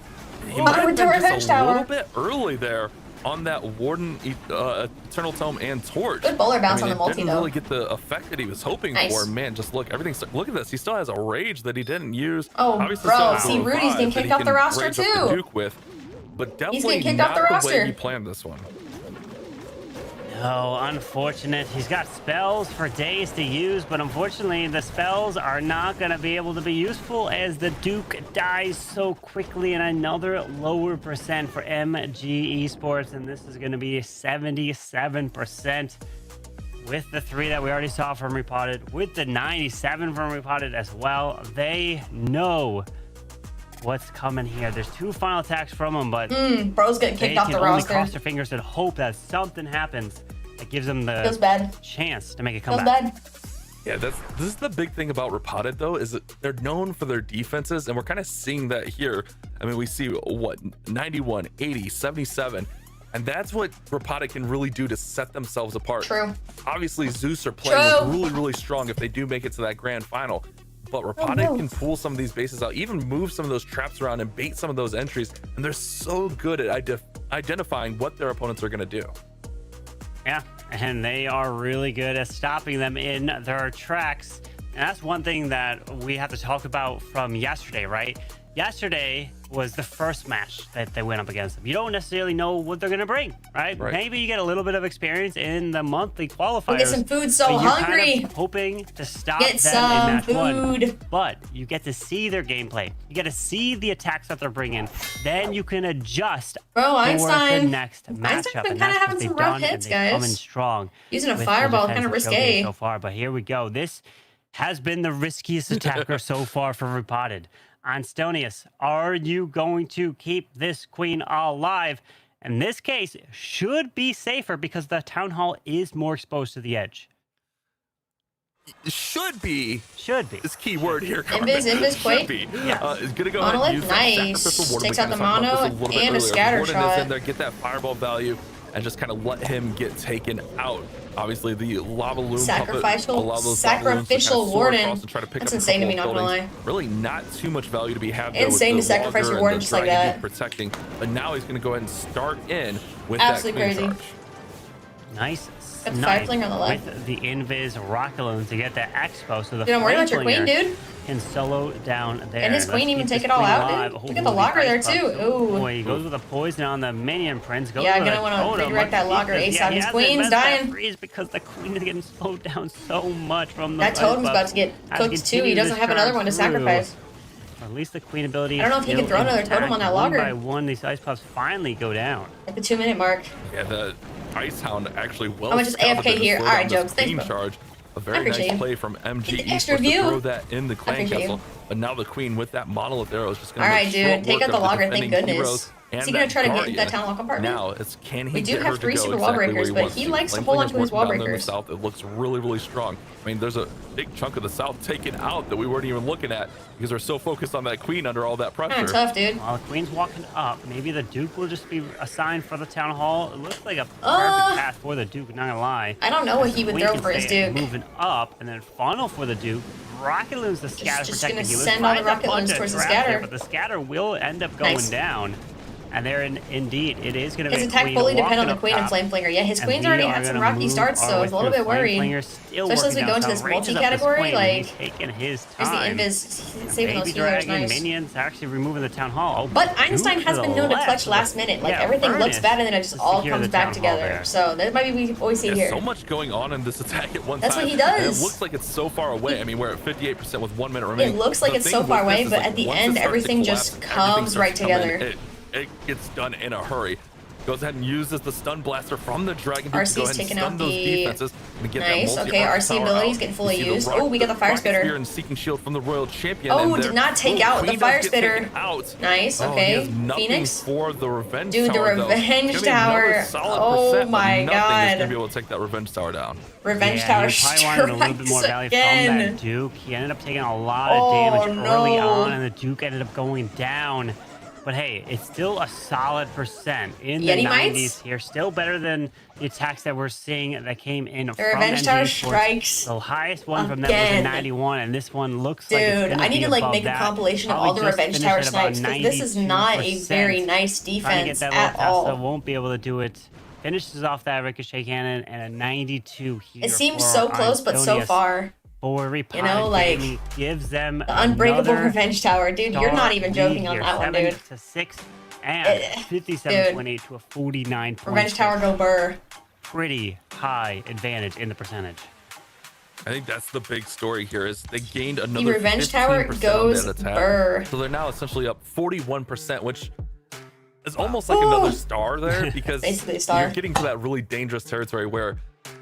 He might have with the been revenge just tower. a little bit early there on that Warden, Eternal Tome, and Torch. Good bowler bounce on the it multi, didn't though. really get the effect that he was hoping Nice. for. Man, just look, everything's. Look at this. He still has a rage that he didn't use. Oh, Obviously bro, still has see, the Rudy's revive getting that kicked he off the can roster, rage up the too. Duke with, but He's definitely getting kicked not off the way roster. he planned this one. Oh, unfortunate. He's got spells for days to use, but unfortunately, the spells are not going to be able to be useful as the Duke dies so quickly, and another lower percent for MG Esports, and this is going to be 77% with the 3 that we already saw from Repotted, with the 97 from Repotted as well. They know what's coming here. There's 2 final attacks from him, but Bro's getting they kicked off can the only roster. cross their fingers and hope that something happens that gives them the Feels bad. chance to make a Feels comeback. bad. Yeah, this is the big thing about Repotted, though, is that they're known for their defenses, and we're kind of seeing that here. I mean, we see what 91, 80, 77, and that's what Repotted can really do to set themselves apart. True. Obviously, Zeus are playing True. really, really strong if they do make it to that grand final. But Repotted can pull some of these bases out, even move some of those traps around and bait some of those entries, and they're so good at identifying what their opponents are going to do. Yeah, and they are really good at stopping them in their tracks. And that's one thing that we have to talk about from yesterday, right? Yesterday was the first match that they went up against them. You don't necessarily know what they're going to bring, right? Maybe you get a little bit of experience in the monthly qualifiers. We'll get some food, so but you're hungry. kind of hoping to stop Get them some in match food. 1. But you get to see their gameplay. You get to see the attacks that they're bringing. Then you can adjust Bro, for the Einstein. next matchup. Einstein's been and kind of that's having what some they've rough done, hits, and they've come in guys. strong. Using a with the fireball, defensive kind of showcase risque. so far, but here we go. This has been the riskiest attacker so far for Repotted. Anstonius, are you going to keep this queen alive? In this case, should be safer because the town hall is more exposed to the edge. Should be. This key word here. Invis, Quake. Should be. Yes. Is gonna go ahead and Monolith, use that nice. sacrificial warden. Takes We out the kinda talked about mono this a little bit and a earlier. scatter Warden shot. is in there, get that fireball value, and just kind of let him get taken out. Obviously, the lava loom Sacrificial puppet, warden. And try to pick That's up insane to a me, couple not gonna buildings. Really not too much value to be had there Insane with to the sacrifice Logger your and warden the just like Dragon that. Duke protecting. But now he's going to go ahead and start in with Absolutely that queen crazy. charge. Nice Got the snipe Fireflinger on the left. with the Invis Rocket Loom to get that expo. So the Dude, I'm worried about your queen, Flameflinger dude. can solo down there. And his Let's queen even keep take this it all queen out, alive. dude. Oh, Look at the the logger there, ice puff. too. Oh, Ooh. boy, he goes with a poison on the minion prince. Goes Yeah, with gonna a wanna totem. redirect that Let's logger keep this. ASAP. he His has to queen's invest that dying. freeze because the queen is getting slowed down so much from the That ice totem's buff. about to get As he cooked too. He continues doesn't to have another charge one to through. sacrifice. At least the queen ability. I don't know if he can throw another totem on that logger. One by one, these ice puffs finally go down. At the 2-minute mark. Yeah, the Ice Hound actually well. I'm just scouted AFK to here. slow All right, down this Jokes. Thanks, queen bro. charge. A I very appreciate nice you. play from MG Get the extra Esports to view. throw that in the clan appreciate castle. you. But now the queen with that monolith arrow is just going All to right, dude. Take out the logger. Thank goodness. Heroes Is and he gonna that try to get Guardian. that town hall compartment? Now it's can he We do get have her to 3 go super exactly wall where breakers, but wants he to. likes to Flameflinger's hold on to his working wall down there in the breakers. south. It looks really, really strong. I mean, there's a big chunk of the south taken out that we weren't even looking at because we're so focused on that queen under all that pressure. Kind of tough, dude. While the queen's walking up, maybe the Duke will just be assigned for the town hall. It looks like a perfect path for the Duke, not gonna lie. I don't know what he would Queen throw can for his stay Duke. moving up, and then funnel for the Duke. Rocket Loom's the scatter just protecting gonna healers. send all the Finds a rocket bunch loons of towards the traps there, scatter. but the scatter will end up going Nice. down. And there, indeed, it is going to be His a attack queen fully depend on walking the up queen and top. Flameflinger. Yeah, his And queen's we already are had some gonna rocky move starts, our so I way was a little through. bit worried. Flameflinger's still Especially as we working go into down this south. Rage is up the multi-category, queen, like, he's taking his There's the time. Invis saving those Baby healers. Dragon Nice. minions actually removing the town hall. Oh, But Einstein Duke has to been the known to left. clutch last minute. Like, Yeah, everything looks Furnace bad and then it just to all secure comes the back town hall together. there. So that might be we always see There's here. so much going on in this attack at one That's time. what he And does. it looks like it's so far away. I mean, we're at 58% with 1 minute remaining. It looks like The it's thing so with far this away, is, but like, at the once it end, starts to everything collapse, just everything comes starts right to come in. together. It gets done in a hurry. Goes ahead and uses the stun blaster from the Dragon Duke to RC's go ahead and taking stun out those the- defenses and get Nice, that okay, multi-arc RC power abilities out. getting fully You see the used. rock- Oh, we got the Fire Spitter. Spear and Seeking Shield from the Royal Champion. Oh, in did there. not take Oh, out the Queen Fire does get Spitter. taken out. Nice, Oh, he okay. has nothing Phoenix. for the Revenge Dude, the Tower, though. Revenge It's gonna be another Tower. solid Oh percent, but my nothing is God. gonna be able to take that Revenge Tower down. Revenge Yeah, Tower he probably wanted a little bit more strikes value from again. that Duke. He ended up taking a lot of Oh, damage early no. on, and the Duke ended up going down. But hey, it's still a solid percent in the Yeti 90s Mites? here. Still better than the attacks that we're seeing that came in from Revenge MG Tower Esports. strikes The highest one from them was a again. 91, and this one looks like it's Dude, gonna I need be to like above make a that. compilation of Probably all the just Revenge finished Tower at about snipes because this is not a very 92%. nice Trying to defense get that at little Tesla all. won't be able to do it. Finishes off that ricochet cannon and a 92 here. It seems for so close, but so Antonius. far. For Repotted You know, like, Gaming gives them The Unbreakable another Revenge Tower. Dude, you're not even star joking on lead that here, one, dude. 7-6 and Eh, 57.8 to a 49. Revenge Tower go burr. Pretty high advantage in the percentage. I think that's the big story here is they gained another Revenge Tower 15% goes on that attack. burr. So they're now essentially up 41%, which is almost like another Ooh. star there because Basically a star. you're getting to that really dangerous territory where,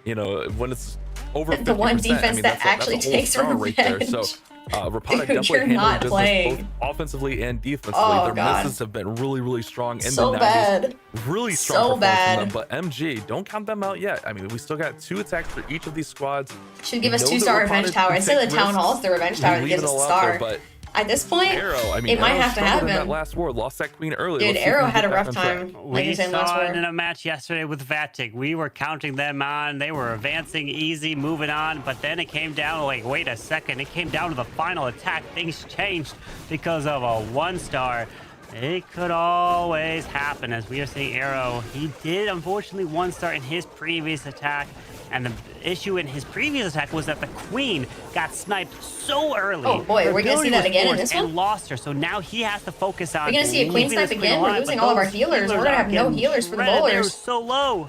you know, when it's over 50%, The one defense I mean, that that's actually that's a whole takes star right there. So revenge. Rapata Dude, definitely you're handling not business playing. both offensively and defensively. Oh, Their God. misses have been really, really strong in So the 90s. bad. Really So strong performance bad. from them. But MG, don't count them out yet. I mean, we still got 2 attacks for each of these squads. Should give We us know that 2-star Rapata Revenge Tower. can Instead of take the Town risks. Hall, it's the Revenge Tower that We gives leave us it a all out there, star. but At this point, Arrow, I mean, it might Arrow have to struggled in happen. that last war, lost that queen early. Dude, Let's see if Arrow we can had get a back rough on track. time. Like We you said last saw war. it in a match yesterday with VATIC. We were counting them on. They were advancing easy, moving on. But then it came down to like, wait a second. It came down to the final attack. Things changed because of a 1-star. It could always happen as we are seeing Arrow. He did unfortunately 1-star in his previous attack. And the issue in his previous attack was that the queen got sniped so early. Oh, boy, Her we're gonna see ability that was again in forced this and one? lost her. So now he has to focus on. We're gonna see a queen leaving snipe this again? We're alive, losing but all of our those healers. We're gonna are have no getting healers for the shredded. They're bowlers. so low.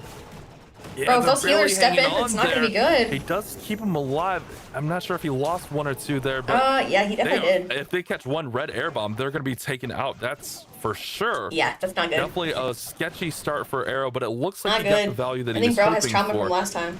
Yeah, Bro, if they're those healers barely step in, hanging it's on not gonna be there. good. He does keep him alive. I'm not sure if he lost 1 or 2 there, but Yeah, he definitely did. if they catch 1 red air bomb, they're going to be taken out. That's for sure. Yeah, that's not good. Definitely a sketchy start for Arrow, but it looks like Not he got the good. value that I he think was Bro has hoping trauma for. from last time.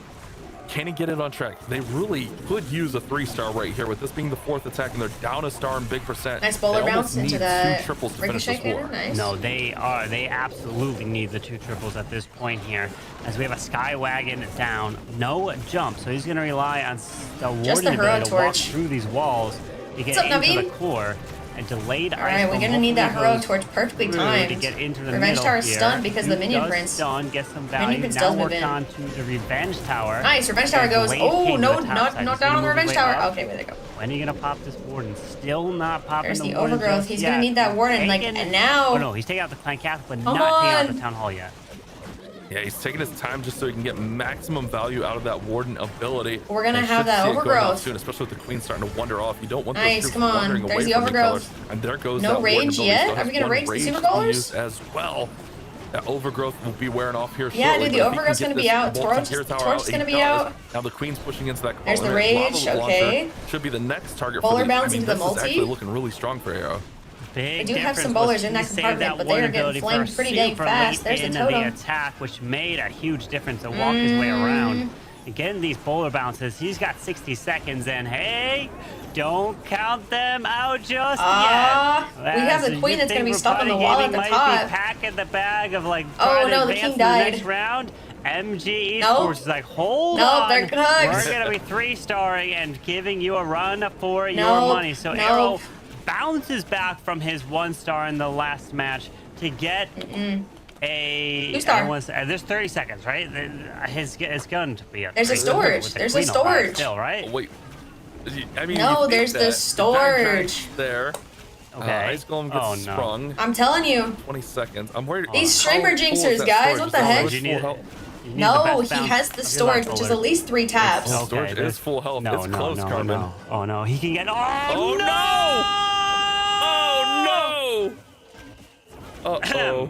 Can he get it on track? They really could use a 3-star right here with this being the 4th attack, and they're down a star in big percent. Nice bowler They bounce almost into need that 2 triples to finish ricochet this war. cannon. Nice. No, they are. They absolutely need the 2 triples at this point here, as we have a Skywagon down, no jump. So he's going to rely on the Just the warden hero ability to walk torch. through these walls to get What's up, into Naveen? the core. A delayed All right, we're gonna need that hero torch perfectly timed. to get into the Revenge middle Tower is here. stunned because of the Duke minion does prince. Stun, get some value. Minion prince Now does move work in. on to the Revenge Tower. Nice, Revenge Tower And goes. Blade Oh, came to no, the top not side. not He's down gonna on the move Revenge his Tower. way up. Okay, where they go? When are you gonna pop this warden? Still not popping There's the the warden overgrowth. just He's yet. gonna need that warden, like, Taking- and now. Oh no, he's taking out the Clan Castle, but Come not taking out on. the Town Hall yet. Yeah, he's taking his time just so he can get maximum value out of that warden ability. We're gonna And have should that see it going out overgrowth. soon, especially with the queen starting to wander off. You don't want Nice, those come troops on. wandering There's away the from each overgrowth. other. And there goes No that warden rage ability. yet? Still Are has we gonna 1 rage the rage super to bowlers? use as well. That overgrowth will be wearing off here Yeah, shortly. dude, the but if he can overgrowth's get gonna be this out. multi-tier tower Torch's he gonna be does. out. Now the queen's pushing into that There's the corner. rage, Lava launcher okay. should be the next target Bowler for the, bounce I mean, into the this multi. is actually looking really strong for Arrow. Big I do have difference some was bowlers in that he saved compartment, but they one are getting ability for flamed pretty dang super fast. late There's the into totem. attack, which made a huge difference to walk his way around. Again, these bowler bounces, he's got 60 seconds, and hey, don't count them out just yet. We have the As queen you that's gonna think be stuck on the Rapata wall Gaming at the might top. Be packing the bag of like Oh, trying no, to the advance king to the died. next round. MG Nope. Esports is like, hold Nope, on, they're cooked. we're gonna be 3-starring and giving you a run for your Nope, money. So nope. Arrow bounces back from his 1-star in the last match to get a 2-star. I don't wanna say- there's 30 seconds, right? His going to be a There's a 3-star storage. with the There's a queen on fire storage. still, right? Oh, wait. I mean, No, you think there's the that. storage. There. Okay. Ice Golem gets Oh, no. sprung. I'm telling you. 20 seconds. I'm worried. These how streamer full is jinxers, that guys, storage? what Is the that heck? storage You full need, health? you need the No, best he bounce has the of your storage, life which is bowler. at least 3 taps. Oh, storage there's- is full health. No, It's no, close, no, Carbon. no. Oh no, he can get. Oh, no! Oh, no!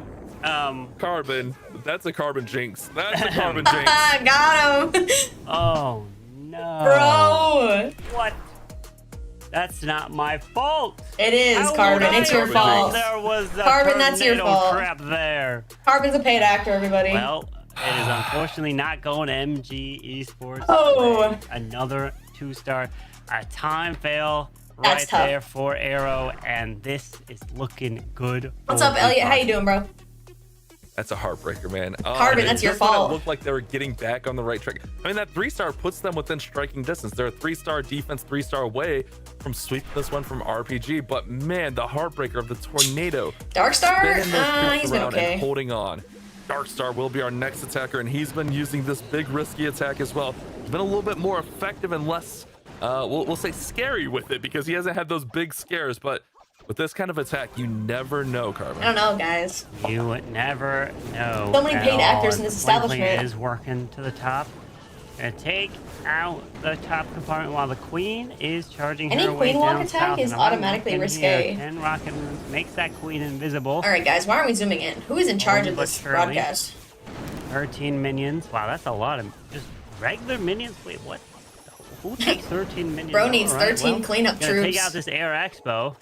Carbon. That's a Carbon jinx. That's a Carbon jinx. Got him. Oh no, Bro. What? That's not my fault. It is, How Carbon. would It's I your know fault. There was a Carbon, that's your tornado fault. trap there. Carbon's a paid actor, everybody. Well, it is unfortunately not going to MG Esports. Oh. Another 2-star. A time fail That's right tough. there for Arrow, and this is looking good. What's for up, Elliot? How you VATIC. doing, bro? That's a heartbreaker, man. Carbon, that's your just when fault. It looked like they were getting back on the right track. I mean, that 3-star puts them within striking distance. They're a 3-star defense, 3-star away from sweeping this one from RPG. But man, the heartbreaker of the tornado. Darkstar? Spinning those troops He's been around okay. and holding on. Darkstar will be our next attacker, and he's been using this big risky attack as well. He's been a little bit more effective and less, we'll say scary with it because he hasn't had those big scares. But with this kind of attack, you never know, Carbon. I don't know, guys. You never know. So many at paid actors all. in this One player establishment. is working to the top. Gonna take out the top compartment while the queen is charging Any her way queen walk down attack south. is And I'm automatically looking risque. here, 10 rocket moves makes that queen invisible. All right, guys. Why aren't we zooming in? Who is in charge of But this surely. broadcast? 13 minions. Wow, that's a lot of just regular minions. Wait, what? Who takes 13 minions? Bro needs All right, 13 well, cleanup gonna troops. Take out this Air Expo.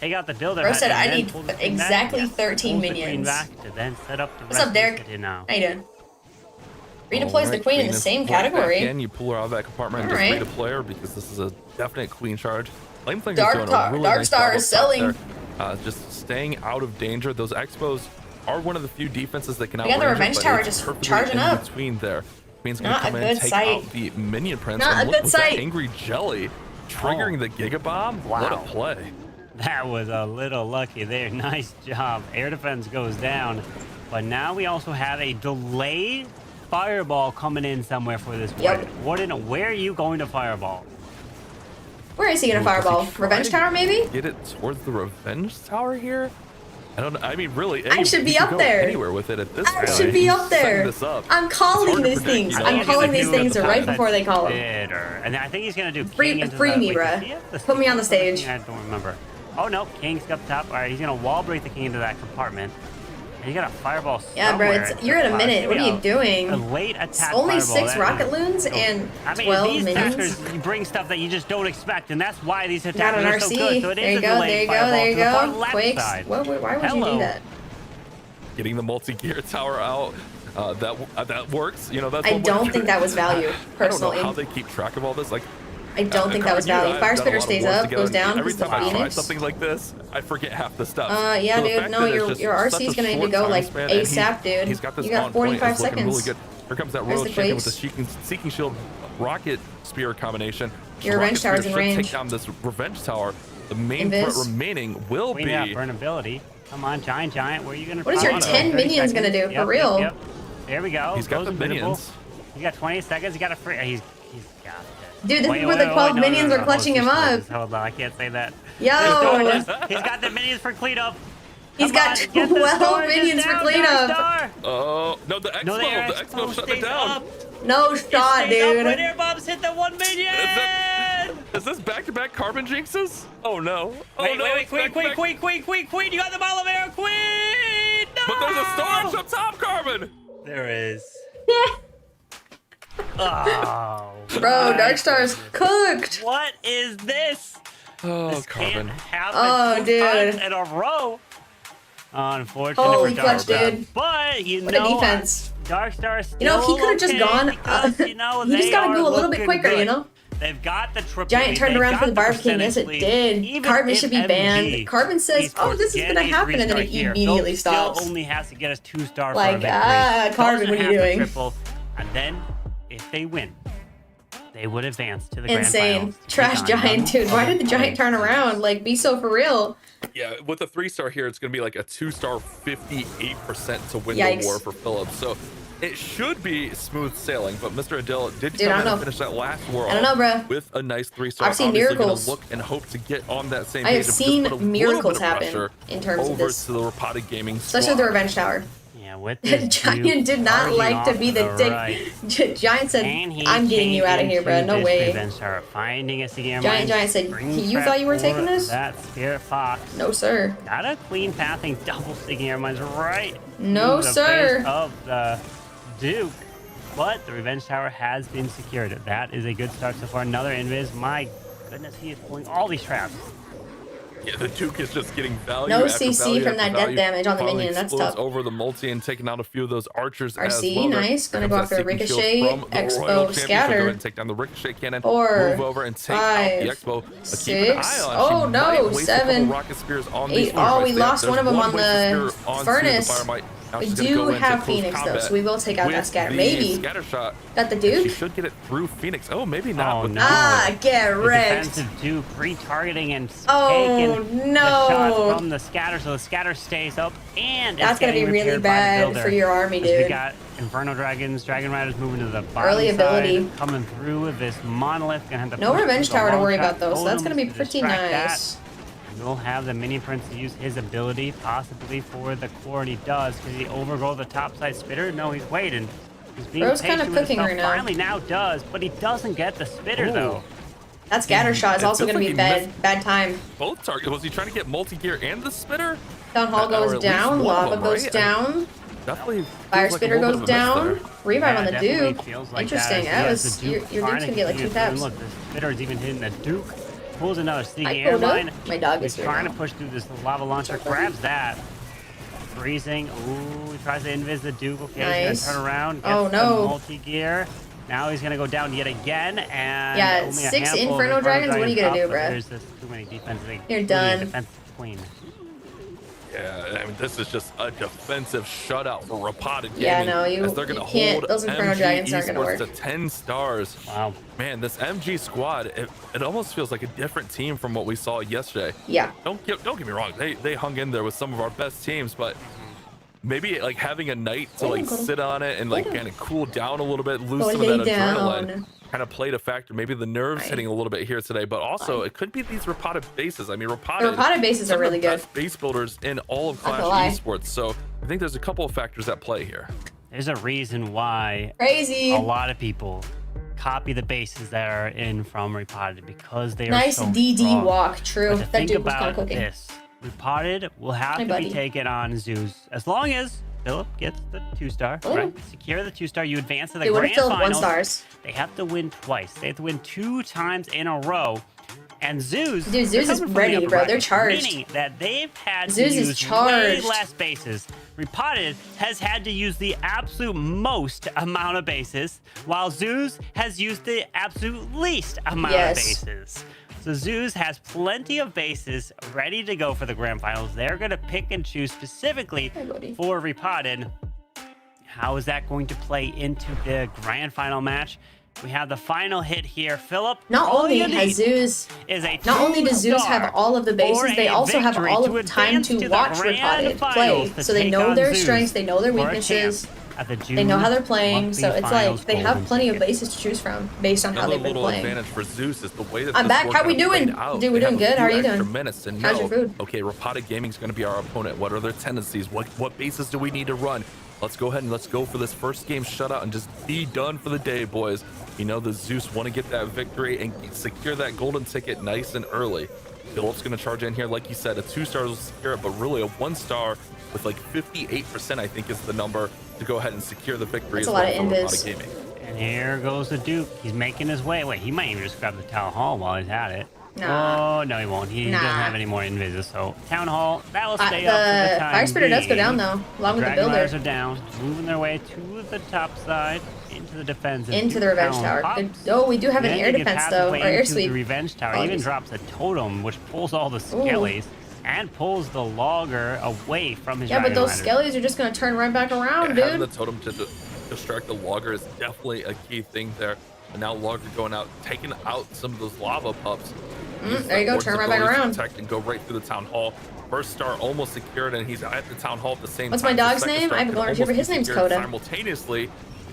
Take out the builder. Bro hut, said, and "I then need pull the queen exactly back. 13 Pulls the queen minions." back to then set up the What's rest up, Derek? of the city now. How you doing? Redeploys the Alright, queen in the is same right back category. in. You pull her out of that compartment and Alright. just redeploy her because this is a definite queen charge. Flameflinger Dark is doing Tar- a really Dark nice Star job is up top selling. there. Just staying out of danger. Those Expos are one of the few defenses that can We got the outrange it, Revenge but Tower it's just perfectly charging in up. between there. Queen's gonna Not come a in and good take sight. out the minion prince. Not and a look good with sight. that angry jelly triggering the Giga Bomb. What a Wow. play. That was a little lucky there. Nice job. Air defense goes down. But now we also have a delayed fireball coming in somewhere for this Yep. Warden. Warden, where are you going to fireball? Where is he gonna Ooh, does he fireball? try Revenge to Tower, maybe? Get it towards the Revenge Tower here? I don't know. I mean, really, I should he be could up go there. anywhere with it at this I point. should be He's up there. setting this up. I'm calling It's hard to these predict, things. you know, I'm what calling he's these gonna do things at the right time. before they call them. Bitter. And I think he's going to do Free- King into free the, me, wait, bruh. does he have the Put me on the King? stage. I don't remember. Oh, no. King's up top. All right, he's going to wall break the King into that compartment. And you got a fireball Yeah, bro, somewhere. you're at a Wow, minute. here What we are you go. doing? A late attack Only fireball. 6 That rocket is- loons and I mean, 12 these minions. attackers, you bring stuff that you just don't expect, and that's why these Got attackers an are so RC. good. So it There is you a go, delayed there you go, fireball there you to the far go. left Quakes. side. Why would you Hello. do that? Getting the multi-gear tower out. That works. You know, that's I what don't we're- think that was value, I don't personally. know how they keep track of all this. Like, I don't think that was Carmen, you value. and I Fire have done a Spitter lot of stays wars up, together, goes and down, Every because the time I try Phoenix. something like this, I forget half the stuff. Yeah, So the dude, fact no, that it's your just RC such is a gonna need to short go, time like, span, and ASAP, dude. He's got this You got on point, 45 is looking really seconds. good. Here comes that There's Royal the Champion with the Quakes. Seeking Shield rocket spear combination. Your Rocket Revenge Tower's Spear in should range. Take down this Revenge Tower. The main threat Invis. remaining will Queen be. out, burnability. Come on, Giant. Where are you going to What is your pop? 10 30 minions gonna seconds. do, for real? Yep. There we go. He's got Goes the invisible. minions. He's got 20 seconds. He got a free. He's got this. Dude, this is where the 12 minions are clutching him up. Hold on, I can't say that. Yo! He's got the minions for cleanup. He's Come got on, get the 12 storage minions for down, cleanup. Darkstar. Oh no, the Expo, No, the air the Expo shut it stays down. up. No It shot, stays up when dude. air bombs hit the 1 minion. Is this back-to-back carbon jinxes? Oh no! Oh Wait, no! Queen. it's back-to-back. Queen, you got the ball of air, Queen! No! But there's a storage up top, Carbon. There is. Oh. Bro, my Darkstar is cooked. What is this? Oh, This Carbon. can't happen Oh, 2 dude. times in a row. Unfortunate Holy for clutch, Darkstar. dude. What a What a defense. Darkstar still You know, if he could have just okay gone, because, you know, he just they gotta are go a little bit looking quicker, you good. know? They've got the triple Giant lead, turned they've around got for the Barb King. percentage Yes, it lead. did. Even Carbon if should be banned. MG Carbon says, oh, Esports this is get gonna a happen, and then 3-star it here, immediately Phil stops. Still only has to get us 2-star for Like, a victory. Carbon, Doesn't what are you have the doing? Triple, and then, if they win, they would advance to the grand Insane. finals. to Trash take on Giant, dude. Why did the Giant turn around? Like, be so for real. Yeah, with a 3-star here, it's gonna be like a 2-star, 58% to win Yikes. the war for Phillips. So it should be smooth sailing. But Mr. Adil did Dude, I come don't in know. and finish that last war I don't know, bro. with a nice 3-star. I've seen Obviously miracles. Gonna look and hope to get on that same I page have and just seen put a little miracles bit of happen pressure in terms of over this. to the Rapata Gaming Especially squad. the Revenge Tower. Yeah, with this Giant Duke did not charging like to off be the the dick. right. Giant said, And he I'm getting you came out of here, bro. into No this way. Revenge Tower, finding a CM Giant said, you thought you were taking this? That Spirit Fox. No, sir. Got a clean pathing, double sticking airmines right No, in the sir. face of the Duke. But the Revenge Tower has been secured. That is a good start so far. Another invis. My goodness, he is pulling all these traps. Yeah, the Duke is just getting value. No after CC value from after that death value. damage on the Finally minion. That's explodes tough. over the multi and taking out a few of those archers as RC, well. nice. Gonna go after a Ricochet, Expo, Go ahead Scatter. and take down the Ricochet cannon. 4, Move over and take out the 5, Expo. But keep an eye 6. on. Oh She might no, waste a 7, couple rocket spears on 8. these Oh, we Fireflies. lost There's one of them on wasted the spear onto furnace. Firemite. Now We she's gonna do go into have close Phoenix though, combat so we will take out that with Scatter. the Maybe. Scatter shot. Got the She Duke? should get it through Phoenix. Oh, maybe not. Oh, with no. Ah, get The wrecked. defensive Duke retargeting and Oh, taking no. the shot from the Scatter, so the Scatter stays up and That's it's gonna be getting really repaired by the bad builder. for your army, As We dude. got Inferno Dragons, Dragon Riders moving to the bottom Early ability. side, coming through with this Monolith. Gonna have to No push Revenge through the Tower to long worry shot about though, so that's gonna be totems to pretty distract that. nice. We'll have the Mini Prince to use his ability, possibly for the core, and he does. Because he overgrow the topside spitter? No, he's waiting. He's being Bro's patient kinda with cooking himself. right now. Finally now does, but he doesn't get the spitter, though. That Scatter shot is It also feels gonna like be he bad time. Both targets. Was he trying to get multi-gear and the spitter? Town Hall Or goes at least down, one of Lava them, goes right? down, Definitely. Fire feels like a Spitter little goes bit of a miss down, there. Revive on the definitely Duke. feels like Interesting. that, That as was the your Duke Duke's trying gonna get like 2 continue through, and taps. Look, the spitter is even hitting the Duke. Pulls another sneaky Hi, Coda. airline. My dog is He's here trying now. to push through this lava launcher. Grabs that. Freezing. Ooh, he tries to invis the Duke. Okay, Nice. he's gonna turn around. Gets Oh, no. the multi-gear. Now he's gonna go down yet again, and Yeah, only a 6 handful of Inferno Dragons? What are you gonna do, up, but bruh? There's just too many defensive. You're done. Defensive queen. Yeah, I mean, this is just a defensive shutout for Rapata Gaming. Yeah, no, as they're going to you can't. hold Those Inferno MG Dragons aren't gonna Esports work. to 10 stars. Wow. Man, this MG squad, it almost feels like a different team from what we saw yesterday. Yeah. Don't get me wrong, they hung in there with some of our best teams, but maybe like having a night to like sit on it and like kind of cool down a little bit, lose Go some of that lay down. adrenaline. Kind of played a factor. Maybe the nerves hitting a little bit here today, but also it could be these Rapata bases. I mean, Rapata. The Rapata bases some are of the really good. best base builders in all of Not gonna lie. Clash Esports. So I think there's a couple of factors at play here. There's a reason why Crazy. a lot of people copy the bases that are in from Repotted because they are Nice so DD strong. walk. True. But to That think Duke was kind about of cooking. this, Repotted will have Hi, to buddy. be taken on Zeus as long as Philip gets the 2-star. Oh. Right? Secure the 2-star. You advance to the They would have grand filled 1 finals. stars. They have to win twice. They have to win 2 times in a row. And Zeus, Dude, Zeus they're is coming from the ready, upper bro. They're bracket, charged. Meaning that they've had Zeus to is use charged. way less bases. Repotted has had to use the absolute most amount of bases, while Zeus has used the absolute least amount of bases. So Zeus has plenty of bases ready to go for the grand finals. They're going to pick and choose specifically for Repotted. How is that going to play into the grand final match? We have the final hit here. Philip, Not all only you has need Zeus, is a not only does Zeus two-star have all of the bases, for they a also have victory all to of the time advance to the watch grand Repotted play. finals to So they take know on their Zeus strengths, they know their for a weaknesses, chance at the they know how they're June playing. monthly So it's like finals they have golden plenty of ticket. bases to choose from based on how Another they've been little playing. advantage for Zeus is the way that I'm this back. war How we kinda doing? played out. Dude, we're They doing have a good. How are few you doing? extra minutes to How's your know, food? okay, Rapata Gaming is going to be our opponent. What are their tendencies? What bases do we need to run? Let's go ahead and let's go for this first game shutout and just be done for the day, boys. You know the Zeus want to get that victory and secure that golden ticket nice and early. Philip's going to charge in here, like you said, a 2-star will secure it, but really a 1-star with like 58%, I think is the number to go ahead and secure the victory. That's as a lot well of for invis. Rapata Gaming. And here goes the Duke. He's making his way. Wait, he might even just grab the Town Hall while he's at it. Nah. Oh, no, he won't. He Nah. doesn't have any more invises. So, Town Hall, that will stay The up for the time Fire Spitter does go being. down though, along with the Dragon builder. Riders are down, moving their way to the top side, into the defense. and Into the Duke Revenge Town Tower. pops. Good. Oh, we do have an Then air they get defense past though, way or air into sweep. The Revenge Tower even Apologies. drops a totem, which pulls all the skellies and pulls the logger away from his Yeah, but Dragon those Riders. skellies are just gonna turn right back around, Having the dude. totem to distract the logger is definitely a key thing there. And now logger going out, taking out some of those lava pups. Use There you go, Warden's turn right back ability to around. protect and go right through the town hall. First star almost secured, and he's at the town hall at the same What's time. my The dog's second name? star I have a could golden almost retriever. be His name's secured Coda. simultaneously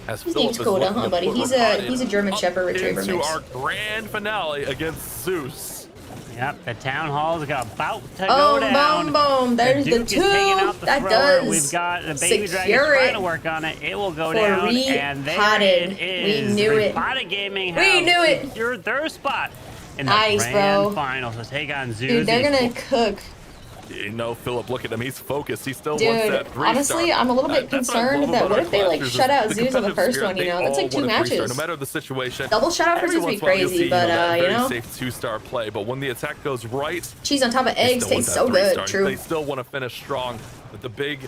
as His Philip name's is Coda, looking huh, to buddy? put He's Rapata a German up Shepherd Retriever into mix. our grand finale against Zeus. Yep, the Town Hall's about to Oh, go down. boom, boom. There's the Duke is taking out two. the That thrower. does We've got the Baby Dragon secure trying it to work on it. It will go for down, and there Repotted. it is. We knew it. Repotted Gaming We have knew it. secured their spot in the Nice, grand bro. finals to take on Zeus. Dude, they're These gonna four- cook. You know, Philip, look at him. He's focused. He still wants Dude, that 3-star. honestly, I'm a little bit That's what I love concerned that about what our if they like Clashers is shut out the Zeus on the competitive first spirit. one, you They know? That's all like 2 want a 3-star, matches. no matter the situation. Double shutout for Every Zeus would be once in a while you'll crazy, see, but that you very know? safe 2-star play. But when the attack goes right, Cheese on top of they eggs still want tastes that so good. 3-star. True. They still want to finish strong. But the big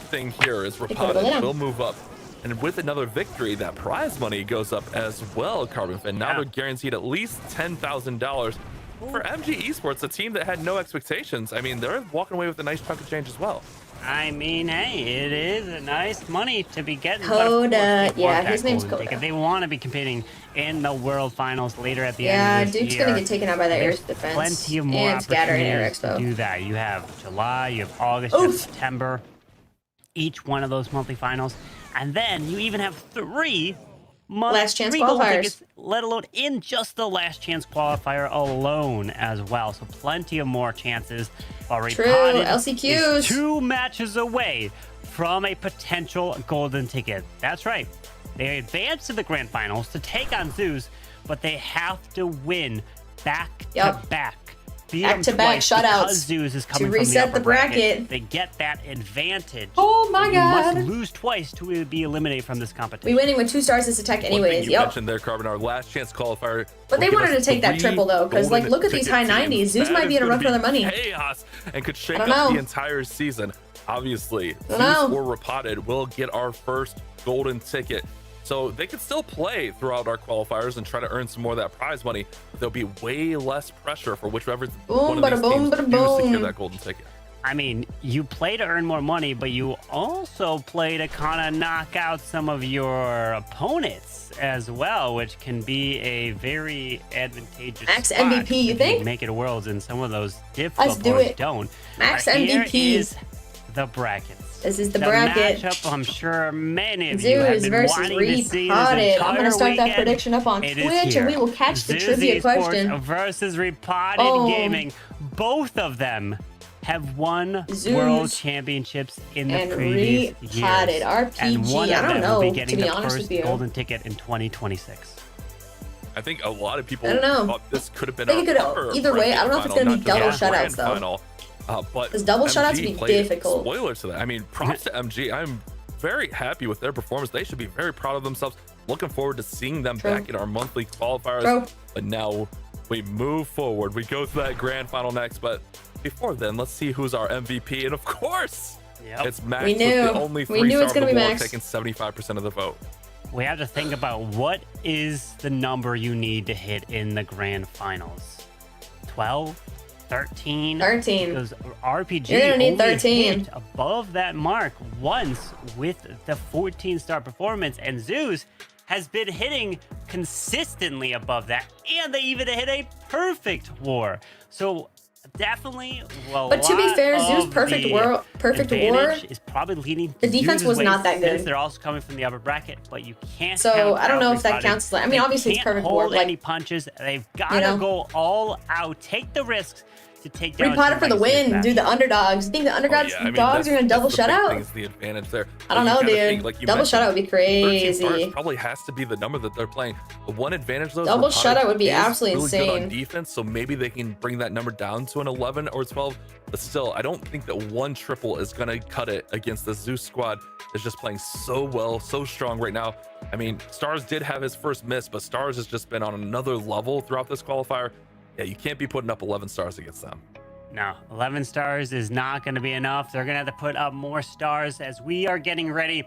thing here is could've let him. Rapata will move up. And with another victory, that prize money goes up as well, Carbon Fin. Now they're guaranteed at least $10,000. For MG Esports, a team that had no expectations, I mean, they're walking away with a nice chunk of change as well. I mean, hey, it is nice money to be getting. Coda. Yeah, his name's Coda. They want to be competing in the World Finals later at the Yeah, end of this Duke's year. gonna get taken out by the air There's defense. plenty of more and Scatter and Air opportunities to Expo. do that. You have July, you have August, you have Oof. September. Each one of those monthly finals, and then you even have 3 Last chance golden qualifiers. tickets, let alone in just the last chance qualifier alone as well. So plenty of more chances. While True, Repotted LCQs. is 2 matches away from a potential golden ticket. That's right. They advance to the grand finals to take on Zeus, but they have to win back to back. Beat them Back-to-back twice shutouts because Zeus is coming to from reset the the upper bracket. They get that advantage. Oh my You god. must lose twice to be eliminated from this competition. We winning with 2 stars this attack One thing anyways. you Yep. mentioned there, Carbon, our last chance qualifier. But they will give wanted us to take that 3 triple though, because like golden look at these high ticket 90s. teams. Zeus That might is be in a gonna run for their money. Chaos and could shake don't up know. the entire season. Obviously, Don't Zeus know. or Rapotted will get our first golden ticket. So they could still play throughout our qualifiers and try to earn some more of that prize money. But there'll be way less pressure for whichever one of bada these boom, teams bada do secure boom. that golden ticket. I mean, you play to earn more money, but you also play to kind of knock out some of your opponents as well, which can be a very advantageous Max spot MVP, you if think? make it worlds, and some of those difficult Let's do opponents it. don't. Max But here MVP. is the brackets. This is the bracket. Matchup I'm sure many of you have Zeus been versus wanting to see this Repotted. entire I'm gonna start that weekend. prediction up on It is Twitch, and here. we will catch the Zeus trivia Esports question. versus Repotted Boom. Gaming. Both of them have won Zeus world championships in the and previous Repotted, years. RPG. And one I of don't them will know, be getting to be the honest first with you. golden ticket in 2026. I think a lot of people I don't know. thought this could have been I think our it could- upper either way, I don't know if it's bracket gonna be final, double not just our shutouts, grand though. final. But 'Cause double shutouts MG would be played difficult. Spoiler to that. I mean, props to MG. I'm very happy with their performance. They should be very proud of themselves. Looking forward to seeing them True. back in our monthly qualifiers. True. But now we move forward. We go to that grand final next. But before then, let's see who's our MVP. And of course, Yep. it's Max We with knew. the only We knew 3-star it's gonna be on the board, Max. taking 75% of the vote. We have to think about what is the number you need to hit in the grand finals. 12? 13? 13. Because RPG You're gonna need only 13. hit above that mark once with the 14-star performance, and Zeus has been hitting consistently above that, and they even hit a perfect war. So definitely, well, But to be fair, Zeus' perfect war is probably leading. The defense Zeus's was way not that good. since they're also coming from the upper bracket, but you can't. So, count I don't out know if that Repotted. counts. I mean, They obviously it's can't perfect hold war, but, like, any punches. They've got to know? go all out, take the risks to take down. Repotted for the win, do the underdogs. You think the underdogs Yeah, I mean, dogs are gonna double that's the big shutout? thing is the advantage there. I don't But you know, gotta dude. think, like you Double mentioned, shutout would be 13 stars crazy. probably has to be the number that they're playing. The one advantage though, is Double Rapotted shutout would be is absolutely really good on insane. defense, so maybe they can bring that number down to an 11 or 12. But still, I don't think that one triple is gonna cut it against the Zeus squad that's just playing so well, so strong right now. I mean, Stars did have his first miss, but Stars has just been on another level throughout this qualifier. Yeah, you can't be putting up 11 stars against them. No, 11 stars is not going to be enough. They're going to have to put up more stars as we are getting ready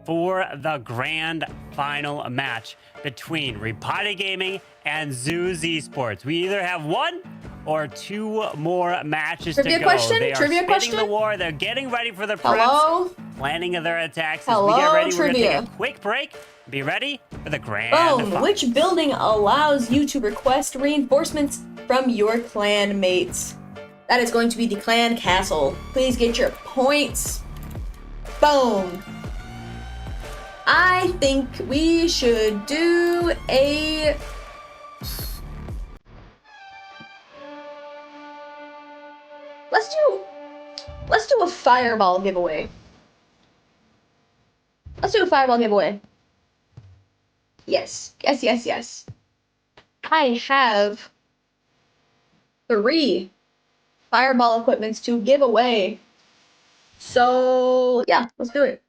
for the grand final match between Repotted Gaming and Zeus Esports. We either have 1 or 2 more matches Trivia to go. question? They are Trivia spinning question? the war. They're getting ready for the preps, Hello? planning their attacks. As Hello, we get ready, we're going to trivia. take a quick break. Be ready for the grand Boom! final. Which building allows you to request reinforcements from your clan mates? That is going to be the clan castle. Please get your points. Boom! I think we should do a... Let's do a fireball giveaway. Let's do a fireball giveaway. Yes. I have 3 fireball equipments to give away. So yeah, let's do it.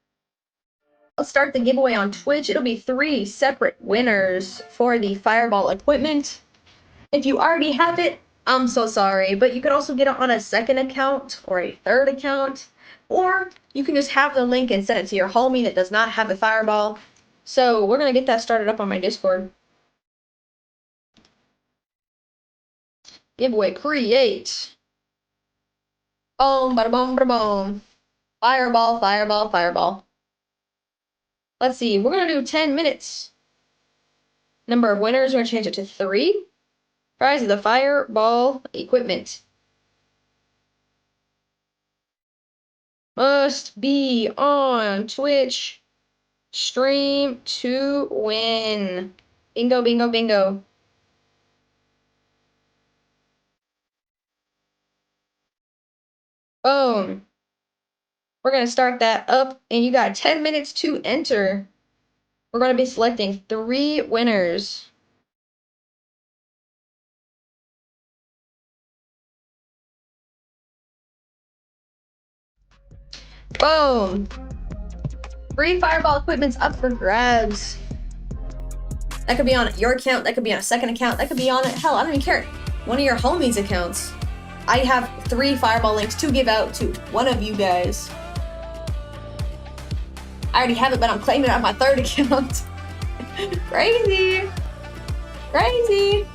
Let's start the giveaway on Twitch. It'll be 3 separate winners for the fireball equipment. If you already have it, I'm so sorry, but you can also get it on a second account or a third account, or you can just have the link and send it to your homie that does not have a fireball. So we're gonna get that started up on my Discord. Giveaway create. Boom, bada boom, bada boom. Fireball, fireball, fireball. Let's see, we're gonna do 10 minutes. Number of winners, we're gonna change it to 3. Prize of the fireball equipment. Must be on Twitch stream to win. Bingo, bingo, bingo. Boom. We're going to start that up, and you got 10 minutes to enter. We're going to be selecting 3 winners. Boom. 3 fireball equipment's up for grabs. That could be on your account, that could be on a second account, that could be on, hell, I don't even care, one of your homies' accounts. I have 3 fireball links to give out to one of you guys. I already have it, but I'm claiming it on my third account. Crazy. Crazy.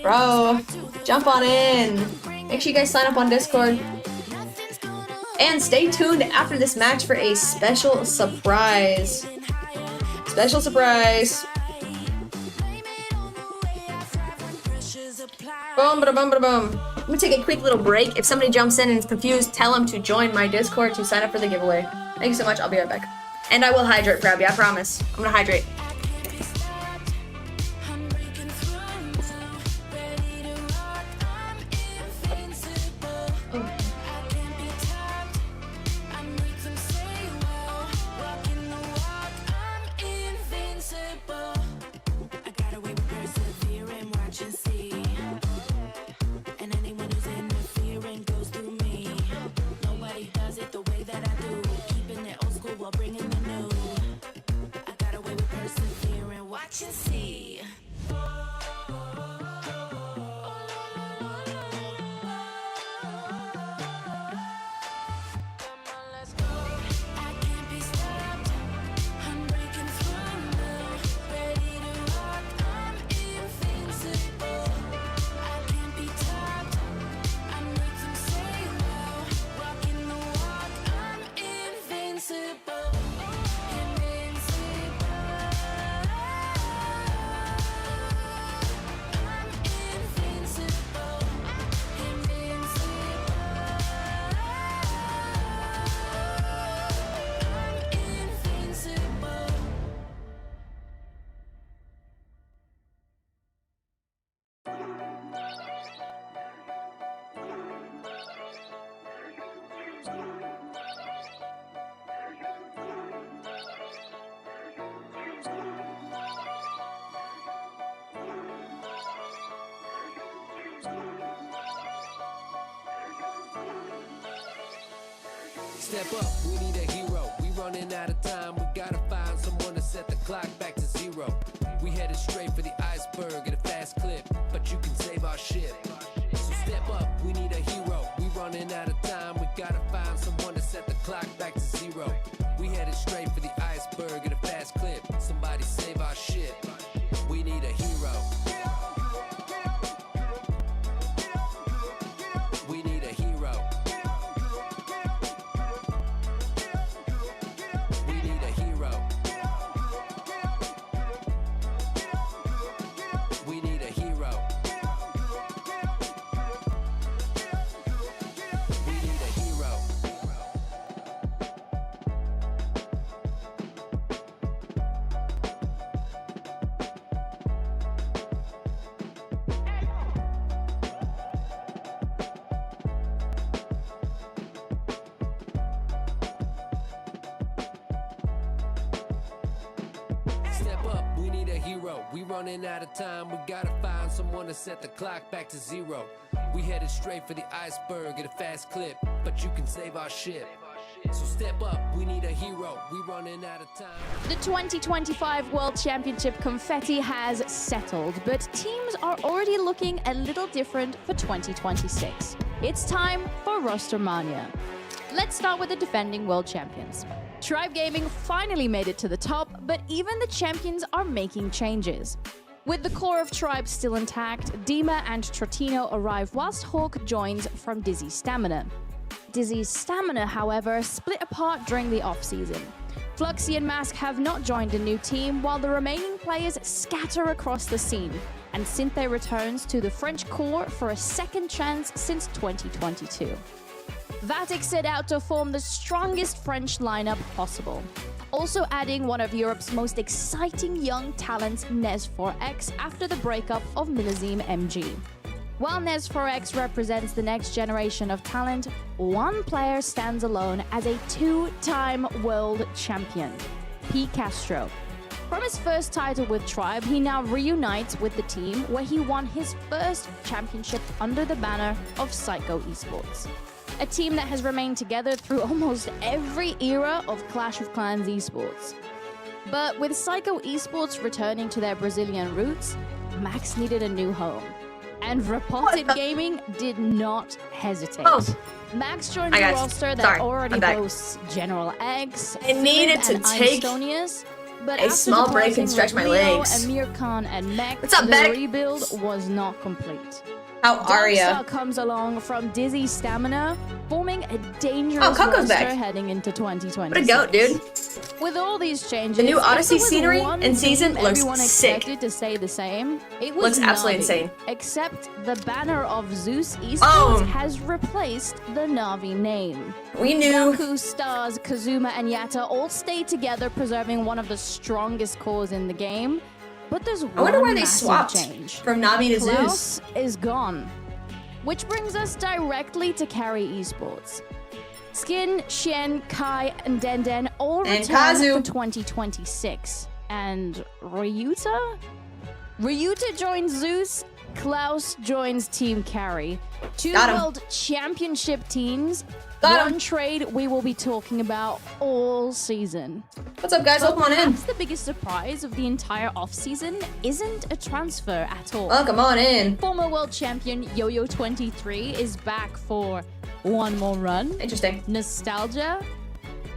Bro, jump on in. Make sure you guys sign up on Discord. And stay tuned after this match for a special surprise. Special surprise. Boom, bada boom, bada boom. I'm gonna take a quick little break. If somebody jumps in and is confused, tell them to join my Discord to sign up for the giveaway. Thank you so much. I'll be right back. And I will hydrate, Krabby. I promise. I'm gonna hydrate. Step up, we need a hero. We running out of time. We gotta find someone to set the clock back to 0. We headed straight for the iceberg at a fast clip, but you can save our ship. So step up, we need a hero. We running out of time. We gotta find someone to set the clock back to 0. We headed straight for the iceberg at a fast clip. Somebody save our ship. We need a hero. We need a hero. We need a hero. We need a hero. hero. We running out of time, we gotta find someone to set the clock back to zero. We headed straight for the iceberg at a fast clip, but you can save our ship. So step up, we need a hero. We running out of time. The 2025 World Championship confetti has settled, but teams are already looking a little different for 2026. It's time for Roster Mania. Let's start with the defending world champions. Tribe Gaming finally made it to the top, but even the champions are making changes. With the core of Tribe still intact, Dima and Trotino arrive whilst Hawk joins from Dizzy Stamina. Dizzy's Stamina, however, split apart during the off-season. Fluxy and Mask have not joined a new team, while the remaining players scatter across the scene, and Synthé returns to the French core for a second chance since 2022. VATIC set out to form the strongest French lineup possible, also adding one of Europe's most exciting young talents, Nes4X, after the breakup of Millizeme MG. While Nes4X represents the next generation of talent, one player stands alone as a two-time world champion, P. Castro. From his first title with Tribe, he now reunites with the team where he won his first championship under the banner of Psycho Esports. A team that has remained together through almost every era of Clash of Clans esports. But with Psycho Esports returning to their Brazilian roots, Max needed a new home. And Reported Gaming did not hesitate. Max joined a roster that already boasts General X, I needed to take but a small break and stretch my legs. Amir Khan and Mech, What's up, the Beck? rebuild was not complete. How are ya? Darkstar comes along from Dizzy Stamina, forming a dangerous Coco's roster back. heading into 2026. What a goat, dude. With all these changes, The new if there Odyssey was scenery one and season team looks everyone sick. expected to stay the same, it was Looks absolutely Na'Vi. insane. Except the banner of Zeus Esports has replaced the Na'Vi name. We knew. Goku, Stars, Kazuma, and Yatta all stay together, preserving one of the strongest cores in the game. But there's I wonder one why they massive swapped change. from Navi to Zeus. Klaus is gone. Which brings us directly to Carry Esports. Skin, Shen, Kai, and Denden all And return Kazu. for 2026. And Ryuta? Ryuta joins Zeus, Klaus joins Team Carry. Two Got him. World Championship teams. Got one him. trade we will be talking about all season. What's up, guys? Welcome on in. Perhaps the biggest surprise of the entire offseason isn't a transfer at all. Welcome on in. Former world champion Yo-Yo23 is back for one more run. Interesting. Nostalgia,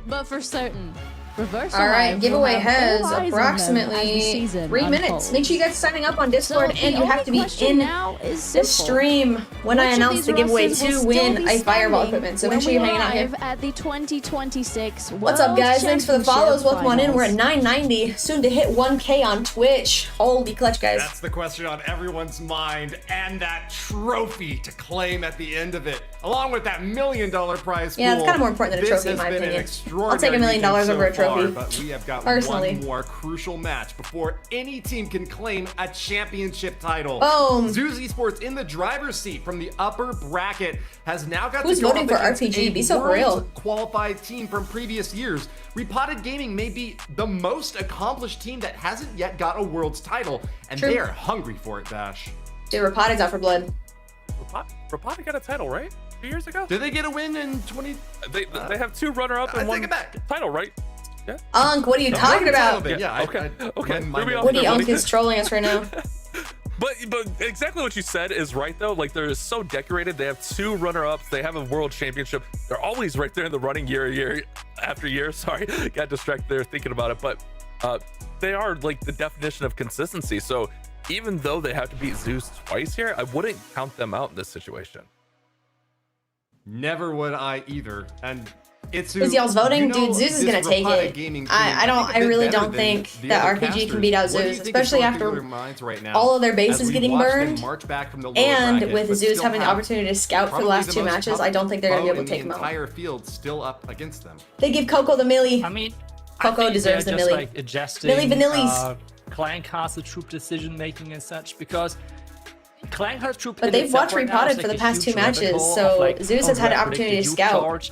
but for certain. Reverse All right, Alive giveaway will have has all eyes on them as the approximately season 3 minutes. unfolds. Make sure you guys are signing up on Discord, So and the you have only to be question in now is the simple. stream when I Which of announce these the giveaway rosters to will win still be a Fireball standing equipment. So when make sure you're we hanging out here. arrive at the 2026 What's up, guys? Thanks for the follows. Welcome on in. We're at Finals. 990, soon to hit 1K on Twitch. Holy clutch, guys. That's the question on everyone's mind, and that trophy to claim at the end of it, along with that $1 million prize pool. Yeah, it's kind of more important than a trophy, in This my has been opinion. an extraordinary I'll take $1 million weekend over a so far, trophy. but we have got Personally. one more crucial match before any team can claim a championship title. Boom. Zeus Esports in the driver's seat from the upper bracket has now got Who's to go voting up for against RPG? a Be so for world real. qualified team from previous years. Repotted Gaming may be the most accomplished team that hasn't yet got a world's title, and True. they are hungry for it, Dash. Dude, Rapati's out for blood. Rapata got a title, right? 2 years ago? Did they get a win in 20? They have two runner-up I and take one it back. title, right? Yeah. Unk, what are you talking about? Yeah, Okay. Okay. my Moving on. Woody Buddy. Unk is trolling us right now. But exactly what you said is right though. Like they're so decorated. They have two runner-ups. They have a world championship. They're always right there in the running year after year. Sorry, got distracted there thinking about it. But they are like the definition of consistency. So even though they have to beat Zeus twice here, I wouldn't count them out in this situation. Never would I either. And it's Who's y'all's voting? you know, Dude, Zeus is this gonna take Rapata it. Gaming team, I think a bit really better don't than think the that other RPG can casters. beat out What do you Zeus, think is especially going through after their minds right now all of their as bases we getting watch them burned, march back from the lower and bracket, with but Zeus still having the have opportunity to scout for the probably last two most matches, I don't think they're gonna be foe able in to take the them out. entire field still up against them. They give Coco the millie. I mean, Coco I think deserves they're the just millie. like adjusting Millie Vanillis. Clan Castle troop decision making and such because Clan Castle troop. But in they've itself watched right now Repotted is for like the a past two huge rabbit matches, hole so of, like, Zeus has had an opportunity to predicted scout. charge.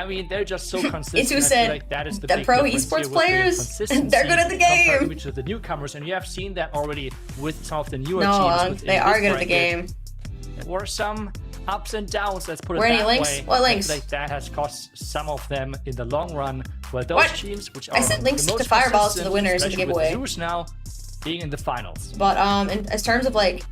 I mean, they're just so consistent. Isu I feel said like that is the the big pro difference esports here with players, the consistency they're good at the compared game. to the newcomers, and you have seen that already with some of the newer No, teams. they are good at the game. There were some ups and downs. Let's put it Were any that links? way. What I links? feel like that has cost some of them in the long run. Well, those What? teams which are I sent links the to most fireballs to the consistent, winners of the especially with giveaway. Zeus now being in the finals. But in terms of like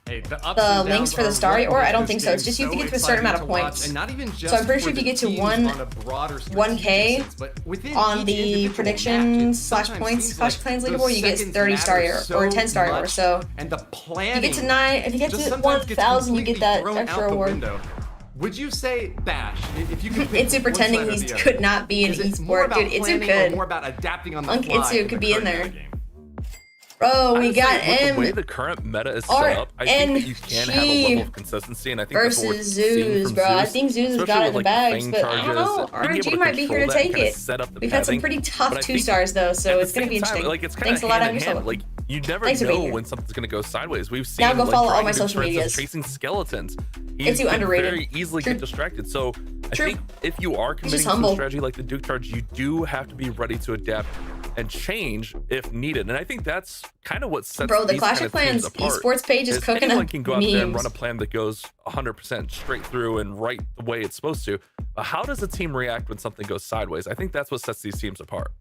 Hey, the ups and links downs for the are star what or I makes don't this think so. game It's just you have to get to a certain exciting amount of to watch, points. and not even just So I'm pretty for sure if you the get to teams one- on a broader 1K sense, but within on each the individual predictions match, it / sometimes points seems Clash like of Clans those leaderboard, you get seconds 30 star matter or so 10 star much, so and the you planning get to 9. If you get just to sometimes gets 1,000, you get completely that thrown extra out the award. window. Would you say Bash? If you could pick Itsu one pretending side or he the other, could not be an is it more esport, about dude. Itsu planning or could. more about adapting on the Unc fly Itsu in could the be in current there. meta game? Bro, we Honestly, got with the way M the current meta is set up, I think that you can have a level of consistency, and I think that's what we're versus seeing Zeus, from bro. I Zeus, think Zeus has especially got it in with, the like, bags, fang but I don't know. charges, being able RNG to might be control here to that and take kinda it. set up the We've had some pathing. pretty tough But I 2 think stars though, so at it's the gonna be same time, interesting. like, it's kind Thanks a of lot, hand in hand. Yourself. Like, you never Thanks for being know here. when something's gonna go sideways. We've seen Now go like, follow all Dragon my Duke, social for instance, medias. chasing skeletons. He It's you can underrated. very easily True. get distracted. So I True. think if you are committing to humble. a strategy like the Duke Charge, you do have to be ready to adapt and change if needed. And I think that's kind of what sets Bro, the these Clash kind of Clans teams apart. esports page is cooking anyone up can go out there and memes. run a plan that goes 100% straight through and right the way it's supposed to. But how does a team react when something goes sideways? I think that's what sets these teams apart.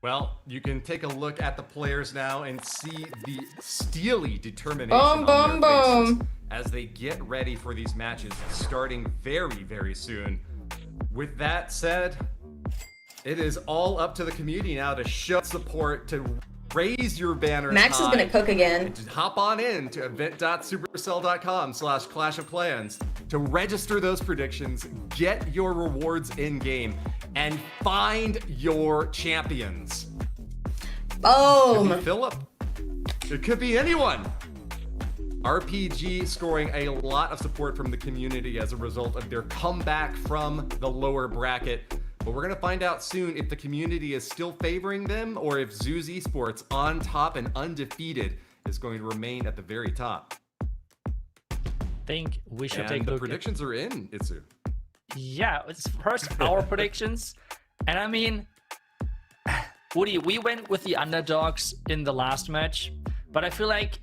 Well, you can take a look at the players now and see the steely determination Boom, on boom, their faces boom. as they get ready for these matches starting very, very soon. With that said, it is all up to the community now to show support, to raise your banners Max is high, gonna cook again. and to hop on in to event.supercell.com/Clash of Clans to register those predictions, get your rewards in game, and find your champions. Could Boom. be Philip. It could be anyone. RPG scoring a lot of support from the community as a result of their comeback from the lower bracket. But we're going to find out soon if the community is still favoring them or if Zeus Esports on top and undefeated is going to remain at the very top. Think we should And take a the look predictions are in, Itsu. Yeah, it's first our predictions. And I mean, Woody, we went with the underdogs in the last match, but I feel like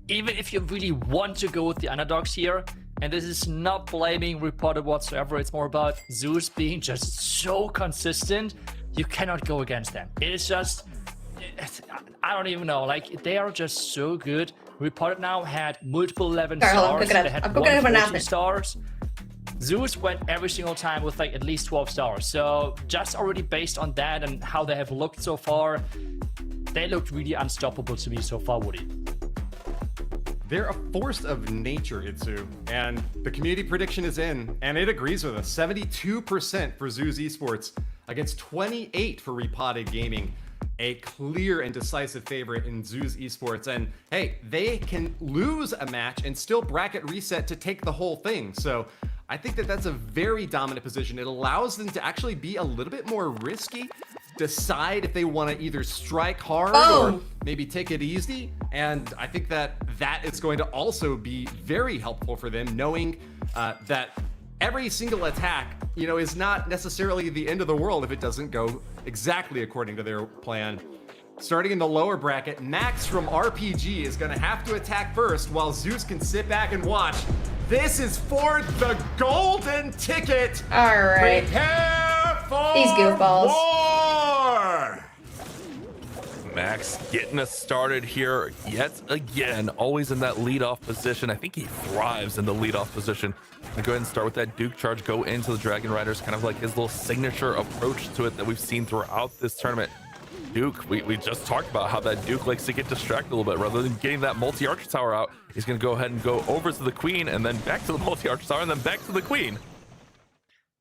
even if you really want to go with the underdogs here, and this is not blaming Reported whatsoever, it's more about Zeus being just so consistent, you cannot go against them. It's just, I don't even know, like they are just so good. Reported now had multiple 11 Alright, hold on, stars, pick it up. they had I'm cooking up an 114 announcement. stars. Zeus went every single time with like at least 12 stars. So just already based on that and how they have looked so far, they looked really unstoppable to me so far, Woody. They're a force of nature, Itsu, and the community prediction is in, and it agrees with us. 72% for Zeus Esports against 28 for Repotted Gaming. A clear and decisive favorite in Zeus Esports, and hey, they can lose a match and still bracket reset to take the whole thing. So I think that that's a very dominant position. It allows them to actually be a little bit more risky, decide if they want to either strike hard or maybe take it easy. And I think that is going to also be very helpful for them, knowing that every single attack, is not necessarily the end of the world if it doesn't go exactly according to their plan. Starting in the lower bracket, Max from RPG is going to have to attack first while Zeus can sit back and watch. This is for the golden ticket. All right. Prepare for These goofballs. war. Max getting us started here yet again, always in that leadoff position. I think he thrives in the leadoff position. I'm gonna go ahead and start with that Duke Charge, go into the Dragon Riders, kind of like his little signature approach to it that we've seen throughout this tournament. Duke, we just talked about how that Duke likes to get distracted a little bit. Rather than getting that multi-archer tower out, he's gonna go ahead and go over to the Queen and then back to the multi-archer tower and then back to the Queen.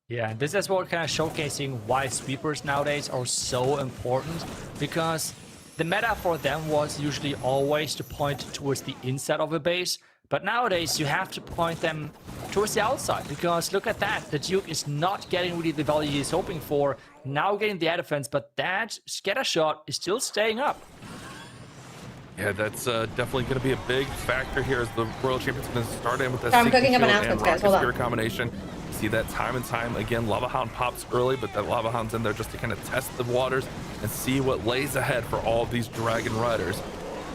Yeah, this is what kind of showcasing why sweepers nowadays are so important, because the meta for them was usually always to point towards the inside of a base, but nowadays you have to point them towards the outside, because look at that, the Duke is not getting really the value he's hoping for, now getting the air defense, but that scatter shot is still staying up. Yeah, that's definitely going to be a big factor here as the Royal Champion's going to start in with that I'm Seeking cooking up Shield announcements, and guys. Rocket Hold on. Spear combination. See that time and time again. Lava Hound pops early, but that Lava Hound's in there just to kind of test the waters and see what lays ahead for all of these Dragon Riders.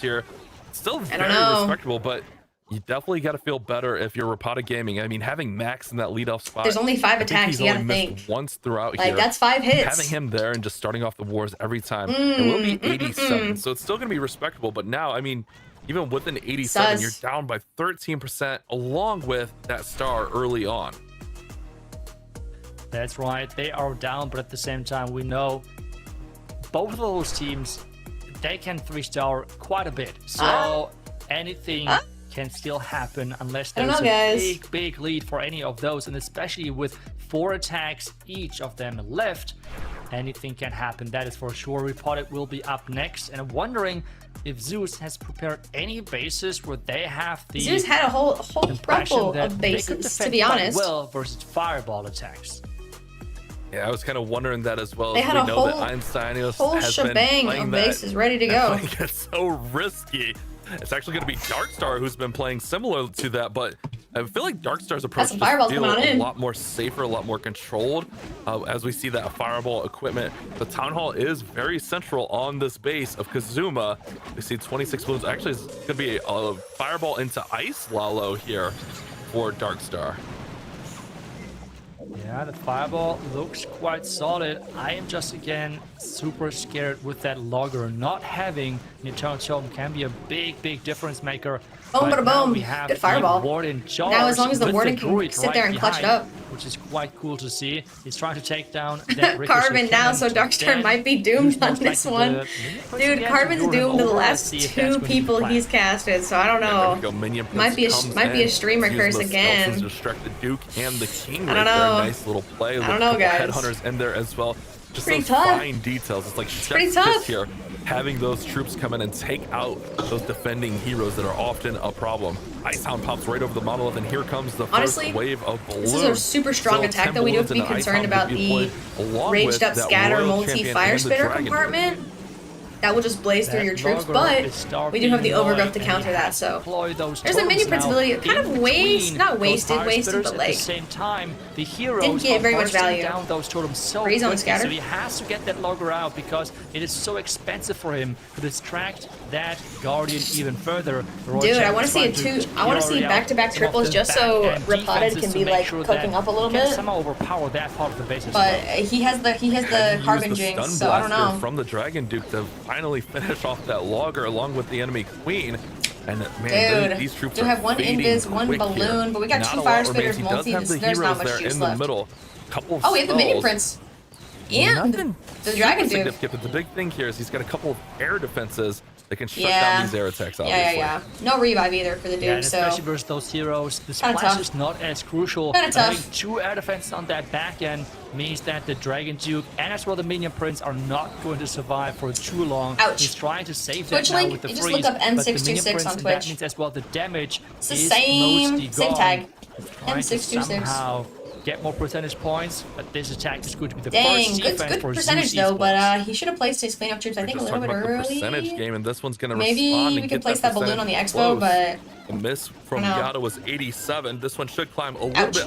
here. Still I very don't know. respectable, but you definitely got to feel better if you're Rapata Gaming. I mean, having Max in that leadoff spot. There's only 5 I think attacks, he's you gotta only think. missed once throughout Like, here. that's 5 hits. Having him there and just starting off the wars every time, it will be 87. So it's still going to be respectable. But now, I mean, even with an 87, you're down by 13% along with that star early on. That's right. They are down, but at the same time, we know both of those teams, they can 3-star quite a bit. So anything can still happen unless there's a big lead for any of those. And especially with 4 attacks, each of them left, anything can happen. That is for sure. Reported will be up next. And I'm wondering if Zeus has prepared any bases where they have the Zeus had a whole couple that of they could bases, defend to be quite honest. well versus fireball attacks. Yeah, I was kind of wondering that as well. They had a know whole that Einsteinius has shebang been of that, bases ready to go. It gets so risky. It's actually going to be Darkstar who's been playing similar to that, but I feel like Darkstar's approach just feels a lot more safer, a lot more controlled. As we see that fireball equipment, the Town Hall is very central on this base of Kazuma. We see 26 balloons. Actually, it's going to be a fireball into Ice Lalo here for Darkstar. Yeah, the fireball looks quite solid. I am just again super scared with that logger. Not having Eternal Tome can be a big difference maker. Boom, bada boom. Good fireball. Now, as long as the Warden can sit there and clutch it up. Which is quite cool to see. He's trying to take down that Carbon now, so Darkstar might be doomed on this one. Dude, Carbon's doomed to the last 2 people he's casted, so I don't know. Might be a streamer curse again. Distracted Duke and the King I don't know. Nice little play. I don't know, guys. Headhunters in there as well. Just pretty those tough. fine details. It's like pretty chef's tough. kiss here. Having those troops come in and take out those defending heroes that are often a problem. Icehound pops right over the monolith, and here comes the first wave of balloons. This is a super strong attack, though. We do have to be concerned about the raged up scatter multi-fire spitter compartment. That will just blaze through your troops, but we do have the overgrowth to counter that, so there's a minion principality, kind of not wasted, but like, at the same time, the heroes didn't get very much value. Down those totems so Freeze on quickly, scatter. so he has to get that logger out because it is so expensive for him to distract that guardian even further. Dude, I want to see back-to-back triples just so Rapata can be like cooking up a little bit. Somehow overpower that part of the base as but well. he has the carbon jinx, so I don't know. From the Dragon Duke to finally finish off that logger along with the enemy queen. And man, these troops do have one invis, one balloon, here. but we got not 2 fire spitters, he multi. does have the There's not heroes much there juice in left. the middle. Couple of Oh, we have the minion spells. prince. And the Dragon Duke. Significant, but the big thing here is he's got a couple of air defenses that can shut down these air attacks, obviously. Yeah. No revive either for the Duke, and especially versus those heroes, the splash is not as crucial. Having 2 air defenses on that back end means that the Dragon Duke and as well the Minion Prince are not going to survive for too long. Ouch. He's trying to save Twitch that now link, with the you freeze, just look up but the Minion M626 Prince, on and Twitch. that means as well the damage It's the is same mostly gone. tag. Trying to M626. somehow get more percentage points, but this attack is going to be the Dang, first defense good for percentage Zeus though, Esports. but he should have placed his cleanup troops I think a little bit The early. percentage game, and this one's going to Maybe respond we and could get place that balloon on the expo, close. but The miss from I don't know. Yada was 87. This one should climb a little bit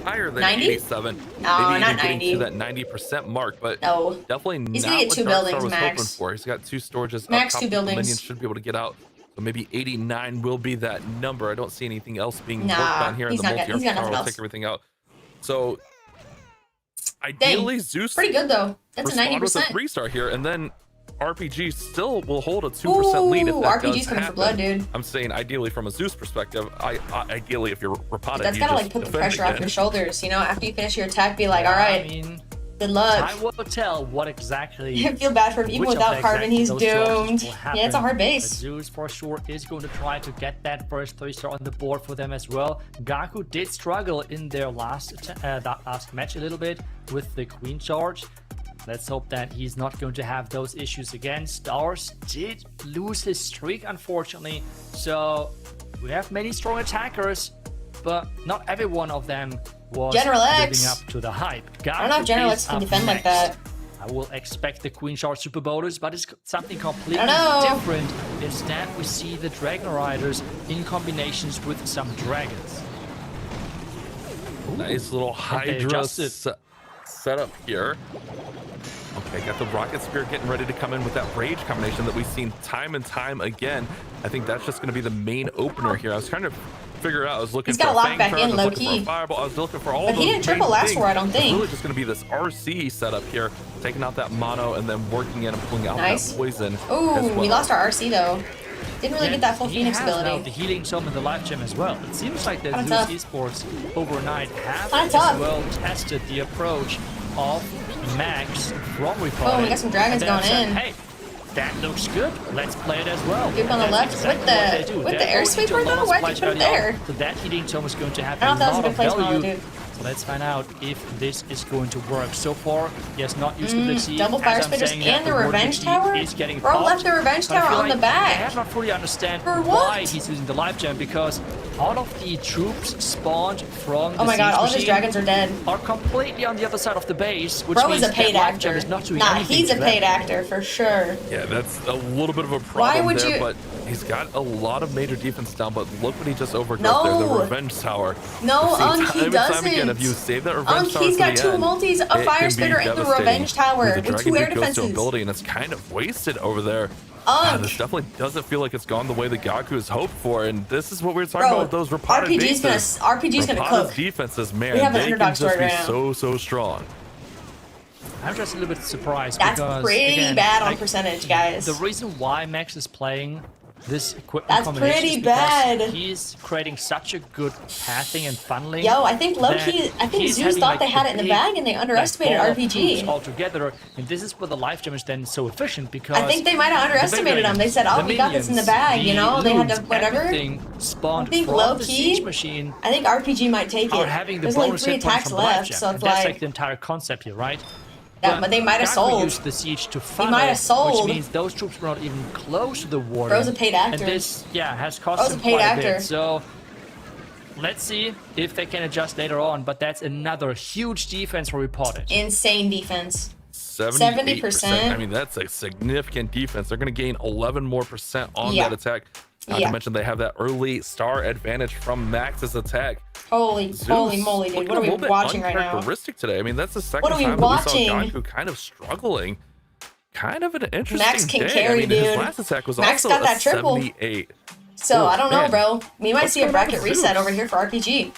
higher than 90? 87. No, Maybe not even 90. getting to that 90% mark, but No. definitely He's not gonna get what 2 Darkstar buildings was max. hoping for. He's got 2 storages Max up top. 2 buildings. The minions should be able to get out. So maybe 89 will be that number. I don't see anything else being Nah, worked on here, and he's the not got- he's multi-arm got power nothing will else. take everything out. So ideally, Zeus pretty good though. That's a respond with a 90%. 3-star here, and then RPG still will hold a 2% lead if Ooh, that RPG's does coming for happen. blood, dude. I'm saying ideally from a Zeus perspective. Ideally, if you're Rapata, That's you gotta just like put the defend pressure off again. your shoulders, you know, after you finish your attack, be like, I alright, mean, good luck. time will tell what exactly. I feel bad for him, even which of without the Carbon, exact he's those two options doomed. will Yeah, it's a hard happen. base. But Zeus for sure is going to try to get that first 3-star on the board for them as well. Gaku did struggle in their last match a little bit with the Queen charge. Let's hope that he's not going to have those issues again. Stars did lose his streak, unfortunately. So we have many strong attackers, but not every one of them was General living X. up to the hype. I don't know if General X can defend like that. I will expect the Queen Shard Super Bowlers, but it's something completely know. different. Instead, we see the Dragon Riders in combinations with some dragons. Nice little And they Hydra. adjusted. setup here. Okay, got the Rocket Spear getting ready to come in with that Rage combination that we've seen time and time again. I think that's just going to be the main opener here. I was trying to figure it out. I was looking He's got for a lock Fang back Charge, in I was low looking for key. a Fireball. I was looking for all But those he didn't main triple last things. for, I don't It's think. really just going to be this RC setup here, taking out that mono and then working in and pulling out Nice. that poison. Ooh, as well. we lost our RC though. Didn't really get that full he Phoenix has now ability. the healing tome in the live gem as well. It seems like the Kinda Zeus tough. Esports overnight have Kinda as tough. well tested the approach of Max from Report. Oh, we got some dragons And then going said, in. Hey, that looks good. Let's play it as well. Duke on the That's left exactly with what they the do. with They're the air going into sweeper a lot though. of Why'd you splash put it early on, there? So that healing tome is going to have I a don't know if that was lot a of good placement on the value. Duke. So let's find out if this is going to work. So far, he has not used the Blixie. Double As fire I'm spitters saying that, and the word revenge Blixie tower? is getting Bro popped. left the revenge But I tower feel on the like back. I have not fully understand For why what? he's using the live gem, because all of the troops spawned from the Oh my god, siege all of his machine dragons are dead. are completely on the other side of the base, which Bro means is a paid that live gem actor. is not doing Nah, anything he's a to them. paid actor for sure. Yeah, that's a little bit of a problem would there, you- but he's got a lot of major defense down, but look what he just overgrowth there, No. the Revenge Tower. No, We've seen Unk, he time and time again, doesn't. if you save that Revenge Tower He's to got the two end, multis, a it fire can be spitter, and the devastating. revenge tower The with Dragon two air Duke goes to defenses. ability, and it's kind of wasted over there. This definitely doesn't feel like it's gone the way the Gaku has hoped for, and this is what we were talking Bro, about with those Rapata RPG's bases. gonna Rapata's cook. defenses, man, We have an they can underdog just story be right now. so strong. I'm just a little bit surprised That's because pretty again, bad on like, percentage, guys. the reason why Max is playing this equipment That's combination pretty is because bad. he's creating such a good pathing and funneling. Yo, I think that low-key, I think he's Zeus having, thought like, they had a it in the big, bag and they underestimated ball of RPG. troops altogether, and this is where the life gem is then so efficient because I think they might have underestimated them. They said, "Oh, we got this in the bag," you know. They had to whatever. Everything spawned I think from low the key, siege machine. I think RPG might take Are it. having the There's like bonus 3 hit points attacks from the life left, gem. so And it's that's like the entire concept here, right? Yeah, but they might have Gaku sold. used the siege to funnel, might have sold. which means those troops were not even close to the water. Bro's a paid actor. And this, has cost Bro's a him paid quite a actor. bit. So let's see if they can adjust later on. But that's another huge defense for reported. Insane defense. 70%. 70%. I mean, that's a significant defense. They're going to gain 11 more % on Yeah. that attack. Not Yeah. to mention they have that early star advantage from Max's attack. Holy Zeus moly, dude! looking What a are we little bit watching right now? uncharacteristic today. I mean, that's the second What are we time watching? that we saw Gaku kind of struggling. Kind of an interesting Max can day. carry, I mean, his dude. last attack was Max also got a that triple. 78. So Oh, I don't know, man. bro. We might What's see a going on bracket with reset Zeus? over here for RPG.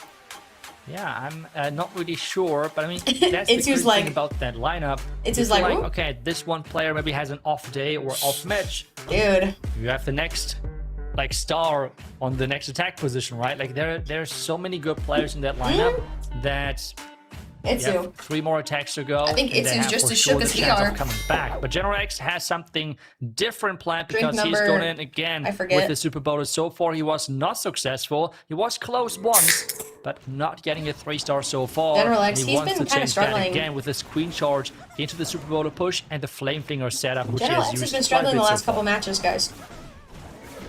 Yeah, I'm not really sure, but I mean, that's It's the just good like- thing about that lineup. it's If just like, you're whoop. okay, this one player maybe has an off day or off match. Dude, You have the next like star on the next attack position, right? Like there's so many good players in that lineup that you Itsu. have 3 more attacks to go. I think and they Itsu's have just for as sure shook the as we chance are. of coming back. But General X has something different planned Drink because he's number- going in again I forget. with the Super Bowl. So far, he was not successful. He was close once, but not getting a 3-star so far. General And X, he he's wants been to kinda change that struggling. again with his Queen Charge into the Super Bowl push and the Flame Finger setup, which General is X has used been quite a struggling the bit so last couple far. matches, guys.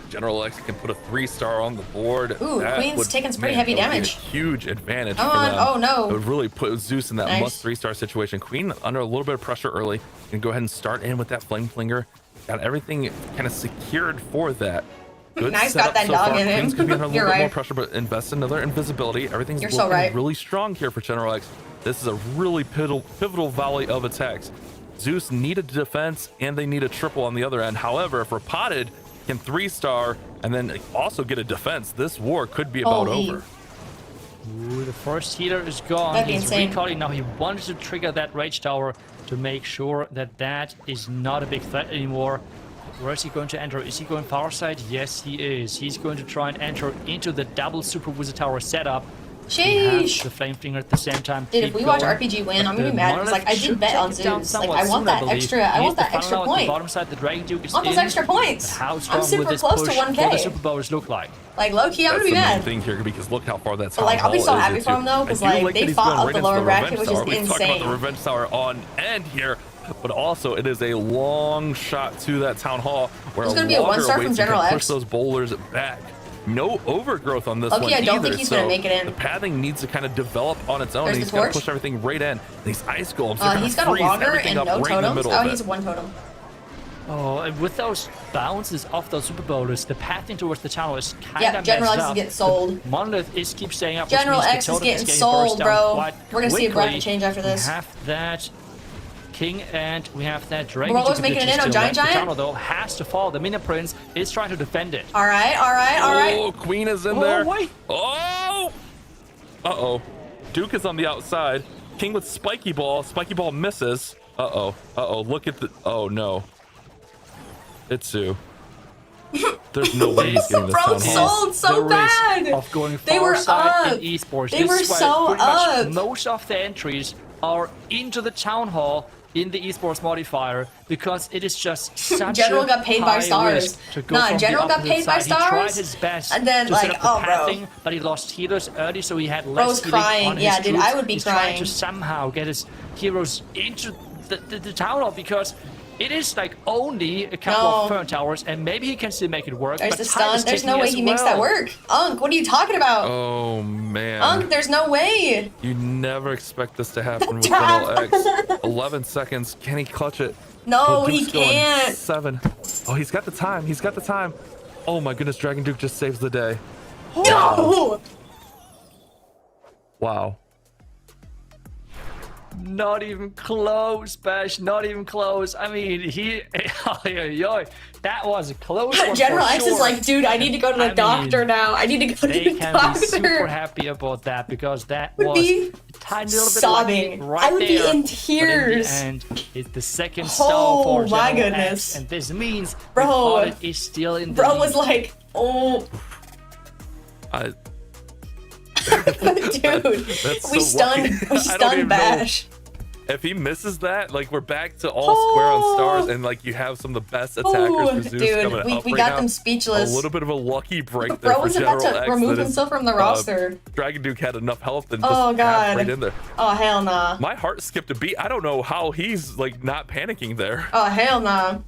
General X can put a 3-star on the board. Ooh, That Queen's would- taking some pretty man, heavy that would be a damage. huge advantage Come for on. them. Oh, no. It would really put Zeus in that Nice. must 3-star situation. Queen under a little bit of pressure early. And go ahead and start in with that Flame Flinger. Got everything kind of secured for that. Good Knife's setup got that so dog far. in him. Queen's gonna be under a You're little bit more right. pressure, but invest in another invisibility. Everything's You're so looking right. really strong here for General X. This is a really pivotal volley of attacks. Zeus needed defense, and they need a triple on the other end. However, if Repotted can 3-star and then also get a defense, this war could be about Holy. over. Ooh, the first healer is gone. That'd be He's insane. recalling now. He wanted to trigger that Rage Tower to make sure that that is not a big threat anymore. Where is he going to enter? Is he going far side? Yes, he is. He's going to try and enter into the double Super Wizard Tower setup. He has Sheesh. the Flame Finger at the same time. Dude, if Keep we watch going. RPG win, I'm But gonna be the mad because Monolith like I did should bet take on it down Zeus. Like somewhat I want soon, that believe. extra. I He want is that the extra funnel at the point. bottom side, the Dragon Duke is I want those in. extra points. How I'm strong will super this close to push for the 1K. Super Bowlers look like? Like low key, I'm That's gonna be the main mad. thing here because look how far that's. But, like, I'll be so happy for him, though, 'cause, like, they fought up the lower bracket, which is We talk about insane. the Revenge Tower on end here, but also it is a long shot to that Town Hall where There's gonna be a Walker 1-star from awaits and General can X. push those bowlers back. No overgrowth on this Okay, one I don't either, think he's so gonna make it in. the pathing needs to kind of develop on its own. There's And the he's got to torch. push everything right in. These ice golems are He's gonna got a freeze logger everything and up no right in the totems. middle Oh, of he's it. one totem. Oh, and with those bounces off those Super Bowlers, the pathing towards the channel is kind of Yeah, General X messed is up. getting sold. Monolith is keep staying up. General which means X the is totem getting burst sold, down bro. quite We're gonna see a bracket quickly. change after this. We have that King and we have that Dragon. Rollers making it in on Giant The Giant. channel though has to fall. The Minion Prince is trying to defend it. All right, all right, all right. Oh, Queen is in Oh, there. wait. Oh! Uh-oh. Duke is on the outside. King with Spiky Ball. Spiky Ball misses. Uh-oh. Uh-oh. Look at the... Oh, no. It's Sue. There's no way he's getting this Bro, town hall. sold so the bad. risk of going They were far side up. in esports. They This were is why so pretty up. much most of the entries are into the town hall in the esports modifier because it is just such General a got paid by high stars. risk to go Nah, from the General got opposite paid by side. He tried stars, his best and then, to like, set up the oh, bro. pathing, but he lost healers early, so he had less Bro's healing crying. on his Yeah, dude, troops. I would be He's crying. trying to somehow get his heroes into the town hall because it is like only a couple of Fern Towers, and maybe he can still make it work. There's but the time stun. is There's no ticking way as he makes that well. work. Unk, what are you talking about? Oh, man. Unk, there's no way. You never expect this to happen with Trap. General X. 11 seconds. Can he clutch it? No, Oh, he Duke's going. can't. 7. Oh, he's got the time. He's got the time. Oh, my goodness. Dragon Duke just saves the day. No. Wow. Not even close, Bash. Not even close. I mean, that was a close one. General for X sure. is like, dude, I need to go to the I mean, doctor now. I need to go to They the can be super doctor. happy about that because that Would was be a tiny little bit sobbing. lucky right I would be there. in But tears. in the end, it's the second stall for Oh my General goodness. X, and this means Bro. the audit is still in the Bro lead. was like, oh, I, dude, That's we so stunned, lucky. we I don't even stunned know. Bash. If he misses that, like, we're back to all square on stars, and like you have some of the best attackers Oh, for Zeus dude, coming up we right got now. them speechless. A little bit of a lucky break there Bro for was about General to X. remove that is, himself from the roster. Dragon Duke had enough health and just Oh, tapped God. right in there. Oh, hell nah. My heart skipped a beat. I don't know how he's like not panicking there. Oh, hell nah.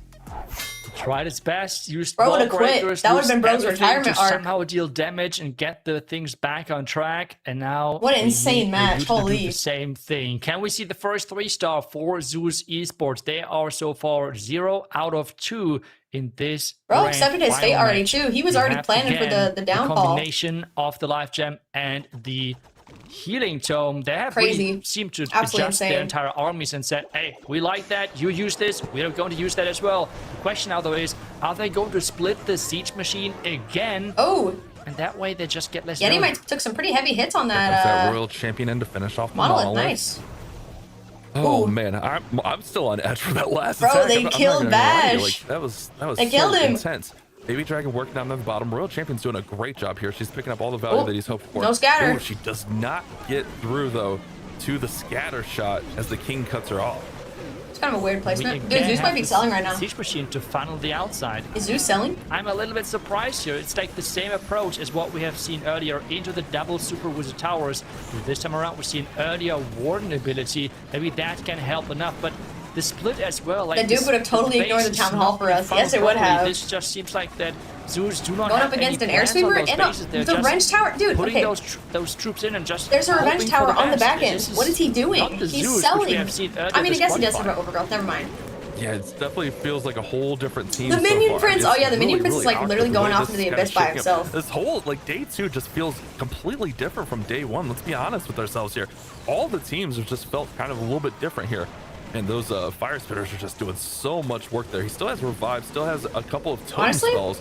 Tried his best, used Bro wall would've quit. breakers, That would've used been Bro's everything retirement to arc. somehow deal damage and get the things back on track. And now What an we insane need match, you to do holy. the same thing. Can we see the first 3-star for Zeus Esports? They are so far 0 out of 2 in this. Bro grand accepted his fate final already match. too. He was We already have, planning for again, the downfall. combination of the life gem and the healing tome. They have Crazy. really seemed to Absolutely adjust their insane. entire armies and said, hey, we like that, you use this, we are going to use that as well. The question now though is, are they going to split the siege machine again? Oh, And that way they just get less Yeti known. might took some pretty heavy hits on There's that that Royal Champion in to finish off the monolith. Nice. Oh Ooh. man, I'm still on edge for that last Bro, attack. they I'm not killed gonna lie to you, Bash. Like, that was They so killed him. intense. Baby Dragon working down the bottom. Royal Champion's doing a great job here. She's picking up all the value Oh, that he's hoped for. no scatter. Ooh, she does not get through though to the scatter shot as the King cuts her off. It's kind of a weird We placement. Dude, again Zeus might have be the selling right now. siege machine to funnel the outside. Is Zeus selling? I'm a little bit surprised here. It's like the same approach as what we have seen earlier into the double Super Wizard Towers. This time around, we're seeing earlier Warden ability. Maybe that can help enough, but the split as well. Like The Duke this- would have totally the ignored the base Town is Hall not for being us. Yes, it funneled would properly. have. This just seems like that Zeus do not Going have up against an any air plans on sweeper those and bases. They're the just Revenge Tower. Dude, putting okay. those troops in and just There's a Revenge hoping for Tower the on the best. back end. This is What is he doing? not the He's Zeus which selling. we have seen earlier I mean, I this guess he does have qualifier. an overgrowth. Never mind. Yeah, it definitely feels like a whole different team. The so Minion far. Prince- It's oh yeah, the Minion Prince is, like, awkward literally the way going off this into the is kinda abyss by shaking up. himself. This whole like day 2 just feels completely different from day 1. Let's be honest with ourselves here. All the teams have just felt kind of a little bit different here. And those fire spitters are just doing so much work there. He still has revive, still has a couple of totem Honestly, spells.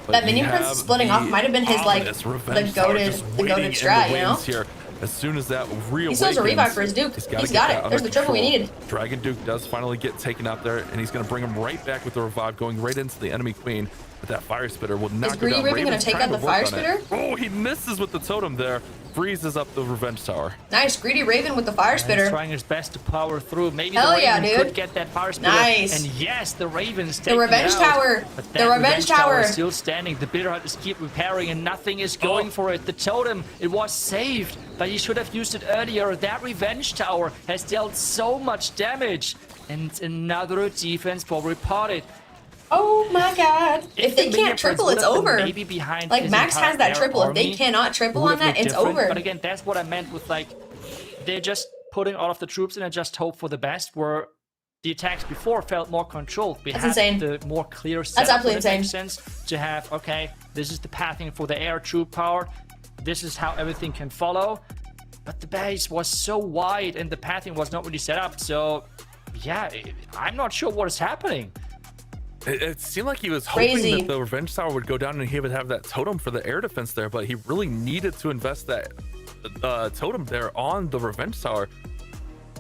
but that you Minion Prince have splitting the off might have been his, like, ominous the Revenge Tower goated- just the waiting goated in strat, the you know? wings here. As soon as that He still has a revive for his Duke. He's got it. There's the triple we needed. Dragon Duke does finally get taken out there, and he's going to bring him right back with the revive, going right into the enemy queen. But that fire spitter will not go Greedy down. Raven gonna Raven's take trying out to the work fire on it. spitter? Oh, he misses with the totem there. Freezes up the revenge tower. Nice, Greedy Raven with the fire He's spitter. trying his best to power through. Maybe Hell the yeah, Raven dude. could get that power spitter. Nice. And yes, the Raven's The taking Revenge it out. Tower. But The that Revenge Tower. is still standing. The Bitter Heart is keep repairing and nothing is going for it. The totem, it was saved, but he should have used it earlier. That Revenge Tower has dealt so much damage. And another defense will report it. Oh my god. If they the Minion can't triple, Prince it's would have been over. maybe behind Like, his Max entire has that air triple. If they army, cannot triple would on have that, looked it's different. over. But again, that's what I meant with, like, they're just putting all of the troops in and just hope for the best, where the attacks before felt more controlled. We That's had insane. the more clear setup. absolutely when it makes insane. sense to have, okay, this is the pathing for the air troop power. This is how everything can follow. But the base was so wide and the pathing was not really set up. So, yeah, I'm not sure what is happening. It seemed like he was hoping Crazy. that the Revenge Tower would go down and he would have that totem for the air defense there, but he really needed to invest that totem there on the Revenge Tower.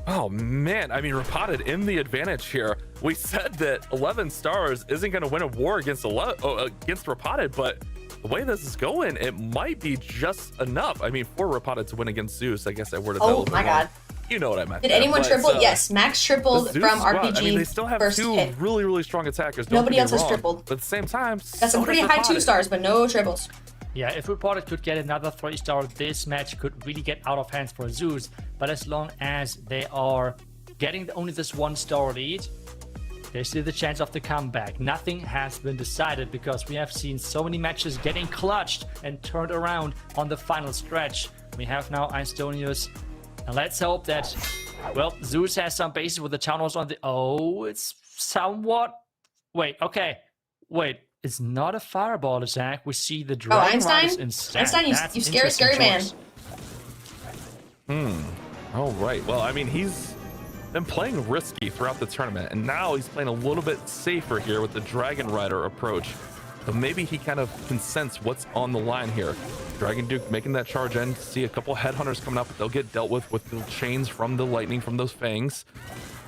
Oh man, I mean, Rapotted in the advantage here. We said that 11 stars isn't going to win a war against Rapotted, but the way this is going, it might be just enough. I mean, for Rapotted to win against Zeus, I guess I worded that a Oh little my bit wrong. god. You know what I meant. Did there, anyone but, triple? Yes, Max the tripled Zeus from squad, RPG I mean, they still have first two hit. really strong attackers. Don't Nobody get me else has wrong, tripled. But at the same time, That's some pretty high 2 stars, but no triples. Yeah, if Reported could get another 3-star, this match could really get out of hands for Zeus. But as long as they are getting only this 1-star lead, there's still the chance of the comeback. Nothing has been decided because we have seen so many matches getting clutched and turned around on the final stretch. We have now Eistonius. And let's hope that, well, Zeus has some bases with the town halls on the... Oh, it's somewhat... Wait, okay. Wait, it's not a fireball attack. We see the Dragon Einstein? Riders instead. Einstein, That's you scary, interesting scary man. choice. All right. Well, I mean, he's been playing risky throughout the tournament, and now he's playing a little bit safer here with the Dragon Rider approach. So maybe he kind of can sense what's on the line here. Dragon Duke making that charge in. See a couple headhunters coming up, but they'll get dealt with the chains from the lightning from those fangs.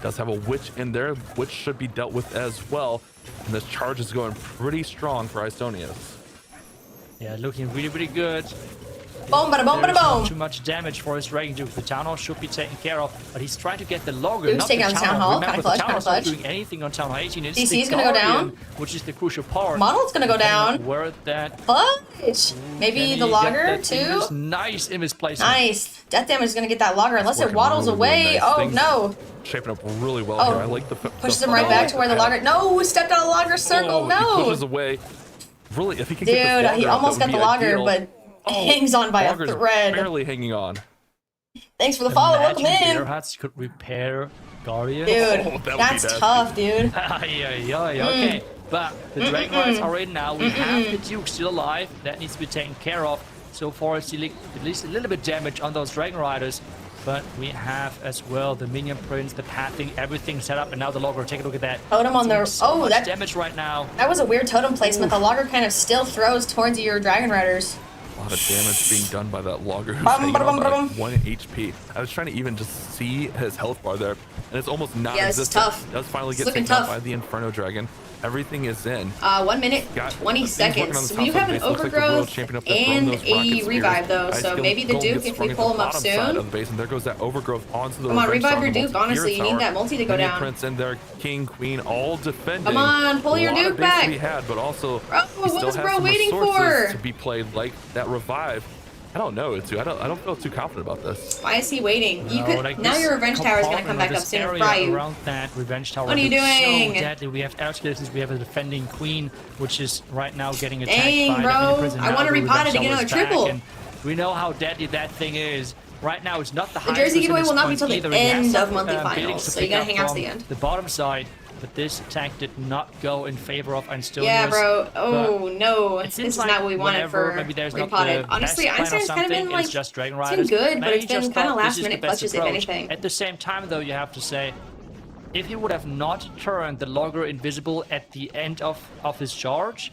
Does have a witch in there, which should be dealt with as well. And this charge is going pretty strong for Eistonius. Yeah, looking really, really good. Boom, bada boom, There bada is not boom. too much damage for his Dragon Duke. The Town Hall should be taken care of, but he's trying to get the logger, Duke's not taking the out the Town Hall. Remember, Kinda the clutch, Town kinda Hall's not clutch. doing anything on Town Hall 18. It's DC's the gonna go Guardian, down. which is the crucial part. Model's gonna go down. Where that... Clutch. Maybe Can the he logger get that too. Invis? Nice in his placement. Nice. Death damage is gonna get that logger unless it Working waddles really, away. really nice. Oh Things no. Shaping up really well Oh, here. I like the Pushes him right back to where the logger. No, stepped out of logger circle. He No. pushes away. Really, if he can Dude, get this he logger out, almost that got would the be logger, ideal. but hangs on by a Logger's thread. barely hanging on. Thanks for the follow. Welcome Imagine Bear in. Huts could repair Guardian. Dude, Oh, that would be that's nasty. tough, dude. Okay. But the Dragon Riders are in now. We have the Duke still alive. That needs to be taken care of. So far, it's dealing at least a little bit damage on those Dragon Riders. But we have as well the Minion Prince, the pathing, everything set up. And now the logger. Take a look at that. Totem on the. So Oh, much that damage right now. was a weird totem placement. The logger kind of still throws towards your Dragon Riders. A lot of damage being done by that logger who's Bum, hanging bum, on by bum, like 1 HP. I was trying to even just see his health bar there, and it's almost Yeah, this is non-existent. tough. Does finally It's get looking taken out tough. by the Inferno Dragon. Everything is in. 1 minute, Got 20 things working on the seconds. top We do side have of an the base. Looks like the world overgrowth champion up there throwing and those rocket a spears. revive though, Ice so Golem maybe the gets Duke, if sprung we at pull the him up bottom side soon. of the base, and there goes that overgrowth onto the Come on, Revenge revive Tower, your the Duke, multi-tier honestly, you need tower. that multi to go Minion down. Prince in there, King, Queen, all defending. Come on, pull your A lot Duke of base back. to be had, but also Bro, he what still was has bro some waiting resources for? to be played, like that revive. I don't know, I don't feel too confident about this. Why is he waiting? You No, could like now this your Revenge Tower is gonna come compartment back or up this soon and area fry you. around that Revenge Tower What are you looks doing? So deadly. We have outskirts. We have a defending Queen, which is right now getting attacked Dang, by bro. the Minion Prince, and I now wanna the repot it Revenge to get Tower another is back, triple. and we know how deadly that thing is. Right now, it's not the The highest jersey giveaway will not be percentage till the points either. He has end some, of monthly buildings finals, to so you pick gotta up hang out to from the end. The bottom side, but this attack did not go in favor of Eistonius. Yeah, bro. Oh But no, it this seems is like not what we wanted whenever for maybe there's not repotted. the Honestly, best plan or Einstein's kind of something, been like it's just Dragon it's Riders. been good, but Maybe it's been just kind of thought this last is the minute best clutches if approach. anything. At the same time, though, you have to say, if he would have not turned the logger invisible at the end of his charge,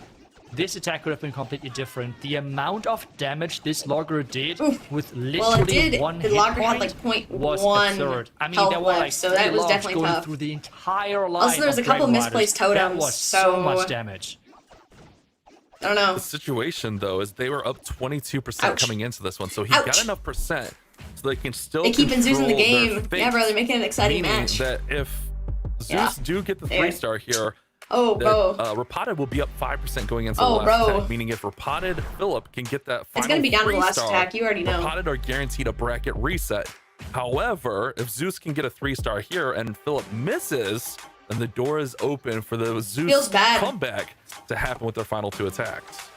this attack could have been completely different. The amount of damage this logger did with literally Well, it did. one The hit logger had, point like, was 0.1 absurd. I mean, health there were left, like so that 3 was logs definitely going tough. through the entire line. Also, there was of a couple Dragon misplaced Riders. That totems, was so so- much damage. I don't know. The situation though is they were up 22% Ouch. coming into this one, so he Ouch. got enough percent so they can still They keep Zeus in the control their game. fate, Yeah, bro, they're making it an exciting meaning match. that if Zeus Yeah. do get the There. 3-star here, Oh, that bro. Rapotted will be up 5% going into Oh, the last bro. attack, meaning if Rapotted Philip can get that final It's gonna be down to the last 3-star, attack, you already know. Rapotted are guaranteed a bracket reset. However, if Zeus can get a 3-star here and Philip misses, then the door is open for the Zeus Feels bad. comeback to happen with their final 2 attacks.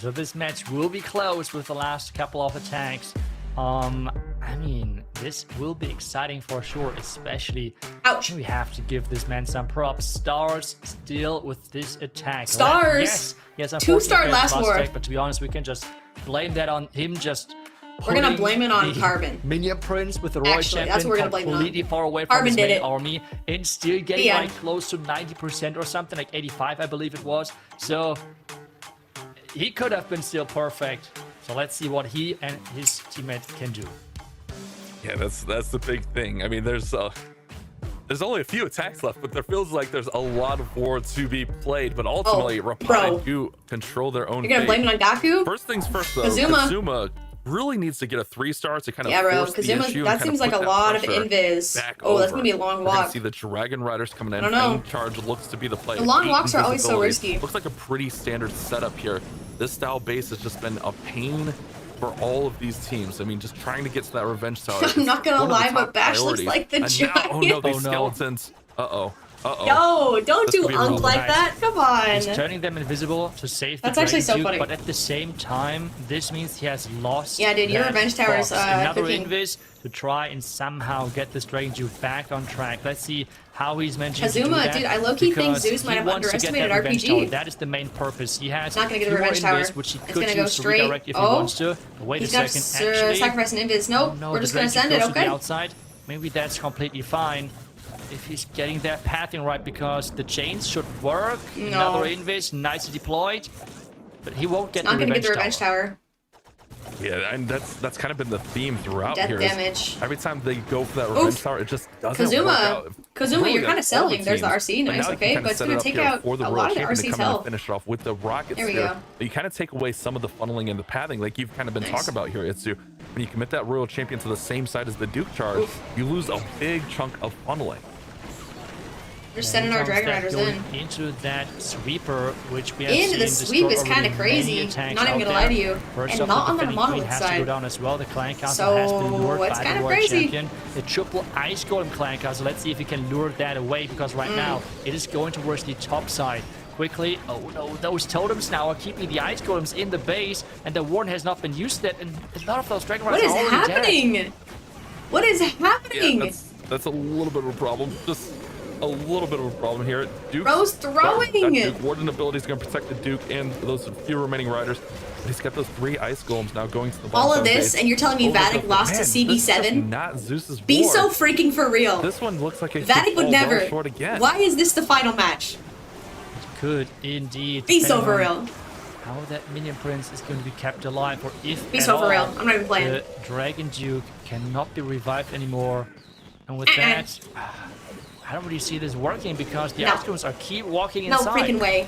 So this match will be close with the last couple of attacks. I mean, this will be exciting for sure, especially Ouch. we have to give this man some props. Stars still with this attack. Stars? Yes, Two-star last war. Attack, but to be honest, we can just blame that on him just We're gonna putting blame it on the Carbon. Minion Prince with the Royal Actually, Champion that's what we're gonna blame it on. completely far away from Carbon his did main it. army and still getting Yeah. like close to 90% or something, like 85 I believe it was. So he could have been still perfect. So let's see what he and his teammates can do. Yeah, that's the big thing. I mean, there's only a few attacks left, but there feels like there's a lot of war to be played. But ultimately, bro. Rapata do control their own You're gonna fate. blame it on Gaku? First things first, though, Kazuma. Kazuma really needs to get a 3-star to kind of Yeah, bro. force the Kazuma, issue. that and kind seems of like a put that lot of pressure invis. back Oh, that's over. gonna be a long We're gonna walk. see the Dragon Riders coming in. I don't know. Main charge looks to be the play. The long 8 walks are always so invisibility. risky. Looks like a pretty standard setup here. This style base has just been a pain for all of these teams. I mean, just trying to get to that revenge tower. I'm not gonna one of the lie, top but Bash looks priorities. like the And now, oh no, giant. these Oh, no. skeletons. Uh-oh. Yo, don't This do could be a Unk real like nice. that. Come on. He's turning them invisible to save the That's actually Dragon so Duke, funny. but at the same time, this means he has lost. Yeah, dude, your that revenge tower is, box. Another cooking. invis to try and somehow get this Dragon Duke back on track. Let's see how he's managing to do Kazuma, that. dude, I low-key think because Zeus might he have wants to get underestimated that revenge RPG. tower. That is the main purpose. He has Not gonna get two the more revenge tower. invis, which he It's could gonna go use to straight. redirect if he Oh. wants to. Wait a He's got second, actually. sacrifice an invis. Nope, No, we're the just gonna Dragon send Duke it, goes to okay? the outside. Maybe that's completely fine. If he's getting that pathing right, because the chains should work. No. Another invis, nicely deployed. But he won't get Not the gonna revenge get the revenge tower. Yeah, and that's kind of been the theme throughout Death here. is damage. Every time they go for that revenge Oof. tower, it just doesn't work out. Kazuma, Really you're kind on of selling. all the There's the teams. RC, But nice, now you okay, can but it's set gonna it up take here out for the a Royal lot of the Champion to RC's come in and health. finish it off with the rocket There we spear. go. You kind of take away some of the funneling and the pathing, like you've kind of been Nice. talking about here, Itsu. When you commit that Royal Champion to the same side as the Duke charge, Oof. you lose a big chunk of funneling. We're sending our Dragon Riders in. Into that sweeper, which we have Into seen the sweep is destroy kinda already crazy. many attacks Not even out gonna lie there. to you. First And off, not the on the defending queen monolith has to go side. down as well. The clan castle has been So, lured it's by kinda the World crazy. Champion. The triple ice golem clan castle. Let's see if he can lure that away, because right now it is going towards the top side. Quickly, oh no, those totems now are keeping the ice golems in the base, and the warden has not been used yet, and a lot of those dragon What riders is are already dead. happening? What is happening? Yeah, that's a little bit of a problem. Just a little bit of a problem here. Duke, Bro's throwing. That Duke Warden ability is going to protect the Duke and those few remaining riders. But he's got those 3 ice golems now going to the bottom All of side this, base. and you're telling me Over VATIC the- lost to Man, CB7? this is just not Zeus's Be board. so freaking for real. This one looks like it VATIC could would fall never. well short again. Why is this the final match? Could indeed. Be so depending for on real. How that minion prince is going to be kept alive, or if Be at so for all, real. I'm not even playing. the Dragon Duke cannot be revived anymore. And with Uh-uh. that, I don't really see this working, because the No. Ice are keep walking No inside. freaking way.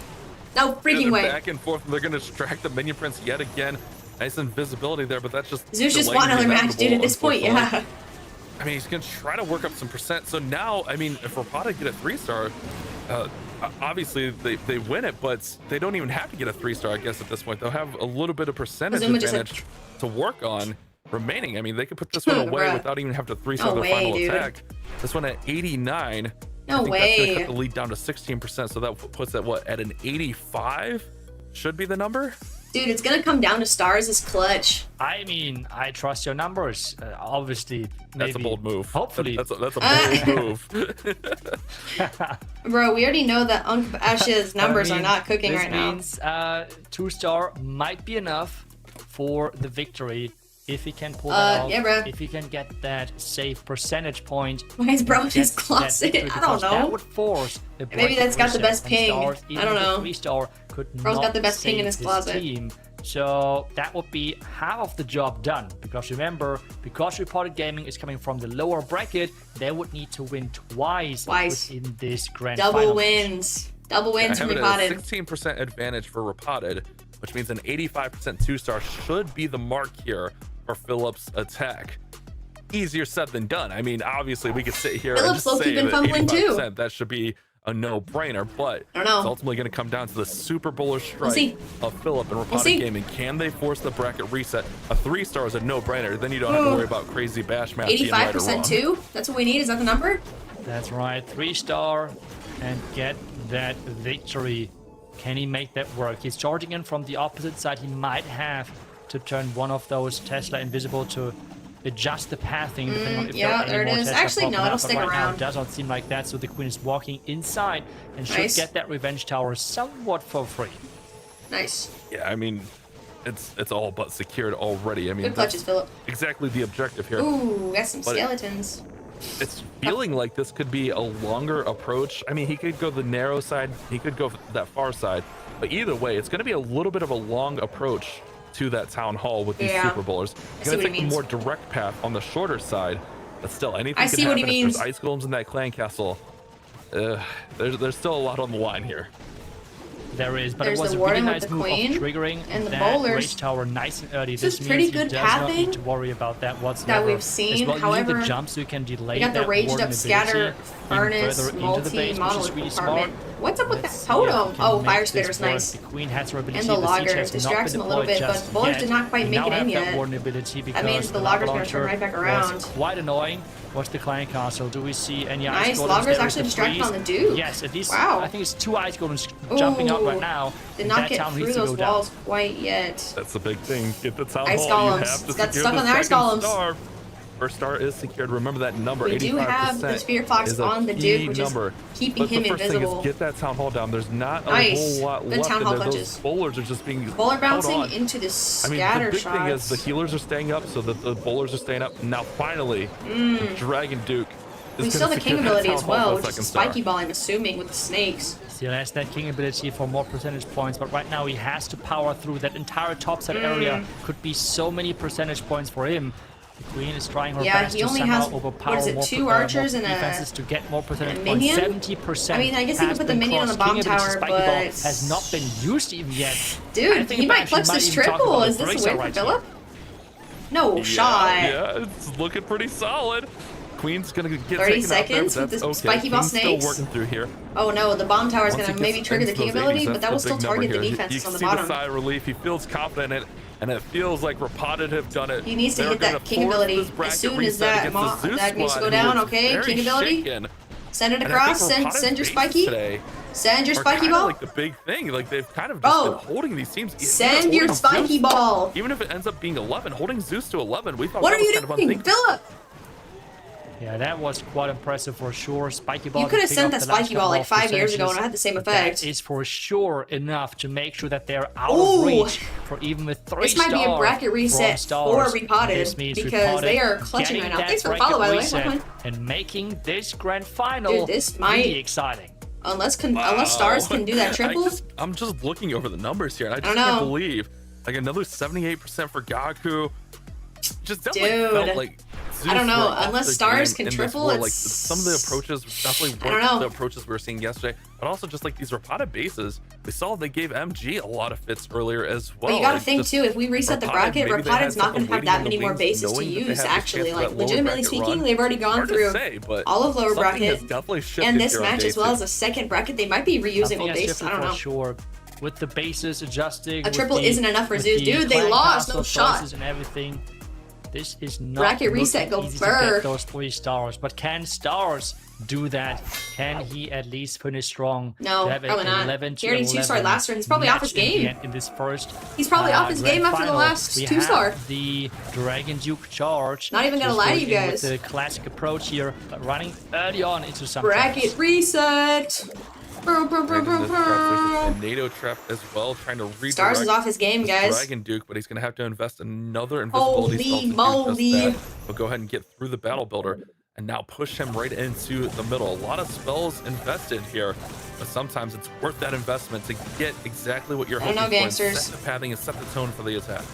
No Yeah, freaking they're way. back and forth. They're going to distract the minion prince yet again. Nice invisibility there, but that's just Zeus just delaying won the another match, dude, at this point, unfortunately. yeah. I mean, he's going to try to work up some percent. So now, I mean, if Rapata get a 3-star, obviously they win it, but they don't even have to get a 3-star, I guess, at this point. They'll have a little bit of percentage Kazuma just advantage to work on remaining. I mean, they could put this one away Bruh. without even having to 3-star No their final way, dude. attack. This one at 89. No I think way. that's going to cut the lead down to 16%. So that puts it, what, at an 85? Should be the number? Dude, it's gonna come down to stars as clutch. I mean, I trust your numbers. Obviously, That's a maybe- bold move. Hopefully. That's a bold move. Bro, we already know that Unk Ash's numbers I mean, are not cooking this right now. means 2-star might be enough for the victory if he can pull that off. yeah, bro. If he can get that save percentage point. Why is bro get just that closet? victory, I don't because That know. would force the Maybe that's got the best and ping. Stars, I even don't the know. 3-star could Bro's not got the best ping in save his closet. Team. So that would be half of the job done. Because remember, because Reported Gaming is coming from the lower bracket, they would need to win twice within this grand Double final. wins. Double wins I from have it at a Repotted. 16% advantage for Rapotted, which means an 85% 2-star should be the mark here for Phillips' attack. Easier said than done. I mean, obviously we could sit here and Phillips just low-key say been that fumbling too. 85%, that should be a no-brainer, but I don't know. it's ultimately going to come down to the super bullish strike see. of Phillip and Rapotted see. Gaming. Can they force the bracket reset? A 3-star is a no-brainer. Then you don't have to worry about crazy bash math being right or wrong. 85% too? That's what we need? Is that the number? That's right, 3-star and get that victory. Can he make that work? He's charging in from the opposite side. He might have to turn one of those Tesla invisible to adjust the pathing depending on if yeah, there are any there it more is. tests that Actually, pop no, up, it'll but stick right now around. it does not seem like that, so the queen is walking inside and should Nice. get that revenge tower somewhat for free. Nice. Yeah, I mean, it's all but secured already. I mean, Good clutches, Philip. exactly the objective here. Ooh, got some But skeletons. It's feeling like this could be a longer approach. I mean, he could go the narrow side, he could go that far side, but either way, it's going to be a little bit of a long approach to that town hall with these super bowlers. see Going what to he take a means. more direct path on the shorter side, but still, anything I can see what he happen if means. there's ice golems in that clan castle. There's still a lot on the line here. There is, but There's it was the a really warden with nice the move queen of triggering and the that bowlers. rage tower nice and early. This is means pretty he good does not pathing. need to worry about that whatsoever. That we've As seen, well, using however, the jump so you can delay We got the that raged warden up scatter, ability furnace, further into the base, which multi-model is really department. smart. What's up with Let's that see if totem? we can Oh, make fire this spitter's work. nice. The queen has her ability, And the siege logger has not distracts been him a little deployed bit, but just the bowlers yet. did not quite We make now it in have that yet. warden ability because means the lava logger's gonna turn launcher right back was around. quite annoying. Watch the clan castle. Do we see any ice Nice, golems? logger's There is actually the distracted freeze. on the Duke. Yes, at least Wow. I think it's 2 ice golems jumping out right Ooh, now. Did and not that get town through needs to those go down. walls quite yet. That's the big thing. Get the town Ice hall. You golems. have to Got secure stuck the on the ice second golems. star. First star is secured. Remember that number. We do have the 85% Spear Fox is a on the key Duke, which number. is keeping But him the first invisible. thing is get that town hall down. There's not a Nice. whole lot Good left town in hall there. clutches. Those bowlers are just being Bowler held bouncing on. into the I mean, scatter the big thing is shots. the healers are staying up, so that the bowlers are staying up. Now, finally, the Dragon Duke is We going still to have the King secure that ability town as hall well, for which the is a second spiky star. ball, I'm assuming, with the snakes. Still has that king ability for more percentage points, but right now he has to power through that entire top set area. Could be so many percentage points for him. The queen is trying her Yeah, best he to only somehow has, overpower what is it, more, 2 more archers and defenses to get more percentage a points. minion? 70%. I mean, I guess he could has put the been minion on the crossed. bomb King ability tower, spiky ball but- has not been used even yet. I Dude, think he might actually clutch this even talk triple. about Is the this a Bracer win for right here. Philip? No shot. Yeah, it's looking pretty solid. Queen's gonna get 30 taken out there, but seconds with that's the okay. spiky ball King's snakes. still working through here. Oh no, the bomb tower is Once going he to maybe gets trigger the into king those ability, 80s, but that will that's the still big number target the here. defenses you on the see the bottom. sigh of relief. He feels confident in it, and it feels like Rapoded have done it. He needs to They're hit that gonna king force ability this as bracket soon as reset that against the Zeus that needs to squad, go who down. looks Okay, very king ability. shaken. Send it And I across. think Send Rapoded's your bases spiky. today Send your are spiky kinda ball. like the big thing. Like they've kind of just Bro, been holding these teams. Send your spiky ball. Even if it ends up being 11, holding Zeus to 11, we thought What that are was you kind of doing, unthinkable. Philip? Yeah, that was quite impressive for sure. Spiky ball. You could have pick sent up that the last spiky ball couple like of 5 years ago and percentages. it had the same That effect. is for sure enough to make sure that they're out Ooh. of reach for even with 3 This might be a bracket reset for Repotted because they are clutching right now. Thanks for the follow, by the way. Welcome. And making this grand final Dude, this might- really exciting. Unless stars can do that triple. I'm just looking over the numbers here, and I don't just can't know. believe like another 78% for Gaku. Just definitely Dude. felt like Zeus I don't know, were off unless the stars game can in this triple, war. it's- Like some of the approaches definitely I don't know. weren't the approaches we were seeing yesterday, but also just like these Rapata bases. We saw they gave MG a lot of fits earlier as well. But you gotta Like, think just too, if we reset the Rapata, bracket, maybe they had Rapoted's not going to something have that waiting in many the more wings, bases to knowing that they use, have the chance actually. for Like, that lower legitimately bracket speaking, run. they've already gone Hard to through say, but all of lower something bracket has definitely shifted and this here on match day as well two. as a second bracket. They might be reusing Something old has base. shifted I don't for know. sure. With the bases adjusting, A with triple the- isn't enough for with Zeus. the Dude, they clan lost, no castle shot. choices and everything. This is not Bracket reset, looking go easy to Burr. get those 3 stars. But can stars do that? Can he at least finish strong? No, to have probably not. 11 He already 2-starred last turn. He's probably off his match in the game. end in this first. He's probably off his grand game after the final. last We 2-star. have the Dragon Duke charge. Not even gonna Just lie to going you in guys. With the classic approach here, but running early on into some Bracket traps. reset. Boom, boom, boom, boom, There's a boom. NATO trap as well, trying to redirect Stars is off his game, this guys. Dragon Duke, but he's going to have to invest another invisibility spell to do moly. just that. We'll go ahead and get through the battle builder and now push him right into the middle. A lot of spells invested here, but sometimes it's worth that investment to get exactly what you're I don't hoping know, for and gangsters. set the pathing and set the tone for the attack.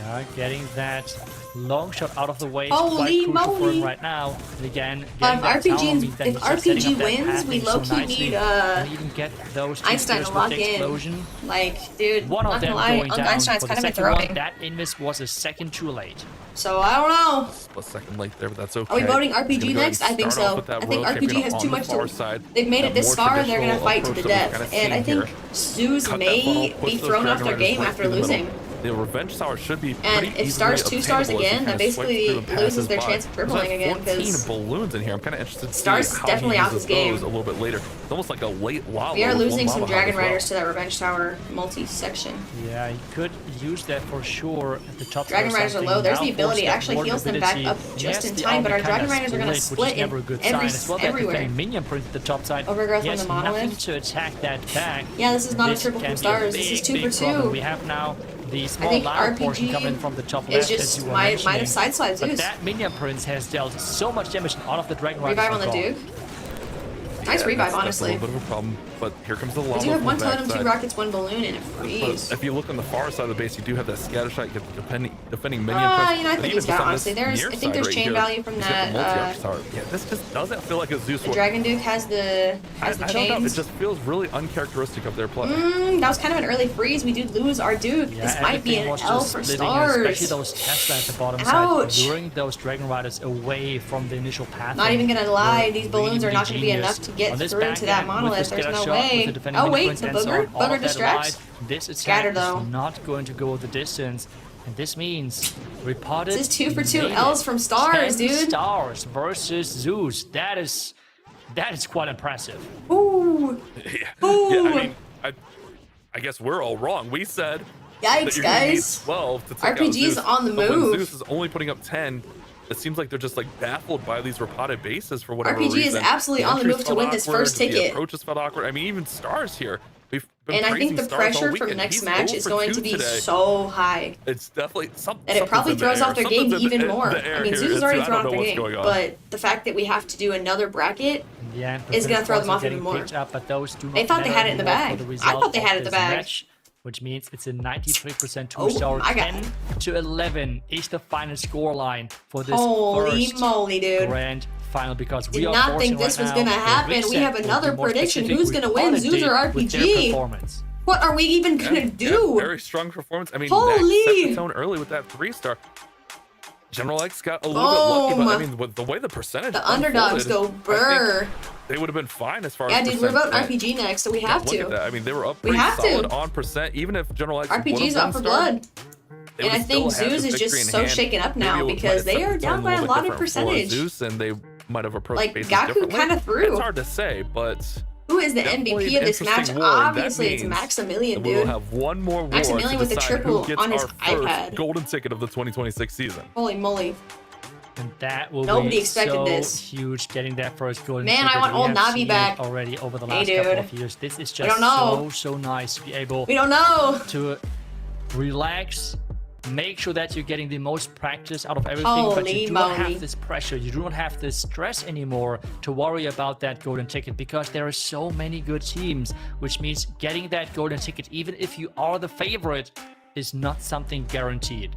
Yeah, getting that long shot out of the way is Holy quite crucial for moly. him right now. And again, If getting that tower RPG means that if he's just setting RPG up that wins, we pathing so low-key nicely, need, and even get those 2 Einstein spears to with lock the in. explosion. Like, dude, One not of them gonna lie, going down. Einstein's For the kind of second one, throwing. that invis was a second too late. So I don't know. A second late there, but that's okay. Are we voting He's gonna RPG go ahead next? and I think start off so. with that I think royal RPG champion has on too the much far to. side. They've made it That this more far. They're gonna traditional fight to the approach that we've death, kinda and I seen think here. Zeus Cut that may funnel, be push those thrown off Dragon their Riders game right after through the middle. losing. the Revenge Tower should be pretty And if Stars 2 stars again, that basically loses their chance of dribbling again. 14 balloons in here. I'm kind of interested to Stars see how definitely he off uses his game. those a little bit later. It's almost like a late lava. We are with losing one some lava Dragon as well. Riders to that Revenge Tower multi-section. Yeah, he could use that for sure at the top. Dragon Riders are low. There's the ability. It actually heals them back up just in time, but our Dragon Riders are going to split in everywhere. Minion Prince at the top side. Overgrowth He on has the nothing monolith. to attack that back. Yeah, this is not a triple can from be Stars. a This is big, 2 for big problem. 2. We have now the I small think ladder portion RPG coming from the top is left, just as you were might have mentioning. sideswiped But Zeus. that Minion Prince has dealt so much damage out of the Dragon Riders. Revive on the Duke. Nice Yeah, revive, that's honestly. a little bit of a problem, but here comes the lava. Because you have from one the totem, 2 backside. rockets, 1 balloon, and a freeze. But if you look on the far side of the base, you do have that scatter shot, you get the defending minion. You know, I But think even he's got, just on honestly. this I near think side there's right chain here, value from he's got the that. multi-arch tower. Yeah, this just doesn't feel like a Zeus The one. Dragon Duke has the I don't know, chains. it just feels really uncharacteristic of their play. That was kind of an early freeze. We did lose our Duke. Yeah, This might be everything an was L just for splitting, especially Stars. those Tesla at the bottom Ouch. side, luring those Dragon Riders away from the initial path. Not even gonna lie, these balloons are not gonna be enough to get through to that monolith. There's no way. Oh wait, the booger? Booger distracts. This attack Scatter though. is not going to go the distance. And this means Repotted. This is 2 for 2 made L's it. from Stars, 10 dude. Stars versus Zeus. That is quite impressive. Ooh. Yeah, I mean, I guess we're all wrong. We said that Yikes, you're gonna need guys. 12 to take out RPG's Zeus, on the but when move. Zeus is only putting up 10. It seems like they're just like baffled by these repotted bases for whatever RPG reason. is absolutely on the entries move to felt win this awkward, first ticket. The approaches felt awkward. I mean, even Stars here. We've been And I think praising the Stars all pressure from weekend. next He's match 0 is for going 2 to be today. so high. It's definitely something. And it probably throws off their game even more. I mean, Zeus has already thrown off their game, going on. but the fact that we have to do another bracket, Yeah, It's gonna throw them off even more. But those do not They thought they had it in the matter bag. for the I thought they result had it in of the this bag. match, which means it's a 93% Oh two-star. my God. 10 to 11 is the final scoreline for this holy first moly, dude. grand final, because we Did are not forcing think this right was now gonna the happen. We reset have to be another more prediction. specific Who's with gonna win, what Zeus they or did with their RPG? performance. What are we even gonna do? Very strong performance. I mean, Holy. Max set the tone early with that 3-star. General X got a little bit lucky, but I mean, with the way the percentage The underdogs go unfolded, burr. they would have been fine as far Yeah, as dude, we're percent voting went. RPG next, so we Yeah, have look at to. that. I mean, they were up We pretty have to. solid on percent, even if General X RPG's would've up for been starred, blood. they And I would've think still had Zeus the is victory just in so hand. shaken up Maybe now it might because have they set are the down tone by a little lot bit of different for percentage. Zeus, and they might have approached Like, bases Gaku differently. kinda threw. It's hard to say, but Who is the definitely MVP an of this match? interesting war, and that Obviously, it's means Maximilian, we'll dude. have one more war Maximilian to with the decide triple who gets on his our iPad. first golden ticket of the 2026 season. Holy moly. And that will Nobody be expected so this. huge, getting that first golden Man, I ticket. want We old have Navi seen it back. already over the Hey, last couple dude. of years. This is We just don't know. so nice to be able We don't know. to relax, make sure that you're getting the most practice out of everything, but Holy you do not moly. have this pressure, you do not have this stress anymore to worry about that golden ticket, because there are so many good teams, which means getting that golden ticket, even if you are the favorite, is not something guaranteed.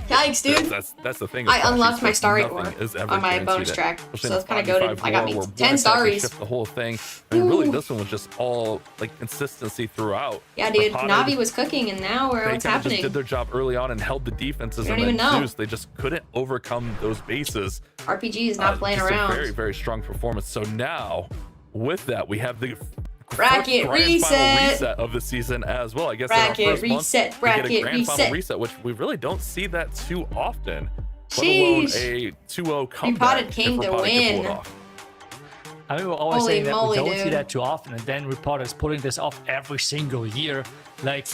Yikes, dude. That's the thing. I especially unlocked my since star rate nothing war is ever on my bonus guaranteed. track, Especially so in it's kinda a 5v5 goated. I got me war, 10 one attack can stars. shift the whole thing. I mean, really, Ooh. this one was just all like consistency throughout. Yeah, dude. Repotted, Navi was cooking, and now They what's kind of just happening? did their job early on and held the defenses, You and don't then even know. Zeus, they just couldn't overcome those bases. RPG is not playing Just around. A very, very strong performance. So now, with that, we have the Bracket first grand final reset. reset of the season as well. I guess Bracket in our first reset, month, we get a bracket grand final reset. reset, which we really don't see that too often. Let alone Sheesh. a 2-0 comeback. Repotted came if to Repotted can pull it win. off. I mean, we're always Holy saying that moly, we don't see dude. that too often, and then reporters putting this off every single year. Like,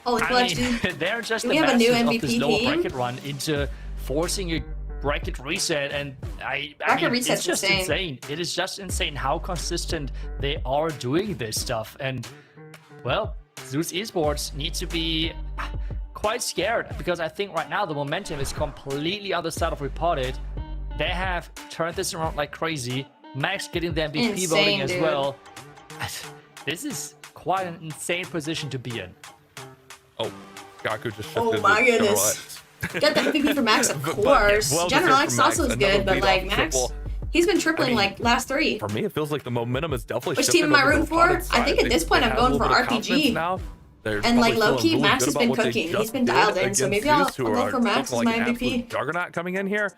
Holy I clutch, mean, dude. they're just Do the we have a new masters of this MVP lower team? bracket run into forcing a bracket reset, and I Bracket mean, reset's it's just insane. insane. It is just insane how consistent they are doing this stuff, and well, Zeus Esports needs to be quite scared, because I think right now the momentum is completely on the side of Reported. They have turned this around like crazy. Max getting the MVP Insane, voting as dude. well. This is quite an insane position to be in. Oh, Gaku just shifted. Oh my to General goodness. X. Get the MVP for Max, of But, course. well General deserved X for Max. also is Another good, but lead like off Max, triple. he's been tripling I mean, like last 3. For me, it feels like the momentum is definitely Which shifted team am I over to rooting the for? Repotted I think side. at this point They I'm have a going little for bit of confidence RPG. now. They're And like probably low feeling key, really Max good has about been what they cooking. He's just been did dialed in, so against maybe I'll Zeus, who go are for Max as looking my like an absolute MVP. juggernaut coming in here.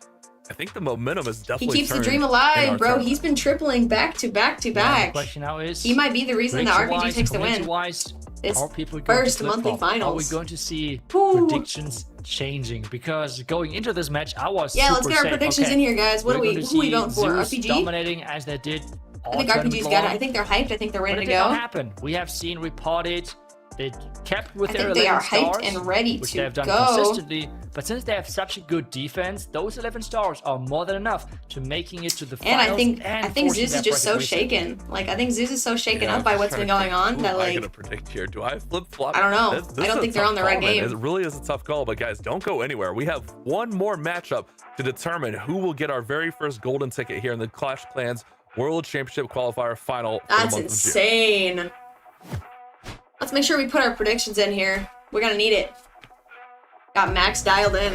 I think the momentum is He definitely keeps the turned dream in alive, our bro. tournament. He's been tripling back to back to Yeah, the back. question now is, He might be the reason the RPG takes the win. Wise, It's are people going first to monthly flip-flop? Are we finals. going to see Ooh. predictions changing? Because going into this match, I was Yeah, let's super get our safe. predictions Okay, in here, guys. What we're are we? going to Who are we see going for? Zeus RPG? dominating as they did all I think tournament RPG's got it. long. I think they're hyped. I think they're But ready it to did not go. happen. We have seen reported they kept with I their think they 11 are hyped stars, and ready which to they have done go. consistently. But since they have such a good defense, those 11 stars are more than enough to making it to the And finals. I think forcing Zeus is that just so bracket reset. shaken. Like I think Zeus is so shaken Yeah, up I'm by just what's trying been to going on who that am I like gonna predict here? Do I flip flop? I don't know. This I don't is a think they're tough on the right call, man. game. It really is a tough call, but guys, don't go anywhere. We have one more matchup to determine who will get our very first golden ticket here in the Clash of Clans World Championship Qualifier Final. that's for the month of June. insane. Let's make sure we put our predictions in here. We're gonna need it. Got Max dialed in.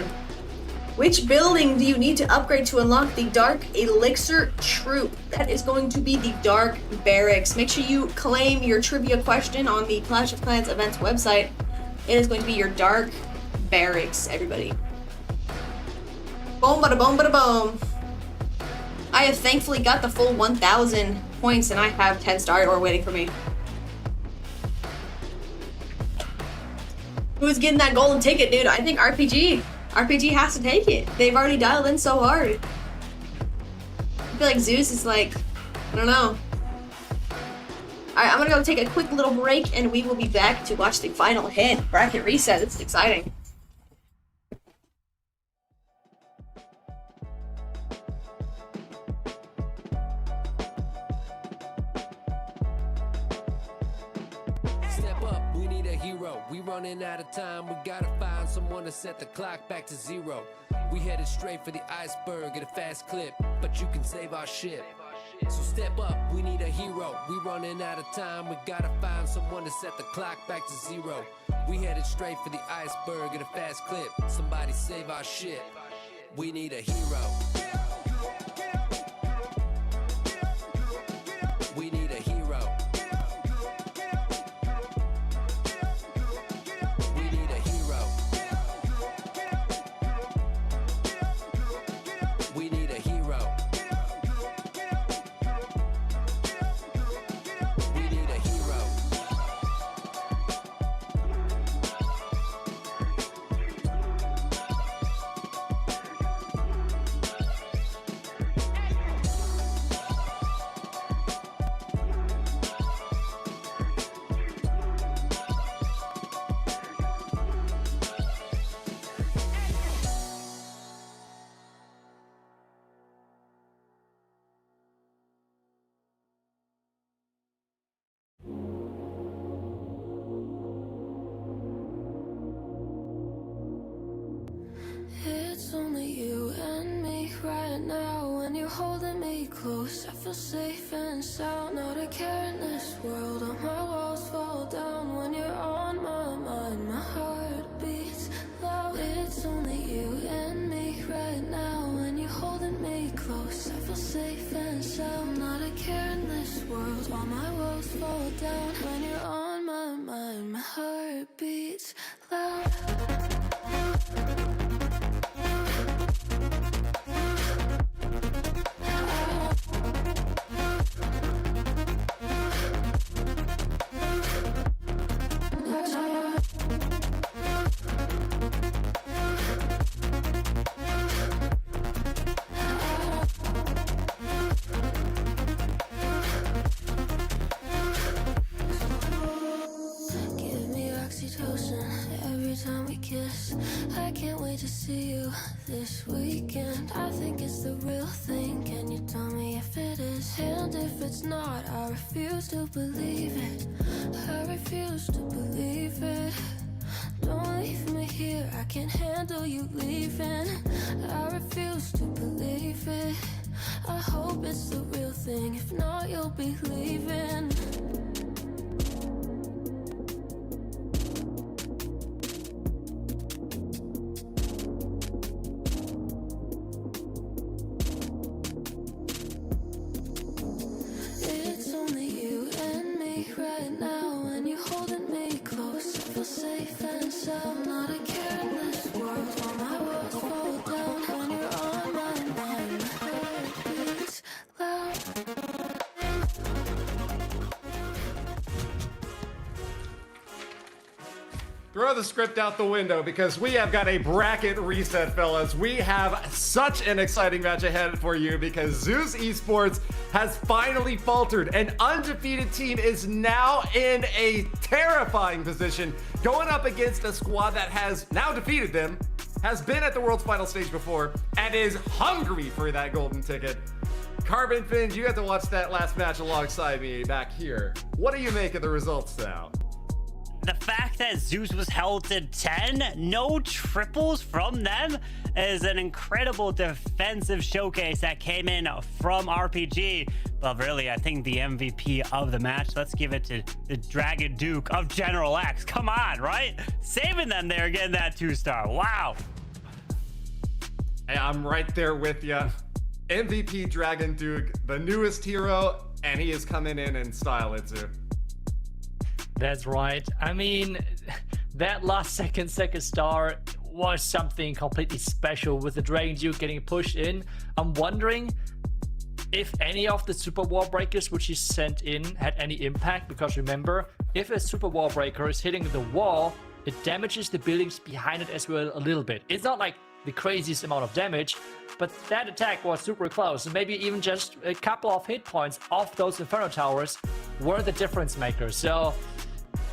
Which building do you need to upgrade to unlock the Dark Elixir Troop? That is going to be the Dark Barracks. Make sure you claim your trivia question on the Clash of Clans events website. It is going to be your Dark Barracks, everybody. Boom, bada boom, bada boom. I have thankfully got the full 1,000 points and I have 10 star ore waiting for me. Who's getting that golden ticket, dude? I think RPG. RPG has to take it. They've already dialed in so hard. I feel like Zeus is like, I don't know. Alright, I'm gonna go take a quick little break and we will be back to watch the final hit. Bracket reset. This is exciting. Step up, we need a hero. We running out of time. We gotta find someone to set the clock back to zero. We headed straight for the iceberg at a fast clip, but you can save our ship. So step up, we need a hero. We running out of time. We gotta find someone to set the clock back to zero. We headed straight for the iceberg at a fast clip. Somebody save our ship. We need a hero. We need a hero. We need a hero. We need a hero. We need a hero. It's only you and me right now. When you're holding me close, I feel safe and sound. Not a care in this world, all my walls fall down. When you're on my mind, my heart beats loud. It's only you and me right now. When you're holding me close, I feel safe and sound. Not a care in this world, all my walls fall down. When you're on my mind, my heart beats loud. Give me oxytocin every time we kiss. I can't wait to see you this weekend. I think it's the real thing. Can you tell me if it is? And if it's not, I refuse to believe it. I refuse to believe it. Don't leave me here, I can't handle you leaving. I refuse to believe it. I hope it's the real thing. If not, you'll be leaving. It's only you and me right now. When you're holding me close, I feel safe and sound. Not a care in this world, all my walls fall down. When you're on my mind, throw the script out the window because we have got a bracket reset, fellas. We have such an exciting match ahead for you because Zeus Esports has finally faltered. An undefeated team is now in a terrifying position going up against a squad that has now defeated them, has been at the world's final stage before, and is hungry for that golden ticket. Carbon Fins, you got to watch that last match alongside me back here. What do you make of the results now? The fact that Zeus was held to 10, no triples from them, is an incredible defensive showcase that came in from RPG. But really, I think the MVP of the match, let's give it to the Dragon Duke of General X. Come on, right? Saving them there, getting that 2-star. Wow. Hey, I'm right there with you. MVP Dragon Duke, the newest hero, and he is coming in style, Itzu. That's right. I mean, that last second star was something completely special with the Dragon Duke getting pushed in. I'm wondering if any of the super wall breakers which he sent in had any impact, because remember, if a super wall breaker is hitting the wall, it damages the buildings behind it as well a little bit. It's not like the craziest amount of damage, but that attack was super close. Maybe even just a couple of hit points off those Inferno Towers were the difference makers. So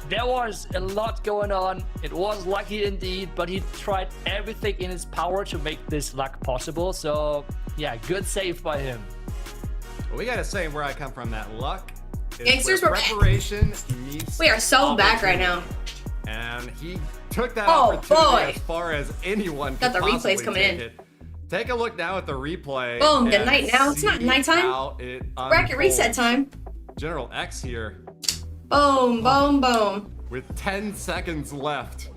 there was a lot going on. It was lucky indeed, but he tried everything in his power to make this luck possible. So yeah, good save by him. Well, we gotta say where I come from, that luck is Gangsters, where we're preparation meets We are so back right now. And he took that Oh, opportunity boy. as far as anyone Got could the replays possibly coming take in. it. Take a look now at the replay. Boom, good and night now. It's not see nighttime. how it Bracket reset unfolds. time. General X here Boom, boom, boom. with 10 seconds left.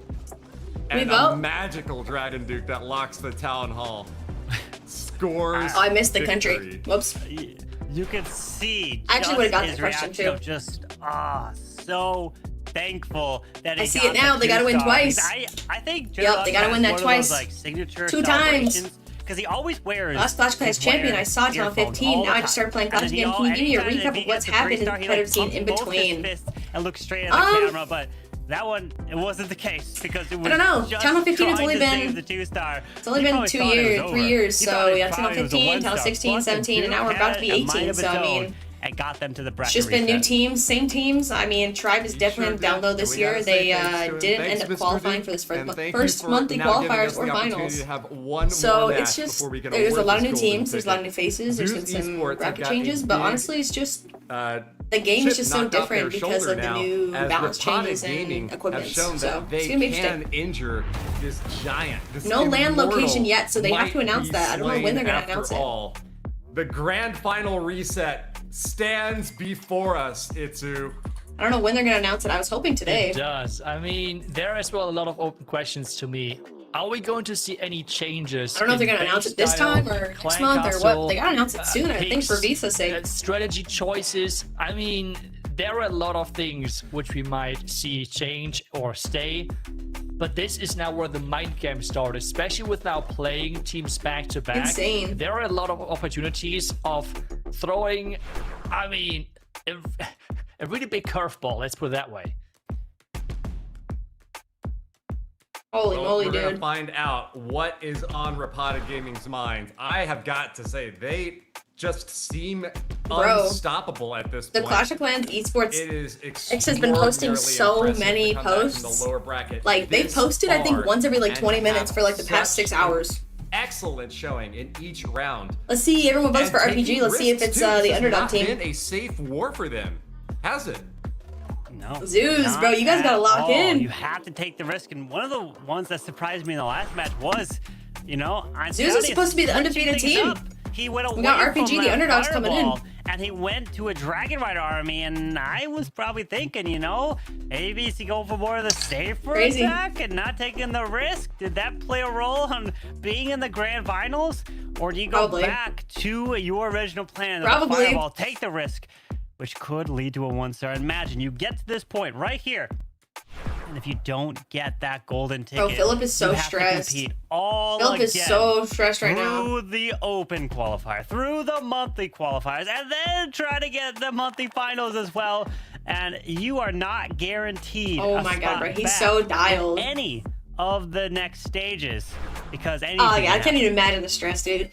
We And vote? a magical Dragon Duke that locks the town hall. Scores. Oh, I missed the country. victory. Whoops. You could see I actually would've got his that question, reaction too. of just so thankful that he I see got it now, the they gotta win 2-star. twice. I think Yep, they gotta win that one twice. Of those, like, signature 2 times. celebrations, because he always wears Last Clash Clash his champion, I saw it on earphones 15. all Now the I just started time. playing Clash And then again. Can you give me a anytime recap if he of what's gets a happened three-star, and he, kind like, of seen in pumps both his between? fists and look straight at the camera, but that one, it wasn't the case because it was don't know. just Channel 15 has trying only to been- save the 2-star. It's only He been probably 2 thought it was years, over. 3 years. He So thought yeah, it Channel probably was a 15, Channel one-star. 16, Fucking 17, and now we're about to be Duke had a mind 18. of So I its mean, own and got them to the it's bracket just been new reset. teams, same teams. I mean, Tribe is definitely sure down did. low this We year. gotta They say thanks to him. didn't Thanks, end up Mr. qualifying Duke, for this and thank you first for monthly now giving qualifiers us or the opportunity finals. to have one So more it's match just before we can there's a award lot of this new golden teams. There's a lot of ticket. new faces. There's Zeus been some Esports have bracket got a changes, but big, honestly, it's just the the game is just so different because of the now, new as balance Raponic changes Gaming and equipment. have shown So that it's they gonna be can interesting. injure this giant. This No land immortal location yet, so they have to might announce be that. I don't know when they're gonna slain announce after it. all. The grand final reset stands before us, Itzu. I don't know when they're gonna announce it. I was hoping today. It does. I mean, there are as well a lot of open questions to me. Are we going to see any changes? I don't know if they're in gonna announce base it this style, time or next clan month or castle, what. They gotta announce it soon, I think, for picks, Visa's sake. strategy choices. I mean, there are a lot of things which we might see change or stay. But this is now where the mind game started, especially with now playing teams back to back. Insane. There are a lot of opportunities of throwing, I mean, a really big curveball, let's put it that way. Holy Well, moly, we're gonna dude. find out what is on Raponic Gaming's mind. I have got to say, they just seem Bro, unstoppable at this The point. Clash of Clans esports It is X has been posting so extraordinarily many impressive to come back from posts. the lower bracket Like, they this posted, I think, far once every like and 20 minutes have for like the past such 6 hours. Excellent showing in each round. Let's see, everyone votes And for taking RPG. Let's see if risks, it's too. This the has underdog not team. been a safe war for them, has it? No. Zeus, bro, you guys Not gotta at lock all. in. You have to take the risk. And one of the ones that surprised me in the last match was, you know, Zeus is supposed to be the undefeated team. He went away We got RPG, from the a underdogs coming in. fireball, and he went to a Dragon Rider army, and I was probably thinking, you know, maybe is he going for more of the safer Crazy. attack and not taking the risk? Did that play a role on being in the grand finals? Or do you go Probably. back to your original plan of the Probably. fireball, take the risk, which could lead to a 1-star? Imagine you get to this point right here, and if you don't get that golden ticket, Bro, Philip is so you have stressed. to compete all Philip is again so stressed right now. through the open qualifier, through the monthly qualifiers, and then try to get the monthly finals as well. and you are not guaranteed. Oh a my God, spot bro, he's back so in dialed. any of the next stages because anything. Oh yeah, I can can't even imagine the stress, dude.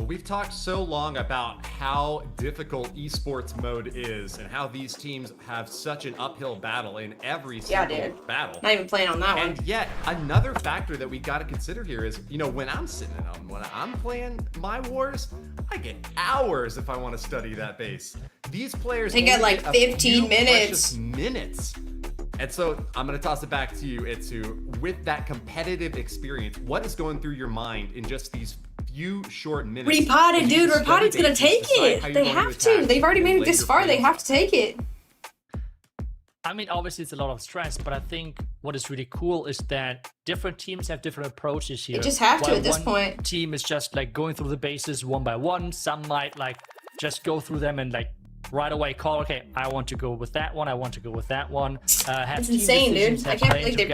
We've talked so long about how difficult esports mode is and how these teams have such an uphill battle in every single battle. Not even playing on that one. And yet, another factor that we got to consider here is, you know, when I'm playing my wars, I get hours if I want to study that base. These players They get like 15 minutes. Minutes. And so I'm going to toss it back to you, Itsu. With that competitive experience, what is going through your mind in just these few short minutes? Repotted, dude. Repotted's gonna take it. They have to. They've already made it this far. They have to take it. I mean, obviously it's a lot of stress, but I think what is really cool is that different teams have different approaches here. They just have to While at this one point. Team is just like going through the bases one by one. Some might like just go through them and like right away call, okay, I want to go with that one, I want to go with that one. It's insane, dude. I can't believe they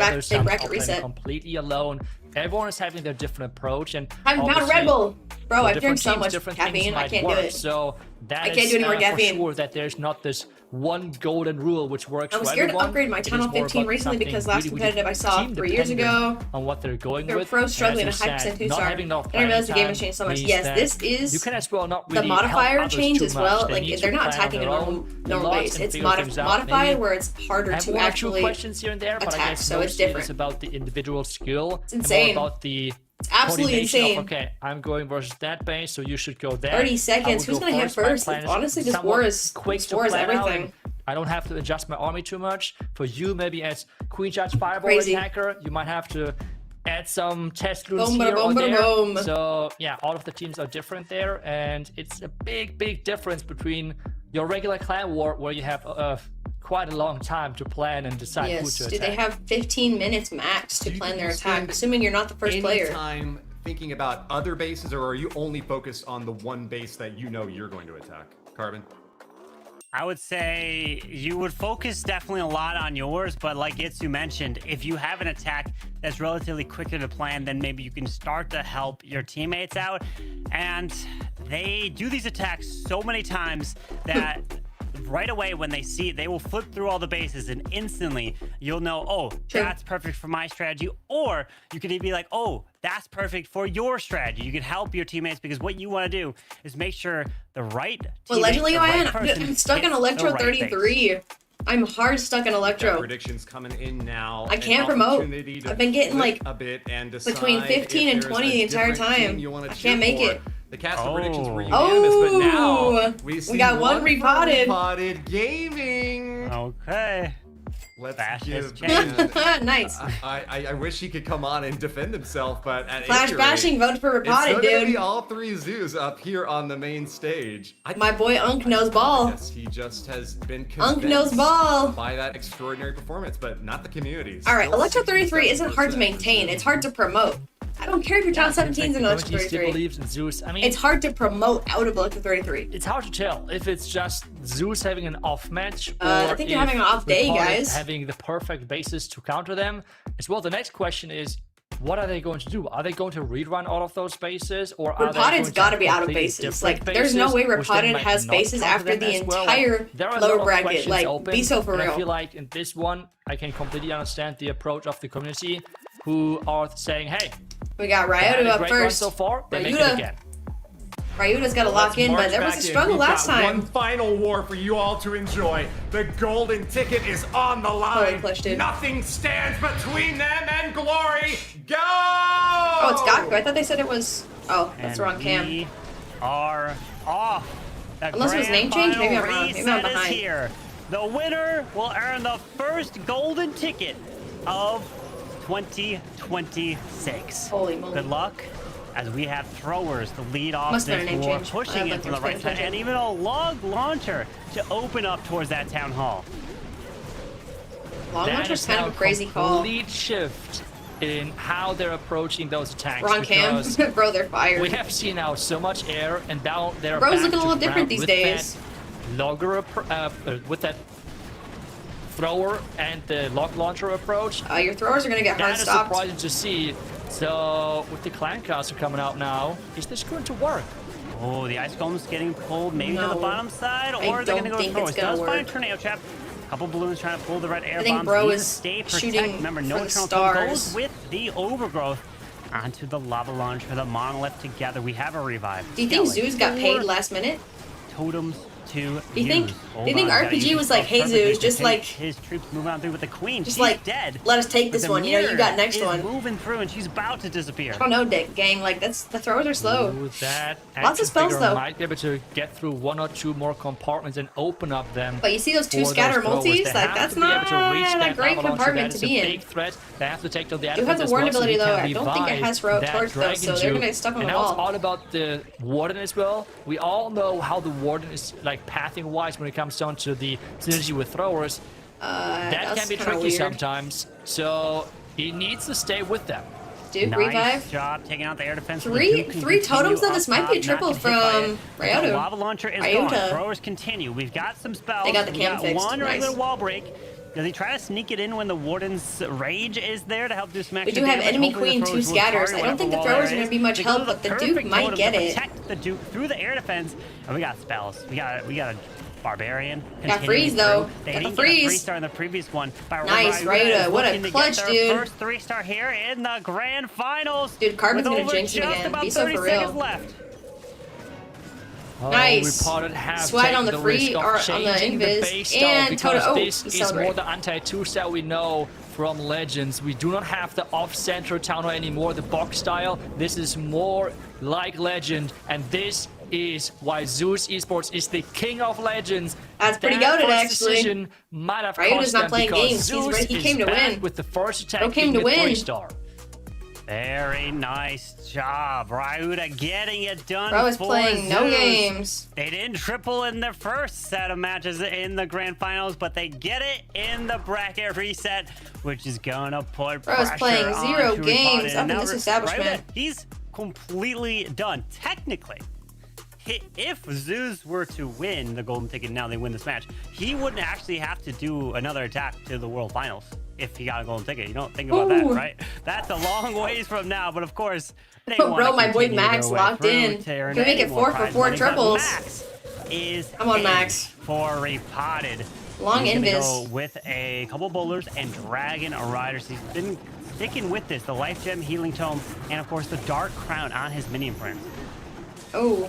bracket reset. Completely alone. Everyone is having their different approach, and I haven't found Red Bull. Bro, I've drank so much different caffeine, things I might can't do work. it. So that I can't do any more caffeine. for sure that there's not this one golden rule which works I for was scared to everyone. upgrade my It is Tunnel more 15 about recently because something last really, competitive I saw team 3 years dependent ago. on what they're going They're with. pro And struggling as a you high said, percent 2 not star. having enough I didn't realize the game playing has changed so time much. means Yes, that this is you can as well not the really modifier help others change too as much. well. They Like need they're to not plan on attacking a their normal, own, normal lots base. and It's figure things out. modified Maybe where it's harder have to one or two actually questions here and there, but I attack, guess so it's mostly different. it's about the individual skill. It's insane. And more about the It's absolutely coordination insane. Of, okay, I'm going versus that base, so you should go there. 30 seconds. I will Who's go gonna hit My first? plan is Honestly, this somewhat war is quick to is plan out, everything. and I don't have to adjust my army too much. For you, maybe as Queen Judge Fireball Crazy. attacker, you might have to add some test rules Boom, here boom, or boom, there. boom. So yeah, all of the teams are different there, and it's a big difference between your regular clan war where you have quite a long time to plan and decide who Yes, to dude, attack. they have 15 minutes max to Do you plan think their you attack, spend assuming you're not the first any player. time thinking about other bases, or are you only focused on the one base that you know you're going to attack? Carbon? I would say you would focus definitely a lot on yours, but like Itsu mentioned, if you have an attack that's relatively quicker to plan, then maybe you can start to help your teammates out. And they do these attacks so many times that right away when they see it, they will flip through all the bases and instantly you'll know, oh, that's perfect for my strategy. Or you could be like, oh, that's perfect for your strategy. You can help your teammates because what you want to do is make sure the right Well, teammate, allegedly, the right I'm person stuck in hits the Electro right base. 33. I'm hard stuck in Electro. Predictions coming in now. I can't promote. Opportunity to I've been getting flip like a bit and between decide 15 if and there's 20 a the entire different team time. you wanna I cheer can't make for. it. The cast of predictions were Oh. unanimous, but now we see got one for repotted. Repotted gaming. Okay. Let's Bash has give changed. man, Nice. I wish he could come on and defend himself, but at Flash any rate, bashing, vote for it's Repotted, still gonna dude. be all three zoos up here on the main stage. My boy Unk knows ball. Yes, he just has been Unk convinced knows ball. by that extraordinary performance, but not the community. All right, Still Electro 33 isn't hard to 67%. maintain. It's hard to promote. I don't care if you're top 17s in Electro Community still 33. believes in Zeus. I mean, It's hard to promote out of Electro 33. it's hard to tell if it's just Zeus having an off match or I think you're if having an off day, Repotted guys. having the perfect bases to counter them. As well, the next question is, what are they going to do? Are they going to rerun all of those bases, or are they going Repotted's to got to have be out of completely bases. different Like, there's no way bases, which then Repotted might has not bases counter after them the as well? entire There are a lower lot of bracket. questions Like, open, be so for and I real. feel like in this one, I can completely understand the approach of the community, who are saying, "Hey, We got they had Ryota a up great run first. so far. They make it Ryuta. again." Ryuta's got to lock in, but there was a struggle last One time. final war for you all to enjoy. The golden ticket is on the line. push, dude. Nothing stands between them and glory. Go! Oh, it's Gaku. I thought they said it was. Oh, that's the wrong cam. We are off. The Unless it was grand name change? Maybe I'm final wrong. Maybe I'm reset is behind. here. The winner will earn the first golden ticket of 2026. Holy moly. Good luck, as we have throwers to lead off Must have this been a name war, change. pushing I it don't from the think right it's side, been and even a log launcher to open up towards that town hall. Long That launcher's is kind now of a crazy call. complete shift in how they're approaching those attacks. Wrong cam. because Bro, they're fired. we have seen now so much air, and now they're Bro's back looking a to little different ground these with days. That logger with that thrower and the log launcher approach. Your throwers are going to get hard That is stopped. surprising to see. So with the clan caster coming out now, is this going to work? Oh, the ice golem's getting pulled maybe to No. the bottom side, I or they're going to don't go think throw. it's It gonna does find work. tornado trap. Couple balloons trying to pull the red air I think bombs. Bro Need to is stay shooting protect. Remember, no for the internal stars. goes with the overgrowth onto the lava launcher. The monolith together. We have a revive. Do you think Skelly, Zeus got 4 paid last minute? totems to Do you think? use. Do you think RPG was like, hey Zeus, just like, his troops move on through with the queen. just She's like, dead. let us take But this the one. You know, you got mirror next is one. moving through, and she's about to disappear. I don't know, gang. Like that's the throwers are slow. Ooh, that Lots of action spells, figure though. might be able to get through 1 or 2 more compartments and open up them. But you see those 2 for scatter those throwers. multis? They Like have that's to be able not to reach a that great lava launcher. compartment That to is be a in. big threat. They have to take down the Do have elephants the as warn well, so ability he though. can I don't think it revive has row that torch though, dragon so they're juke. gonna stuck on And the now it's wall. all about the warden as well. We all know how the warden is like pathing wise when it comes down to the synergy with throwers. That that's can be kinda tricky weird. sometimes. So he needs to stay with them. Duke Nice revive. job taking out the air defense. Three The Duke can totems continue though. This up might be a top, not triple get hit by from it. The Ryota. lava launcher is Ryota. gone. Throwers continue. We've got some spells. They got the We cam got fixed. one Nice. regular wall break. Does he try to sneak it in when the warden's rage is there to help do some We extra do have damage? enemy Hopefully the queen, 2 throwers will scatters. target I don't think the whatever throwers wall are gonna be much They help, go but the perfect Duke might totem get to it. protect the Duke through the air defense, and we got spells. We got a barbarian. Got continuing freeze, though. through. They Got the didn't get a freeze. 3-star in the previous one. But Nice, Ryota is Ryota. What a looking to clutch, get their dude. First 3-star here in the grand finals. Dude, Carbon's with gonna over jinx him just again. about Be so 30 for seconds real. left. Oh, Nice. Reported have Swag taken on the free risk of or on the changing invis base and style because Toto. Oh, this we is celebrate. more the anti-2 style we know from Legends. We do not have the off-center town hall anymore, the box style. This is more like Legend, and this is why Zeus Esports is the king of Legends. That's pretty That goated, first actually. decision might have Ryota's cost not them playing because games. He's Zeus ready. He is came to back win. with the first attack Bro came being to a win. 3-star. Very nice job, Ryota getting it done. Bro is for playing no Zeus. games. They didn't triple in their first set of matches in the grand finals, but they get it in the bracket reset, which is gonna put Bro is pressure playing 0 onto games Ripod. up And in now this establishment. Ryota, he's completely done. Technically, if Zeus were to win the golden ticket, now they win this match, he wouldn't actually have to do another attack to the world finals if he got a golden ticket. You don't think about that, Ooh. right? That's a long ways from now, but of course, they Bro, wanna my boy continue Max their way locked through in. to Can earn we make it any more 4 for prize 4 money, but triples? Max is I'm on in Max. for repotted. Long He's gonna invis. go with a couple bowlers and Dragon Riders. He's been sticking with this, the Life Gem, Healing Tome, and of course the Dark Crown on his minion print. Oh.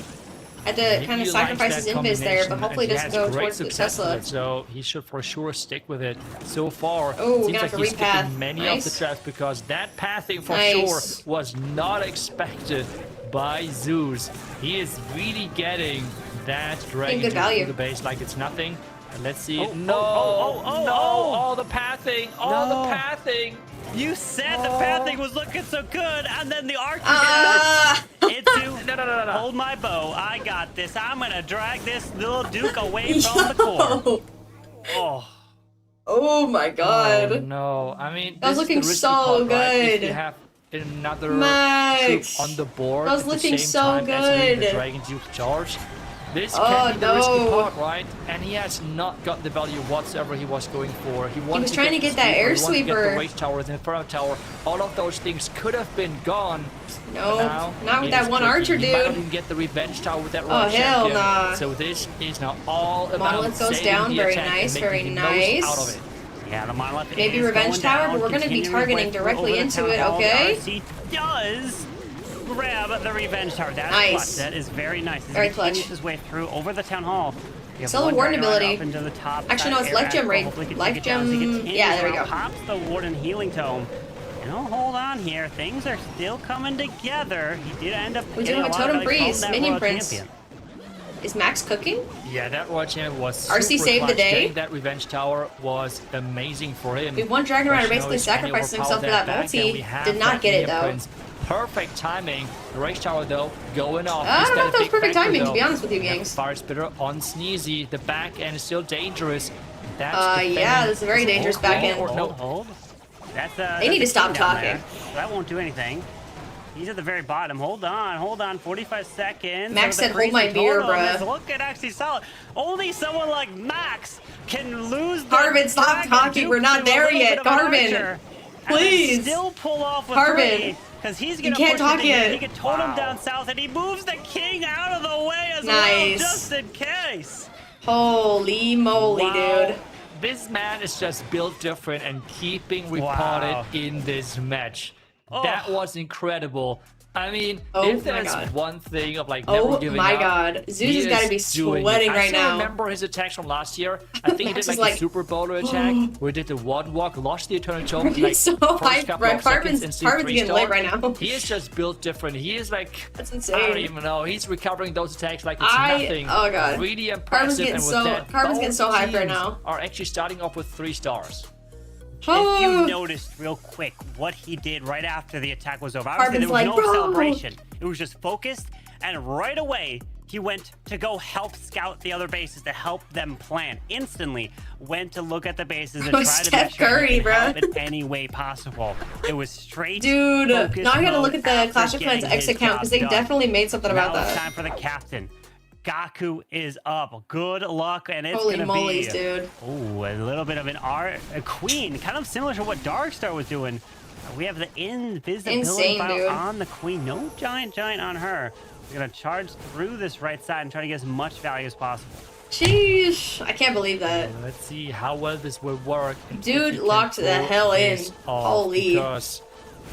Had to Maybe kind of he likes sacrifice his that invis there, but combination, hopefully it and he doesn't has go great towards the success with Tesla. it, so he should for sure stick with it. So far, Oh, it we're seems gonna like have to he's repath. skipping many Nice. of the traps because that pathing for Nice. sure was not expected by Zeus. He is really getting that dragon good juke value. through the base like it's nothing. And let's see. Oh, no, oh, no, oh. all the pathing, all No. the pathing. You said the pathing was looking so good, and then the archer Ah! into No. hold my bow. I got this. I'm gonna drag this little Duke away from the core. Yo. Oh, Oh my god. Oh, no, I mean, That was this is the looking risky so part, right? If you good. have another Max. troop on the board That was at the looking same so time as doing the good. Dragon Duke charge, this Oh, can be the risky no. part, right? And he has not got the value whatsoever he was going for. He wanted was trying to get the that sweeper, air he wanted to get sweeper. the Rage Tower, the Inferno Tower. All of those things could have been gone. No, Now, not with it that is one tricky. archer, He might not dude. even get the Revenge Tower with that Oh, Rock hell Champion. nah. So this is now all about Monolith goes saving down, the very attack and nice, making very the most out nice. of it. yeah, the monolith Maybe is Revenge going Tower, down, but we're gonna be continuing his targeting way directly over the into town it, hall. okay? The RC does grab the Revenge Tower. That's Nice. clutch. That is very nice. As Very he continues clutch. his way through over the town hall. You have Still a one warden Dragon Rider ability. up into the top Actually, no, side it's Life Gem area. raid. Hopefully he can Life take it down as he Gem- continues yeah, there we around, go. Pops the Warden Healing Tome. And oh, hold on here. Things are still coming together. He did end up We're getting doing a lot of totem value from freeze, that minion Royal prints. Champion. Is Max cooking? Yeah, that Royal Champion was RC super saved the clutch. day. Getting that Revenge Tower was amazing for him. We won Dragon Rider Question basically is, can he sacrificed overpower himself for that back? multi. And we have Did not that get it, minion though. prince. Perfect timing. The Rage Tower, though, going off. I He's don't know got if a that was big perfect factor, timing, to though. be honest with you, We have gangs. Fire Spitter on Sneezy. The back end is still dangerous. That's Yeah, this is a very dangerous back end. Or no, Hold. That's, They need to that's a stop king down talking. there. That won't do anything. He's at the very bottom. Hold on. 45 seconds. Max So the said, "Hold my crazy beer, totem bruh." is looking actually solid. Only someone like Max can lose the Carbon, stop Dragon talking. Duke We're not to a there little yet. bit of an Carbon, archer, and please. then still pull off with Carbon, because he's you gonna can't push talk the thing in. yet. He can totem down south, and he moves the king out of the way as well, Nice. just in case. Holy moly, Wow. dude. this man is just built different and keeping reported in this match. That was incredible. I mean, if there's one thing of like never giving up, God, Zeus has got to be sweating right now. I still remember his attacks from last year. I think he did like a Super Bowler attack where he did the one walk, lost the Eternal Choke, like so first couple of seconds and Carbon's getting lit right now. He is just built different. He is like, that's insane. I don't even know. He's recovering those attacks like it's nothing. Oh god, really impressive. Carbon's getting so hyped right now. Are actually starting off with 3 stars. If you noticed real quick what he did right after the attack was over, obviously there was no celebration. It was just focused, and right away he went to go help scout the other bases to help them plan. Instantly went to look at the bases and try to make sure he could help in any way possible. It was straight. Dude, now I gotta look at the Clash of Clans X account because they definitely made something about that. Now it's time for the captain. Gaku is up. Good luck, and it's Holy gonna moly, be dude. Oh, a little bit of a queen, kind of similar to what Darkstar was doing. We have the invisibility file on the queen. No giant on her. We're gonna charge through this right side and try to get as much value as possible. Sheesh, I can't believe that. Let's see how well this will work. Dude locked the hell in. Holy. Because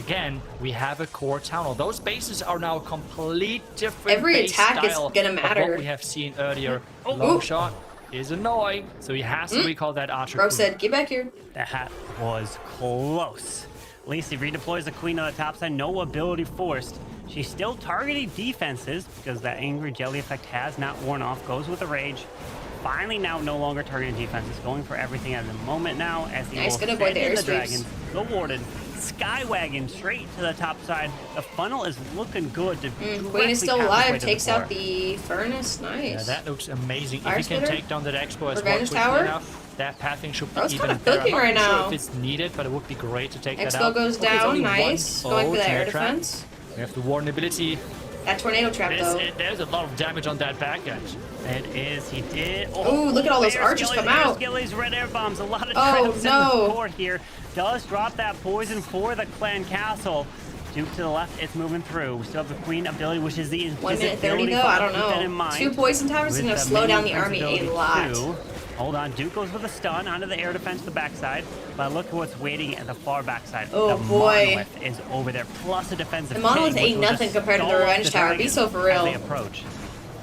again, we have a core town hall. Those bases are now a complete different Every base attack is style gonna matter. of what we have seen earlier. Long shot is annoying, so he has to recall that archer. Bro said, get back here. That was close. Lacey redeploys the queen on the top side. No ability forced. She's still targeting defenses because that angry jelly effect has not worn off. Goes with the rage. Finally now no longer targeting defenses. Going for everything at the moment now as he will gonna avoid the send in the airstrips. dragons. The warden. Skywagon straight to the top side. The funnel is looking good. Queen is still alive. Takes out the furnace. Nice. Yeah, that looks amazing. Fire if he can spitter? take down that expo as Revenge well tower? enough, that pathing should be Bro's even kinda better. cooking I'm right not now. sure if it's needed, but it would be great to take that Expo out. goes Okay, it's down. only Nice. one. Going for the air trap. defense. We have the warden ability. That tornado trap though. There's a lot of damage on that back end. It is. He did. Ooh, look at all those archers come out. Skilly's red air bombs. A lot of Oh, traps in no. the board here. Does drop that poison for the clan castle. Duke to the left, it's moving through. We still have the queen ability, which is the 1 minute 30 though. I don't Keep that in know. mind. 2 poison towers is gonna slow down the army a lot. Hold on, Duke goes with a stun onto the air defense to the backside. But look at what's waiting at the far backside. Oh, the boy. monolith is over there, plus a defensive The monolith tank, ain't which will nothing just compared to the stall up revenge tower. Be dragons so for as real. they approach.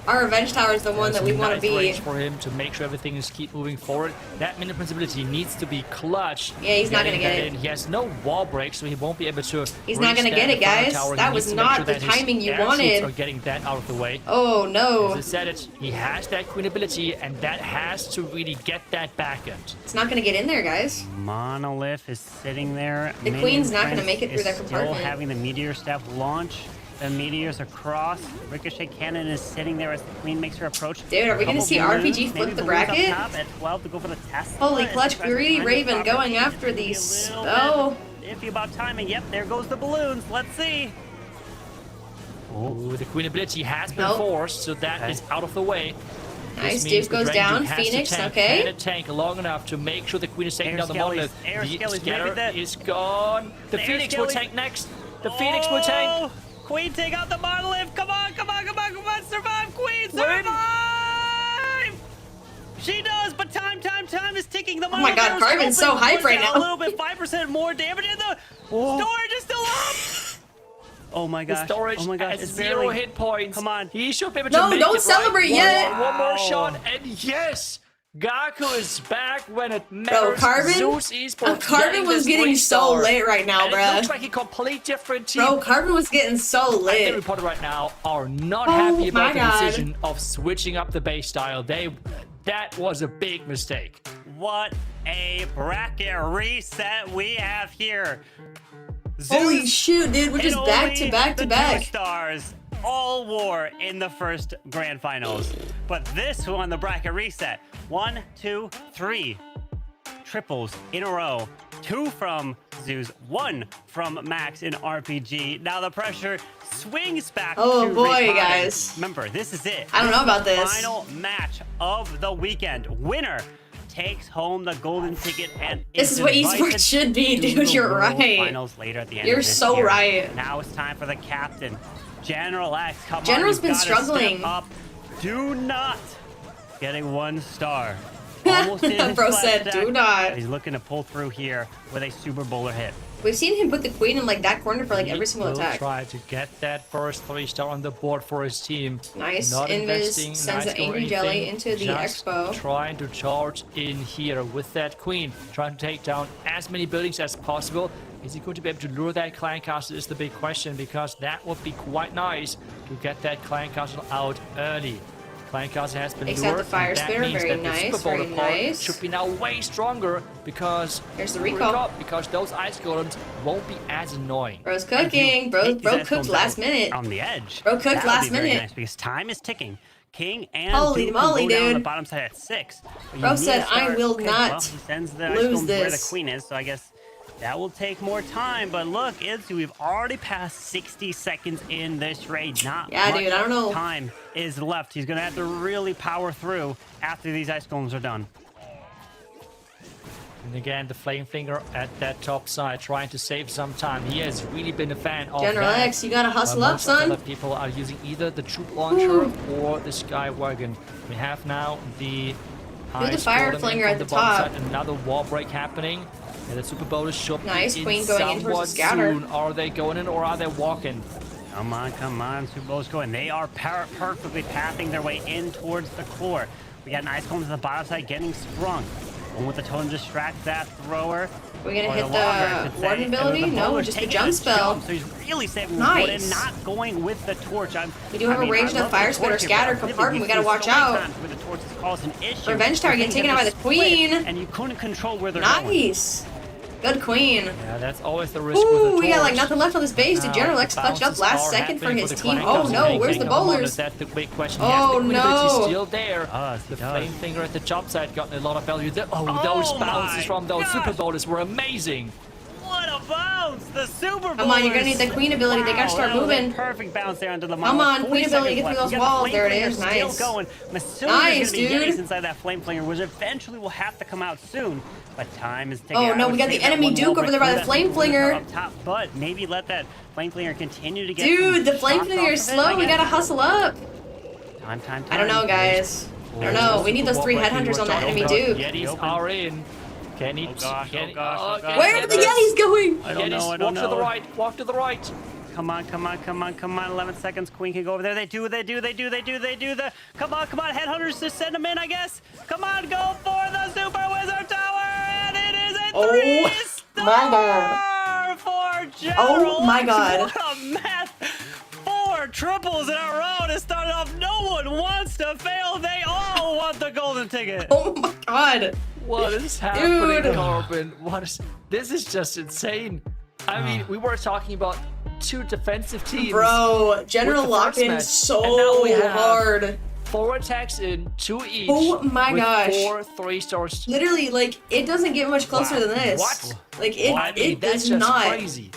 Our revenge tower is the one that we want to be. Nice range for him to make sure everything is keep moving forward. That mini principality needs to be clutch. Yeah, he's not gonna get it. He has no wall break, so he won't be able to. He's not gonna get it, guys. That was not the timing you wanted. Are getting that out of the way. Oh no! As I said it, he has that queen ability, and that has to really get that back end. It's not gonna get in there, guys. Monolith is sitting there. The queen's not gonna make it through that Still compartment. having the meteor staff launch. The meteors across. Ricochet cannon is sitting there as the queen makes her approach. Dude, are we gonna see RPG flip the bracket? Up at 12 to go for the test. Holy clutch, greedy Raven going after these. Oh. Iffy about timing. Yep, there goes the balloons. Let's see. Oh, the queen ability has been forced, so that is out of the way. Nice, Duke goes down. Phoenix, okay. And a tank long enough to make sure the queen is taking down the monolith. The scatter is gone. The Phoenix will tank next. The Phoenix will tank. Queen, take out the monolith! Come on, come on, come on, come on! Survive, Queen! Survive! She does, but time is ticking. The oh my god, Carbon's so hype right now. A little bit, 5% more damage, and the storage is still up! Oh my gosh. The storage oh my gosh. has It's 0 hit points. Come on. He should be able to No, make don't it celebrate right. yet. One more shot, and yes! Gaku is back when it Bro, matters. Carbon? Zeus Esports Carbon was getting so lit right now, and bruh. it looks like a complete different team. Bro, Carbon was getting so The lit. reporter right now are not happy about the my God. decision of switching up the base style. That was a big mistake. What a bracket reset we have here. Holy Zeus shoot, dude, we're just and back only to back to the back. 2 stars all war in the first grand finals. But this one, the bracket reset. 1, 2, 3 triples in a row. 2 from Zeus, 1 from Max in RPG. Now the pressure swings back Oh to boy, Ricardo. guys. Remember, this is it. I don't know about this. Final match of the weekend. Winner takes home the golden ticket and This is what invited esports should be, to dude. the You're World right. Finals later at the end You're of this so year. right. Now it's time for the captain, General X. Come General's on, been you've gotta struggling. Step up. Do not get a 1 star. Almost in his Bro flat said, stack. do not. He's looking to pull through here with a super bowler hit. We've seen him put the queen in like that corner for like He every single will attack. try to get that first 3-star on the board for his team. Nice. Not Invis investing, sends nice the Angry or Jelly anything, into the just Expo. trying to charge in here with that queen, trying to take down as many buildings as possible. Is he going to be able to lure that clan castle is the big question, because that would be quite nice to get that clan castle out early. Clan castle has been Takes out lured, the fire and that spitter, means very that the nice, Super Bowl very part nice. should be now way stronger, because Here's the recall. because those ice golems won't be as annoying. Bro's cooking. Bro cooked last minute. On the edge. Bro cooked That would last be very minute. Nice because time is ticking. King and Holy Duke will moly, go down on the dude. bottom side at 6. But you Bro need to said, "I start- will okay, not well, he sends the lose ice where the this." queen is, so I guess that will take more time. But look, we've already passed 60 seconds in this raid. Not Yeah, much dude, I don't know. time is left. He's gonna have to really power through after these ice golems are done. And again, the Flame Finger at that top side, trying to save some time. He has really been a fan of General that. X, you gotta hustle But up, most of the son. other people are using either the troop launcher or the sky wagon. We have now the ice fire golem flinger on at the bottom top. side, another wall break happening. And the super bowlers should Nice, be in queen going in towards the somewhat scatter. soon. Are they going in or are they walking? Come on, Super Bowl's going. They are perfectly pathing their way in towards the core. We got an ice golem to the bottom side getting sprung. One with the totem distracts that thrower. We're gonna Or hit longer, I the should say. warden And ability? the No, bowler's just the taking jump a spell. jump, so he's really saving the Nice. wood and not going with the torch. We do have a ranged up fire spitter scatter compartment. We gotta watch out. Where the torch has caused an issue. Revenge tower The getting thing taken out by is the split, queen. And you couldn't control where they're going. Nice. Good queen. Yeah, that's always the risk with the Ooh, we got like torch. nothing left on this base. Did Now, General the X clutch up bounces last are second for happening his the team? clan Oh castle no, making where's the a moment. bowlers? That's the big question. Oh, Yes, the queen ability no. still there. Does, The does. flame finger at the top side got a lot of value. Those Oh bounces my from those gosh. super bowlers were amazing. What a bounce! The Super Bowl. Come on, you're gonna need the queen ability. They gotta start that was a moving. Perfect bounce there onto the Come model. on, 40 queen ability, seconds get through left. those We got the walls. flame There it flinger is. Still Nice. going. I'm assuming Nice, there's gonna be dude. Yetis inside that flame flinger, which eventually will have to come out soon. But time is ticking. Oh, no, I we would got say the that enemy one Duke wall over break there by through the that flame super flinger flinger. up top, but maybe let that flame flinger continue to get Dude, some the flame shots flinger off is of it, I slow. We guess. gotta hustle up. Time. I don't know, guys. I don't know. We need those 3 headhunters on that enemy Duke. Yetis are in. Can he? Oh gosh, can oh he- gosh, oh okay, gosh. Where are the Yetis going? I don't know, Yetis, I don't walk to the know. right. Walk to the right. Come on. 11 seconds. Queen can go over there. They do. The come on. Headhunters to send them in, I guess. Come on, go for the Super Wizard Tower. And it is a Oh, 3-star my God. for General Oh, my X. God. What a mess. 4 triples in a row to start it off. No one wants to fail. They all want the golden ticket. Oh my god. What is happening, Dude. Corbin? This is just insane. I mean, we were talking about 2 defensive teams. Bro, General with the first locked in match, so and now we have hard. 4 attacks in, 2 each. Oh my with gosh. 4 3-stars. Literally, like, it doesn't get much closer than this. What? Like, it, I mean, it that's does just not. crazy.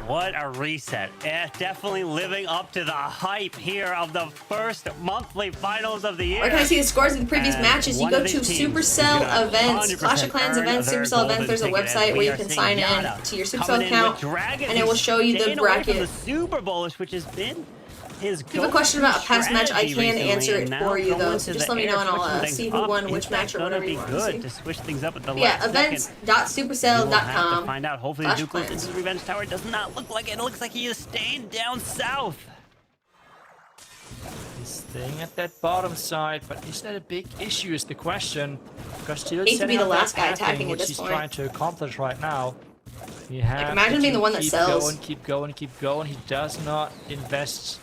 What a reset. Definitely living up to the hype here of the first monthly finals of the year. Where can I see the scores of the previous And matches? You one go of to these teams is Supercell gonna events, 100% Clash of Clans earn events, their Supercell events. golden There's a ticket, as website where we you are can seeing sign in Yada to your Supercell coming in account, with Dragons, and it will show you the staying away from bracket. the Super Bowlish, which has been his If you have a question about a past match, I strategy can recently, answer and it now for you, going though. to So the just let me air, know, and I'll switching see things who up. won Is which that match or gonna whatever be you want to good see. to switch things up at the Yeah, last second? We will have to events.supercell.com. find out. Hopefully, Clash Duke goes Clans. into the Revenge Tower. It does not look like it. It looks like he is staying down south. He's staying at that bottom side, but is that a big issue is the question. Because still Hate to be setting the up last that guy pathing, attacking at which this he's point. trying to accomplish right now. You have imagine to being the one that keep sells. Keep going. He does not invest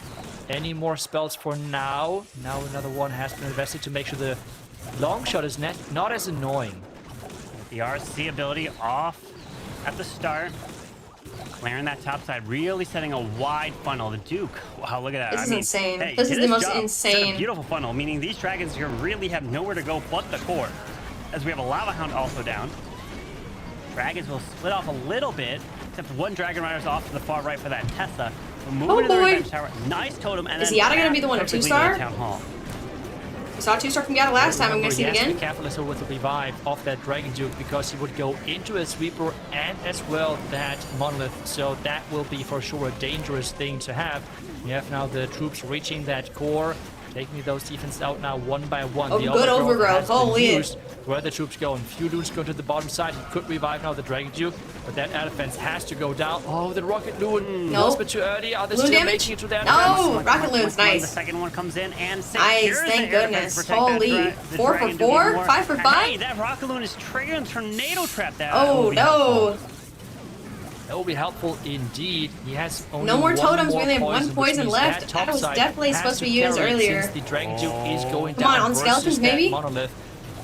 any more spells for now. Now another one has been invested to make sure the long shot is not as annoying. The RC ability off at the start. Clearing that top side, really setting a wide funnel. The Duke, wow, look at that. This I is mean, insane. hey, This is did the his most job. Set a insane. beautiful funnel, meaning these dragons here really have nowhere to go but the core. As we have a Lava Hound also down. Dragons will split off a little bit, except for one Dragon Rider's off to the far right for that Tessa. We're moving Oh, to the boy. Revenge Tower. Nice totem, and Is then Yada gonna be back the one at perfectly to 2-star? the Town Hall. We saw 2-star from Yada last time. I'm going to see it Remember, he has to again. be careful as well with the revive of that Dragon Duke because he would go into a sweeper and as well that monolith. So that will be for sure a dangerous thing to have. You have now the troops reaching that core. taking those defenses out now one by one. Oh, The good overgrowth. has been Holy. used. Where the troops go, and few loons go to the bottom side. He could revive now the Dragon Duke, but that air defense has to go down. Oh, the Rocket Loon. Nope. Was a bit too early. Are they Loon still damage? making it to that No! defense? Rocket Loon's The nice. second one comes in and Nice, secures thank the air defense, goodness. protect that Holy. the 4 for Dragon Duke 4? even more. 5 for And 5? Hey, that Rocket Loon is triggering Tornado Trap there. Oh, no. That will be helpful indeed. He has only No more one totems. more We only have one which poison means left. top That was side definitely has supposed to be used carry earlier. Since the Dragon Duke is going Come down on, on versus skeletons, that maybe? Monolith.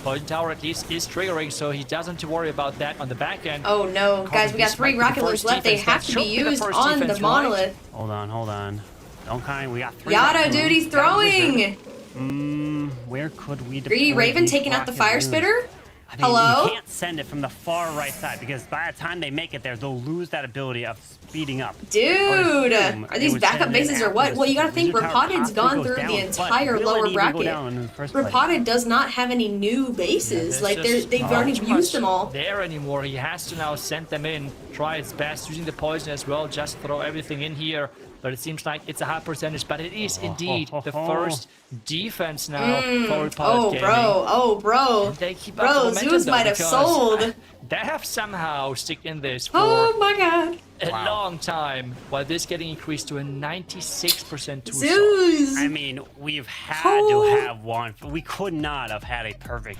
Poison Tower at least is triggering, so he doesn't have to worry about that on the back end. Oh no, guys, we got This 3 might be the rocket loons first left. They defense. have That to should be the used first on defense, the right? monolith. Hold on. Don't kind. We got 3. Yada, rocket dude, he's loons. throwing! Where could we deploy Greedy Raven these taking out the rocket fire loons? spitter? I mean, Hello? You can't send it from the far right side because by the time they make it there, they'll lose that ability of speeding up. Dude, assume are they these would backup send in bases or after what? this Well, you gotta think wizard tower Rapatid's possibly gone goes through down, the but entire will it lower even go bracket. down in the first place? Rapatid does not have any new bases. Like, they've already used them all. There anymore. He has to now send them in, try his best, using the poison as well, just throw everything in here. But it seems like it's a high percentage, but it is indeed the first defense now for Rapatid Oh, Gaming. bro. Oh, bro. And they keep up Bro, the momentum, Zeus though, might have because sold. They have somehow stick in this for Oh my god. a long time, while this getting increased to a 96% to Zeus. I mean, we've had to have one. We could not have had a perfect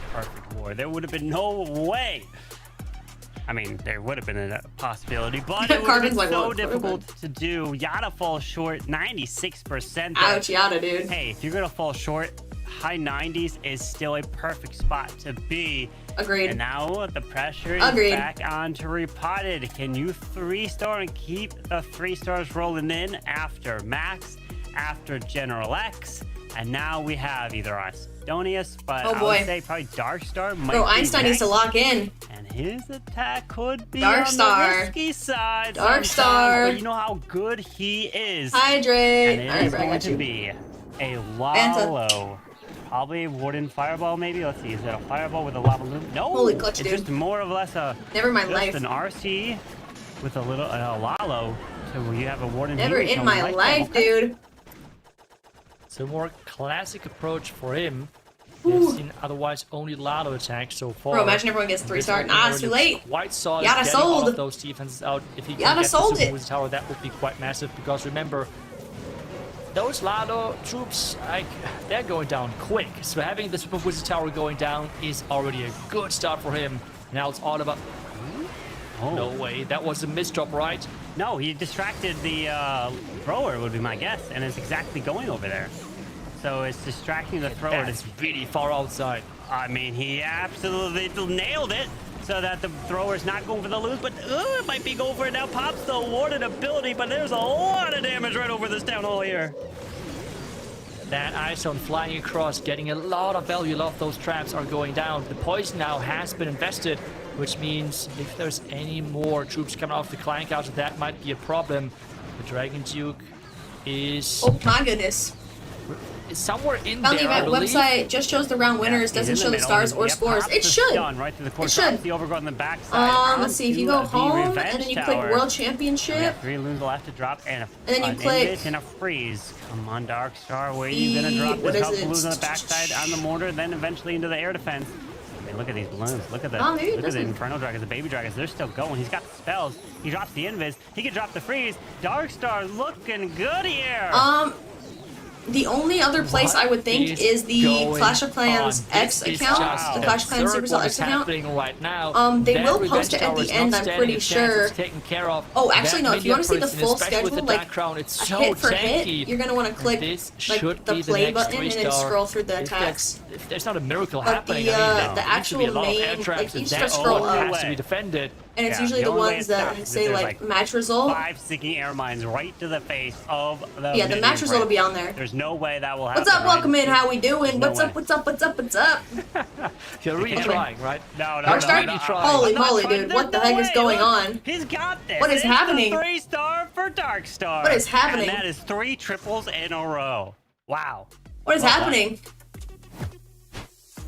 war. There would have been no way. I mean, there would have been a possibility, but it would have been Carbon's like, so whoa, difficult to do. Yada falls short, 96%. Ouch, Yada, dude. Hey, if you're gonna fall short, high 90s is still a perfect spot to be. Agreed. And now the pressure is Agreed. back onto Repotted. Can you 3-star and keep the 3 stars rolling in after Max, after General X, and now we have either Astonius, but Oh, I boy. would say probably Darkstar might Bro, be Einstein needs to next. lock in. And his attack could be Darkstar. on the risky side. Darkstar. sometimes, But you know how good he is. Hydrate. And it Alright, is bro, I going got to you. be a Fanta. Lalo. Probably a Warden Fireball, maybe. Let's see. Is it a Fireball with a Lava Loon? No. Holy clutch, it's dude. just more or less a. Never my just life. an RC with a little Lalo. So where you have a Warden. Never here, in so my like life, that. dude. It's a more classic approach for him. We've seen otherwise only Lado attacks so far. Bro, imagine everyone gets 3-star. Nah, it's too late. Quite solid. Yada getting all sold. of those defenses out. If he can Yada get sold the Super it. Wizard Tower, that would be quite massive. Because remember, those Lado troops, like, they're going down quick. So having the Super Wizard Tower going down is already a good start for him. Now it's all about. Oh. No way, that was a misdrop, right? No, he distracted the thrower, would be my guess, and it's exactly going over there. So it's distracting the thrower. That's really far outside. I mean, he absolutely nailed it so that the thrower's not going for the loot, but it might be going for it now. Pops the awarded ability, but there's a lot of damage right over this town hall here. That Ice Zone flying across, getting a lot of value. A lot of those traps are going down. The poison now has been invested, which means if there's any more troops coming off the Clank out, that might be a problem. The Dragon Duke is Oh my goodness. somewhere in Found the there, I event believe. website just shows the round winners, He's doesn't in show the middle. stars or Yep, scores. Pops It is should. done right to the court. It should. The overgrowth on the backside. Let's see. If you go onto the home and Revenge then you Tower. click World We Championship, have 3 loons left to drop and then you an click Invis and a freeze. Come on, Darkstar, where are you gonna drop what this is help it? balloon on the backside on the mortar, then eventually into the air defense. I mean, look at these balloons. Look at the Oh, maybe it look at the doesn't. Inferno Dragons, the Baby Dragons. They're still going. He's got the spells. He drops the Invis. He can drop the freeze. Darkstar looking good here. the only other place I would think is the going Clash of Clans on? X This is account, just the Clash of Clans absurd Supercell what X is account. happening right now. They That will Revenge post it at Tower the is end, not I'm standing pretty a chance. sure. It's taken care of. Oh, actually, That no, if you want to see the minion full prison, especially schedule, with the like Dark Crown, it's a so hit for tanky. hit, you're going to want to click This like should the be play the next button and then 3-star. scroll through the attacks. If there's not a miracle But happening, the, I mean, the there needs to be a actual lot of air main, traps, like, you and just that scroll all up. has to be defended. And it's Yeah, usually the only way ones it that stops is say there's, like match result. 5 sticking air mines right to the face of the Yeah, the minion match result will prey. be on there. There's no way that will happen. What's up? right? Welcome in. How we doing? no What's way. up? What's up? What's up? What's up? You're really trying, right? No, no, Darkstar? no, no. Holy I'm not moly, trying- dude. there's What the no heck is way. going Look, on? He's got this. What is It's happening? The 3-star for Darkstar. What is happening? And that is 3 triples in a row. Wow. What is happening?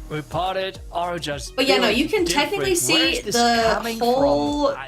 Reported or just. But yeah, no, built you can different. technically Where see is this the coming whole from?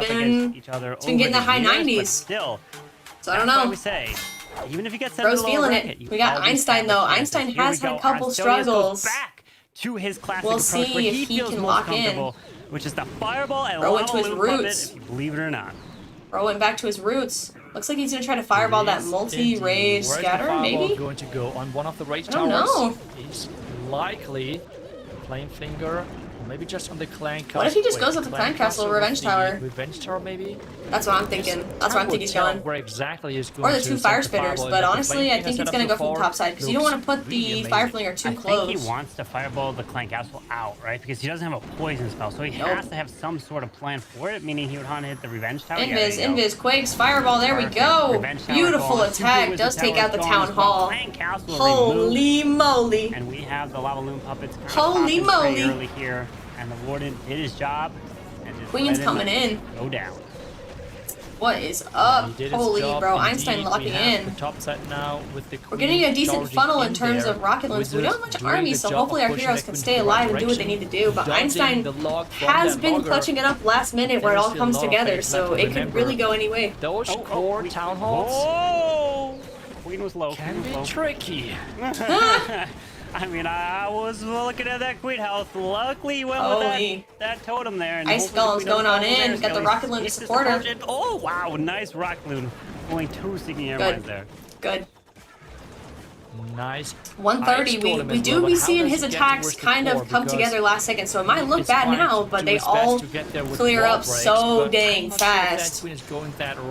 up been against each other it's been getting the high years, but 90s. still, So I don't that's why know. we say, even if you get sent Bro's to the lower feeling bracket, it. you We got always Einstein have a though. chance. Einstein Here we has had go. a couple Arstonius struggles. goes back to his classic We'll approach see where if he he feels can most lock in. comfortable, which is the fireball and Bro lava went to his loop puppet, roots. if you believe it or not. Bro went back to his roots. Looks like he's gonna try to fireball that multi-rage Where's scatter, the fireball maybe? going to go on one of the rage I don't towers? know. He's likely Flame Finger, or maybe just on the clan castle. What if he just goes up the clan castle or revenge tower? Revenge tower, maybe? That's what I'm thinking. That's where I'm thinking he's going. Where exactly is going Or the to two set fire the spitters, fireball, but the honestly, Flame I Finger think set he's up gonna so go from the far top side because you don't looks want to put really the amazing. fire flinger too I close. think he wants to fireball the clan castle out, right? Because he doesn't have a poison spell, so he has to have some sort of plan for it, meaning he would want to hit the revenge tower. Invis, Quakes, Fireball, there we go. Revenge tower Beautiful gone. attack, Super does Wizard take out the tower's town gone as well. hall. Clan castle Holy removed. moly. And we have the lava loon puppets kind of Holy popping pretty moly. early here, and the warden did his job. And just Queen's let him coming in. Go down. What is He up? did his Holy job bro, indeed. Einstein We locking have in. The top side now with the We're getting a decent charging funnel in terms there. of rocket launches. We don't have much Wizards doing army, the so job hopefully of our pushing heroes the can Queen stay in the right alive and do what they need direction. to do. But Dodging Einstein the log from has that been logger. clutching it up last minute where it There's all still a comes lot of together, faith so left to it could remember. really go any way. Those core town halls Whoa! Queen was low. can Queen be was low. tricky. I mean, I was looking at that queen health. Luckily, you went Holy. with that totem there. And Ice hopefully the Golem's queen going doesn't on fall in. there. Got the Skelly rocket loon to sneaks support her. support it. Oh, wow. Nice rocket loon. Pulling 2 sneaking airmines there. Good. Nice. 130. We see in his attacks kind of come together last second, so it might look bad now, but they all clear up so dang fast. We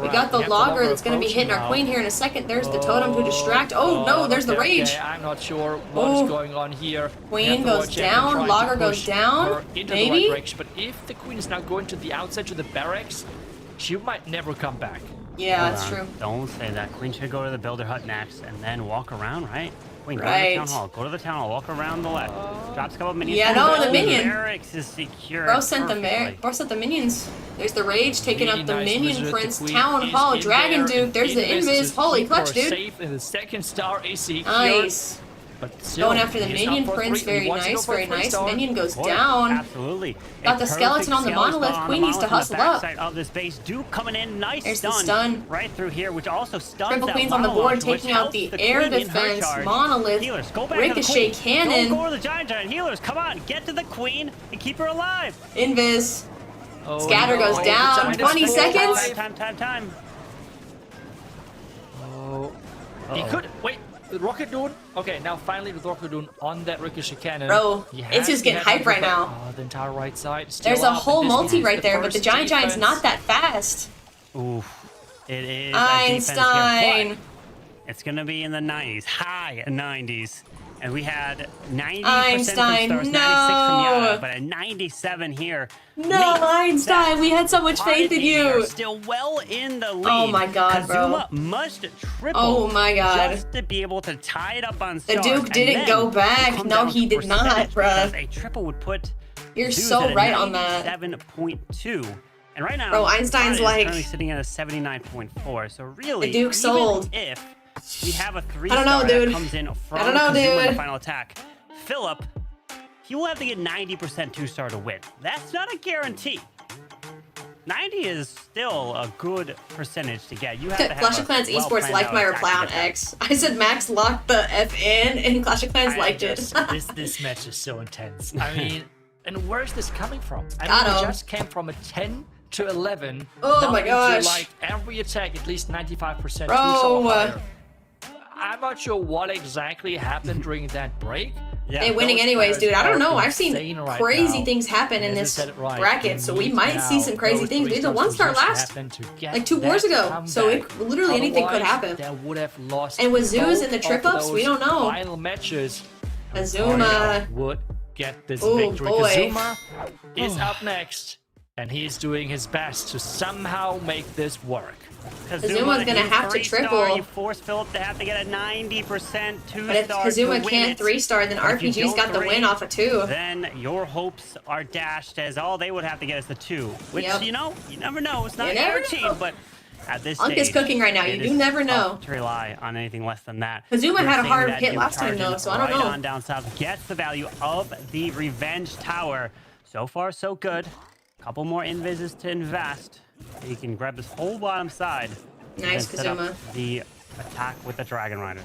got the logger that's going to be hitting our queen here in a second. There's the totem to distract. Oh no, there's the rage. I'm not sure what's going on here. Queen goes down, logger goes down. Maybe? But if the queen is now going to the outside to the barracks, she might never come back. Yeah, that's true. Don't say that. Queen should go to the builder hut next and then walk around, right? Queen, go Right. to the town hall. Go to the town hall. Walk around the left. Drops a couple minions. Yeah, no, the minion. Barracks is secure. Bro sent the minions. There's the rage taking up the minion prince. Town hall, dragon duke. There's the invis. Holy clutch, dude. Safe in the second star AC. Nice. But still, Going after the he is minion up for prince. three. He Very wants to go nice, for a very nice. three-star. Minion goes Course, down. Absolutely. Got the skeleton on the monolith. Queen needs to hustle up. Of this base, Duke coming in, nice There's the stun, stun. right through here, which also stuns Triple that queens on the monolith, board, which taking out helps the the air queen in her defense. charge. Monolith. Healers, go back to the Ricochet queen. cannon. Go to the giant healers. Come on, get to the queen and keep her alive. Invis. Oh, Scatter no. goes down. 20 seconds. Time. Oh. He could wait. The rocket dude. Okay, now finally with rocket dude on that ricochet cannon. Bro, He it's just getting has hype right now. Oh, the entire right side. Still There's a up, whole and this multi is right there, but the first giant's defense. not that fast. Oof. It is Einstein. A defense here, but it's gonna be in the 90s, high 90s. And we had 90% Einstein, from Stars, 96 from no. Yara, but a 97 here. No, Nate, Einstein, we had so much faith in you. Are still well in the lead. Oh my God, bro. Kazuma must triple. Oh my God. Just to be able to tie it up on The Stars. Duke and didn't then go back. come No, down he to did not, percentage, because bruh. a triple would put You're Zeus so at a right on that. 97.2. And right now, Bro, Einstein's Todd is like- currently sitting at a 79.4. So really, The Duke even sold. if we have a 3-star I don't know, dude. that comes in from I don't know, Kazuma in the dude. final attack, Philip, he will have to get 90% 2-star to win. That's not a guarantee. 90 is still a good percentage to get. You have to have Clash a of Clans Esports well-planned liked my out reply attack on to get X. I said Max locked the F in, and Clash of Clans liked it. This match is so intense. I mean, and where's this coming from? I Got mean, him. it just came from a 10 to 11. Oh now my into, gosh. like every attack, at least 95% Bro. two-star higher. I'm not sure what exactly happened during that break. Yeah. They're winning Those anyways, dude. I don't players know. are I've seen insane right crazy now. things happen in As I this said it right, bracket, so we need might see now some crazy those things. We had the 3 stars one-star to just last happen to get like 2 wars that ago, so comeback. literally anything could Otherwise, happen. They would have lost. And with Zeus both and the of trip-ups, we those don't know. Final matches. Azuma. Would get this Ooh, victory. boy. Kazuma is up next, and he's doing his best to somehow make this work. Kazuma's gonna have to 3-star, triple. You force Philip to have to get a 90% 2-star. But if Kazuma can't 3-star, then If you RPG's go got the 3, win off of 2. then your hopes are dashed, as all they would have to get is the 2. Which, Yep. you know, you never know. It's not You never guaranteed, know. but at this Unk is stage, cooking right now. it You is do never know. tough to rely on anything less than that. Kazuma We're had a seeing hard that hit Duke last time, charging though, so I don't right know. on down south gets the value of the Revenge Tower. So far, so good. Couple more invises to invest. He can grab this whole bottom side. Nice, and set up Kazuma. the attack with the Dragon Riders.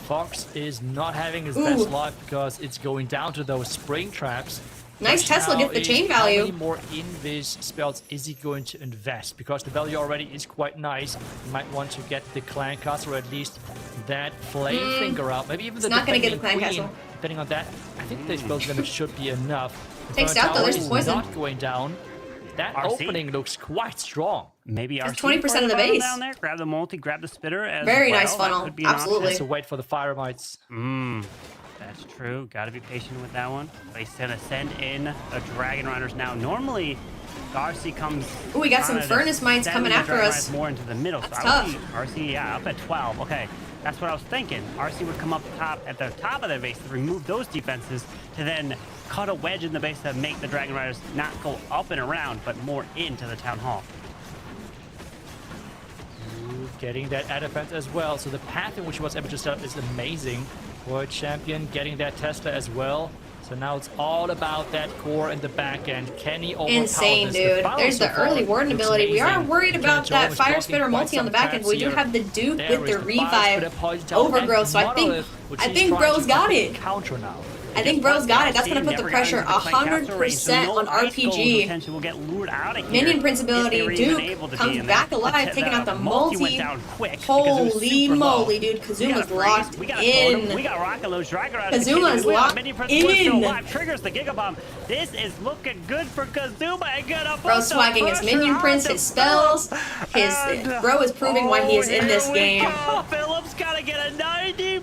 Fox is not having his Ooh. best luck because it's going down to those spring traps. Nice Tesla Now get the is chain how value. many more invis spells is he going to invest? Because the value already is quite nice. You might want to get the clan castle, or at least that flame finger out. Maybe even the not gonna get the defending clan queen. castle. Depending on that, I think the spell damage should be enough. Takes The out though, tower there's is poison. not going down. That RC? opening looks quite strong. Maybe That's RC 20% of the funnel base. down there. Grab the multi, grab the spitter as Very well. nice That funnel. could be an option. Absolutely. So wait for the fire mites. That's true. Got to be patient with that one. They send in a Dragon Riders now. Normally, RC comes. Ooh, we got some trying to Furnace Mites send coming the after Dragon us. Riders more into the middle. That's so tough. I would see RC, yeah, up at 12. Okay, that's what I was thinking. RC would come up top at the top of their base to remove those defenses to then cut a wedge in the base to make the Dragon Riders not go up and around, but more into the Town Hall. Getting that air defense as well. So the path in which he was able to set up is amazing. World champion getting that Tesla as well. So now it's all about that core and the back end. Can he overpower Insane, this? dude. Funnel There's so the far early warden looks ability. We are amazing. worried about Jones that Fire blocking Spitter quite multi on the some back end. traps We do here. have the Duke There with is the Fire Spitter revive poison tower overgrowth, and so I think Monolith, which he's trying Bro's to got it. counter now. I think Bro's got it. That's gonna put the pressure 100% on RPG. Will get lured out of here Minion Prince if they ability, were even Duke able to be comes in back there. alive, taking out the multi. went down quick because it was Holy super low. moly, dude. We got Kazuma's a locked freeze. We got a totem. We in. got Rocket Load, Dragon Riders. Kazuma's locked Minion Prince was still in. alive. Triggers the Giga Bomb. This is looking good for Kazuma. And gonna put Bro's the swagging his pressure Minion on Prince, the his spells. His And, Bro is proving why he is in this here we game. go. Philip's gotta get a 90%.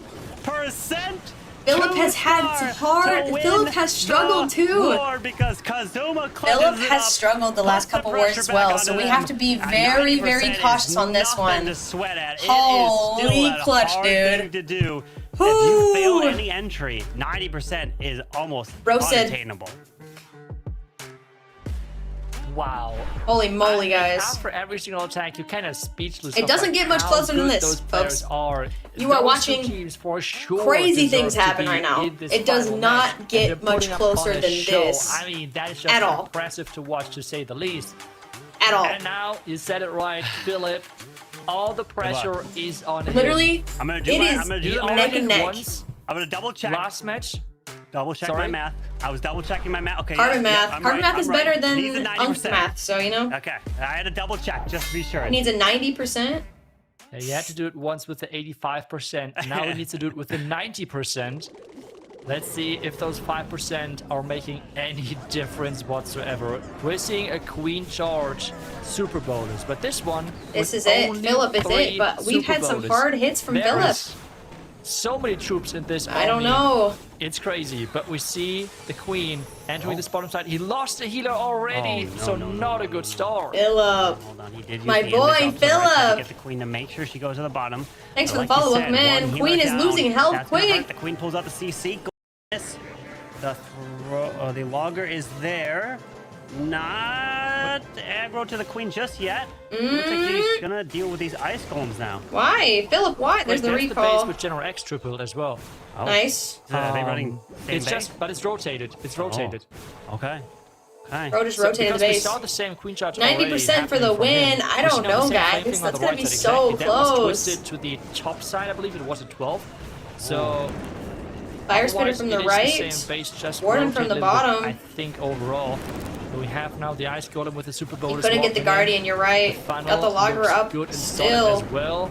Philip has had hard. Philip has struggled too. Because Kazuma Philip has struggled the last couple wars as well, so we have to be very, very cautious on this one. To sweat at. Holy it is still clutch, a hard dude. thing to do. If Woo. you fail any entry, 90% is almost Bro said- unattainable. Wow. Holy moly, guys. After every single attack, you're kind of speechless. It of, doesn't like, get much how closer than good this, those players folks. are. You are Those watching two teams for sure crazy deserve things to happen be right now. in this It does final not match, get and they're much putting up closer on a than show. this. I mean, that is just At all. impressive to watch, to say the least. At all. And now you said it right, Philip. All the pressure is on him. Literally, I'm gonna do it my, is I'm gonna do He the only math. neck and neck. once I'm gonna double check. last match. Double check my Sorry? math. I was double checking my math. Okay. Carbon yeah, math. I'm Carbon right, math is I'm right. better than Needs a Unk's 90%. math, so you know. Okay. I had to double check just to be sure. It needs a 90%. Yeah, you had to do it once with the 85%. Now he needs to do it with the 90%. Let's see if those 5% are making any difference whatsoever. We're seeing a queen charge super bonus, but this one. This with is it. only Philip is 3 it. But we've super had some bonus. hard hits from There Philip. is so many troops in this I don't army. know. It's crazy, but we see the queen entering this bottom side. He lost the healer already, Oh, no, so no, no, not no, a good no. start. Philip. Hold on, he did use My the boy, invis up to the right side Philip. to get the queen to make sure she goes to the bottom. Thanks for But the like you follow-up, said, man. one Queen healer is down. losing health That's gonna quick. hurt. The queen pulls out the CC. Goodness. The logger is there. Not aggro to the queen just yet. Looks like he's gonna deal with these ice golems now. Why? Philip, why? There's the There's the base recall. with General X tripled as well. Oh. Nice. Are they running same It's base? just, but it's rotated. It's rotated. Okay. Okay. Bro just So rotated the because we base. saw the same queen charge 90% for the win. I don't know, guys. That's gonna be so That was close. twisted to the top side, I believe it was a 12. So Fire Spitter otherwise from it the is right. same base, just Warden from rotated the a little bit, bottom. I think overall. So we have now the ice golem with the super You bonus. couldn't get the walking in. Guardian, you're right. Funnel Got the logger looks up good and solid still. as well.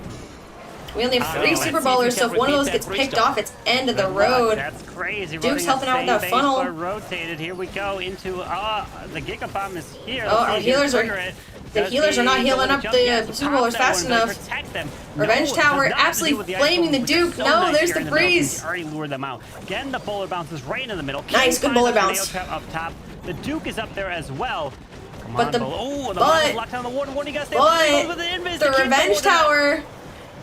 We only have I 3 know. Super Let's see if Bowlers, we so can if one of repeat those gets that picked restart. off, it's end of the Good luck. road. That's crazy. Duke's Running helping the out with same that base, funnel. but rotated. Here we go into the Giga Bomb is here. Oh, Let's our see if he can healers are- trigger it. the Does healers are not he healing go up jump? the Yes, Super pop Bowlers that fast one, but enough. protect them. Revenge No, Tower does not have to absolutely do with the ice flaming the bombs, which is Duke. so No, nice there's here the in middle. freeze. He already lured them out. Again, the bowler bounces right in the middle. Nice, good King bowler finds us bounce. Up top. The Duke is up there as well. Come But on, the- bowler. Oh, the but- locked down the warden. Warden, you gotta stay But with the invis. the to keep Revenge warden out. Tower.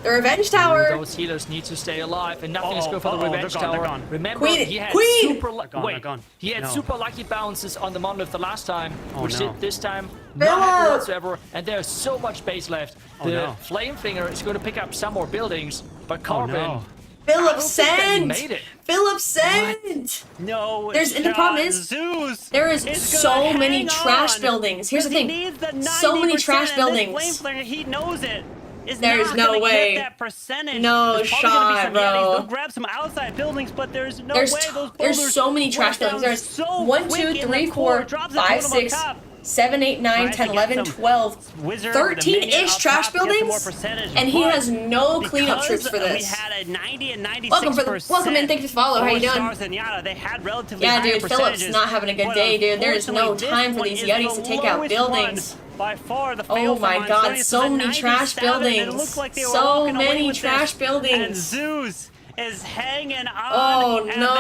The Revenge Tower. Those healers need to stay alive, and nothing is good for the they're Revenge gone, they're Tower. gone. Remember, Queen- he had Queen! super They're gone, wait, they're gone. he had No. super lucky bounces on the Monolith the last time, Oh, which no. did this time not happen Philip! whatsoever. And there's so much base left. Oh, The no. Flame Finger is going to pick up some more buildings, but Carbon. no. Philip I don't think that he sent. made it. Philip sent. No, There's- and the shot. problem is, Zeus There is is so gonna many hang trash on, buildings. Here's the because he thing. needs the So many 90%, trash and buildings. This flame flanger, he knows it. is There's not no gonna way. get that percentage. No There's probably gonna be shot, some bro. Yetis. They'll grab some outside buildings, but there's no way those There's boulders so many went trash down buildings. There's so 1, quick 2, in the 3, core. 4, Drops the 5, totem up 6, top. 7, 8, 9, Tries 10, to get 11, some 12, Wizard or the 13-ish minion up trash top, get some more buildings, percentage, and he but has no cleanup troops for because this. we had a 90 and 96%. Welcome in, thank you for follow. How you doing? Stars and Yada, they had relatively Yeah, higher dude, Philip's percentages, not having a good but day, dude. There is no unfortunately, time for this these one Yetis is to the take out lowest buildings. one by far. The Oh fail my from god, Monsonia, so the many trash 97, and it buildings. looked like they were So walking away many with trash this. buildings. And Zeus is hanging on. Oh, and no.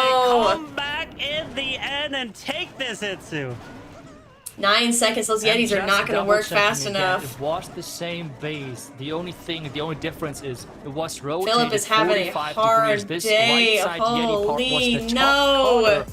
they come back in the end and take this, Itsu. 9 seconds, those And Yetis are just not going to work double-checking fast again, enough. It was the same base. The only difference is it was rotated. Philip is having a 45 hard degrees. This day. right side Yeti part was Holy the top no. corner.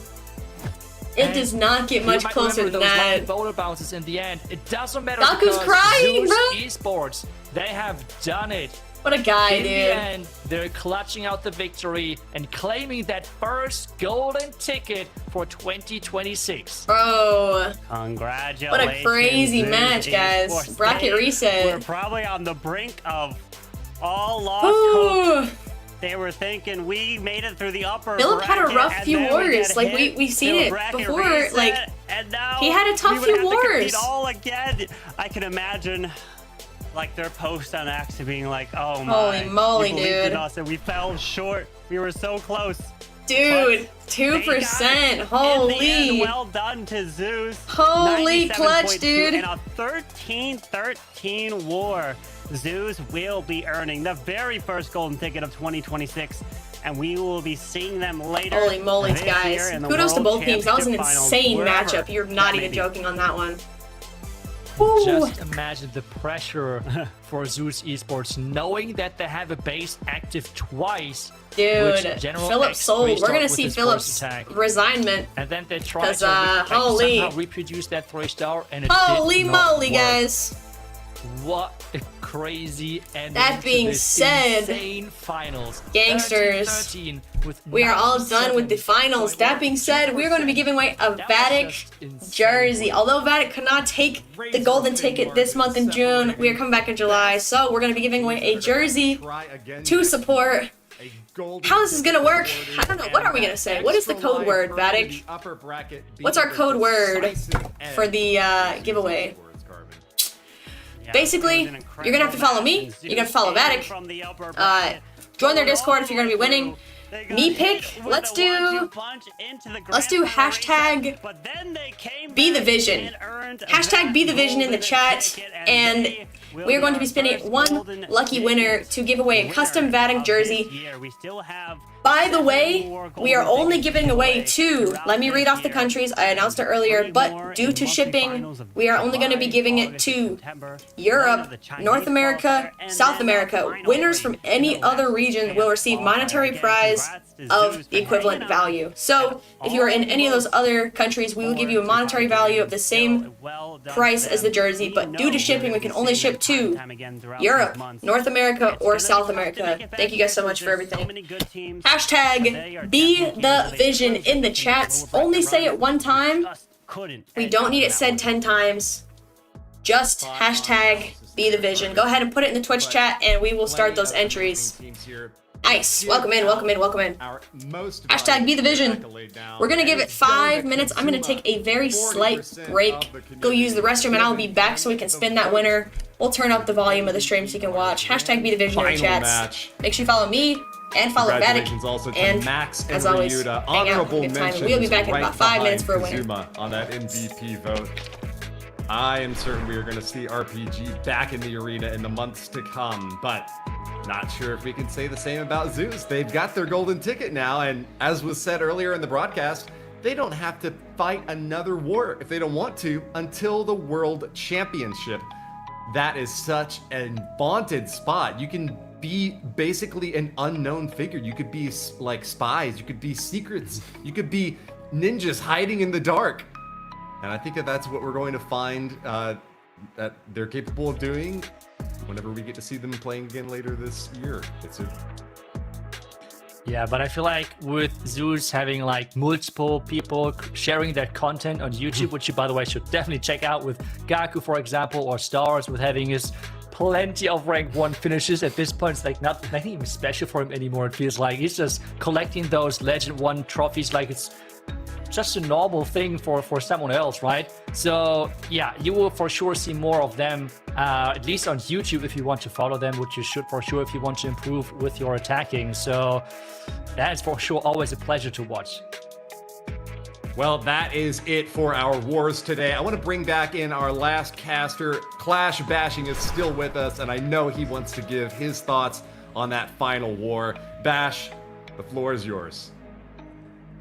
It And does not get you much might closer remember than those lucky that. boulder bounces in the end. It doesn't matter Gaku's because crying, Zeus bro. Esports, they have done it. What a guy, In dude. the end, they're clutching out the victory and claiming that first golden ticket for 2026. Bro, Congratulations. what a crazy Zeus match, guys. Esports. Bracket They reset. We're probably on the brink of all lost hope. Ooh. They were thinking we made it through the upper Philip had a bracket, rough and few then wars. get Like, hit we've seen to a it bracket before, reset, like, and now he had a tough we would few have to compete wars. all again. I can imagine, like, their post on X being like, "Oh my, Holy moly, you believed in dude. us and we fell short. We were so close." Dude, But 2%. they got it. In the Holy. end, well done to Zeus. Holy 97.2 clutch, dude. In a 13-13 war, Zeus will be earning the very first golden ticket of 2026, and we will be seeing them later. Holy moly, this guys. year in the Kudos to World both teams. That was an Championship insane Finals, wherever matchup. You're not that even may be. joking on that one. Woo. Just imagine the pressure for Zeus Esports knowing that they have a base active twice. Dude, which General Philip X sold. We're restart going to with see his Philip's first attack. resignment. And then they try 'Cause, to holy. somehow reproduce that 3-star, and it Holy did not moly, work. guys. What a crazy ending That to being this said, insane finals. gangsters, 13-13 with we are all done with the finals. That being said, we're going to be giving away a VATIC jersey. Although VATIC could not take the golden ticket this month in June, we are coming back in July. So we're going to be giving away a jersey to support. How this is going to work, I don't know. What are we going to say? What is the code word, VATIC? What's our code word for the giveaway? Basically, you're going to have to follow me. You're going to follow VATIC. Join their Discord if you're going to be winning. Me pick, let's do hashtag Be the Vision. Hashtag Be the Vision in the chat, and we are going to be spinning one lucky winner to give away a custom VATIC jersey. By the way, we are only giving away 2. Let me read off the countries. I announced it earlier, but due to shipping, we are only going to be giving it to Europe, North America, South America. Winners from any other region will receive monetary prize of the equivalent value. So, if you are in any of those other countries, we will give you a monetary value of the same price as the jersey, but due to shipping, we can only ship to Europe, North America, or South America. Thank you guys so much for everything. Hashtag Be the Vision in the chats. Only say it one time. We don't need it said 10 times. Just hashtag Be the Vision. Go ahead and put it in the Twitch chat, and we will start those entries. Nice. Welcome in, welcome in, welcome in. Hashtag Be the Vision. We're going to give it 5 minutes. I'm going to take a very slight break. Go use the restroom, and I'll be back so we can spin that winner. We'll turn up the volume of the stream so you can watch. Hashtag Be the Vision in the chats. Make sure you follow me and follow VATIC. Also to And Max and as always, Ryuta. hang out, have a Honorable good time. mentions We'll be back in about 5 minutes for a winner. Kazuma on that MVP vote. I am certain we are going to see RPG back in the arena in the months to come, but not sure if we can say the same about Zeus. They've got their golden ticket now, and as was said earlier in the broadcast, they don't have to fight another war if they don't want to until the World Championship. That is such a vaunted spot. You can be basically an unknown figure. You could be like spies, you could be secrets, you could be ninjas hiding in the dark. And I think that that's what we're going to find that they're capable of doing whenever we get to see them playing again later this year. Yeah, but I feel like with Zeus having like multiple people sharing that content on YouTube, which you, by the way, should definitely check out with Gaku, for example, or Stars with having his plenty of rank 1 finishes. At this point, it's like nothing even special for him anymore. It feels like he's just collecting those Legend 1 trophies like it's just a normal thing for someone else, right? So yeah, you will for sure see more of them, at least on YouTube if you want to follow them, which you should for sure if you want to improve with your attacking. So that is for sure always a pleasure to watch. Well, that is it for our wars today. I want to bring back in our last caster. Clash Bashing is still with us, and I know he wants to give his thoughts on that final war. Bash, the floor is yours.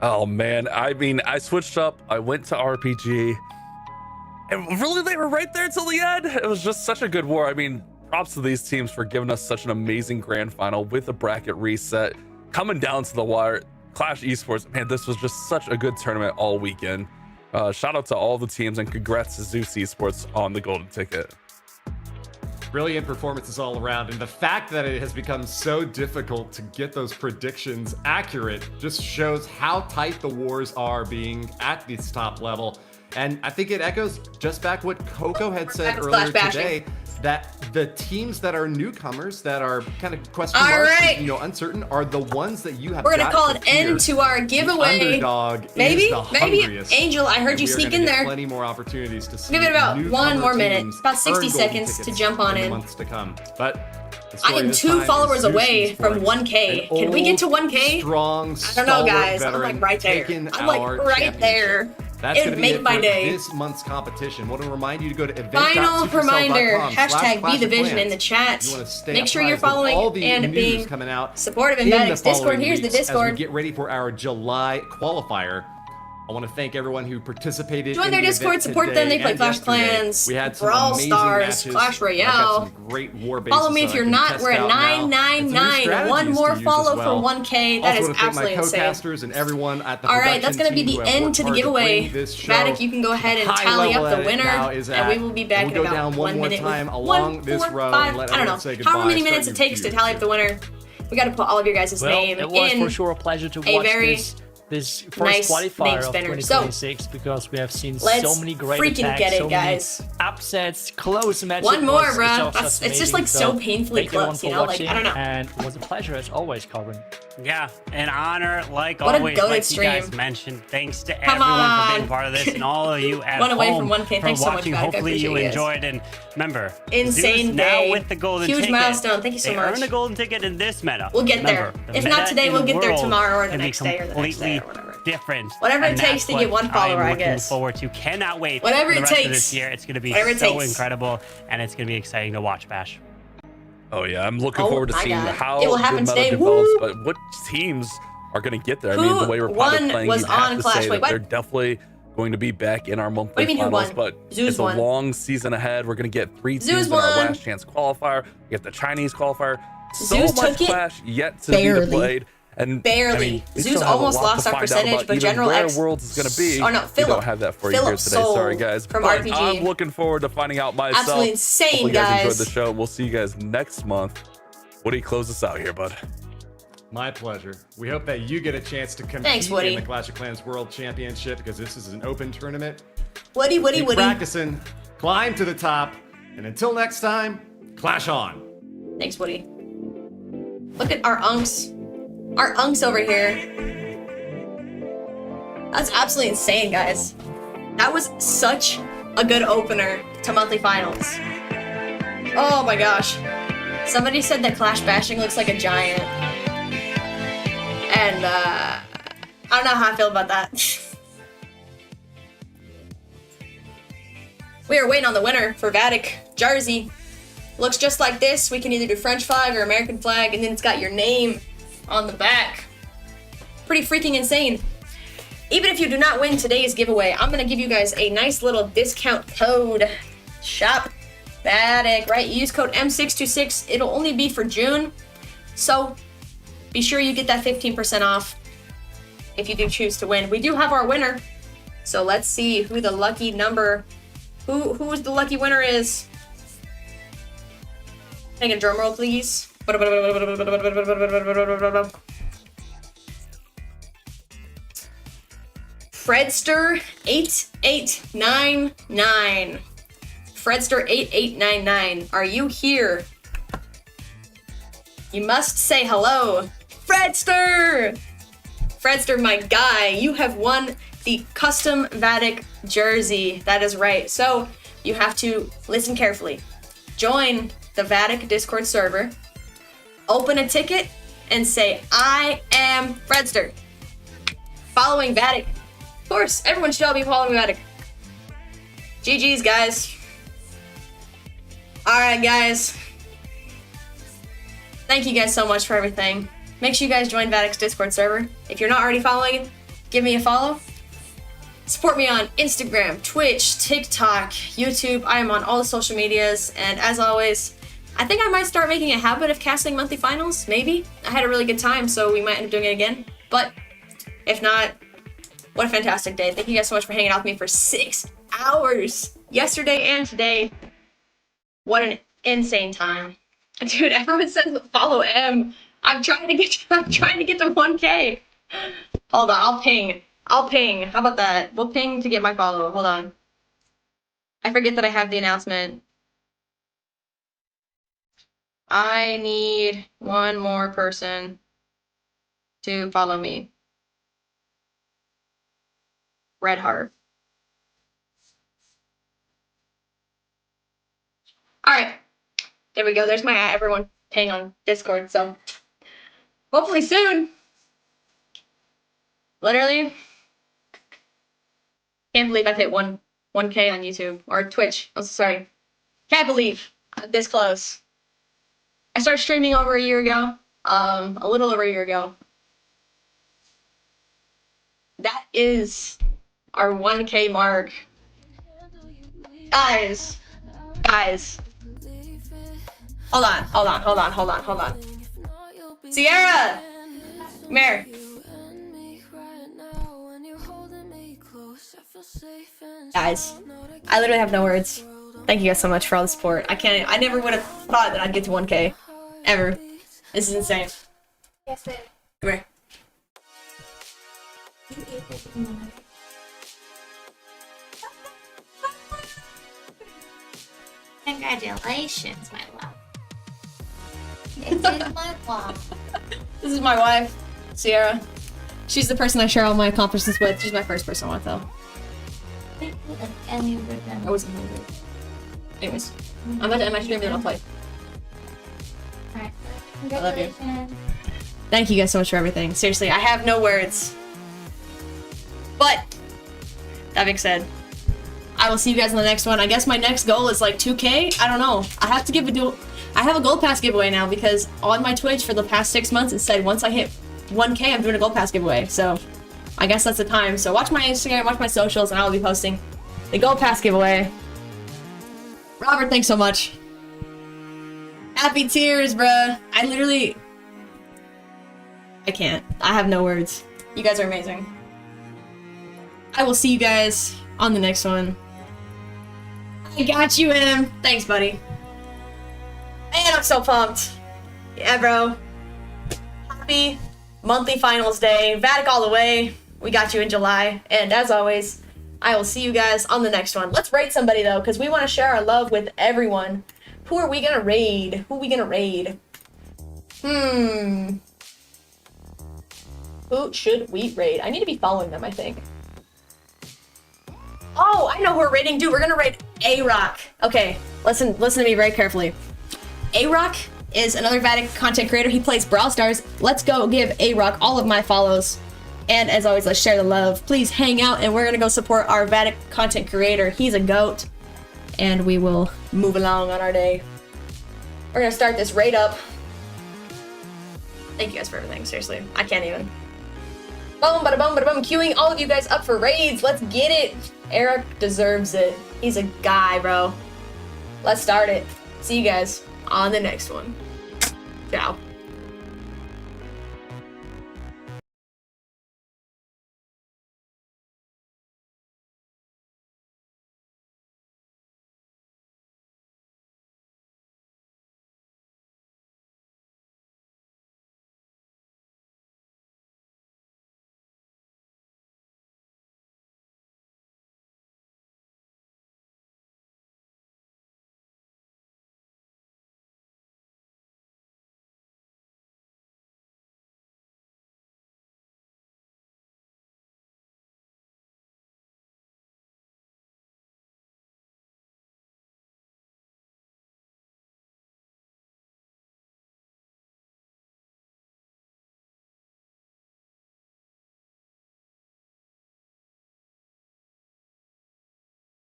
Oh man, I mean, I switched up. I went to RPG, and really they were right there till the end. It was just such a good war. I mean, props to these teams for giving us such an amazing grand final with a bracket reset, coming down to the wire. Clash Esports, man, this was just such a good tournament all weekend. Shout out to all the teams and congrats to Zeus Esports on the golden ticket. Brilliant performances all around, and the fact that it has become so difficult to get those predictions accurate just shows how tight the wars are being at this top level. And I think it echoes just back what Coco had said earlier today, that the teams that are newcomers, that are kind of question marks, you know, uncertain, are the ones that you have. We're gonna call an end to our giveaway. The underdog maybe, is the hungriest. Angel, I heard you sneak in there. Plenty more opportunities to see. Give it about one more minute, teams about 60 earn seconds golden to jump on in the in. months to come. But I am 2 followers away from 1K. Can we get to 1K? Strong, I don't know, guys. I'm like right there. I'm like right there. That's going to be it my for day. this month's competition. I want to remind you to go to Final reminder, hashtag #BeTheVision BeTheVision in the chat. Make sure you're following and being coming out supportive in VATIC's Discord. Here's the Discord. As we get ready for our July qualifier. I want to thank everyone who participated. Join their Discord, support them. They play Clash Clans, we had some Brawl amazing Stars, matches. Clash Royale. Some great war bases Follow me if you're not. We're at 999. One more follow for 1K. That is absolutely insane. Co-casters and everyone at the all right, that's going to be the end to the giveaway. VATIC, you can go ahead and tally up the winner, and we will be back in about 1 minute. Along this row. I don't know. However many minutes it takes to tally up the winner. We got to put all of your guys' name it was in for sure a pleasure to watch this first nice qualifier of 2026 because we have seen so many great attacks, get it, so guys. many upsets, close matches. One more, bro. It's just like so painfully close, you know? Like, I don't know. And it was a pleasure as always, Corbin. Yeah, an honor, like what always, like stream. you guys mentioned. Thanks to everyone for being part of this and all of you at One away home from 1K. Thanks for so much, watching. Vatic. Hopefully you enjoyed, and remember, insane Zeus day. now with the golden huge ticket. milestone. Thank you so they much. Earn a golden ticket in this meta. We'll get remember, there. If not today, we'll get there tomorrow or the next day or the next day or whatever. Different. Whatever it takes to get one follower, I guess. I'm looking forward to. Cannot wait. Whatever for the it rest takes. Of this year, it's going to be Whatever so incredible, and it's going to be exciting to watch. Bash. Oh yeah, I'm looking forward to seeing how it will happen the meta today. develops, but what teams are going to get there? I mean, the way we're probably playing, you have to say that they're definitely going to be back in our monthly finals, but it's a long season ahead. We're going to get 3 teams in our last chance qualifier. We get the Chinese qualifier. So much Clash yet to be played. And barely. I mean, Zeus almost lost our percentage, but General X. Worlds is going to be. Oh no, Philip. We don't have that for you here today. Sorry, guys. From but RPG. I'm looking forward to finding out myself. Absolutely insane, Hopefully you guys enjoyed the show. We'll see you guys next month. Woody, close us out here, bud. My pleasure. We hope that you get a chance to compete in the Clash of Clans World Championship because this is an open tournament. Woody. Keep practicing, climb to the top, and until next time, clash on. Thanks, Woody. Look at our unks. Our unks over here. That's absolutely insane, guys. That was such a good opener to monthly finals. Oh my gosh. Somebody said that Clash Bashing looks like a giant. And I don't know how I feel about that. We are waiting on the winner for VATIC jersey. Looks just like this. We can either do French flag or American flag, and then it's got your name on the back. Pretty freaking insane. Even if you do not win today's giveaway, I'm gonna give you guys a nice little discount code. Shop VATIC, right? Use code M626. It'll only be for June. So be sure you get that 15% off if you do choose to win. We do have our winner. So let's see who the lucky number, who's the lucky winner is. Can I get a drum roll, please? Fredster8899. Fredster8899, are you here? You must say hello. Fredster! Fredster, my guy, you have won the custom VATIC jersey. That is right. So you have to listen carefully. Join the VATIC Discord server, open a ticket, and say, I am Fredster. Following VATIC. Of course, everyone should all be following VATIC. GG's, guys. Alright, guys. Thank you guys so much for everything. Make sure you guys join VATIC's Discord server. If you're not already following, give me a follow. Support me on Instagram, Twitch, TikTok, YouTube. I am on all the social medias. And as always, I think I might start making a habit of casting monthly finals. Maybe. I had a really good time, so we might end up doing it again. But if not, what a fantastic day. Thank you guys so much for hanging out with me for 6 hours. Yesterday and today. What an insane time. Dude, everyone says follow M. I'm trying to get to 1K. Hold on, I'll ping. How about that? We'll ping to get my follow. Hold on. I forget that I have the announcement. I need one more person to follow me. Red heart. Alright. There we go. There's my everyone ping on Discord, so hopefully soon. Literally. Can't believe I've hit 1K on YouTube or Twitch. I'm sorry. Can't believe I'm this close. I started streaming over a year ago. A little over a year ago. That is our 1K mark. Guys. Hold on. Sierra! Come here. Guys, I literally have no words. Thank you guys so much for all the support. I never would have thought that I'd get to 1K. Ever. This is insane. Yes, babe. Come here. Congratulations, my love. It is my love. This is my wife, Sierra. She's the person I share all my accomplishments with. She's my first person with, though. I wasn't hungry. Anyways, I'm about to end my stream and then I'll play. Alright. I love you. Thank you guys so much for everything. Seriously, I have no words. But, that being said, I will see you guys in the next one. I guess my next goal is like 2K. I don't know. I have a gold pass giveaway now because on my Twitch for the past 6 months it said once I hit 1K I'm doing a gold pass giveaway. So I guess that's the time. So watch my Instagram, watch my socials, and I will be posting the gold pass giveaway. Robert, thanks so much. Happy tears, bruh. I can't. I have no words. You guys are amazing. I will see you guys on the next one. I got you, Em. Thanks, buddy. Man, I'm so pumped. Yeah, bro. Happy monthly finals day. VATIC all the way. We got you in July. And as always, I will see you guys on the next one. Let's raid somebody, though, because we want to share our love with everyone. Who are we gonna raid? Who should we raid? I need to be following them, I think. Oh, I know who we're raiding. Dude, we're gonna raid A-Rock. Okay, listen to me very carefully. A-Rock is another VATIC content creator. He plays Brawl Stars. Let's go give A-Rock all of my follows. And as always, let's share the love. Please hang out, and we're gonna go support our VATIC content creator. He's a GOAT. And we will move along on our day. We're gonna start this raid up. Thank you guys for everything. Seriously, I can't even. Boom, bada boom, bada boom. Queuing all of you guys up for raids. Let's get it. Eric deserves it. He's a guy, bro. Let's start it. See you guys on the next one. Ciao.